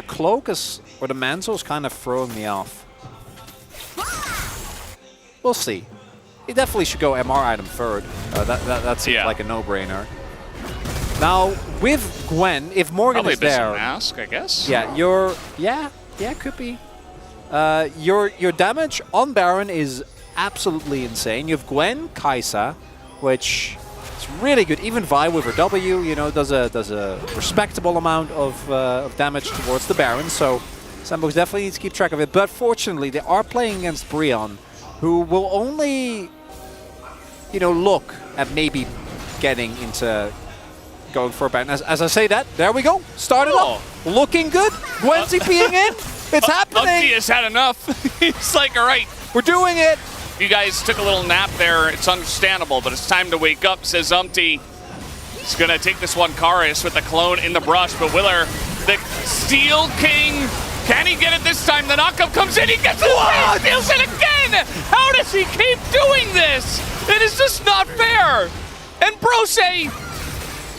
cloak is, or the mantle is kind of throwing me off. We'll see. He definitely should go MR item third. That seems like a no-brainer. Now, with Gwen, if Morgan Probably is a Bison there... Mask, I guess. Yeah, yeah, could be. Your damage on Baron is absolutely insane. You have Gwen, Kaisa, which is really good. Even Vi with her W, you know, does a respectable amount of damage towards the Baron. So Sandbox definitely needs to keep track of it. But fortunately, they are playing against Brion, who will only, you know, look at maybe getting into going for a Baron. As I say that, there we go. Started up, looking good. Gwen TPing in. It's happening. Umpty has had enough. He's like, all right, we're doing it. You guys took a little nap there. It's understandable, but it's time to wake up, says Umpty. He's going to take this one, Karius, with the clone in the brush, but Willer, the Steel King, can he get it this time? The knockup comes in, he gets it, steals it again! How does he keep doing this? It is just not fair! And Bro say,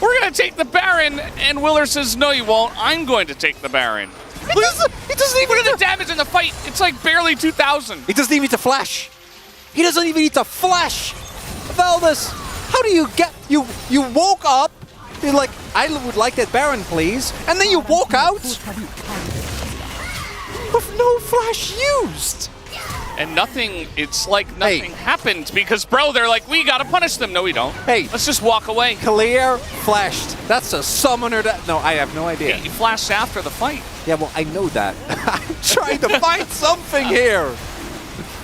we're going to take the Baron, and Willer says, no you won't, I'm going to take the Baron. He doesn't even Look at the damage in the fight. It's like barely 2,000. He doesn't even need to flash. He doesn't even need to flash. Valdez, how do you get... You woke up. You're like, I would like that Baron, please. And then you walk out with no flash used. And nothing, it's like nothing happened because, bro, they're like, we gotta punish them. No, we don't. Hey. Let's just walk away. Clear flashed. That's a summoner that... No, I have no idea. He flashed after the fight. Yeah, well, I know that. I'm trying to find something here.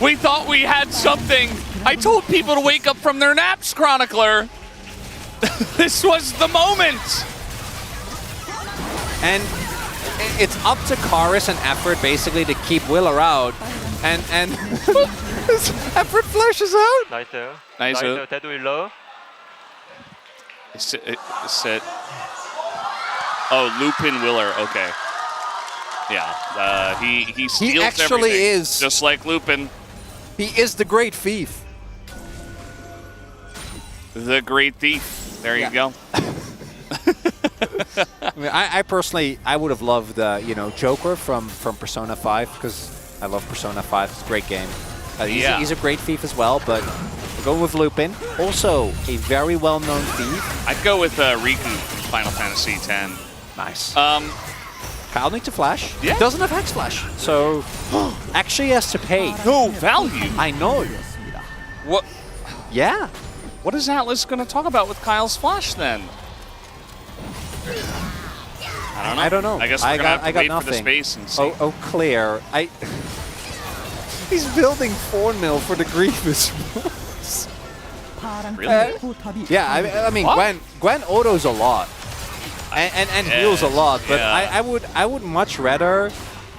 We thought we had something. I told people to wake up from their naps, Chronicler. This was the moment. And it's up to Karius and Effort basically to keep Willer out. And Effort flashes out. 나이스. 나이스. 나이스. 데드 윌러. Sit. Oh, Lupin Willer. Okay. Yeah. He steals He actually everything, is. just like Lupin. He is the great thief. The great thief. There you go. I mean, I personally, I would have loved, you know, Joker from Persona 5 because I love Persona 5. It's a great game. He's a great thief as well, but we're going with Lupin. Also, a very well-known thief. I'd go with Riku from Final Fantasy X. Nice. Kyle needs to flash. Yeah. He doesn't have Hex Flash, so actually has to pay. No value. I know. What? Yeah. What is Atlas going to talk about with Kyle's flash then? I don't know. I guess we're going to have to wait for the space and see. Oh, clear. He's building Thornmill for the Grievous. Really? Yeah, I mean, Gwen autos a lot. And heals a lot, but I would much rather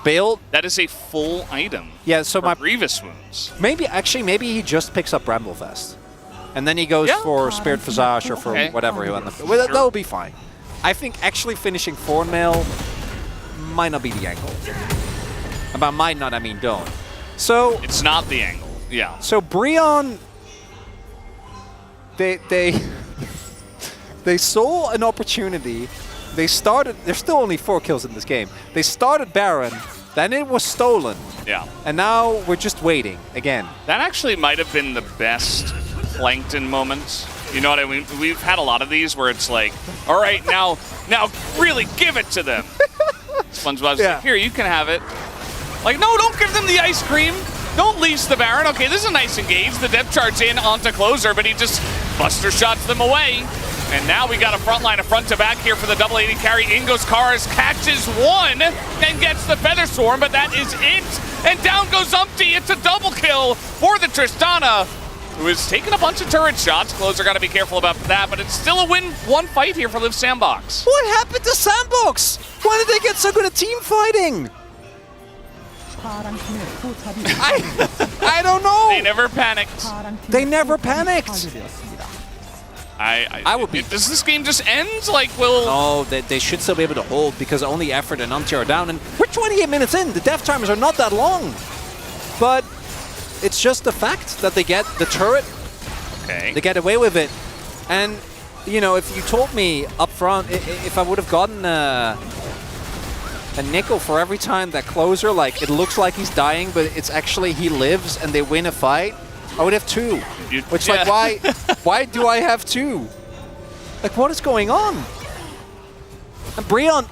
build. That is a full item. Yeah, so my Grievous wounds. Maybe he just picks up Bramblefest, and then he goes for Spirit Visage or for whatever he wants. Well, that'll be fine. I think actually finishing Thornmail might not be the angle. About might not, I mean don't. So it's not the angle. Yeah. So Brion, they saw an opportunity. They started. There's still only 4 kills in this game. They started Baron, then it was stolen. Yeah. And now we're just waiting again. That actually might have been the best Plankton moment. You know what I mean? We've had a lot of these where it's like, all right, now really give it to them. SpongeBob's like, here, you can have it. Like, no, don't give them the ice cream. Don't leash the Baron. Okay, this is a nice engage. The depth charge in onto Closer, but he just buster shots them away. And now we got a front line of front to back here for the double AD carry. Ingos Karis catches one and gets the Feather Swarm, but that is it. And down goes Umpty. It's a double kill for the Tristana, who is taking a bunch of turret shots. Closer got to be careful about that, but it's still a win-one fight here for Liv Sandbox. What happened to Sandbox? Why did they get so good at team fighting? I don't know. They never panicked. They never panicked. I would be. Does this game just end? Like, will? No, they should still be able to hold because only Effort and Umpty are down, and we're 28 minutes in. The death timers are not that long, but it's just the fact that they get the turret. Okay. They get away with it, and you know, if you told me up front, if I would have gotten a nickel for every time that Closer, like, it looks like he's dying, but it's actually he lives and they win a fight, I would have 2. Which, like, why do I have 2? Like, what is going on? And Breon,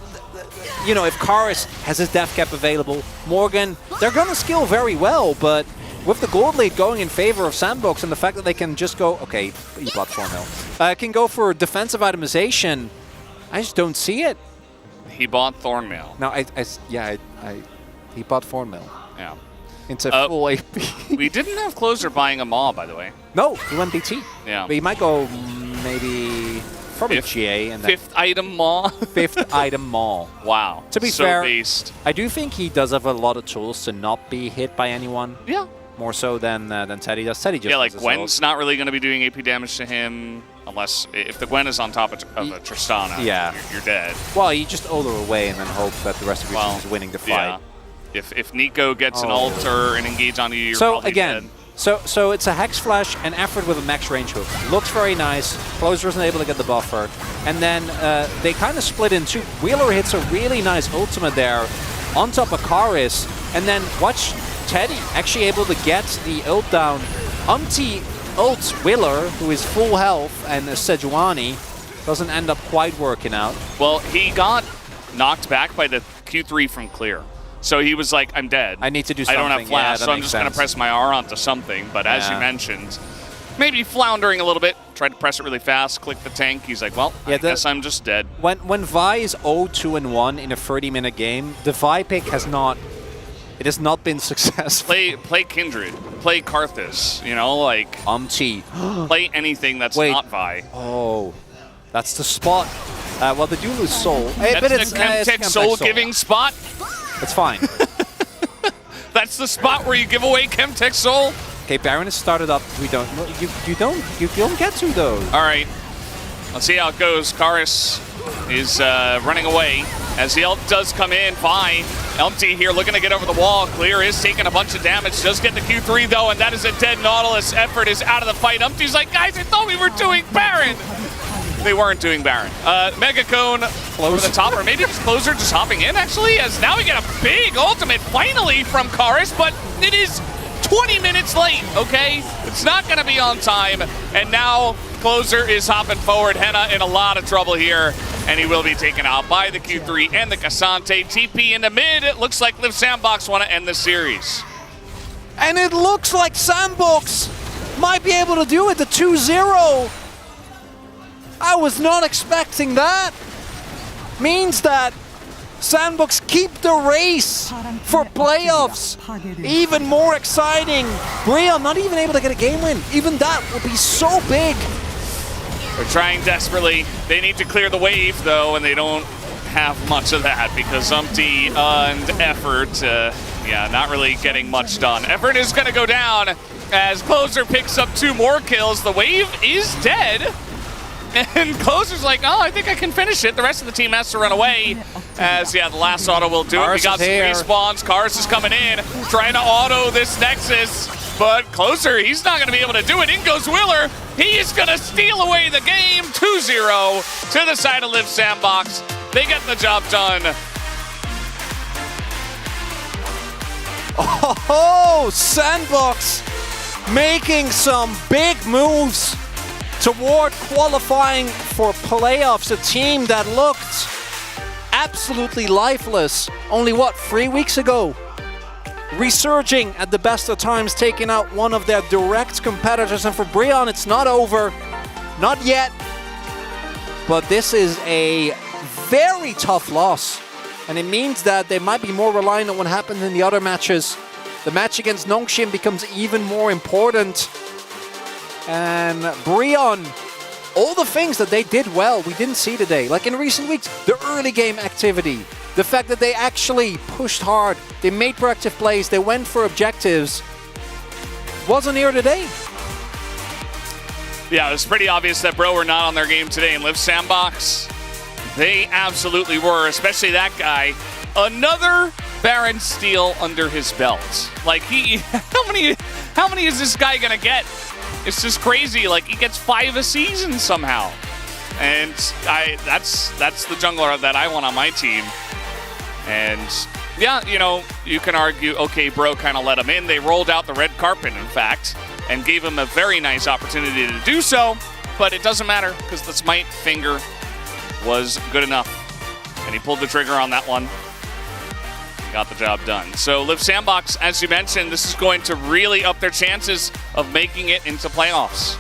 you know, if Karis has his death cap available, Morgan, they're going to skill very well, but with the gold lead going in favor of Sandbox and the fact that they can just go, okay, he bought Thornmail, can go for defensive itemization, I just don't see it. He bought Thornmail. No, he bought Thornmail. Yeah. Into full AP. We didn't have Closer buying a Maw, by the way. No, he went BT. Yeah. But he might go maybe probably GA and then fifth item Maw. Fifth item Maw. Wow. To be so fair, based. I do think he does have a lot of tools to not be hit by anyone. Yeah. More so than Teddy does. Teddy just like Gwen's not really going to be doing AP damage to him unless if the Gwen is on top of a Tristana. Yeah. You're dead. Well, you just ult her away and then hope that the rest of your team is winning the fight. Yeah. If Nico gets an ult or an engage onto you, you're so probably again, dead. So it's a Hex Flash and Effort with a max range hook. Looks very nice. Closer isn't able to get the buffer. And then they kind of split in two. Wheeler hits a really nice ultimate there on top of Karis. And then watch Teddy actually able to get the ult down. Umpty ults Wheeler, who is full health, and Sejuani doesn't end up quite working out. Well, he got knocked back by the Q3 from Clear. So he was like, I'm dead. I need to do I something. don't have flash, yeah, so I'm just going to press my R onto something. But as you mentioned, maybe floundering a little bit, tried to press it really fast, click the tank. He's like, well, I guess I'm just dead. When Vi is 0-2-1 in a 30-minute game, the Vi pick has not been successful. Play Kindred, play Karthus, you know, like Umpty. Play anything that's not Vi. Oh, that's the spot. Well, they do lose Soul. That's the Chemtech Soul-giving spot. It's fine. That's the spot where you give away Chemtech Soul. Okay, Baron has started up. You don't get to those. All right, let's see how it goes. Karis is running away as the ult does come in. Vi, Umpty here looking to get over the wall. Clear is taking a bunch of damage. Does get the Q3 though, and that is a dead Nautilus. Effort is out of the fight. Umpty's like, guys, I thought we were doing Baron. They weren't doing Baron. Mega Cone over the top, or maybe it's Closer just hopping in, actually, as now we get a big ultimate finally from Karis, but it is 20 minutes late, okay? It's not going to be on time, and now Closer is hopping forward. Henna in a lot of trouble here, and he will be taken out by the Q3 and the Cassante. TP in the mid. It looks like Liv Sandbox want to end this series. And it looks like Sandbox might be able to do it, the 2-0. I was not expecting that. Means that Sandbox keep the race for playoffs. Even more exciting. Breon not even able to get a game win. Even that would be so big. They're trying desperately. They need to clear the wave, though, and they don't have much of that because Umpty and Effort, not really getting much done. Effort is going to go down as Closer picks up 2 more kills. The wave is dead. And Closer's like, oh, I think I can finish it. The rest of the team has to run away. As, the last auto will do it. We got some respawns. Karis is coming in, trying to auto this Nexus. But Closer, he's not going to be able to do it. In goes Wheeler. He is going to steal away the game. 2-0 to the side of Liv Sandbox. They get the job done. Oh, Sandbox making some big moves toward qualifying for playoffs, a team that looked absolutely lifeless only, 3 weeks ago? resurging at the best of times, taking out one of their direct competitors. And for Brion, it's not over. Not yet. But this is a very tough loss. And it means that they might be more reliant on what happened in the other matches. The match against Nongshim becomes even more important. And Brion, all the things that they did well, we didn't see today. Like in recent weeks, the early game activity, the fact that they actually pushed hard, they made proactive plays, they went for objectives, wasn't here today. Yeah, it was pretty obvious that Bro were not on their game today. And Liv Sandbox, they absolutely were, especially that guy. Another Baron steal under his belt. Like, how many is this guy gonna get? It's just crazy. Like, he gets 5 a season somehow. And that's the jungler that I want on my team. And yeah, you know, you can argue, okay, Bro kind of let him in. They rolled out the red carpet, in fact, and gave him a very nice opportunity to do so. But it doesn't matter because the smite finger was good enough. And he pulled the trigger on that one. Got the job done. So Liv Sandbox, as you mentioned, this is going to really up their chances of making it into playoffs.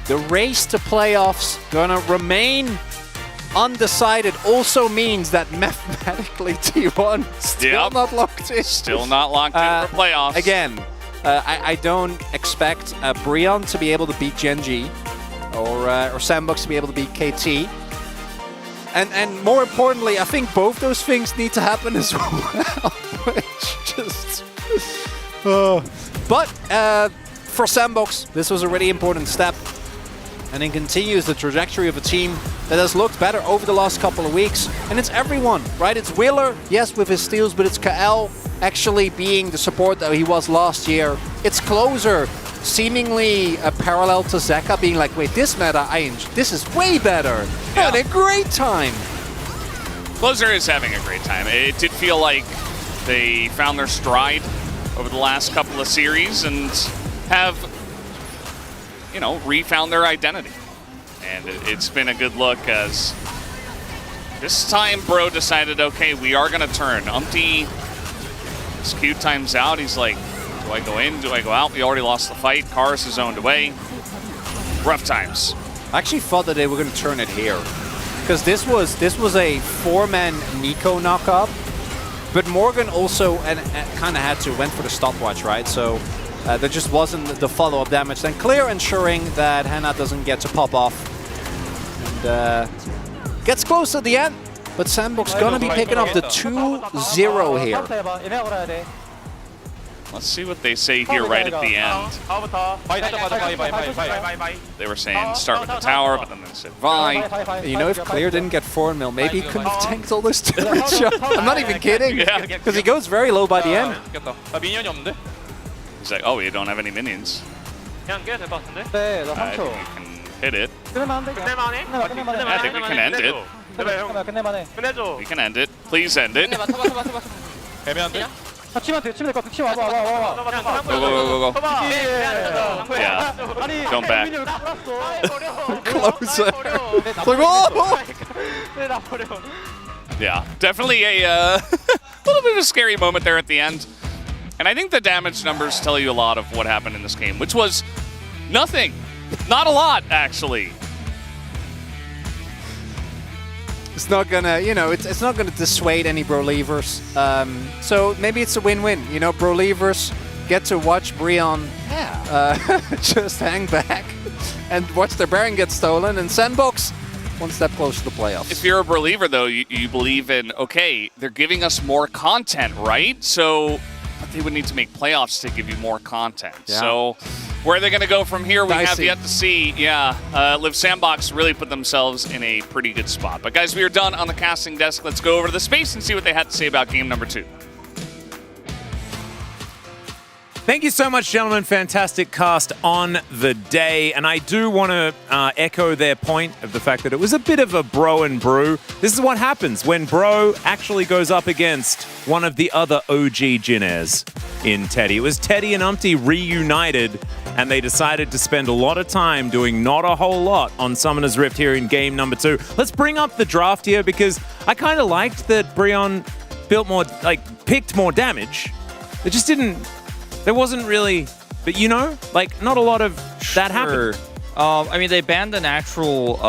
The race to playoffs gonna remain undecided. Also means that mathematically T1 still not locked in. Still not locked in for playoffs. Again, I don't expect Brion to be able to beat Genji or Sandbox to be able to beat KT. And more importantly, I think both those things need to happen as well. Which just... But for Sandbox, this was a really important step. And it continues the trajectory of a team that has looked better over the last couple of weeks. And it's everyone, right? It's Wheeler, yes, with his steals, but it's KL actually being the support that he was last year. It's Closer, seemingly parallel to Zeka, being like, wait, this meta, this is way better. Yeah. Having a great time. Closer is having a great time. It did feel like they found their stride over the last couple of series and have, you know, refound their identity. And it's been a good look as this time Bro decided, okay, we are going to turn. Umpty, his Q times out. He's like, do I go in? Do I go out? We already lost the fight. Karis is zoned away. Rough times. I actually thought that they were going to turn it here. Because this was a 4-man Nico knockup. But Morgan also kind of went for the stopwatch, right? So there just wasn't the follow-up damage. Then Clear ensuring that Hannah doesn't get to pop off. And gets close at the end. But Sandbox going to be picking up the 2-0 here. Let's see what they say here right at the end. They were saying start with the tower, but then they said Vi. You know, if Clear didn't get 4-0, maybe he couldn't have tanked all this damage. I'm not even kidding. Because he goes very low by the end. He's like, oh, you don't have any minions. You can hit it. I think we can end it. We can end it. Please end it. Go. Yeah. Don't back. Closer. Yeah, definitely a little bit of a scary moment there at the end. And I think the damage numbers tell you a lot of what happened in this game, which was nothing. Not a lot, actually. It's not gonna, you know, it's not gonna dissuade any Bro-leavers. So maybe it's a win-win. You know, Bro-leavers get to watch Brion just hang back and watch their Baron get stolen, and Sandbox one step closer to the playoffs. If you're a believer, though, you believe in, okay, they're giving us more content, right? So, but they would need to make playoffs to give you more content. Yeah. So, where are they going to go from here? We have Dicey. yet to see. Yeah, Liv Sandbox really put themselves in a pretty good spot. But guys, we are done on the casting desk. Let's go over to the space and see what they had to say about game number 2. Thank you so much, gentlemen. Fantastic cast on the day. And I do want to echo their point of the fact that it was a bit of a bro and brew. This is what happens when Bro actually goes up against one of the other OG Jin-airs in Teddy. It was Teddy and Umpty reunited, and they decided to spend a lot of time doing not a whole lot on Summoner's Rift here in game number 2. Let's bring up the draft here because I kind of liked that Brion built more, like picked more damage. It just didn't. There wasn't really, but you know, like not a lot of that happened. I mean, they banned the natural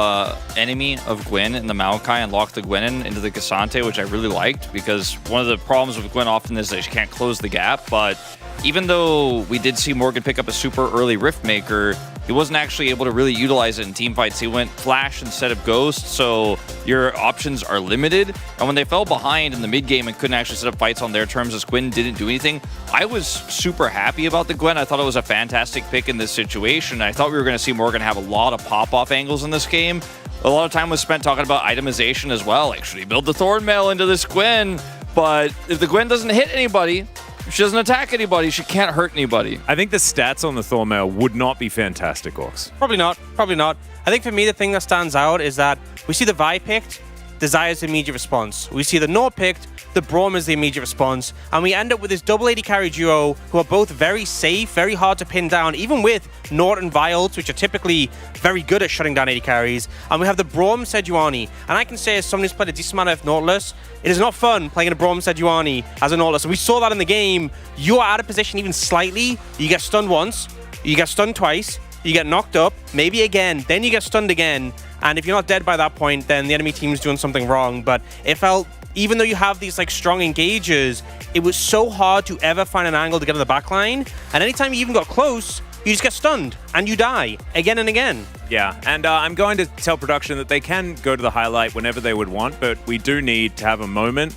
enemy of Gwyn in the Maokai and locked the Gwenin into the Cassante, which I really liked, because one of the problems with Gwyn often is that she can't close the gap. But even though we did see Morgan pick up a super early Rift Maker, he wasn't actually able to really utilize it in team fights. He went Flash instead of Ghost, so your options are limited. And when they fell behind in the mid game and couldn't actually set up fights on their terms as Gwyn didn't do anything, I was super happy about the Gwen. I thought it was a fantastic pick in this situation. I thought we were going to see Morgan have a lot of pop-off angles in this game. A lot of time was spent talking about itemization as well. Like, should he build the Thorn Mail into this Gwen? But if the Gwen doesn't hit anybody, if she doesn't attack anybody, she can't hurt anybody. I think the stats on the Thormail would not be fantastic, Orcs. Probably not. Probably not. I think for me, the thing that stands out is that we see the Vi picked, Desire's immediate response. We see the Nord picked, the Braum is the immediate response. And we end up with this double AD carry duo who are both very safe, very hard to pin down, even with Nord and Vi ults, which are typically very good at shutting down AD carries. And we have the Braum Sejuani. And I can say, as someone who's played a decent amount of Nautilus, it is not fun playing a Braum Sejuani as a Nautilus. And we saw that in the game. You are out of position even slightly. You get stunned once, you get stunned twice, you get knocked up, maybe again, then you get stunned again. And if you're not dead by that point, then the enemy team's doing something wrong. But it felt, even though you have these like strong engagers, it was so hard to ever find an angle to get on the backline. And anytime you even got close, you just get stunned and you die again and again. Yeah, and I'm going to tell production that they can go to the highlight whenever they would want, but we do need to have a moment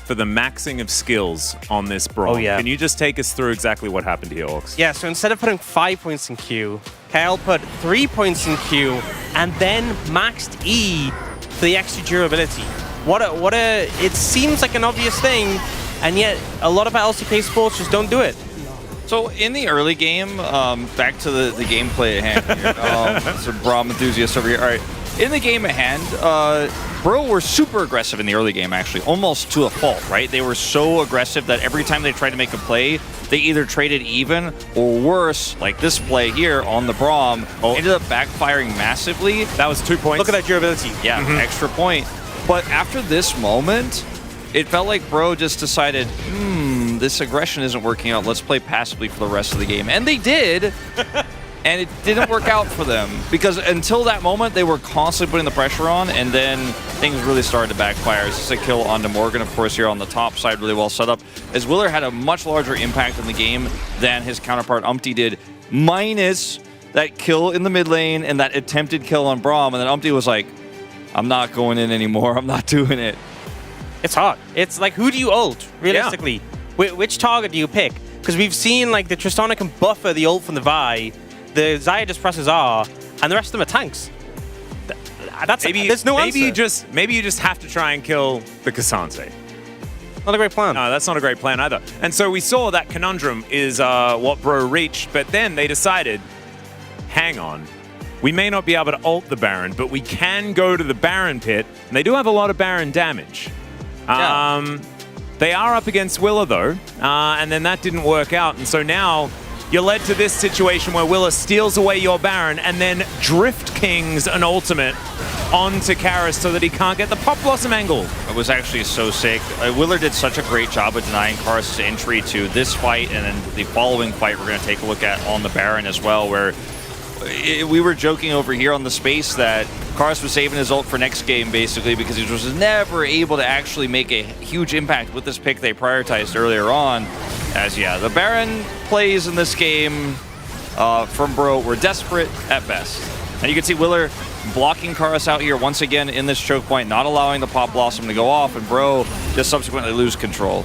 for the maxing of skills on this Braum. Oh, yeah. Can you just take us through exactly what happened here, Orcs? Yeah, so instead of putting 5 points in Q, Kyle put 3 points in Q and then maxed E for the extra durability. It seems like an obvious thing, and yet a lot of LCK sports just don't do it. So in the early game, back to the gameplay at hand here. Some Braum enthusiasts over here. All right, in the game at hand, Bro were super aggressive in the early game, actually, almost to a fault, right? They were so aggressive that every time they tried to make a play, they either traded even or worse, like this play here on the Braum, ended up backfiring massively. That was 2 points. Look at that durability. Yeah, extra point. But after this moment, it felt like Bro just decided, this aggression isn't working out. Let's play passively for the rest of the game. And they did. And it didn't work out for them, because until that moment, they were constantly putting the pressure on, and then things really started to backfire. This is a kill onto Morgan, of course, here on the top side, really well set up, as Willer had a much larger impact in the game than his counterpart Umpty did, minus that kill in the mid lane and that attempted kill on Braum, and then Umpty was like, I'm not going in anymore, I'm not doing it. It's hard. It's like, who do you ult, realistically? Yeah. Which target do you pick? Because we've seen, like, the Tristana can buffer the ult from the Vi, the Xayah just presses R, and the rest of them are tanks. There's no answer. Maybe you just have to try and kill the Cassante. Not a great plan. No, that's not a great plan either. And so we saw that conundrum is what Bro reached, but then they decided, hang on, we may not be able to ult the Baron, but we can go to the Baron pit, and they do have a lot of Baron damage. Yeah. They are up against Willa, though, and then that didn't work out, and so now you're led to this situation where Willa steals away your Baron and then Drift Kings an ultimate onto Karis so that he can't get the Pop Blossom angle. It was actually so sick. Willer did such a great job of denying Karis' entry to this fight, and then the following fight we're going to take a look at on the Baron as well, where we were joking over here on the space that Karis was saving his ult for next game, basically, because he was never able to actually make a huge impact with this pick they prioritized earlier on. As, yeah, the Baron plays in this game from Bro were desperate at best. And you can see Willer blocking Karis out here once again in this choke point, not allowing the Pop Blossom to go off, and Bro just subsequently lose control.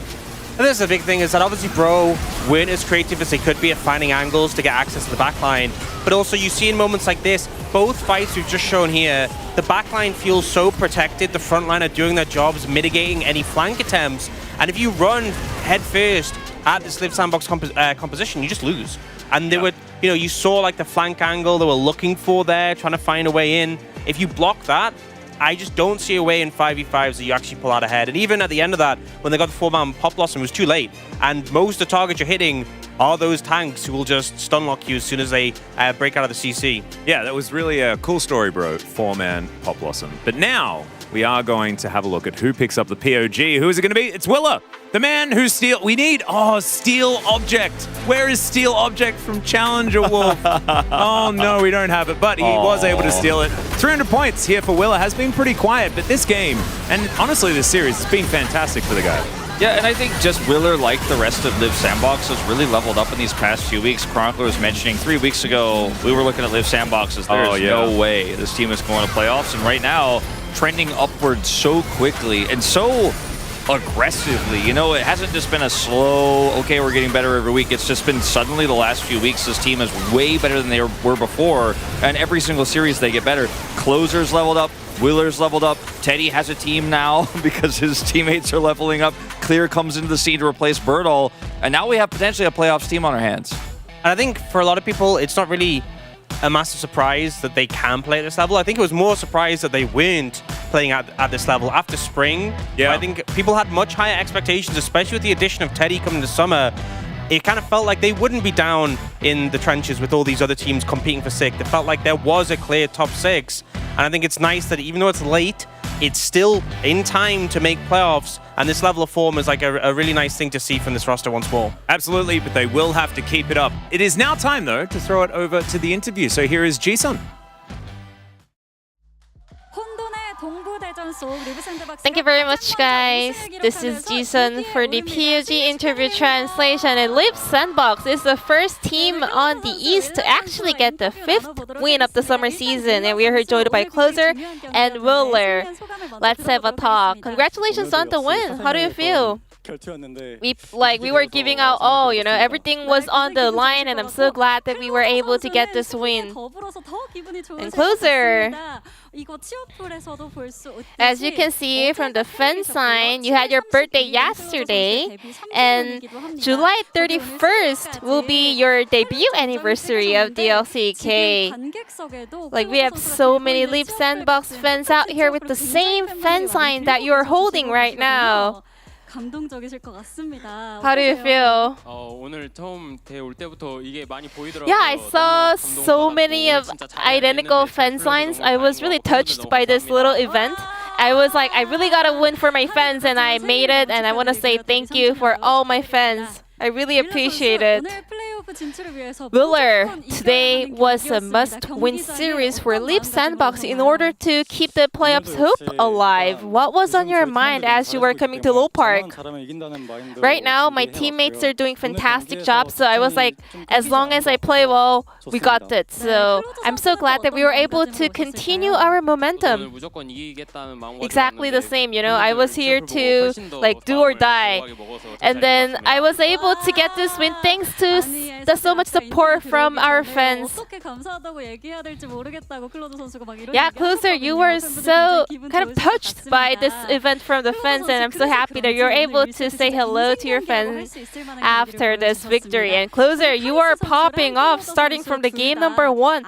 And this is the big thing, is that obviously Bro weren't as creative as they could be at finding angles to get access to the backline. But also you see in moments like this, both fights we've just shown here, the backline feels so protected, the front line are doing their jobs, mitigating any flank attempts. And if you run head first at this Live Sandbox composition, you just lose. And they were, you saw like the flank angle they were looking for there, trying to find a way in. If you block that, I just don't see a way in 5v5s that you actually pull out ahead. And even at the end of that, when they got the 4-man Pop Blossom, it was too late. And most of the targets you're hitting are those tanks who will just stun lock you as soon as they break out of the CC. Yeah, that was really a cool story, Bro. 4-man Pop Blossom. But now, we are going to have a look at who picks up the POG. Who is it going to be? It's Willa, the man who steal. We need Steel Object. Where is Steel Object from Challenger Wolf? Oh no, we don't have it, but he was able to steal it. 300 points here for Willa. Has been pretty quiet, but this game, and honestly this series, has been fantastic for the guy. Yeah, and I think just Willer, like the rest of Live Sandbox, has really leveled up in these past few weeks. Chronicler was mentioning 3 weeks ago, we were looking at Live Sandboxes. There's no way this team is going to playoffs. And right now, trending upwards so quickly and so aggressively. You know, it hasn't just been a slow, okay, we're getting better every week. It's just been suddenly the last few weeks, this team is way better than they were before. And every single series they get better. Closer's leveled up. Willer's leveled up. Teddy has a team now because his teammates are leveling up. Clear comes into the scene to replace Birdall. And now we have potentially a playoffs team on our hands. And I think for a lot of people, it's not really a massive surprise that they can play at this level. I think it was more a surprise that they weren't playing at this level after spring. Yeah. I think people had much higher expectations, especially with the addition of Teddy coming to summer. It kind of felt like they wouldn't be down in the trenches with all these other teams competing for sixth. It felt like there was a clear top six. And I think it's nice that even though it's late, it's still in time to make playoffs. And this level of form is like a really nice thing to see from this roster once more. Absolutely, but they will have to keep it up. It is now time, though, to throw it over to the interview. So here is Jisun. Thank you very much, guys. This is Jisun for the POG interview translation. And Live Sandbox is the first team on the East to actually get the 5th win of the summer season. And we are here joined by Closer and Willer. Let's have a talk. Congratulations on the win. How do you feel? We were giving out all, you know, everything was on the line, and I'm so glad that we were able to get this win. And Closer, as you can see from the fan sign, you had your birthday yesterday, and July 31st will be your debut anniversary of the LCK. Like, we have so many Live Sandbox fans out here with the same fan sign that you're holding right now. How do you feel? Yeah, I saw so many of identical fan signs. I was really touched by this little event. I was like, I really gotta win for my fans, and I made it, and I want to say thank you for all my fans. I really appreciate it. Willer, today was a must-win series for Live Sandbox in order to keep the playoffs hope alive. What was on your mind as you were coming to Low Park? Right now, my teammates are doing fantastic jobs, so I was like, as long as I play well, we got it. So I'm so glad that we were able to continue our momentum. Exactly the same, you know, I was here to like do or die. And then I was able to get this win thanks to so much support from our fans. Yeah, Closer, you were so kind of touched by this event from the fans, and I'm so happy that you're able to say hello to your fans after this victory. And Closer, you are popping off starting from the game number 1.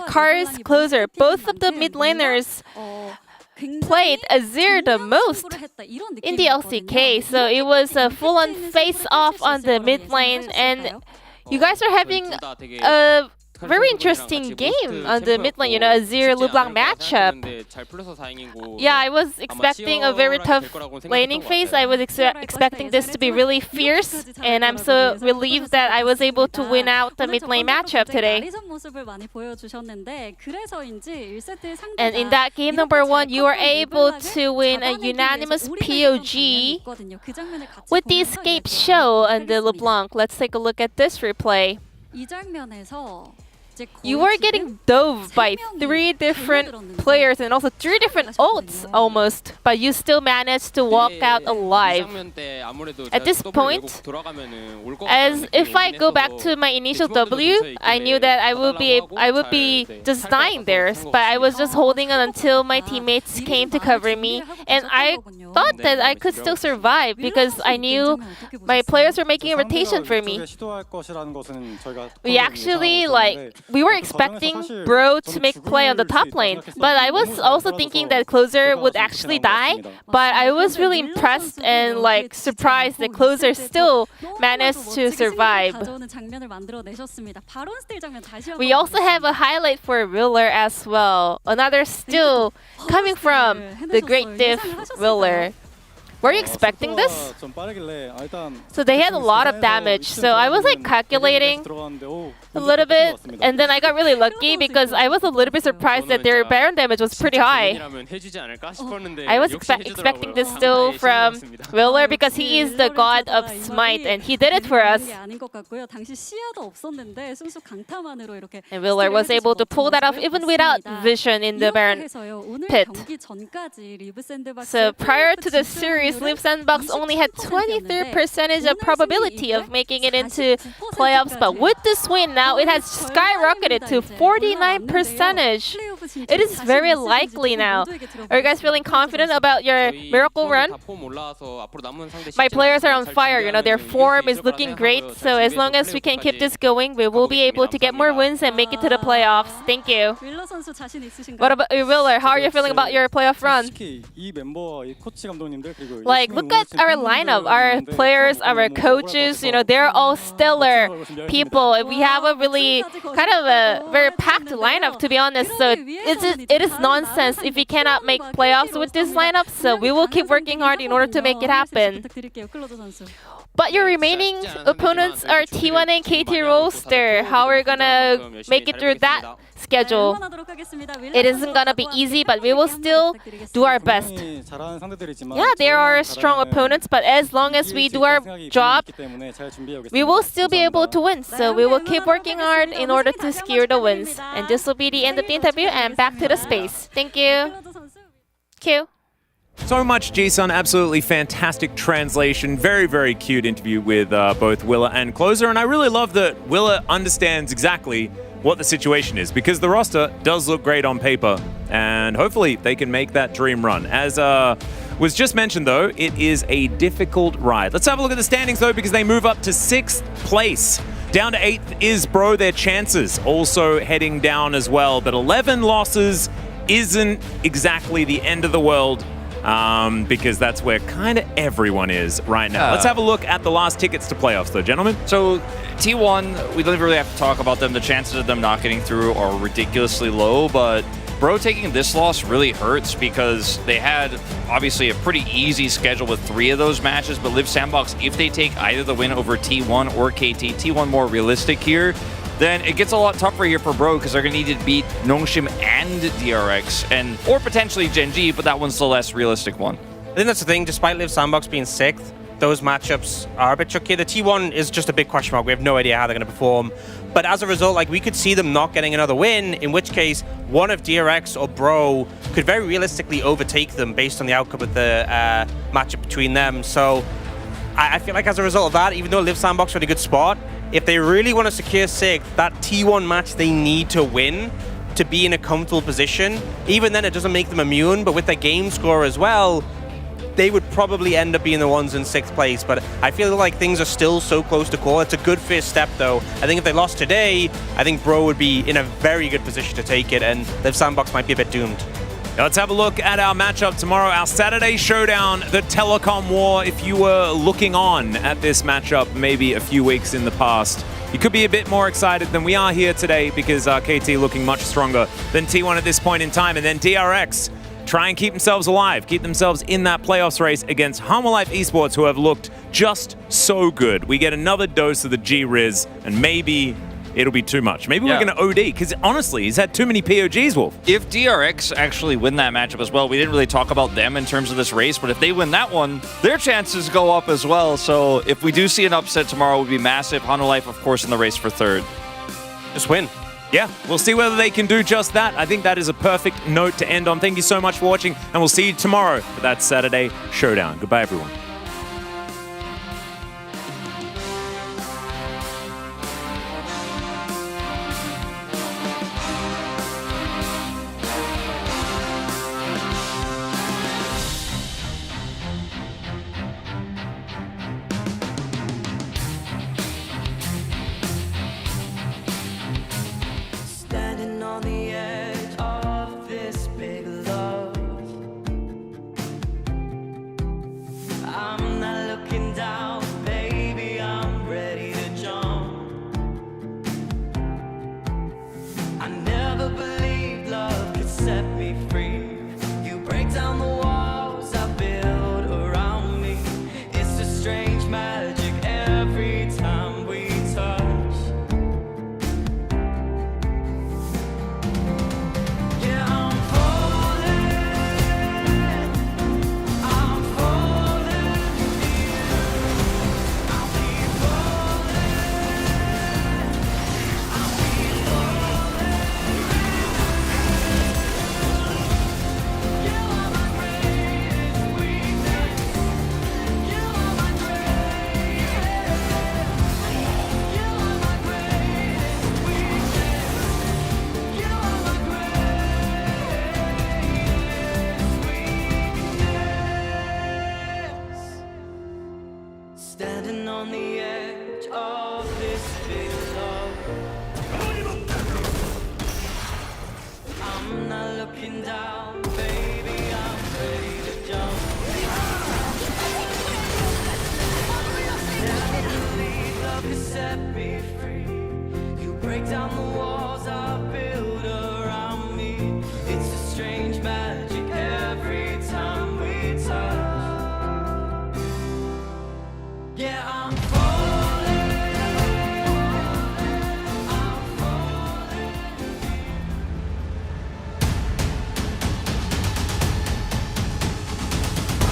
Cars, Closer, both of the mid laners played Azir the most in the LCK, so it was a full-on face-off on the mid lane, and you guys are having a very interesting game on the mid lane, you know, Azir LeBlanc matchup. Yeah, I was expecting a very tough laning phase. I was expecting this to be really fierce, and I'm so relieved that I was able to win out the mid lane matchup today. And in that game number 1, you were able to win a unanimous POG with the escape show on the LeBlanc. Let's take a look at this replay. You were getting dove by 3 different players and also 3 different ults almost, but you still managed to walk out alive. At this point, as if I go back to my initial W, I knew that I would be just dying there, but I was just holding on until my teammates came to cover me, and I thought that I could still survive because I knew my players were making a rotation for me. We actually we were expecting Bro to make play on the top lane, but I was also thinking that Closer would actually die. But I was really impressed and like surprised that Closer still managed to survive. We also have a highlight for Willer as well. Another steal coming from the Great Diff Willer. Were you expecting this? So they had a lot of damage, so I was like calculating a little bit, and then I got really lucky because I was a little bit surprised that their Baron damage was pretty high. I was expecting this still from Willer because he is the god of smite and he did it for us. And Willer was able to pull that off even without vision in the Baron pit. So prior to the series, Live Sandbox only had 23% of probability of making it into playoffs, but with this win now it has skyrocketed to 49%. It is very likely now. Are you guys feeling confident about your miracle run? My players are on fire, you know, their form is looking great, so as long as we can keep this going, we will be able to get more wins and make it to the playoffs. Thank you. What about you, Willer? How are you feeling about your playoff run? Like, look at our lineup, our players, our coaches, you know, they're all stellar people. We have a really kind of a very packed lineup, to be honest. So it is nonsense if we cannot make playoffs with this lineup. So we will keep working hard in order to make it happen. But your remaining opponents are T1 and KT Roaster. How are we gonna make it through that schedule? It isn't gonna be easy, but we will still do our best. Yeah, there are strong opponents, but as long as we do our job, we will still be able to win. So we will keep working hard in order to secure the wins. And this will be the end of the interview, and back to the space. Thank you. Q. So much, Jisun. Absolutely fantastic translation. Very, very cute interview with both Willer and Closer. And I really love that Willer understands exactly what the situation is, because the roster does look great on paper. And hopefully they can make that dream run. As was just mentioned, though, it is a difficult ride. Let's have a look at the standings, though, because they move up to 6th place. Down to 8th is Bro. Their chances also heading down as well. But 11 losses isn't exactly the end of the world. Because that's where kind of everyone is right now. Let's have a look at the last tickets to playoffs, though, gentlemen. So T1, we don't even really have to talk about them. The chances of them not getting through are ridiculously low, but Bro taking this loss really hurts because they had obviously a pretty easy schedule with 3 of those matches, but Live Sandbox, if they take either the win over T1 or KT, T1 more realistic here, then it gets a lot tougher here for Bro because they're going to need to beat Nongshim and DRX, or potentially Gen.G, but that one's the less realistic one. I think that's the thing. Despite Live Sandbox being 6th, those matchups are a bit tricky. The T1 is just a big question mark. We have no idea how they're going to perform. But as a result, like, we could see them not getting another win, in which case one of DRX or Bro could very realistically overtake them based on the outcome of the matchup between them. So I feel like as a result of that, even though Live Sandbox are in a good spot, if they really want to secure 6th, that T1 match they need to win to be in a comfortable position. Even then, it doesn't make them immune, but with their game score as well, they would probably end up being the ones in 6th place. But I feel like things are still so close to call. It's a good first step, though. I think if they lost today, I think Bro would be in a very good position to take it, and Live Sandbox might be a bit doomed. Now let's have a look at our matchup tomorrow, our Saturday showdown, the Telecom War. If you were looking on at this matchup maybe a few weeks in the past, you could be a bit more excited than we are here today because KT looking much stronger than T1 at this point in time. And then DRX try and keep themselves alive, keep themselves in that playoffs race against Hammerlife Esports, who have looked just so good. We get another dose of the G-Riz, and maybe it'll be too much. Maybe we're going to OD, because honestly, he's had too many POGs, Wolf. If DRX actually win that matchup as well, we didn't really talk about them in terms of this race, but if they win that one, their chances go up as well. So if we do see an upset tomorrow, it would be massive. Hammerlife, of course, in the race for 3rd. Just win. Yeah, we'll see whether they can do just that. I think that is a perfect note to end on. Thank you so much for watching, and we'll see you tomorrow for that Saturday showdown. Goodbye, everyone. standing on the edge of this big love. I'm not looking down, baby, I'm ready to jump. Never believe love could set me free. You break down the walls I build around me. It's a strange magic every time we touch. Yeah, I'm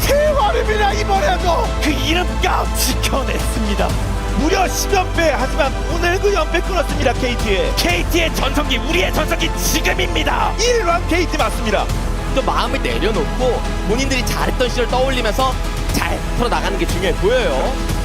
대화입니다. 이번에도 그 이름값 지켜냈습니다. 무려 10연패. 하지만 오늘 그 연패 끊었습니다. KT의 전성기, 우리의 전성기 지금입니다. 1람 KT 맞습니다. 또 마음을 내려놓고 본인들이 잘했던 시절 떠올리면서 잘 풀어나가는 게 중요해 보여요.